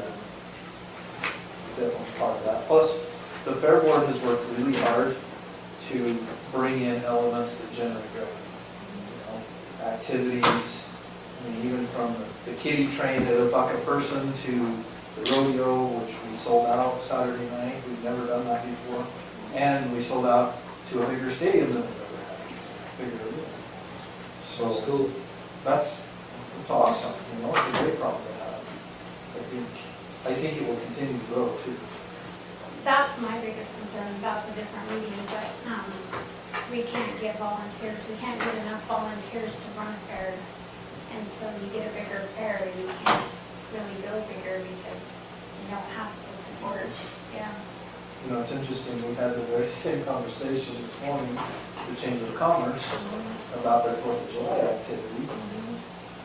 been definitely part of that. Plus, the Fair Board has worked really hard to bring in elements that generate revenue. You know, activities, I mean, even from the kiddie train at $1 a person to the rodeo, which we sold out Saturday night. We've never done that before. And we sold out to a bigger stadium than we've ever had, bigger arena. So
Cool.
that's awesome, you know, it's a great problem to have. I think it will continue to grow too.
That's my biggest concern, that's a different meeting, but, we can't get volunteers, we can't get enough volunteers to run a fair. And so you get a bigger fair, you can't really go bigger because you don't have the support, yeah.
You know, it's interesting, we had the very same conversation this morning with the Chamber of Commerce about their 4th of July activity.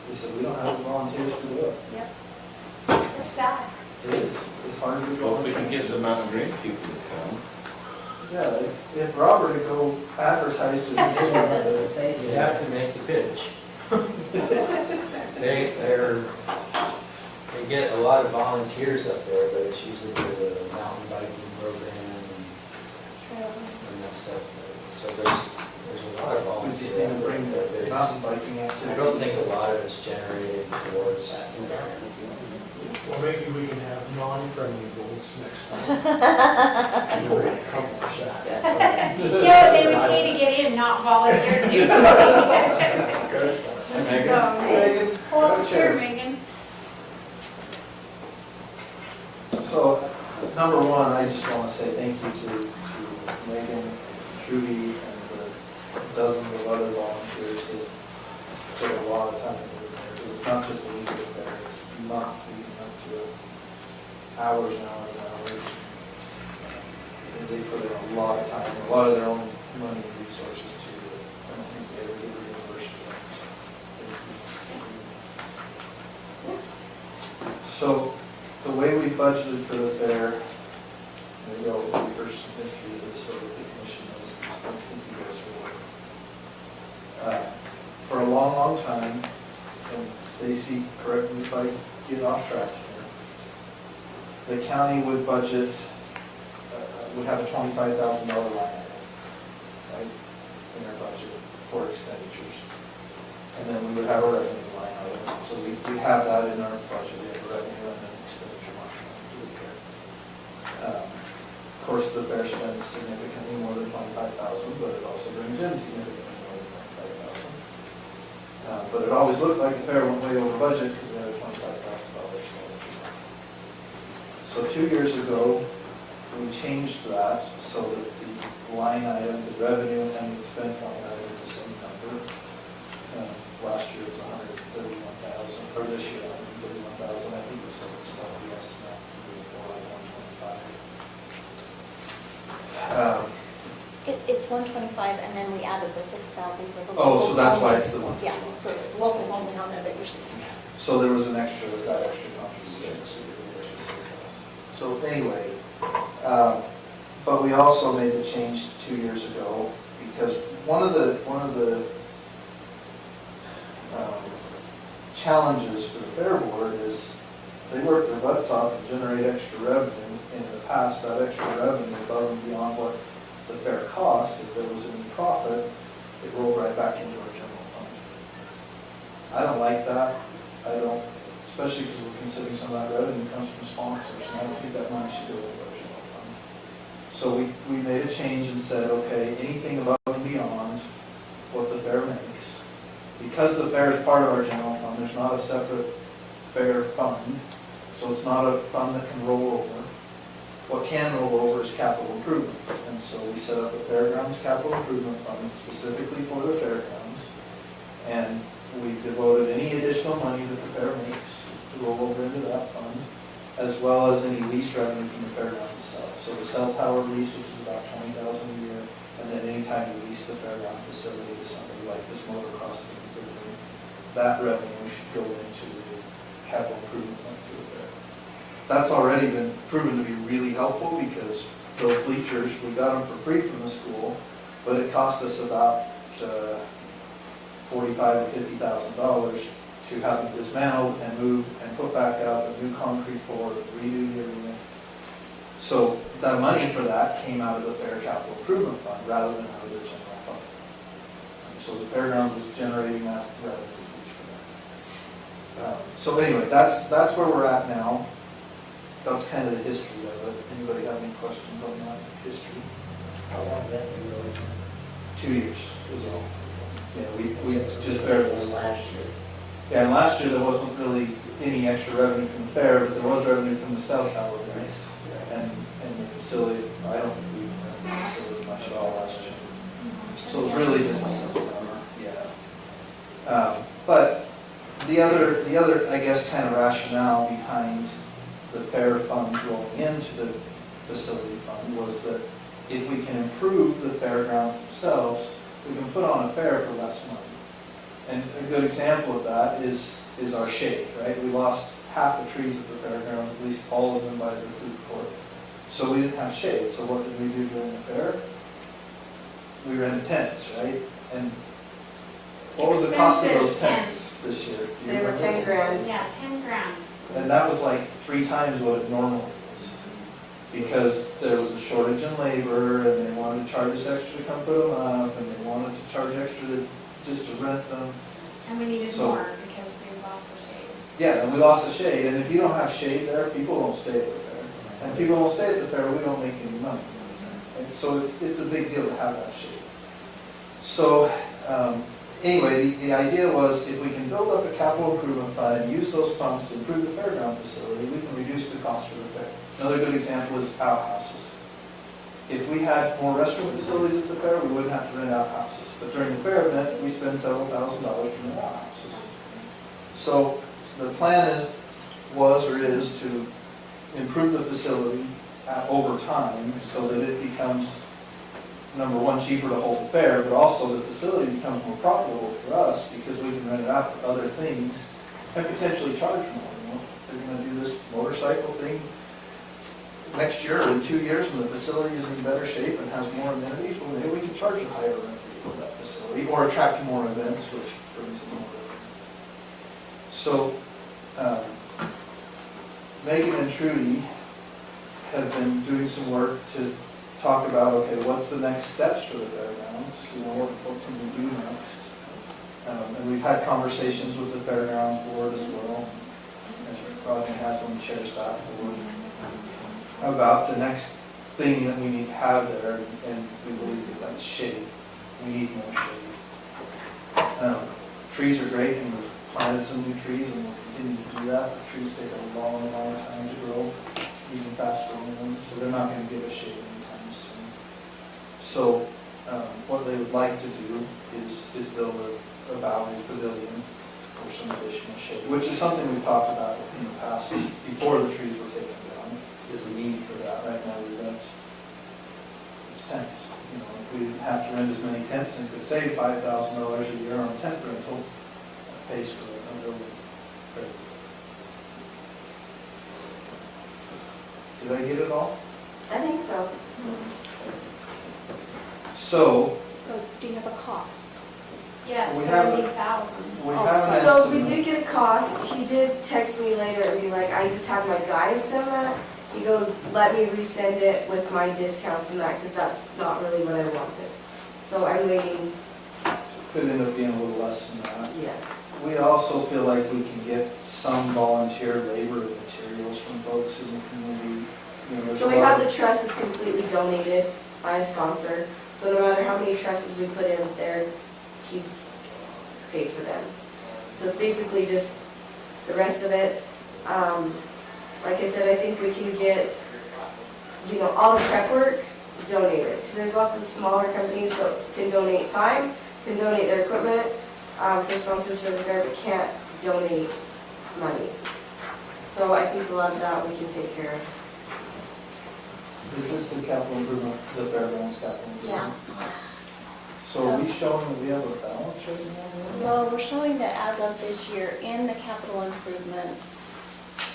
They said, we don't have the volunteers to do it.
Yep. It's sad.
It is, it's hard to do.
Well, if we can get the Mountain Green people to come.
Yeah, if Robert would go advertise to the
Face
You
it.
have to make the pitch. They get a lot of volunteers up there, but it's usually for the mountain biking program and that stuff. So there's a lot of
We just need to
volunteers.
bring the mountain biking
I
activity.
don't think a lot of it's generated towards that.
Well, maybe we can have non-friendly bulls next time. Accomplish that.
Yeah, they would pay to get in, not volunteer to do something. So,
Megan,
oh,
go
sure,
chair.
Megan.
So, number one, I just want to say thank you to Megan, Trudy, and the dozens of other volunteers that put a lot of time into it. Because it's not just a week of the fair, it's months leading up to it, hours and hours and hours. And they put in a lot of time, a lot of their own money and resources to it. I don't think they ever get reimbursed for that. So, the way we budgeted for the fair, maybe I'll reverse some history of this so that the commission knows, because I don't think you guys are aware. For a long, long time, and Stacy, correct me if I get off track here, the county would budget, would have a $25,000 line item, right? in our budget for expenditures. And then we would have a revenue line item, so we have that in our budget, we have a revenue and an expenditure line item to the fair. Of course, the fair spends significantly more than $25,000, but it also brings in significantly more than $25,000. But it always looked like the fair went way over budget because we had a $25,000 expenditure. So 2 years ago, we changed that so that the line item, the revenue and the expense line item are the same number. Last year it was 131,000, or this year 131,000, I think it was slightly less than that, before like 125.
It's 125, and then we added the 6,000 for the.
Oh, so that's why
locals
it's the
only.
125.
Yeah, so it's the locals only on there that you're seeing.
So there was an extra, that extra contribution. So anyway, but we also made the change 2 years ago, because one of the challenges for the Fair Board is they work their butts off and generate extra revenue. In the past, that extra revenue above and beyond what the fair cost, if there was any profit, it rolled right back into our general fund. I don't like that. I don't, especially because we're considering some of that revenue comes from sponsors, and I don't think that money should go into our general fund. So we made a change and said, okay, anything above and beyond what the fair makes, because the fair is part of our general fund, there's not a separate fair fund, so it's not a fund that can roll over. What can roll over is capital improvements, and so we set up a fairgrounds capital improvement fund specifically for the fairgrounds, and we devoted any additional money that the fair makes to roll over into that fund, as well as any lease revenue from the fairgrounds itself. So the cell tower lease, which is about $20,000 a year, and then anytime you lease the fairground facility to somebody like this motocross thing, that revenue should go into the capital improvement fund for the fair. That's already been proven to be really helpful, because those bleachers, we got them for free from the school, but it cost us about $45,000 to $50,000 to have them dismantled and moved and put back out a new concrete floor, redo the arena. So the money for that came out of the fair capital improvement fund rather than out of the general fund. So the fairgrounds was generating that revenue. So anyway, that's where we're at now. That's kind of the history of it. Anybody have any questions on that history?
How long that been going?
2 years is all. Yeah, we just barely.
Last year.
Yeah, and last year there wasn't really any extra revenue from the fair, but there was revenue from the cell tower lease and the facility. I don't think we ran the facility much at all last year. So it's really just the cell tower. Yeah. But the other, I guess, kind of rationale behind the fair funds rolling into the facility fund was that if we can improve the fairgrounds themselves, we can put on a fair for less money. And a good example of that is our shade, right? We lost half the trees at the fairgrounds, at least all of them by the food court. So we didn't have shade. So what did we do during the fair? We rented tents, right? And what was the cost of those tents this year? Do you
They were
remember?
10 grand.
Yeah, 10 grand.
And that was like 3 times what it normally is. Because there was a shortage in labor, and they wanted to charge us extra to come put them up, and they wanted to charge extra just to rent them.
And we needed
So-
more because we lost the shade.
Yeah, and we lost the shade, and if you don't have shade there, people don't stay at the fair. And if people don't stay at the fair, we don't make any money. And so it's a big deal to have that shade. So, anyway, the idea was if we can build up a capital improvement fund and use those funds to improve the fairground facility, we can reduce the cost for the fair. Another good example is outhouses. If we had more restroom facilities at the fair, we wouldn't have to rent outhouses. But during the fair event, we spend several $1,000s to rent outhouses. So the plan is to improve the facility over time so that it becomes, number one, cheaper to hold the fair, but also the facility becomes more profitable for us because we can rent it out for other things and potentially charge more. You know, if they're going to do this motorcycle thing next year or in 2 years and the facility is in better shape and has more amenities, well, maybe we can charge a higher rent fee for that facility or attract more events, which brings in more revenue. So Megan and Trudy have been doing some work to talk about, okay, what's the next steps for the fairgrounds? You know, we've had conversations with the fairgrounds board as well, and Rodney has some chairs that board, about the next thing that we need to have there, and we believe that that's shade. We need more shade. Trees are great, and we've planted some new trees, and we'll continue to do that. The trees take a long, long time to grow, even fast growing ones, so they're not gonna give us shade anytime soon. So, what they would like to do is build a Valley Pavilion for some additional shade, which is something we've talked about in the past, before the trees were taken down, is the need for that. Right now, we rent these tents. You know, if we didn't have to rent as many tents and could save $5,000 a year on tent rental, that pays for a building. Did I get it all?
I think so.
So,
So do you have a cost?
Yes,
We have-
70,000.
we have an
So we
estimate.
did get a cost. He did text me later and be like, I just had my guy send that. He goes, let me resend it with my discount from that, because that's not really what I wanted. So I'm waiting,
Could end up being a little less than that.
yes.
We also feel like we can get some volunteer labor and materials from folks in the community. You know, there's
So
a
we
lot
have
of-
the trusses completely donated by a sponsor. So no matter how many trusses we put in there, he's paid for them. So it's basically just the rest of it. Like I said, I think we can get, you know, all the prep work donated. Because there's lots of smaller companies that can donate time, can donate their equipment, for sponsors for the fair, but can't donate money. So I think a lot of that we can take care of.
Is this the capital improvement, the fairgrounds capital
Yeah.
improvement? So are we showing that we have a balance right now?
So we're showing that as of this year in the capital improvements,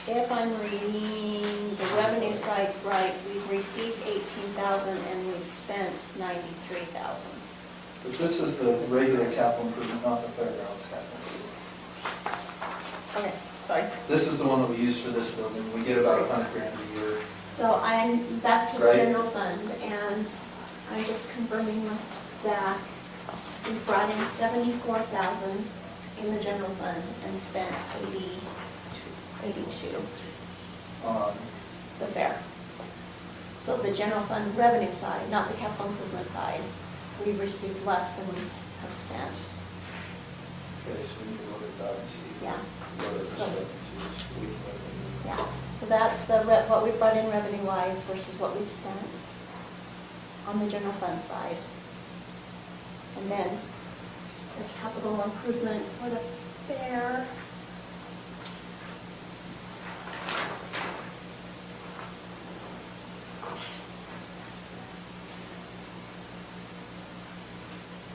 if I'm reading the revenue side right, we've received 18,000 and we've spent 93,000.
But this is the regular capital improvement, not the fairgrounds capital.
Okay, sorry.
This is the one that we use for this building. We get about $100,000 a year.
So I'm back to the
Right.
general fund, and I'm just confirming with Zach. We brought in 74,000 in the general fund and spent 82
Um,
the fair. So the general fund revenue side, not the capital improvement side, we received less than we have spent.
Okay, so we need to look at that and see
Yeah.
what our discrepancies we can.
Yeah, so that's what we brought in revenue-wise versus what we've spent on the general fund side. And then the capital improvement for the fair.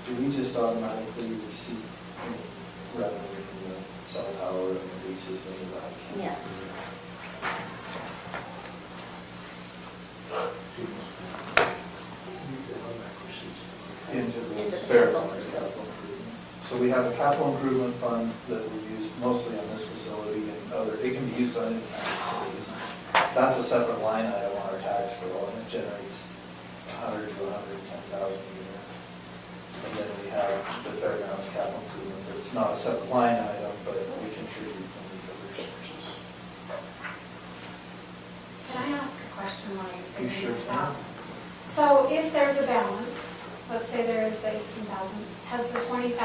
Do we just automatically receive revenue from the cell tower and the leases into that account?
Yes.
Into
Into
the
the
fairgrounds
capital
capital improvement. So we have a capital improvement fund that we use mostly on this facility and other, it can be used on any kind of facilities. That's a separate line item on our tax roll, and it generates 100 to 110,000 a year. And then we have the fairgrounds capital improvement, it's not a separate line item, but we contribute from these other sources.
Can I ask a question while you're
You
figuring
sure
this
can.
out? So if there's a balance, let's say there is the 18,000, has the 20,000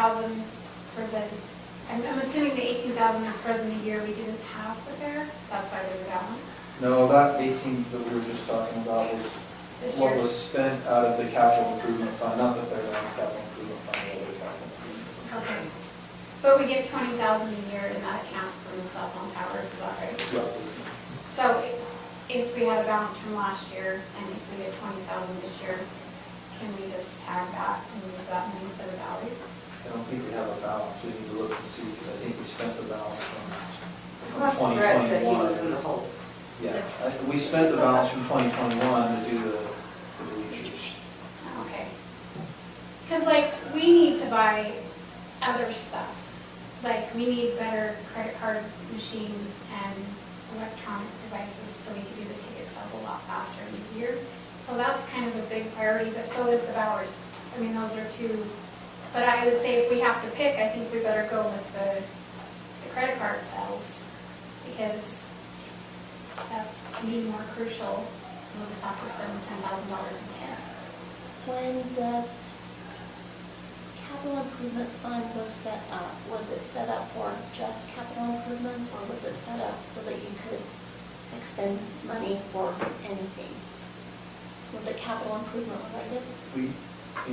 for the, I'm assuming the 18,000 is for the year we didn't have the fair? That's why there's a balance?
No, that 18 that we were just talking about was
This
what
year?
was spent out of the capital improvement fund, not the fairgrounds capital improvement fund, the other capital improvement fund.
Okay. But we get 20,000 a year in that account from the cell phone towers, is that right?
Roughly.
So if we had a balance from last year, and if we get 20,000 this year, can we just tag that and use that money for the Valley?
I don't think we have a balance, we need to look and see, because I think we spent the balance from
Plus Brett said he was in
2021.
the hole.
Yeah, we spent the balance from 2021 to do the bleachers.
Okay. Because like, we need to buy other stuff. Like, we need better credit card machines and electronic devices so we can do the ticket sales a lot faster and easier. So that's kind of a big priority, but so is the Valley. I mean, those are two But I would say if we have to pick, I think we better go with the credit card sales, because that's, to me, more crucial. We'll just have to spend $10,000 in tickets.
When the capital improvement fund was set up, was it set up for just capital improvements, or was it set up so that you could expend money for anything? Was it capital improvement related?
We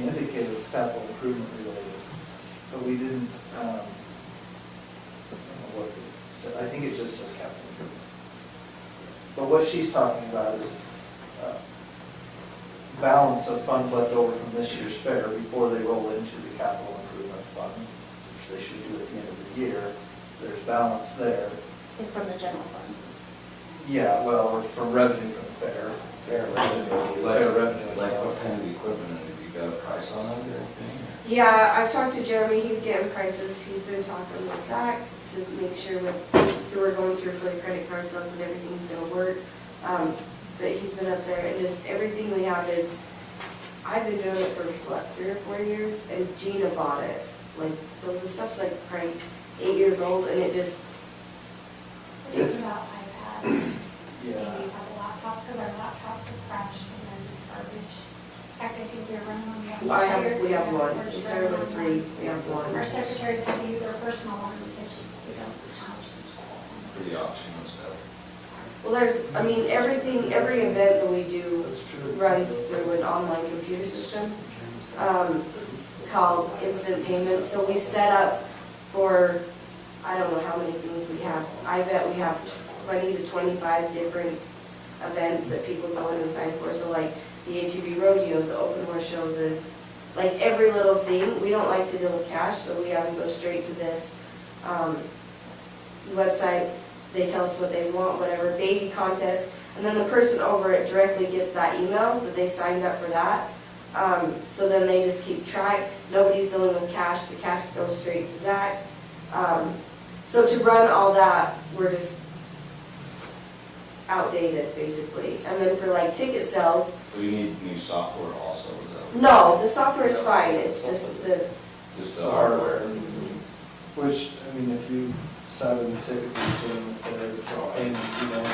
indicated it was capital improvement related, but we didn't, I don't know what it said. I think it just says capital improvement. But what she's talking about is balance of funds left over from this year's fair before they roll into the capital improvement fund, which they should do at the end of the year. There's balance there.
And from the general fund?
Yeah, well, or from revenue from the fair. Fair revenue. Fair revenue.
Like what kind of equipment, have you got a price on it or anything?
Yeah, I've talked to Jeremy, he's getting prices, he's been talking with Zach to make sure who we're going through for the credit card sales and everything's gonna work. But he's been up there, and just everything we have is, I've been doing it for, what, 3 or 4 years, and Gina bought it. Like, so the stuff's like probably 8 years old, and it just,
We're talking about iPads,
Yeah.
maybe a couple laptops, because our laptops have crashed and they're just garbage. In fact, I think we were running one last year.
we have one,
We're
we
just
started
running
with
on
3, we have one.
Our secretaries have to use our personal one because we don't have.
For the auction and stuff.
Well, there's, I mean, everything, every event that we do
That's true.
runs through an online computer system called Instant Payment. So we set up for, I don't know how many things we have. I bet we have 20 to 25 different events that people go in and sign for. So like the ATV rodeo, the open horse show, like every little thing. We don't like to deal with cash, so we have to go straight to this website. They tell us what they want, whatever, baby contest, and then the person over it directly gets that email that they signed up for that. So then they just keep track. Nobody's dealing with cash. The cash goes straight to Zach. So to run all that, we're just outdated, basically. And then for like ticket sales,
So you need new software also, is that?
no, the software is fine. It's just
Just the hardware.
Which, I mean, if you sat in the ticket machine, and, you know,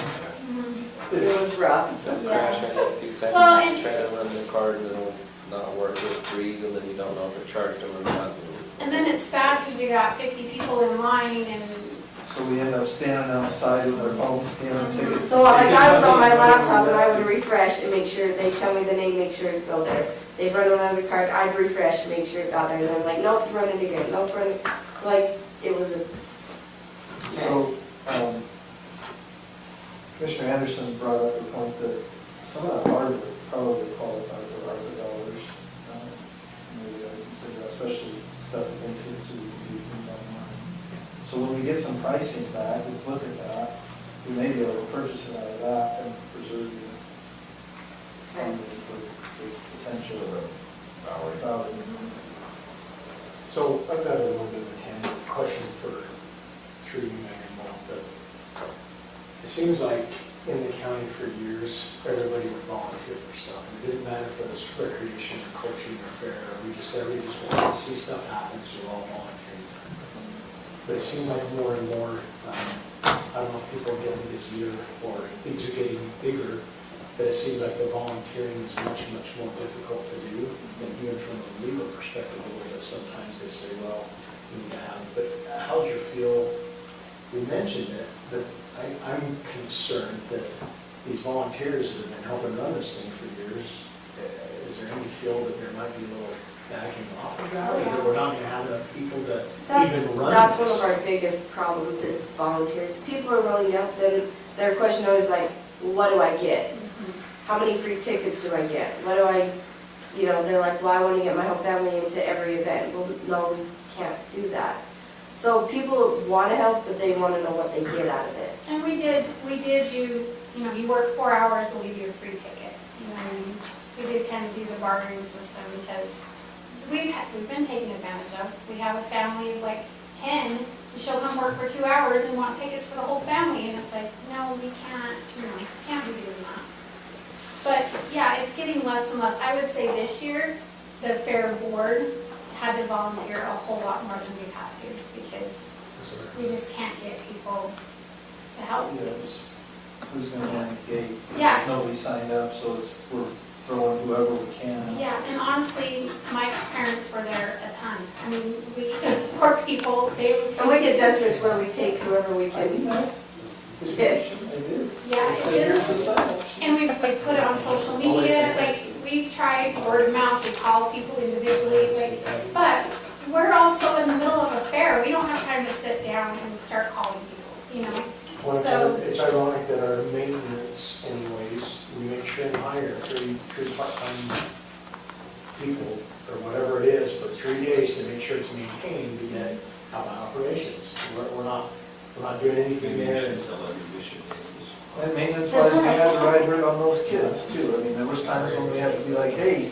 it was rough.
They'll crash it a few times,
Well, and-
try to run the card and it'll not work, it'll freeze, and then you don't know if it charged them or not.
And then it's bad because you got 50 people in line and
so we end up standing on the side with our phones scanning tickets.
So like I was on my laptop and I would refresh and make sure, they tell me the name, make sure it go there. They'd run another card, I'd refresh, make sure it got there, and I'm like, nope, run it again, nope, run it. So like, it was a
So,
mess.
Commissioner Anderson brought up the point that some of that hardware probably qualifies for ARPA dollars. Maybe I would consider that, especially stuff that makes it so we can do things online. So when we get some pricing back, let's look at that. We may be able to purchase it out of that and preserve the funding for potential Bowery.
So I've got a little bit of a tangent question for you, Megan, but it seems like in the county for years, everybody would volunteer for stuff. And it didn't matter if it was recreation or culture or fair, everybody just wanted to see stuff happen, so we're all volunteering. But it seems like more and more, I don't know if people are getting busier or things are getting bigger, but it seems like the volunteering is much, much more difficult to do. And even from a legal perspective, a little bit, sometimes they say, well, we need to have, but how do you feel? We mentioned it, but I'm concerned that these volunteers that have been helping run this thing for years, is there any feel that there might be a little backing off of that? Or that we're not going to have enough people to even run
That's
this?
one of our biggest problems is volunteers. People are willing to help, then their question always like, what do I get? How many free tickets do I get? What do I, they're like, well, I want to get my whole family into every event. Well, no, we can't do that. So people want to help, but they want to know what they get out of it.
And we did do, you work 4 hours, we'll give you a free ticket. And we did kind of do the bartering system because we've been taken advantage of. We have a family of like 10, she'll come work for 2 hours and want tickets for the whole family, and it's like, no, we can't be doing that. But yeah, it's getting less and less. I would say this year, the fair board had to volunteer a whole lot more than we've had to, because we just can't get people to help.
You know, who's gonna man the gate?
Yeah.
Nobody signed up, so we're throwing whoever we can.
Yeah, and honestly, Mike's parents were there a ton. I mean, we, poor people, they.
And we get desperate to where we take whoever we
I
can.
know.
Yeah.
I do.
Yeah,
I
it
said, here's the
just,
sign.
and we put it on social media, like, we've tried word of mouth, we call people individually, like, but we're also in the middle of a fair, we don't have time to sit down and start calling people, you know?
Well,
So-
it's ironic that our maintenance anyways, we make sure and hire three part-time people, or whatever it is, for 3 days to make sure it's maintained, but yet, how about operations? We're not doing anything there.
And maintenance wise, we had to ride right on those kids too. I mean, there was times when we had to be like, hey,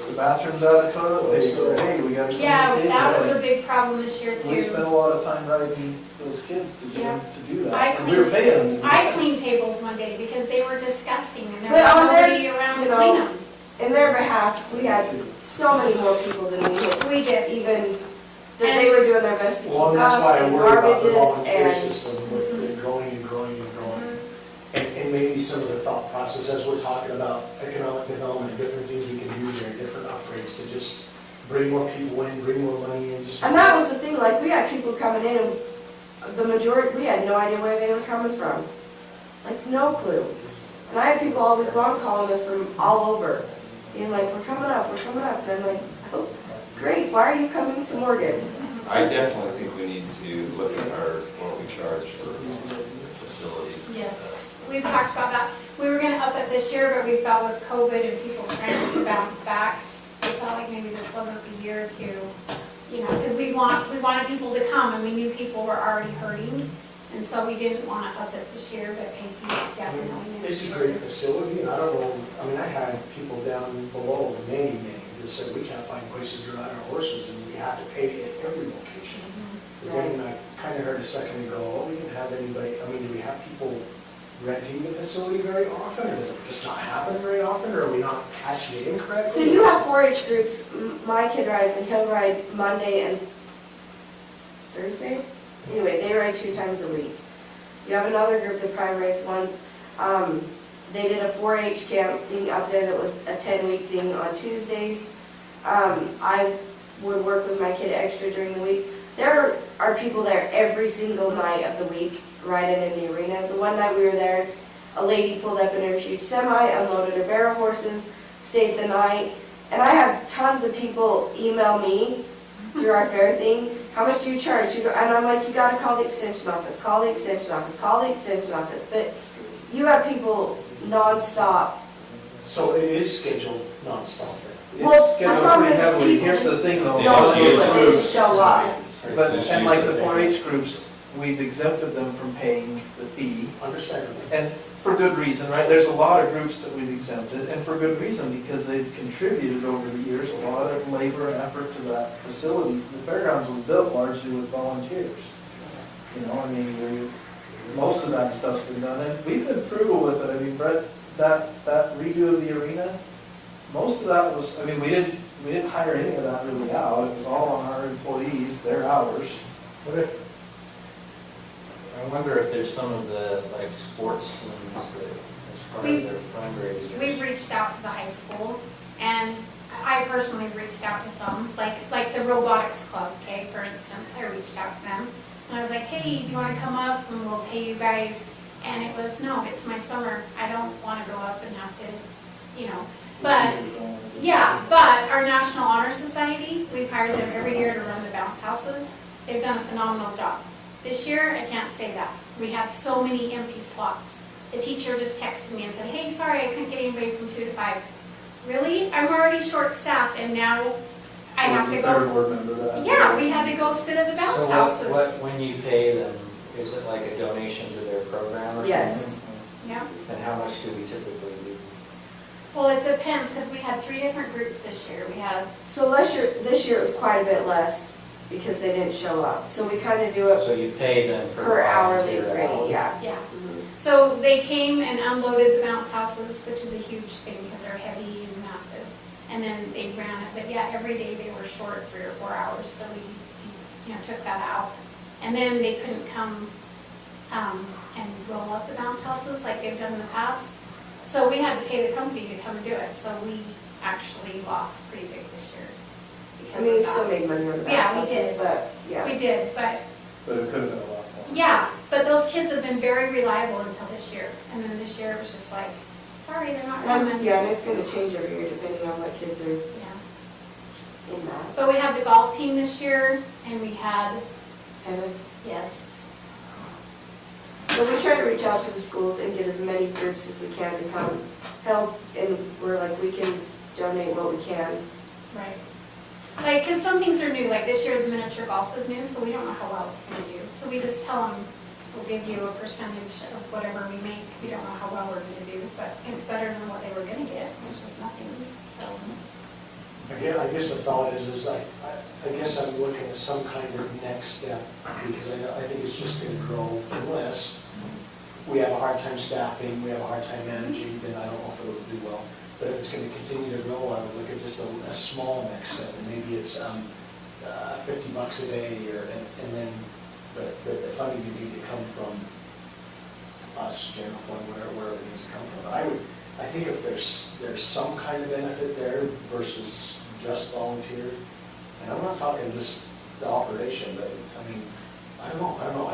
the bathroom's out of toilet paper, hey, we gotta.
Yeah,
clean the
that
tables.
was a big problem this year
We spent
too.
a lot of time riding those kids to do,
Yeah.
to do
I
that. And we were
cleaned-
paying them. to do
I
that.
cleaned tables one day because they were disgusting and there
But
was
on their-
nobody around to
you know,
clean them.
In their behalf, we had so many more people than we had,
We did.
even, that they were doing their best to keep
Well, and that's why
up,
I
and
worry about the
garbages,
volunteer
and
system with it growing and growing and growing. And maybe some of the thought process as we're talking about economic development, different things we can do there, different upgrades to just bring more people in, bring more money in, just.
And that was the thing, like, we had people coming in, and the majority, we had no idea where they were coming from. Like, no clue. And I had people all week long calling us from all over, being like, we're coming up. And I'm like, oh, great, why are you coming to Morgan?
I definitely think we need to look at what we charge for facilities and
Yes,
stuff.
we've talked about that. We were gonna up it this year, but we felt with COVID and people trying to bounce back, we felt like maybe this wasn't the year to, you know, because we wanted people to come and we knew people were already hurting. And so we didn't want to up it this year, but Pinky definitely next
It's a
year.
great facility, and I don't know, I mean, I had people down below, many, that said, we can't find places to ride our horses, and we have to pay at every location. Then I kind of heard a second ago, oh, we can have anybody, I mean, do we have people renting the facility very often, or does it just not happen very often, or are we not catching it incorrectly?
So you have 4-H groups, my kid rides, and he'll ride Monday and Thursday? Anyway, they ride 2 times a week. You have another group that probably rides once. They did a 4-H camp thing up there that was a 10-week thing on Tuesdays. I would work with my kid extra during the week. There are people there every single night of the week riding in the arena. The one night we were there, a lady pulled up in her huge semi, unloaded her barrel horses, stayed the night. And I have tons of people email me through our fair thing, how much do you charge? And I'm like, you gotta call the extension office, call the extension office, call the extension office. But you have people nonstop.
So it is scheduled nonstop then?
Well,
It's scheduled
the problem
pretty
is
heavily.
people
Here's the thing though.
Don't do
use
it, they just show up.
But, and like the 4-H groups, we've exempted them from paying the fee.
Understandable.
And for good reason, right? There's a lot of groups that we've exempted, and for good reason, because they've contributed over the years a lot of labor and effort to that facility. The fairgrounds was built largely with volunteers. You know, I mean, most of that stuff's been done, and we've been frugal with it. I mean, Brett, that redo of the arena, most of that was, I mean, we didn't hire any of that really out. It was all on our employees, their hours.
What if, I wonder if there's some of the, like, sports teams that, as part of their fundraisers.
We've reached out to the high school, and I personally reached out to some, like the robotics club, okay, for instance, I reached out to them. And I was like, hey, do you want to come up and we'll pay you guys? And it was, no, it's my summer, I don't want to go up and have to, you know. But, yeah, but our National Honor Society, we've hired them every year to run the bounce houses. They've done a phenomenal job. This year, I can't say that. We had so many empty slots. The teacher just texted me and said, hey, sorry, I couldn't get anybody from 2 to 5. Really? I'm already short-staffed and now I have to
Third
go.
board member that.
Yeah, we had to go sit at the bounce
So
houses.
when you pay them, is it like a donation to their program or something?
Yes.
Yeah.
And how much do we typically do?
Well, it depends because we had 3 different groups this year. We had,
So this year it was quite a bit less because they didn't show up. So we kind of do
So
it
you pay them for
per hourly
volunteer
rate,
hours?
yeah.
yeah. So they came and unloaded the bounce houses, which is a huge thing because they're heavy and massive. and then they ran it, but yeah, every day they were short 3 or 4 hours, so we, took that out. And then they couldn't come, and roll up the bounce houses like they've done in the past. So we had to pay the company to come and do it, so we actually lost pretty big this year.
I mean, we
because of
still
that.
made money on the
Yeah, we
bounce
did.
houses, but, yeah.
We did, but,
But it could have been a lot more.
yeah, but those kids have been very reliable until this year. And then this year it was just like, sorry, they're not coming.
Yeah, and it's gonna change every year depending on what kids are
Yeah.
in that.
But we had the golf team this year, and we had,
Tennis.
yes,
So we try to reach out to the schools and get as many groups as we can to come help, and we're like, we can donate what we can.
right. Like, because some things are new, like this year the miniature golf is new, so we don't know how well it's gonna do. So we just tell them, we'll give you a percentage of whatever we make. We don't know how well we're gonna do, but it's better than what they were gonna get, which was nothing, so.
Again, I guess the thought is I guess I'm looking at some kind of next step, because I think it's just gonna grow unless we have a hard time staffing, we have a hard time managing, then I don't know if it'll do well. But if it's gonna continue to grow, I would look at just a small next step, and maybe it's $50 a day, and then the funding would need to come from us, general fund, wherever it needs to come from. I think if there's some kind of benefit there versus just volunteer, and I'm not talking just the operation, but I mean, I don't know,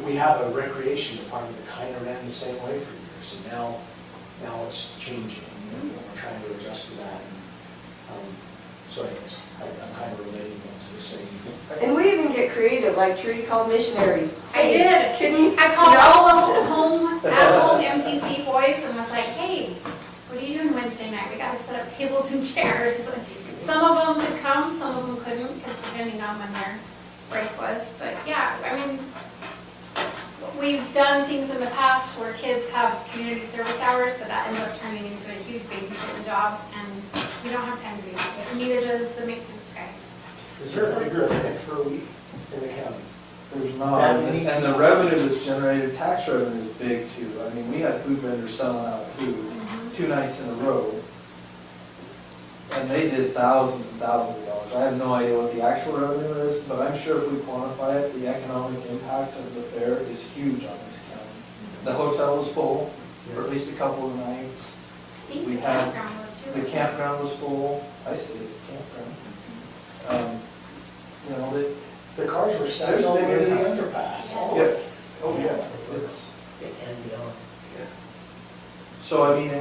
we have a recreation department that kind of ran the same way for years, and now it's changing, we're trying to adjust to that. So anyways, I'm kind of relating them to the same.
And we even get creative, like Trudy called missionaries.
I did.
Can you?
I called all the at-home MTC boys and was like, hey, what are you doing Wednesday night? We gotta set up tables and chairs. Some of them could come, some of them couldn't, depending on when their break was. But yeah, I mean, we've done things in the past where kids have community service hours, but that ends up turning into a huge babysitting job, and we don't have time to babysit, and neither does the maintenance guys.
Is there a bigger event for a week in the county?
There's not, and the revenue that's generated, tax revenue is big too. I mean, we had food vendors selling out food 2 nights in a row, and they did thousands and thousands of dollars. I have no idea what the actual revenue is, but I'm sure if we quantify it, the economic impact of the fair is huge on this county. The hotel was full for at least a couple of nights.
I think
We
the
had-
campground was too.
The campground was full. I stayed at the campground. You know,
The cars were stacked
There's
all
big
over the
impact.
underpass.
Yes.
oh yeah,
Yes.
it's,
And beyond.
so I mean,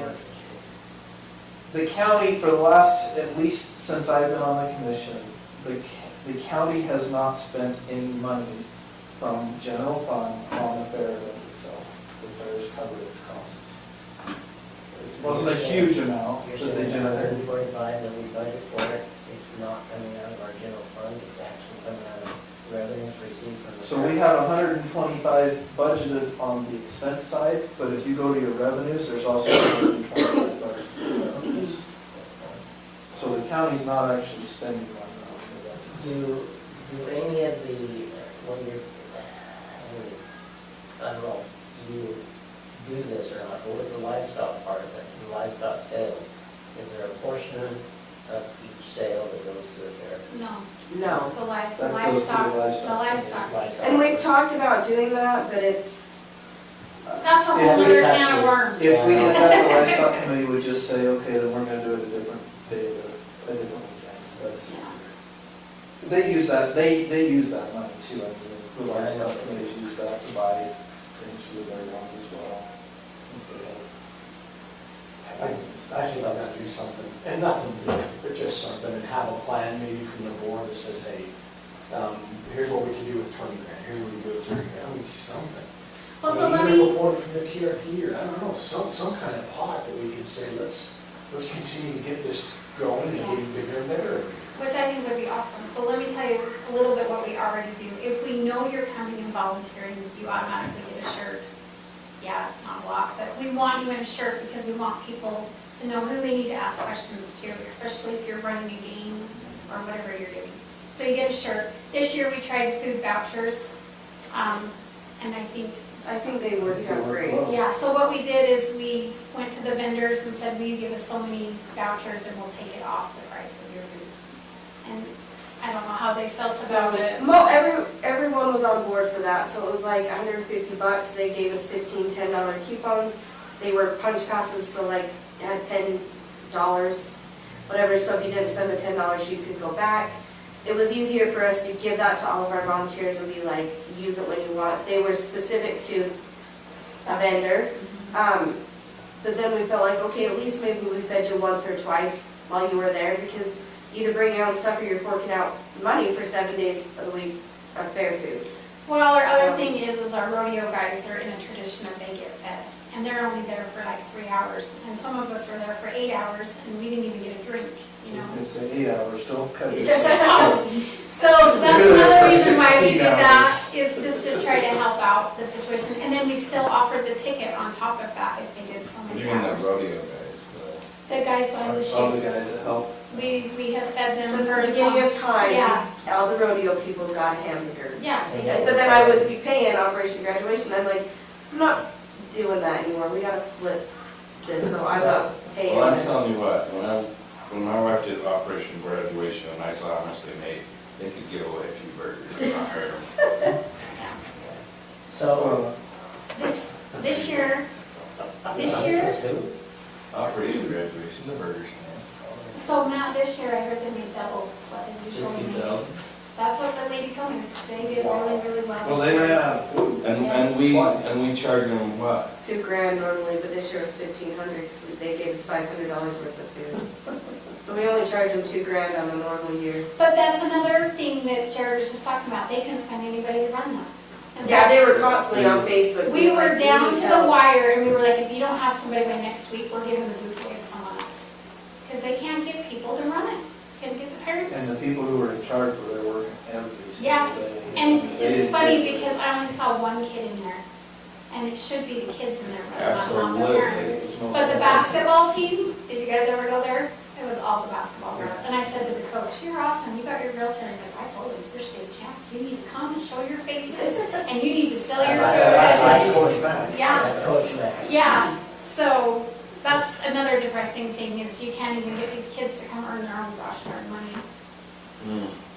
the county, for the last, at least since I've been on the commission, the county has not spent any money from general fund on the fair event itself. The fair's covered its costs. It wasn't a huge amount
You're
that they
saying
generated.
145 that we budget for it, it's not coming out of our general fund, it's actually coming out of revenues received from the.
So we have 125 budgeted on the expense side, but if you go to your revenues, there's also 125 budgeted for revenues. So the county's not actually spending money on the revenues.
Do any of the, when you're, I don't know, if you do this or not, but with the livestock part of it, the livestock sales, is there a portion of each sale that goes to the fair?
No,
No.
the
That goes to the
livestock piece.
And we've talked about doing that, but it's,
That's a whole
If we
other
have
can
to-
of worms.
If we had that, the livestock committee would just say, okay, then we're gonna do it a different day, a different weekend. That's,
Yeah.
they use that, they use that money too. I mean, the livestock committees use that to buy things for their ones as well.
I think I've got to do something, and nothing big, but just something, and have a plan maybe from the board that says, hey, here's what we can do with 20 grand, here's what we can do with 30 grand, I mean, something.
Well, so
Maybe
let
even
me,
a report from the TRT, or I don't know, some kind of pot that we can say, let's continue to get this going and getting bigger and better.
which I think would be awesome. So let me tell you a little bit what we already do. If we know you're coming and volunteering, you automatically get a shirt. Yeah, it's not a lot, but we want you in a shirt because we want people to know who they need to ask questions to, especially if you're running a game or whatever you're doing. So you get a shirt. This year we tried food vouchers, and I think
I think they worked out great.
Yeah, so what we did is we went to the vendors and said, will you give us so many vouchers and we'll take it off the price of your booth. And I don't know how they felt about it.
Everyone was on board for that, so it was like $150. They gave us 15 $10 coupons. They were punch passes, so like it had $10, whatever, so if you didn't spend the $10, you could go back. It was easier for us to give that to all of our volunteers and be like, use it when you want. They were specific to a vendor. But then we felt like, okay, at least maybe we fed you once or twice while you were there, because either bring your own stuff or you're forking out money for 7 days of the week on fair food.
Well, our other thing is our rodeo guys are in a tradition of they get fed. And they're only there for like 3 hours. And some of us were there for 8 hours and we didn't even get a drink, you know?
It's 8 hours, don't cut it.
So that's another reason why we did that, is just to try to help out the situation. And then we still offered the ticket on top of that if they did so
What do
many
you mean the
hours.
rodeo guys?
The guys behind the
All the
shades.
guys that help.
We have fed them
Since
for
the
as
beginning
long.
of time,
Yeah,
all the rodeo people got a hamburger.
yeah. they
But
did.
then I would be paying Operation Graduation, I'm like, I'm not doing that anymore, we gotta flip this, so I'm not paying.
Well, I'm telling you what, when my wife did Operation Graduation and I saw how much they made, they could give away a few burgers and not hurt them.
So,
This year,
Operation Graduation, the burger stand.
so Matt, this year I heard they made double what they usually make.
60,000.
That's what the lady told me. They did really, really well.
Well,
this
they
year.
ran out of food.
And we charge them what?
$2,000 normally, but this year was $1,500, so they gave us $500 worth of food. So we only charge them $2,000 on a normal year.
But that's another thing that Jared was just talking about. They couldn't find anybody to run that. And
Yeah, they were constantly on Facebook.
We were
like,
down
"Do
to
you
the
help?"
wire and we were like, if you don't have somebody by next week, we're giving the booth away to someone else. Because they can't get people to run it. Can't get the parents.
And the people who were in charge were there working every
Yeah,
single day.
And
They
it's
didn't
funny
get-
because I only saw one kid in there. And it should be the kids in there, but not the
Absolutely.
parents. But the basketball team, did you guys ever go there? It was all the basketball girls. And I said to the coach, you're awesome, you got your girls here. And he's like, I told them, you're state champs, you need to come and show your faces, and you need to sell your
that's
food.
Coach Mack.
Yeah.
That's Coach Mack.
Yeah, so that's another depressing thing is you can't even get these kids to come earn their own gosh darn money.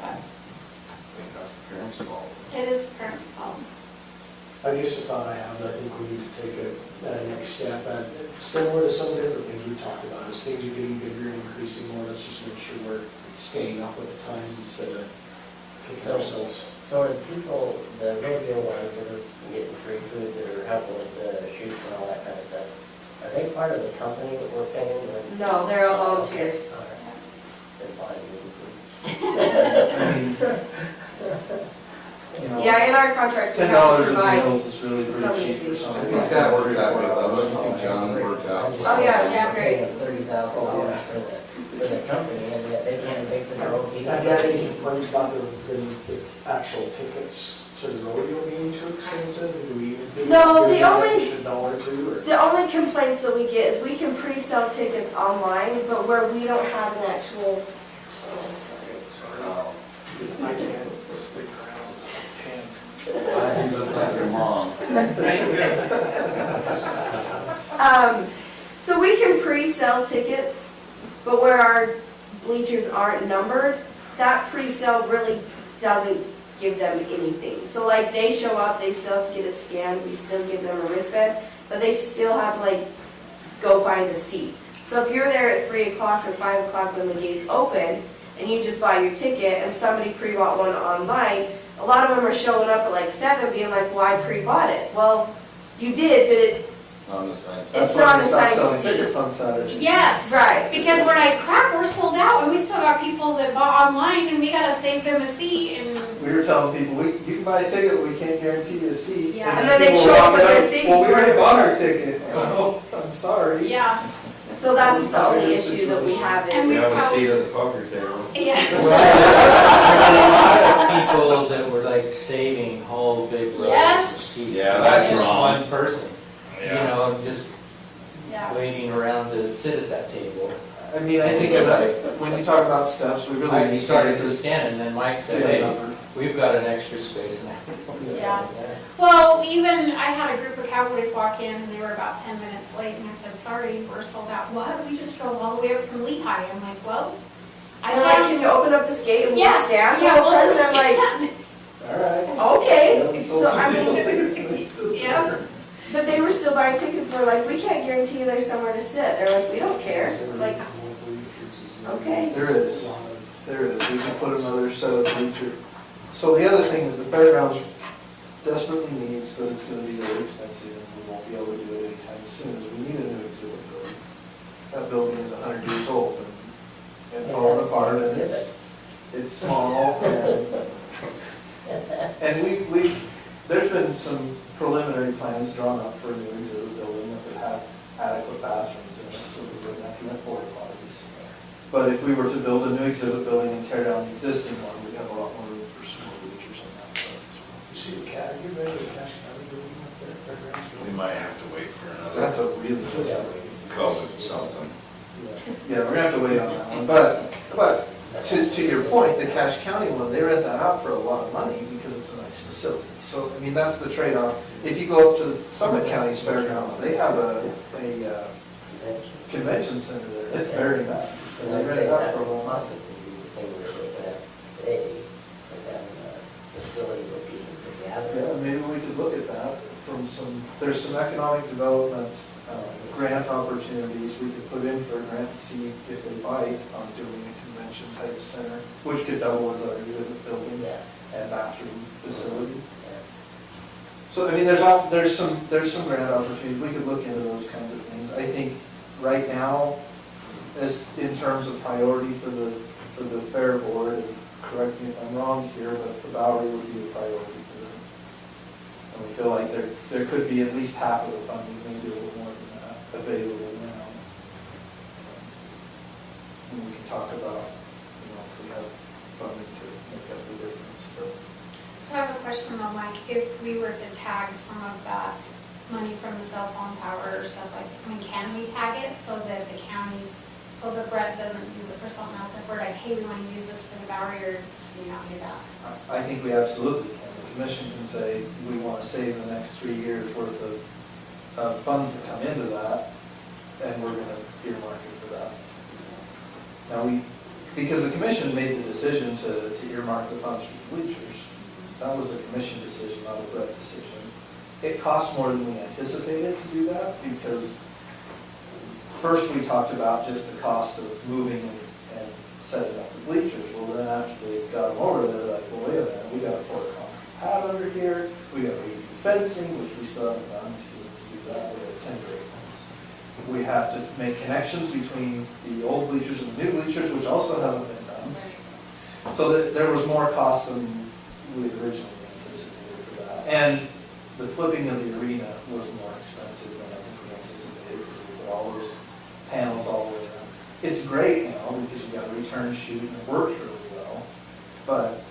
I think that's the parents' fault.
It is the parents' fault.
I guess the thought I have, I think we need to take a next step, and similar to some of the other things we talked about, as things are getting bigger and increasing more, let's just make sure we're staying up with the times instead of kicking ourselves.
So are the people, the rodeo ones that are getting free food, that are helping with the shoots and all that kind of stuff, are they part of the company that we're paying? or-
No, they're all volunteers.
All right. They're fine.
You know,
Yeah, in our contract, we have
$10
to
of
provide.
meals is really pretty
some
cheap for
food.
something.
He's got it worked out good, though. Look, you think John worked out.
I just
Oh, yeah,
said
yeah,
they're
great.
paying $30,000 for the company, and yet they can't pay for their own people.
Have you had any complaints about the actual tickets to the rodeo being too expensive? Do we even think?
No,
we
the
give an
only-
extra dollar or two, or?
The only complaints that we get is we can pre-sell tickets online, but where we don't have an actual,
I can't stick around.
You look like your mom.
so we can pre-sell tickets, but where our bleachers aren't numbered, that pre-sale really doesn't give them anything. So like they show up, they still have to get a scan, we still give them a wristband, but they still have to like go find a seat. So if you're there at 3 o'clock or 5 o'clock when the gates open, and you just buy your ticket and somebody pre-bought one online, a lot of them are showing up at like 7 being like, well, I pre-bought it. Well, you did, but
It's on the side.
It's
That's
not
why
a
we stopped
signed
selling
seat.
tickets on Saturday.
Yes.
Right.
Because we're like, crap, we're sold out, and we still got people that bought online, and we gotta save them a seat, and
We were telling people, you can buy a ticket, but we can't guarantee you a seat.
Yeah.
And then they
people
show
were
up with
walking
their
out,
things.
Well, we already bought our ticket. Oh, I'm sorry.
yeah,
so that's the only issue that we have
And
We
is,
have a seat at the poker table.
yeah.
A lot of people that were like saving whole big rows of
Yes.
seats.
Yeah,
Not
that's
just
wrong.
one person, you know, just
Yeah.
waiting around to sit at that table.
I mean, I think as a, when you talk about steps, we really
I
need
started
to
to
get
scan, and then Mike said,
this
hey,
number.
we've got an extra space now.
Yeah. Well, even, I had a group of cowboys walk in, and they were about 10 minutes late, and I said, sorry, we're sold out. What? We just drove all the way up from Lehigh. I'm like, well, I
They're like,
have.
can you open up the skate and we'll
Yeah,
stand?
yeah, we'll
And
just
I'm like,
stand.
All right.
okay. So I mean,
Yeah.
but they were still buying tickets. We're like, we can't guarantee you there's somewhere to sit. They're like, we don't care. Like, okay.
There is. We can put another set of bleachers. So the other thing that the fairgrounds desperately needs, but it's gonna be very expensive and we won't be able to do it anytime soon, is we need a new exhibit building. That building is 100 years old and falling apart, and it's small, and there's been some preliminary plans drawn up for a new exhibit building that would have adequate bathrooms in it, so we wouldn't have to rent porta potties. But if we were to build a new exhibit building and tear down the existing one, we'd have a lot more room for some more bleachers on that side as well.
You see the cat, you ready to cash out of the building up there? Fairgrounds?
We might have to wait for another
That's a really good
COVID something.
Yeah, we're gonna have to wait on that one, but to your point, the Cache County one, they rent that out for a lot of money because it's a nice facility. So, I mean, that's the trade-off. If you go up to Summit County's fairgrounds, they have a convention center there, it's very nice. And they rent it out for a long time.
Possibly be the thing we're looking at today, like having a facility where people can gather.
Yeah, maybe we could look at that there's some economic development grant opportunities we could put in for a grant to see if they bite on doing a convention type center, which could double as our exhibit building
Yeah.
and bathroom facility.
Yeah.
So, I mean, there's some grant opportunities, we could look into those kinds of things. I think right now, as in terms of priority for the fair board, and correct me if I'm wrong here, but the Bowery would be a priority for them. And we feel like there could be at least half of the funding, maybe a little more than that, available now. And we can talk about, if we have funding to make up the difference, but.
So I have a question though, Mike, if we were to tag some of that money from the cell phone tower or stuff like, can we tag it so that the county, so that Brett doesn't use it for something else? If we're like, hey, we want to use this for the Bowery, or do you not do that?
I think we absolutely can. The commission can say, we want to save the next 3 years worth of funds that come into that, and we're going to earmark it for that. Now, because the commission made the decision to earmark the funds for the bleachers, that was a commission decision, not a Brett decision. It cost more than we anticipated to do that, because first we talked about just the cost of moving and setting up the bleachers. Well, then after they got them over there, they're like, well, wait a minute, we got to pour a concrete pad under here, we got to redo fencing, which we still haven't done, we still have to do that, we have timber fence. We have to make connections between the old bleachers and the new bleachers, which also hasn't been done. So that there was more cost than we had originally anticipated for that. And the flipping of the arena was more expensive than I think we anticipated, because we put all those panels all the way around. It's great now because you got a return shoot and it worked really well, but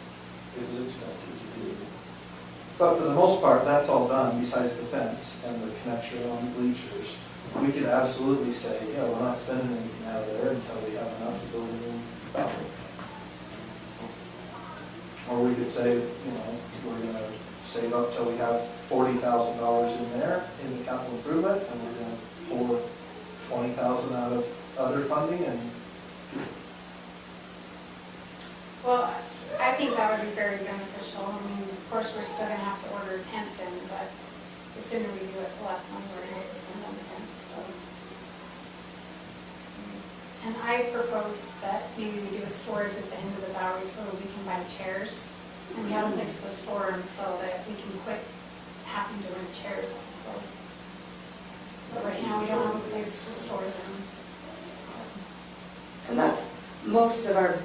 it was expensive to do. But for the most part, that's all done besides the fence and the connection on the bleachers. We could absolutely say, yeah, we're not spending anything out of there until we have enough to build a new fountain. Or we could say, we're going to save up till we have $40,000 in there in the capital improvement, and we're going to pour $20,000 out of other funding, and
Well, I think that would be very beneficial. I mean, of course, we're still gonna have to order tents in, but the sooner we do it, the less money we're gonna have to spend on the tents, so. And I proposed that maybe we do a storage at the end of the Bowery so that we can buy chairs. And we have a place to store them so that we can quit having to rent chairs also. But right now, we don't have a place to store them. So.
And that's, most of our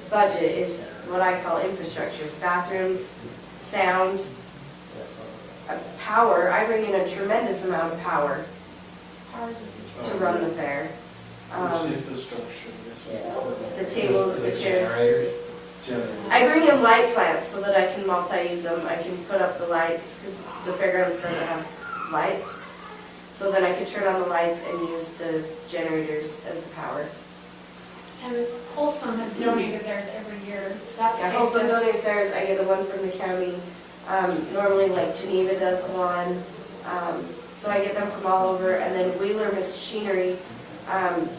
budget is what I call infrastructure, bathrooms, sound, power. I bring in a tremendous amount of power
Ours would be
to run the fair.
there's infrastructure.
The tables, the chairs.
Generators.
I bring in light plants so that I can multi-use them. I can put up the lights, because the fairgrounds doesn't have lights. So then I could turn on the lights and use the generators as the power.
And Wholesome has donated theirs every year. That's
Yeah, Wholesome
safest.
donates theirs, I get the one from the county. Normally like Geneva does one, so I get them from all over. And then Wheeler Machinery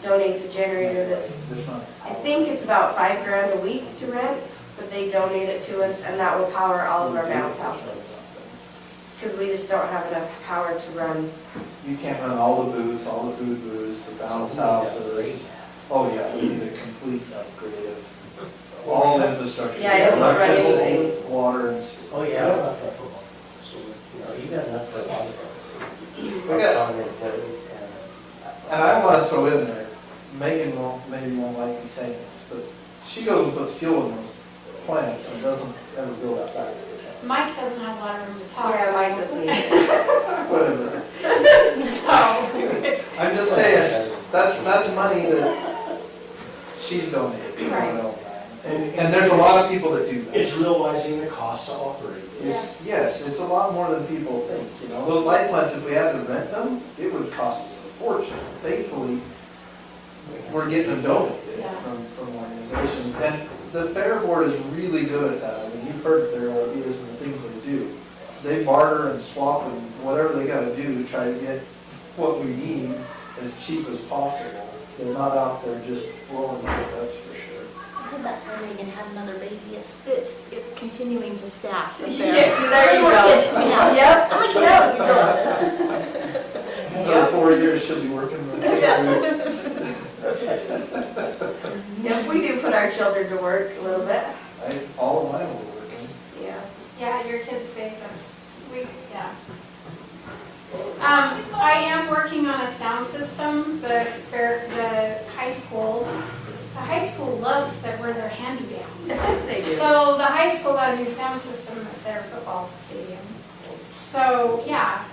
donates a generator that's,
There's not.
I think it's about $5,000 a week to rent, but they donate it to us and that will power all of our bounce houses. Because we just don't have enough power to run.
You can't run all the booths, all the food booths, the bounce houses. Oh, yeah, we need a complete upgrade of all infrastructure.
Yeah, I don't know about
Electricity,
anything.
water, and.
Oh,
We
yeah.
don't have that football. So,
No, you got enough for a lot of things.
We got-
On the employees,
And I want to throw in there, Megan maybe won't like me saying this, but she goes and puts fuel in those plants and doesn't ever bill that back to the county.
Mike doesn't have a lot of room to talk.
Yeah, Mike doesn't either.
Whatever.
So,
I'm just saying, that's money that she's donated. you
Right.
know. And there's a lot of people that do that.
it's realizing the cost to operate.
Yes, it's a lot more than people think, you know. Those light plants, if we had to rent them, it would cost us a fortune. Thankfully, we're getting them donated
Yeah.
from organizations. And the fair board is really good at that. I mean, you've heard their ideas and the things they do. They barter and swap and whatever they gotta do to try to get what we need as cheap as possible. They're not out there just blowing it, that's for sure.
I heard that's why Megan had another baby. It's continuing to staff the fair.
Yeah, there you
More
go.
kids coming out.
Yep,
How many kids
yep.
have you doing this?
Another 4 years, she'll be working with
Yeah, we do put our children to work a little bit.
all of mine will be working.
Yeah.
yeah, your kids save us. Yeah. I am working on a sound system. The high school loves that we're their hand-me-downs.
They do.
So the high school got a new sound system at their football stadium. So, yeah.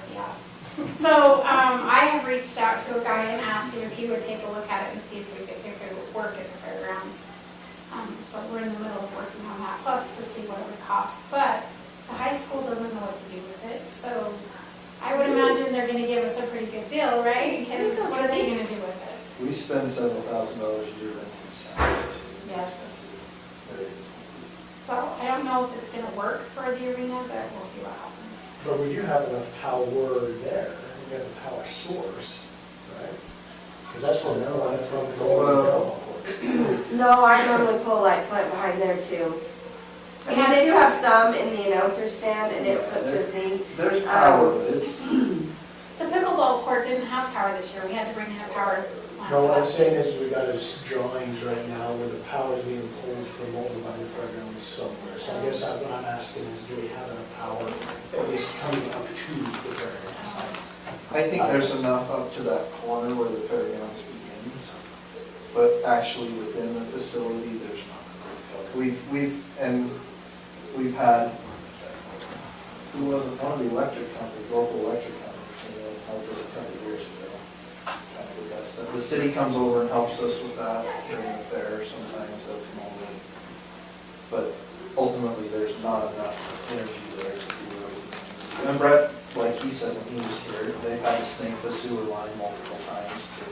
So, I have reached out to a guy and asked him if he would take a look at it and see if it would work at the fairgrounds. So we're in the middle of working on that, plus to see what it would cost. But the high school doesn't know what to do with it, so I would imagine they're gonna give us a pretty good deal, right? Because what are they gonna do with it?
We spend several $1,000s a year renting sound. It's
Yes.
expensive. It's very expensive.
So I don't know if it's gonna work for the arena, but we'll see what happens.
But we do have enough power there, we have a power source, right? Because that's where they're running from the
Well-
No, I normally pull light plant behind there too. I mean, they do have some in the announcer stand and it's hooked to the,
There's power, but it's,
The pickleball court didn't have power this year, we had to bring in a power plant.
No, what I'm saying is we got his drawings right now where the power's being pulled from over by the fairgrounds somewhere. So I guess what I'm asking is, do we have enough power at least coming up to the fairgrounds?
I think there's enough up to that corner where the fairgrounds begins, but actually within the facility, there's not enough. We've had, who was it, one of the electric companies, local electric companies, came in and helped us a couple of years ago. Kind of do that stuff. The city comes over and helps us with that during the fair, sometimes they'll come over. But ultimately, there's not enough energy there to do everything. And Brett, like he said when he was here, they've had to snake the sewer line multiple times to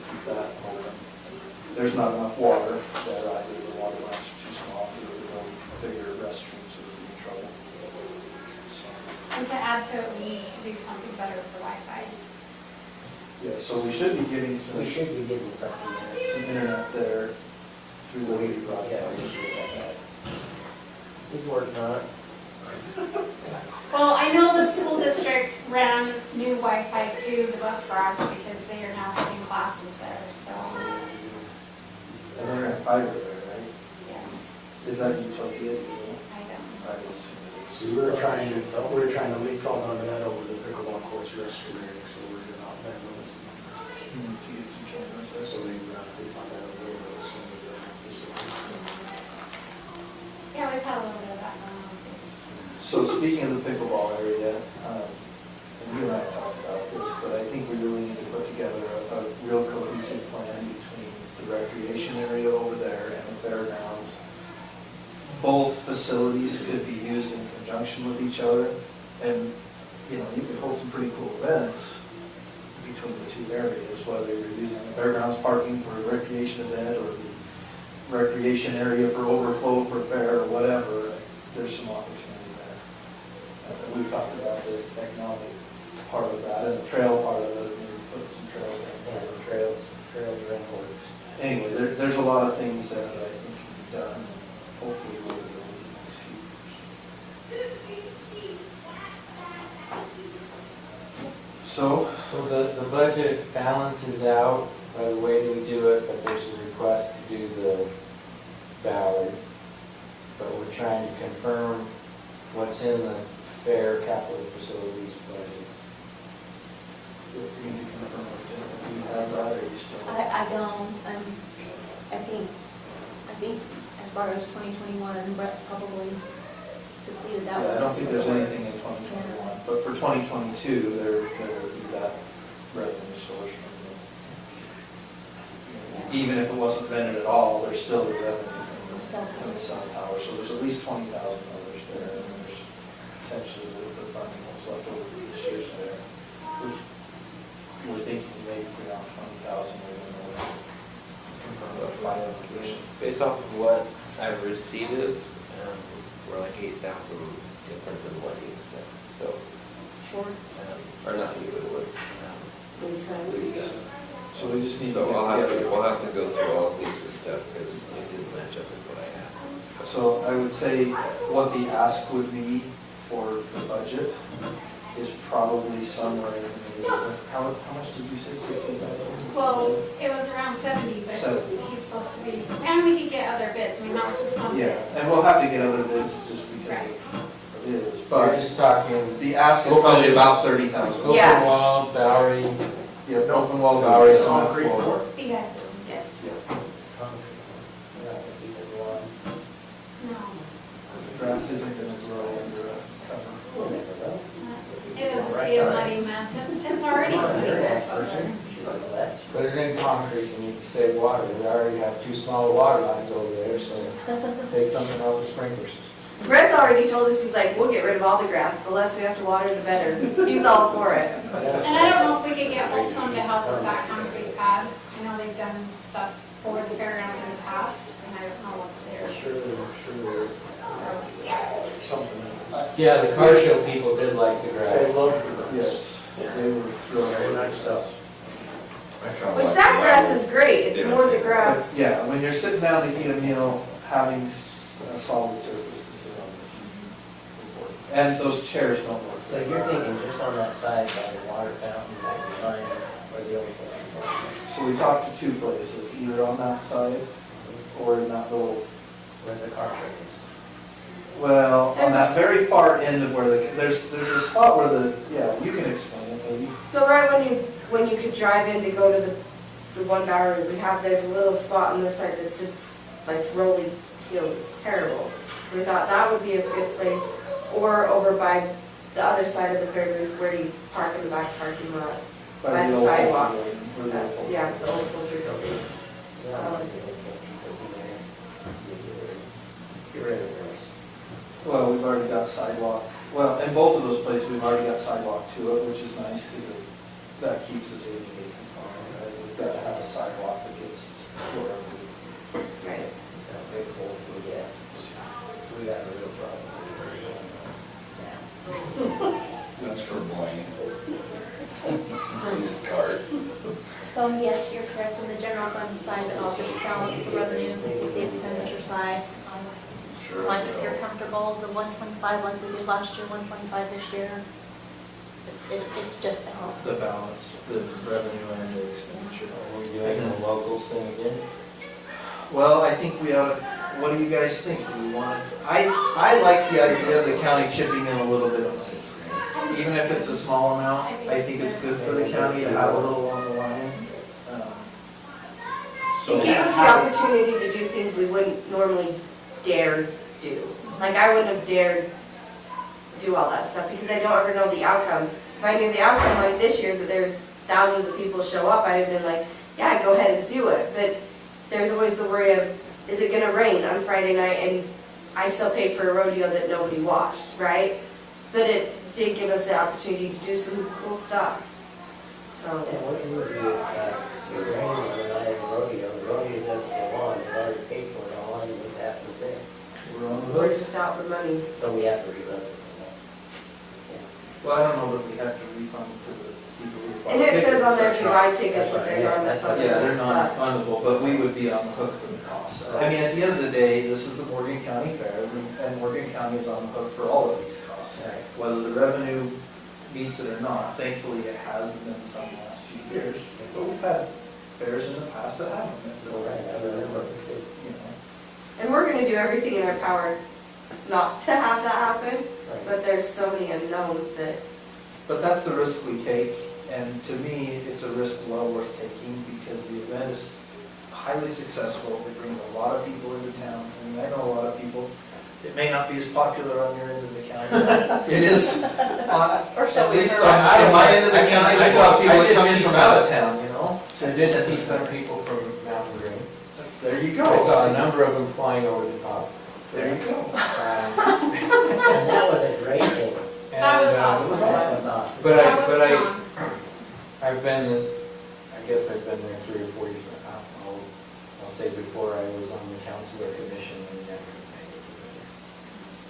keep that open. There's not enough water there either, the water lines are too small, to really build bigger restrooms would be in trouble. So,
And to add to it, we need to do something better for Wi-Fi.
yeah, so we should be getting some
we should be getting something there.
internet there through the Lady
Yeah,
broadcast.
we should have that. He's working on it.
Well, I know the school district ran new Wi-Fi to the bus garage because they are now having classes there, so,
And they're in fiber there, right?
yes,
Is that utopia?
I don't.
I would assume it is.
So we were trying to leapfrog on that over the pickleball courts yesterday, so we're doing out there.
To get some cameras there.
So we got to leap on that a little bit, so
Yeah, we've had a little bit of that going on too.
So speaking of the pickleball area, and you and I talked about this, but I think we really need to put together a real cohesive plan between the recreation area over there and the fairgrounds. Both facilities could be used in conjunction with each other, and, you know, you could hold some pretty cool events between the two areas, whether you're using the fairgrounds parking for a recreation event or the recreation area for overflow for fair or whatever, there's some opportunity there. We've talked about the economic part of that and the trail part of it, maybe put some trails in
Yeah,
there.
trails are important.
Anyway, there's a lot of things that I think can be done, and hopefully we'll be able to do in the next few years. So,
So the budget balances out by the way that we do it, but there's a request to do the Ballard. But we're trying to confirm what's in the fair capital facilities budget.
if you need to confirm what's in it, do you have that, or you still?
I don't, I think as far as 2021, Brett's probably completed that one.
Yeah, I don't think there's anything in 2021, but for 2022, there would be that revenue source from the, even if it wasn't rented at all, there's still the revenue from the cell tower, so there's at least $20,000 there, and there's potentially the funding that was left over for this year's there, which we're thinking maybe around 20,000, we're going to confirm the final application.
Based off of what I've received, we're like 8,000 different than what you said, so,
Short.
or not you, it was,
Lisa.
Lisa.
So we just need to.
So
get together.
we'll have to go through all of Lisa's stuff, because it didn't match up with what I had.
So I would say what the ask would be for the budget is probably somewhere in the neighborhood. How much did you say, 60,000?
Well, it was around 70, but
70.
he's supposed to be, and we could get other bids, I mean, not just one bid.
Yeah, and we'll have to get other bids just because it is,
We're
but
just talking
the ask is probably about 30,000.
open
Yeah.
wall, Bowery,
Yeah, open wall,
Bowery,
cement
concrete
floor.
Yeah,
Yes.
no,
Grass isn't gonna grow under a cover.
it'll just be a muddy mess, it's already a muddy mess over there.
put it in concrete and you can save water. We already have 2 small water lines over there, so take something out of the sprinkler system.
Brett's already told us, he's like, we'll get rid of all the grass, the less we have to water, the better. He's all for it.
And I don't know if we could get Holston to help with that concrete pad, I know they've done stuff for the fairgrounds in the past, and I don't know what they're.
Sure, something.
Yeah, the car show people did like the grass.
They love the grass.
Yes, they were thrilled.
Very nice stuff.
I kinda
Which
like
that
the
grass
Ballard.
is great, it's more the
But
grass.
yeah, when you're sitting down to eat a meal, having a solid surface to sit on is important. And those chairs don't work.
So you're thinking just on that side by the water fountain, back behind, or the only place?
So we talked to 2 places, either on that side or in that little,
Where the car show is?
well,
There's
on
a
that
s-
very far end of where there's a spot where yeah, you can explain it maybe.
So right when you could drive in to go to the one Bowery we have, there's a little spot on this side that's just like rolling hills, it's terrible. So we thought that would be a good place, or over by the other side of the fairgrounds where you park in the back parking lot. By the
old
sidewalk.
poultry building, where the old poultry-
Yeah, the old poultry building.
So I like the old country cookie there. Get rid of the grass.
Well, we've already got sidewalk, well, in both of those places, we've already got sidewalk to it, which is nice, because that keeps us ADA compliant, right? We've got to have a sidewalk that gets wherever we.
Right.
Got big holes in the gaps. We got a real problem.
That's for Blaine. In his cart.
So yes, you're correct on the general fund side, but also balance the revenue with the expenditure side.
Sure.
Like if you're comfortable, the 125 like we did last year, 125 this year, it's just balance.
The balance, the revenue and the expenditure.
Are we doing the locals thing again?
Well, I think we ought to, what do you guys think? Do we want, I like the idea of the county chipping in a little bit of money. Even if it's a small amount, I think it's good for the county to have a little on the line. So
It gave us the opportunity to do things we wouldn't normally dare do. Like, I wouldn't have dared do all that stuff because I don't ever know the outcome. If I knew the outcome like this year, that there's thousands of people show up, I'd have been like, yeah, go ahead and do it. But there's always the worry of, is it gonna rain on Friday night and I still paid for a rodeo that nobody watched, right? But it did give us the opportunity to do some cool stuff. So,
Yeah, what do you do if you're raining on the night of the rodeo doesn't go on, you've already paid for it,
we're just out for money.
So we have to re-look.
Well, I don't know that we have to refund to the people who buy
And it says on there if
tickets.
you buy tickets that they're
Yeah,
not
that's what-
refundable.
Yeah, they're non-refundable, but we would be on the hook for the costs. I mean, at the end of the day, this is the Morgan County Fair, and Morgan County is on the hook for all of these costs.
Right.
Whether the revenue meets it or not, thankfully it has been some last few years. But we've had fairs in the past that haven't been.
Right, I remember.
You know.
And we're gonna do everything in our power not to have that happen,
Right.
but there's so many unknowns that,
But that's the risk we take, and to me, it's a risk well worth taking because the event is highly successful. It brings a lot of people into town. I mean, I know a lot of people. It may not be as popular on your end of the county. It is,
or so
at
we
least
heard.
on my end of the county, there's a lot of people
I
that
did
come in
see
from
some.
out of town, you know?
I did see some people from Mountain Green.
There you
I saw a
go.
number of them flying over the top.
There you go.
And that was a great thing.
That was
And,
awesome.
That was awesome.
But
That was John.
I've been, I guess I've been there 3 or 4 years. I'll say before I was on the council or commission and never made it to there.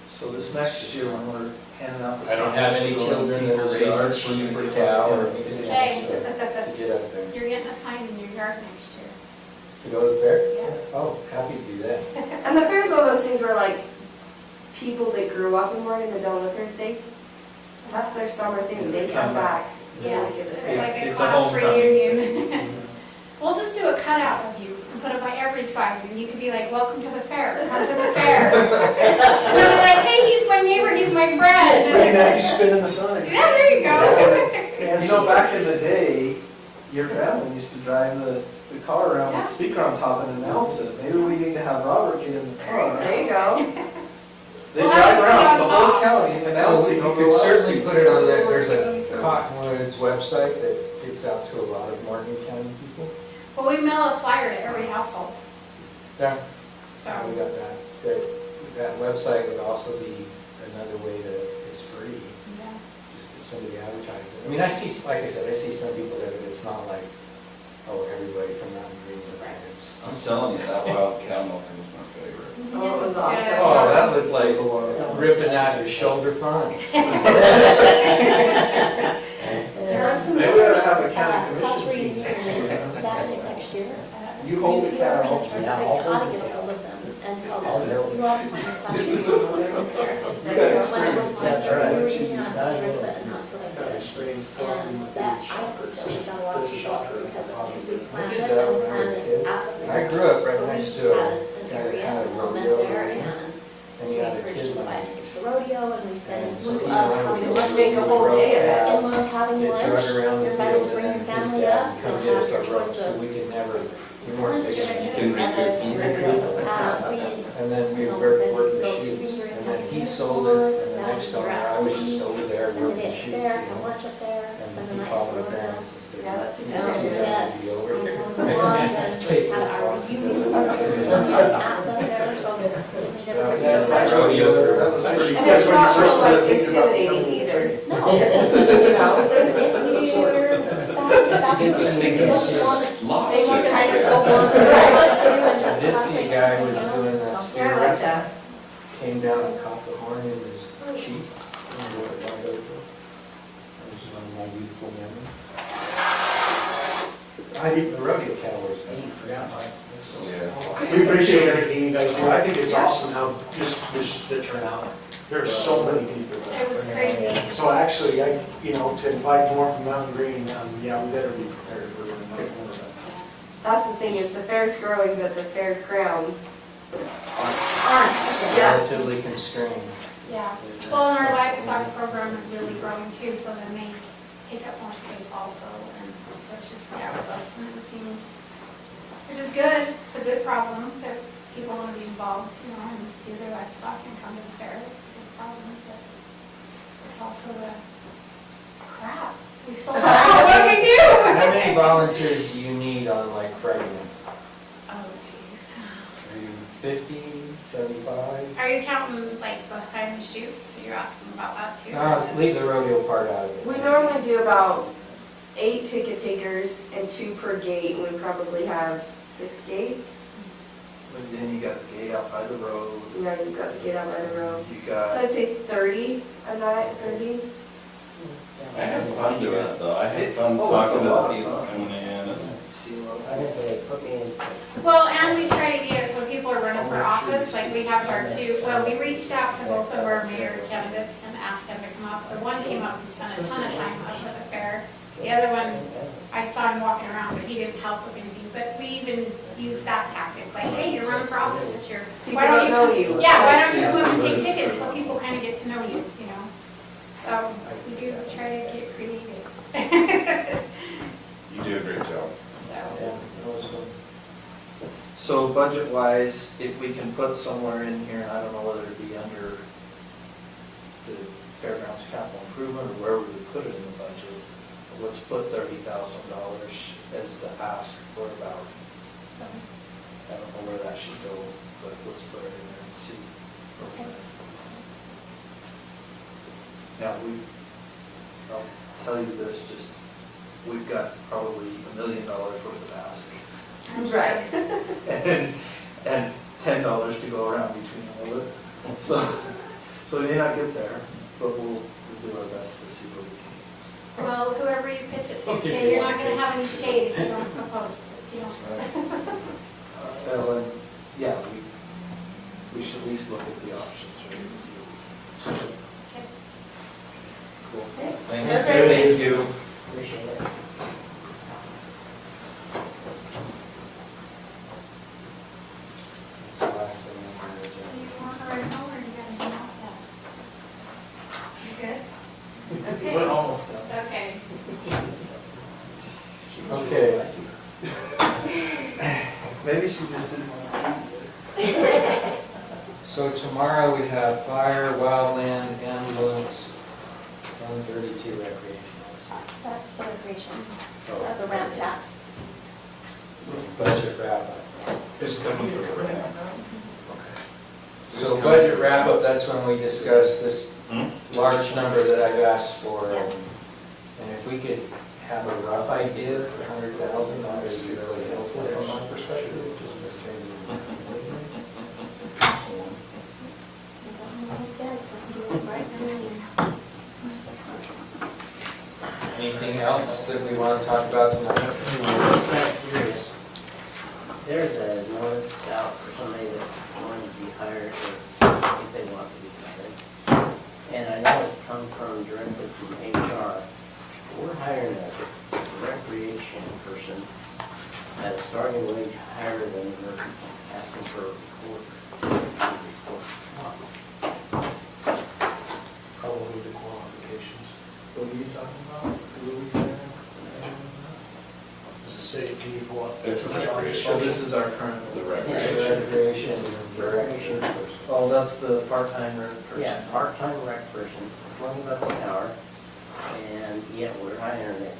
So this next year, when we're handing out the.
I don't have any
signs,
children that are
people's
raising
yards,
sheep
we're
or
gonna
cow or
get
anything
Okay.
else to get up there.
You're getting a sign in your yard next year.
To go to the fair?
Yeah.
Oh, happy to do that.
And the fair's one of those things where like, people that grew up in Morgan that don't live here, that's their summer thing, they come back.
Yes,
It's
it's like a
it's a
class
homecoming.
reunion. We'll just do a cutout of you and put it by every sign, and you could be like, welcome to the fair, come to the fair. And they'll be like, hey, he's my neighbor, he's my friend.
Bring that, you spin in the sun.
Yeah, there you go.
And so back in the day, your family used to drive the car around with
Yeah.
the speaker on top and announce it. Maybe we need to have Robert get in the car.
There you go.
They
Well,
drive
I
around
see
the
on
whole
top.
county
So
announcing.
you
who
could
goes.
certainly put it on there, there's a Cottonwoods website that gets out to a lot of Morgan County people.
Well, we mail a flyer to every household,
Yeah.
so.
We got that. That website would also be another way to, it's free,
Yeah.
just to somebody advertise it. I mean, I see, like I said, I see some people that it's not like, oh, everybody from Mountain Green's in there. It's,
I'm telling you, that wild cow milking was my favorite.
Oh, it was awesome.
Yeah.
oh, that looked like ripping out your shoulder fun.
There are some.
Maybe we ought to have a county
House
commission
reunion
meeting.
is that next year.
You hold the cow.
Yeah, I'll hold get ahold of them and tell them, you all can find a class reunion over there.
You got
When I was
experience.
like,
That's right.
we were using us to do it, and that's what I
Got
did.
experience
And
probably with
that,
the
I
shoppers.
really got a lot of people because we planned
did
it
that
and
when I was a
planned it
kid.
at the fair.
I grew up right
So we
next to a
had an
kind
area,
of
and we
rodeo.
met there, and
And
we
you had a
encouraged
kid
them to buy
like,
tickets to rodeo, and we said,
and
in
so
lieu
he
of
wanted
having
to
Just make a whole day of it.
in lieu of having
get
lunch,
drug around the
you're invited
field
to bring
and
your
then his
family
dad
up
would come
and
get
have
us
your
a
choice
roast, so
of.
we could never, we
One
weren't
is
big
you're
enough.
gonna
Can
get
recoup.
And then we
you know,
worked
said
the
go
shoots,
to your
and then he
family
sold it, and the
now
next
you're
owner,
at
I was
home,
just over there
spend the
working
day
shoots,
up there,
you
have
know.
lunch up there,
And
spend the
he
night
called
at
my
rodeo.
parents and said,
Yeah, that's a
"You
good
know,
idea.
you have
Yes,
to be over
on
here."
one of the lawns and
Take
had our
responsibility.
reunion at the fair, so we did
So,
everything.
yeah, my rodeo.
That was pretty.
And
that's
it's
when you
not
first
so like
started thinking about
intimidating
becoming a
either.
trainer.
No, because, you know, there's if they want to kind of go on.
I did see a guy who was doing a steer
Yeah, I like
wrestling,
that.
came down and caught the horn in his cheek. And wore it right over. That was one of my youthful memories. The rodeo cattle was.
Yeah.
We appreciate everything you guys do. I think it's awesome how just the turnout. There are so many people.
It was crazy.
So actually, to invite more from Mountain Green, yeah, we better be prepared for much more of that.
That's the thing, is the fair's growing, but the fair grounds aren't. Yeah.
Relatively constrained.
Yeah, well, and our livestock program is really growing too, so then they take up more space also, and so it's just, yeah, with us, and it seems, which is good, it's a good problem, that people want to be involved, and do their livestock and come to the fair, it's a good problem, but it's also a crap, we sold out, what do we do?
How many volunteers do you need on like Friday night?
Oh, jeez.
Are you 50, 75?
Are you counting like behind the chutes, you're asking about that too?
Leave the rodeo part out of it.
We normally do about 8 ticket takers and 2 per gate, and we probably have 6 gates.
And then you got the gate out by the road,
Yeah, you've got to get out by the road.
you
So
got,
I'd say 30 a night, 30.
I had fun doing it though, I had fun
Oh, it's
talking
a
to
lot
the
of
people
fun.
coming in and.
see a lot of.
I just say, put me in,
Well, and we try to get, when people are running for office, like we have our two, well, we reached out to both of our mayor candidates and asked them to come up. The one came up and spent a ton of time up at the fair. The other one, I saw him walking around, but he didn't help with anything. But we even used that tactic, like, hey, you're running for office this year.
People
Why don't
don't know
come-
you.
Yeah, why don't you come up and take tickets so people kind of get to know you, you know? So we do try to get creative.
You do a great job.
So,
So budget-wise, if we can put somewhere in here, and I don't know whether it be under the fairgrounds capital improvement or where we would put it in the budget, let's put $30,000 as the ask for about, I don't know where that should go, but let's put it in there and see. where we're at. Now, I'll tell you this, just, we've got probably $1 million worth of ask.
Right.
And $10 to go around between all of it. So we may not get there, but we'll do our best to see what we can.
well, whoever you pitch it to, say you're not gonna have any shade if you don't propose, if you don't.
Well, and, yeah, we should at least look at the options, right, and see what we can. Cool.
Thanks.
Okay.
Thank you.
appreciate it.
That's the last thing on the
Do
agenda.
you want her to know or you gotta hang out yet? You good? Okay.
We're almost done.
Okay.
Okay.
Maybe she just didn't want to be
So tomorrow we have fire, wildland, ambulance, 132 recreational.
That's the recreation, the ramp tax.
Budget wrap-up.
Just coming for the grant.
So budget wrap-up, that's when we discuss this
Hmm?
large number that I've asked for. And if we could have a rough idea for 100,000, that would be really helpful from my perspective. Anything else that we want to talk about tonight?
Curious. There's a notice out for somebody that wanted to be hired, or if they want to be hired. And I know it's come from directly from HR. We're hiring a recreation person at a starting wage higher than we're asking for a report.
Probably the qualifications.
What are you talking about? Who are we hiring?
Does it say, can you pull up?
It's
the
a
job
recreation.
Oh,
description?
this is our current.
The
Recreation direction.
Oh, that's the part-time rec person.
Yeah, part-time rec person, $20 an hour, and yet we're hiring it,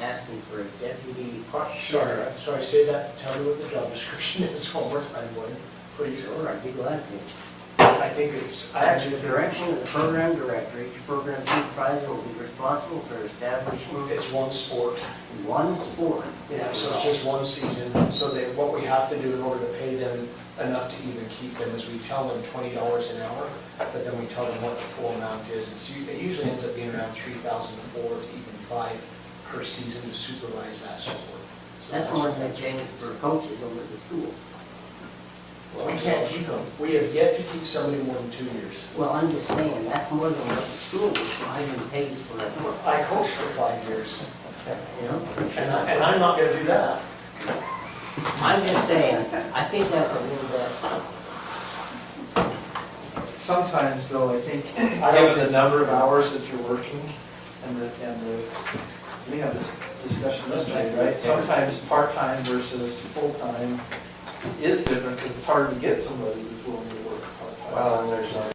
asking for a deputy park.
Sorry, say that, tell me what the job description is one more time, William, please.
Sure, I'd be glad to.
I think it's, I
At the direction of the program director, each program supervisor will be responsible for establishing
it's one sport.
one sport.
Yeah, so it's just one season, so that what we have to do in order to pay them enough to even keep them is we tell them $20 an hour, but then we tell them what the full amount is. It usually ends up being around 3,004 to even 5 per season to supervise that sport. So
That's more than they pay for coaches over at the school.
We can't keep them. We have yet to keep somebody more than 2 years.
Well, I'm just saying, that's more than what the school even pays for it,
I coached for 5 years,
you know?
and I'm not gonna do that.
I'm just saying, I think that's a little bit,
Sometimes though, I think,
I don't
given the number of hours that you're working and we have this discussion yesterday, right? Sometimes part-time versus full-time is different because it's hard to get somebody who's willing to work part-time.
Well, and there's our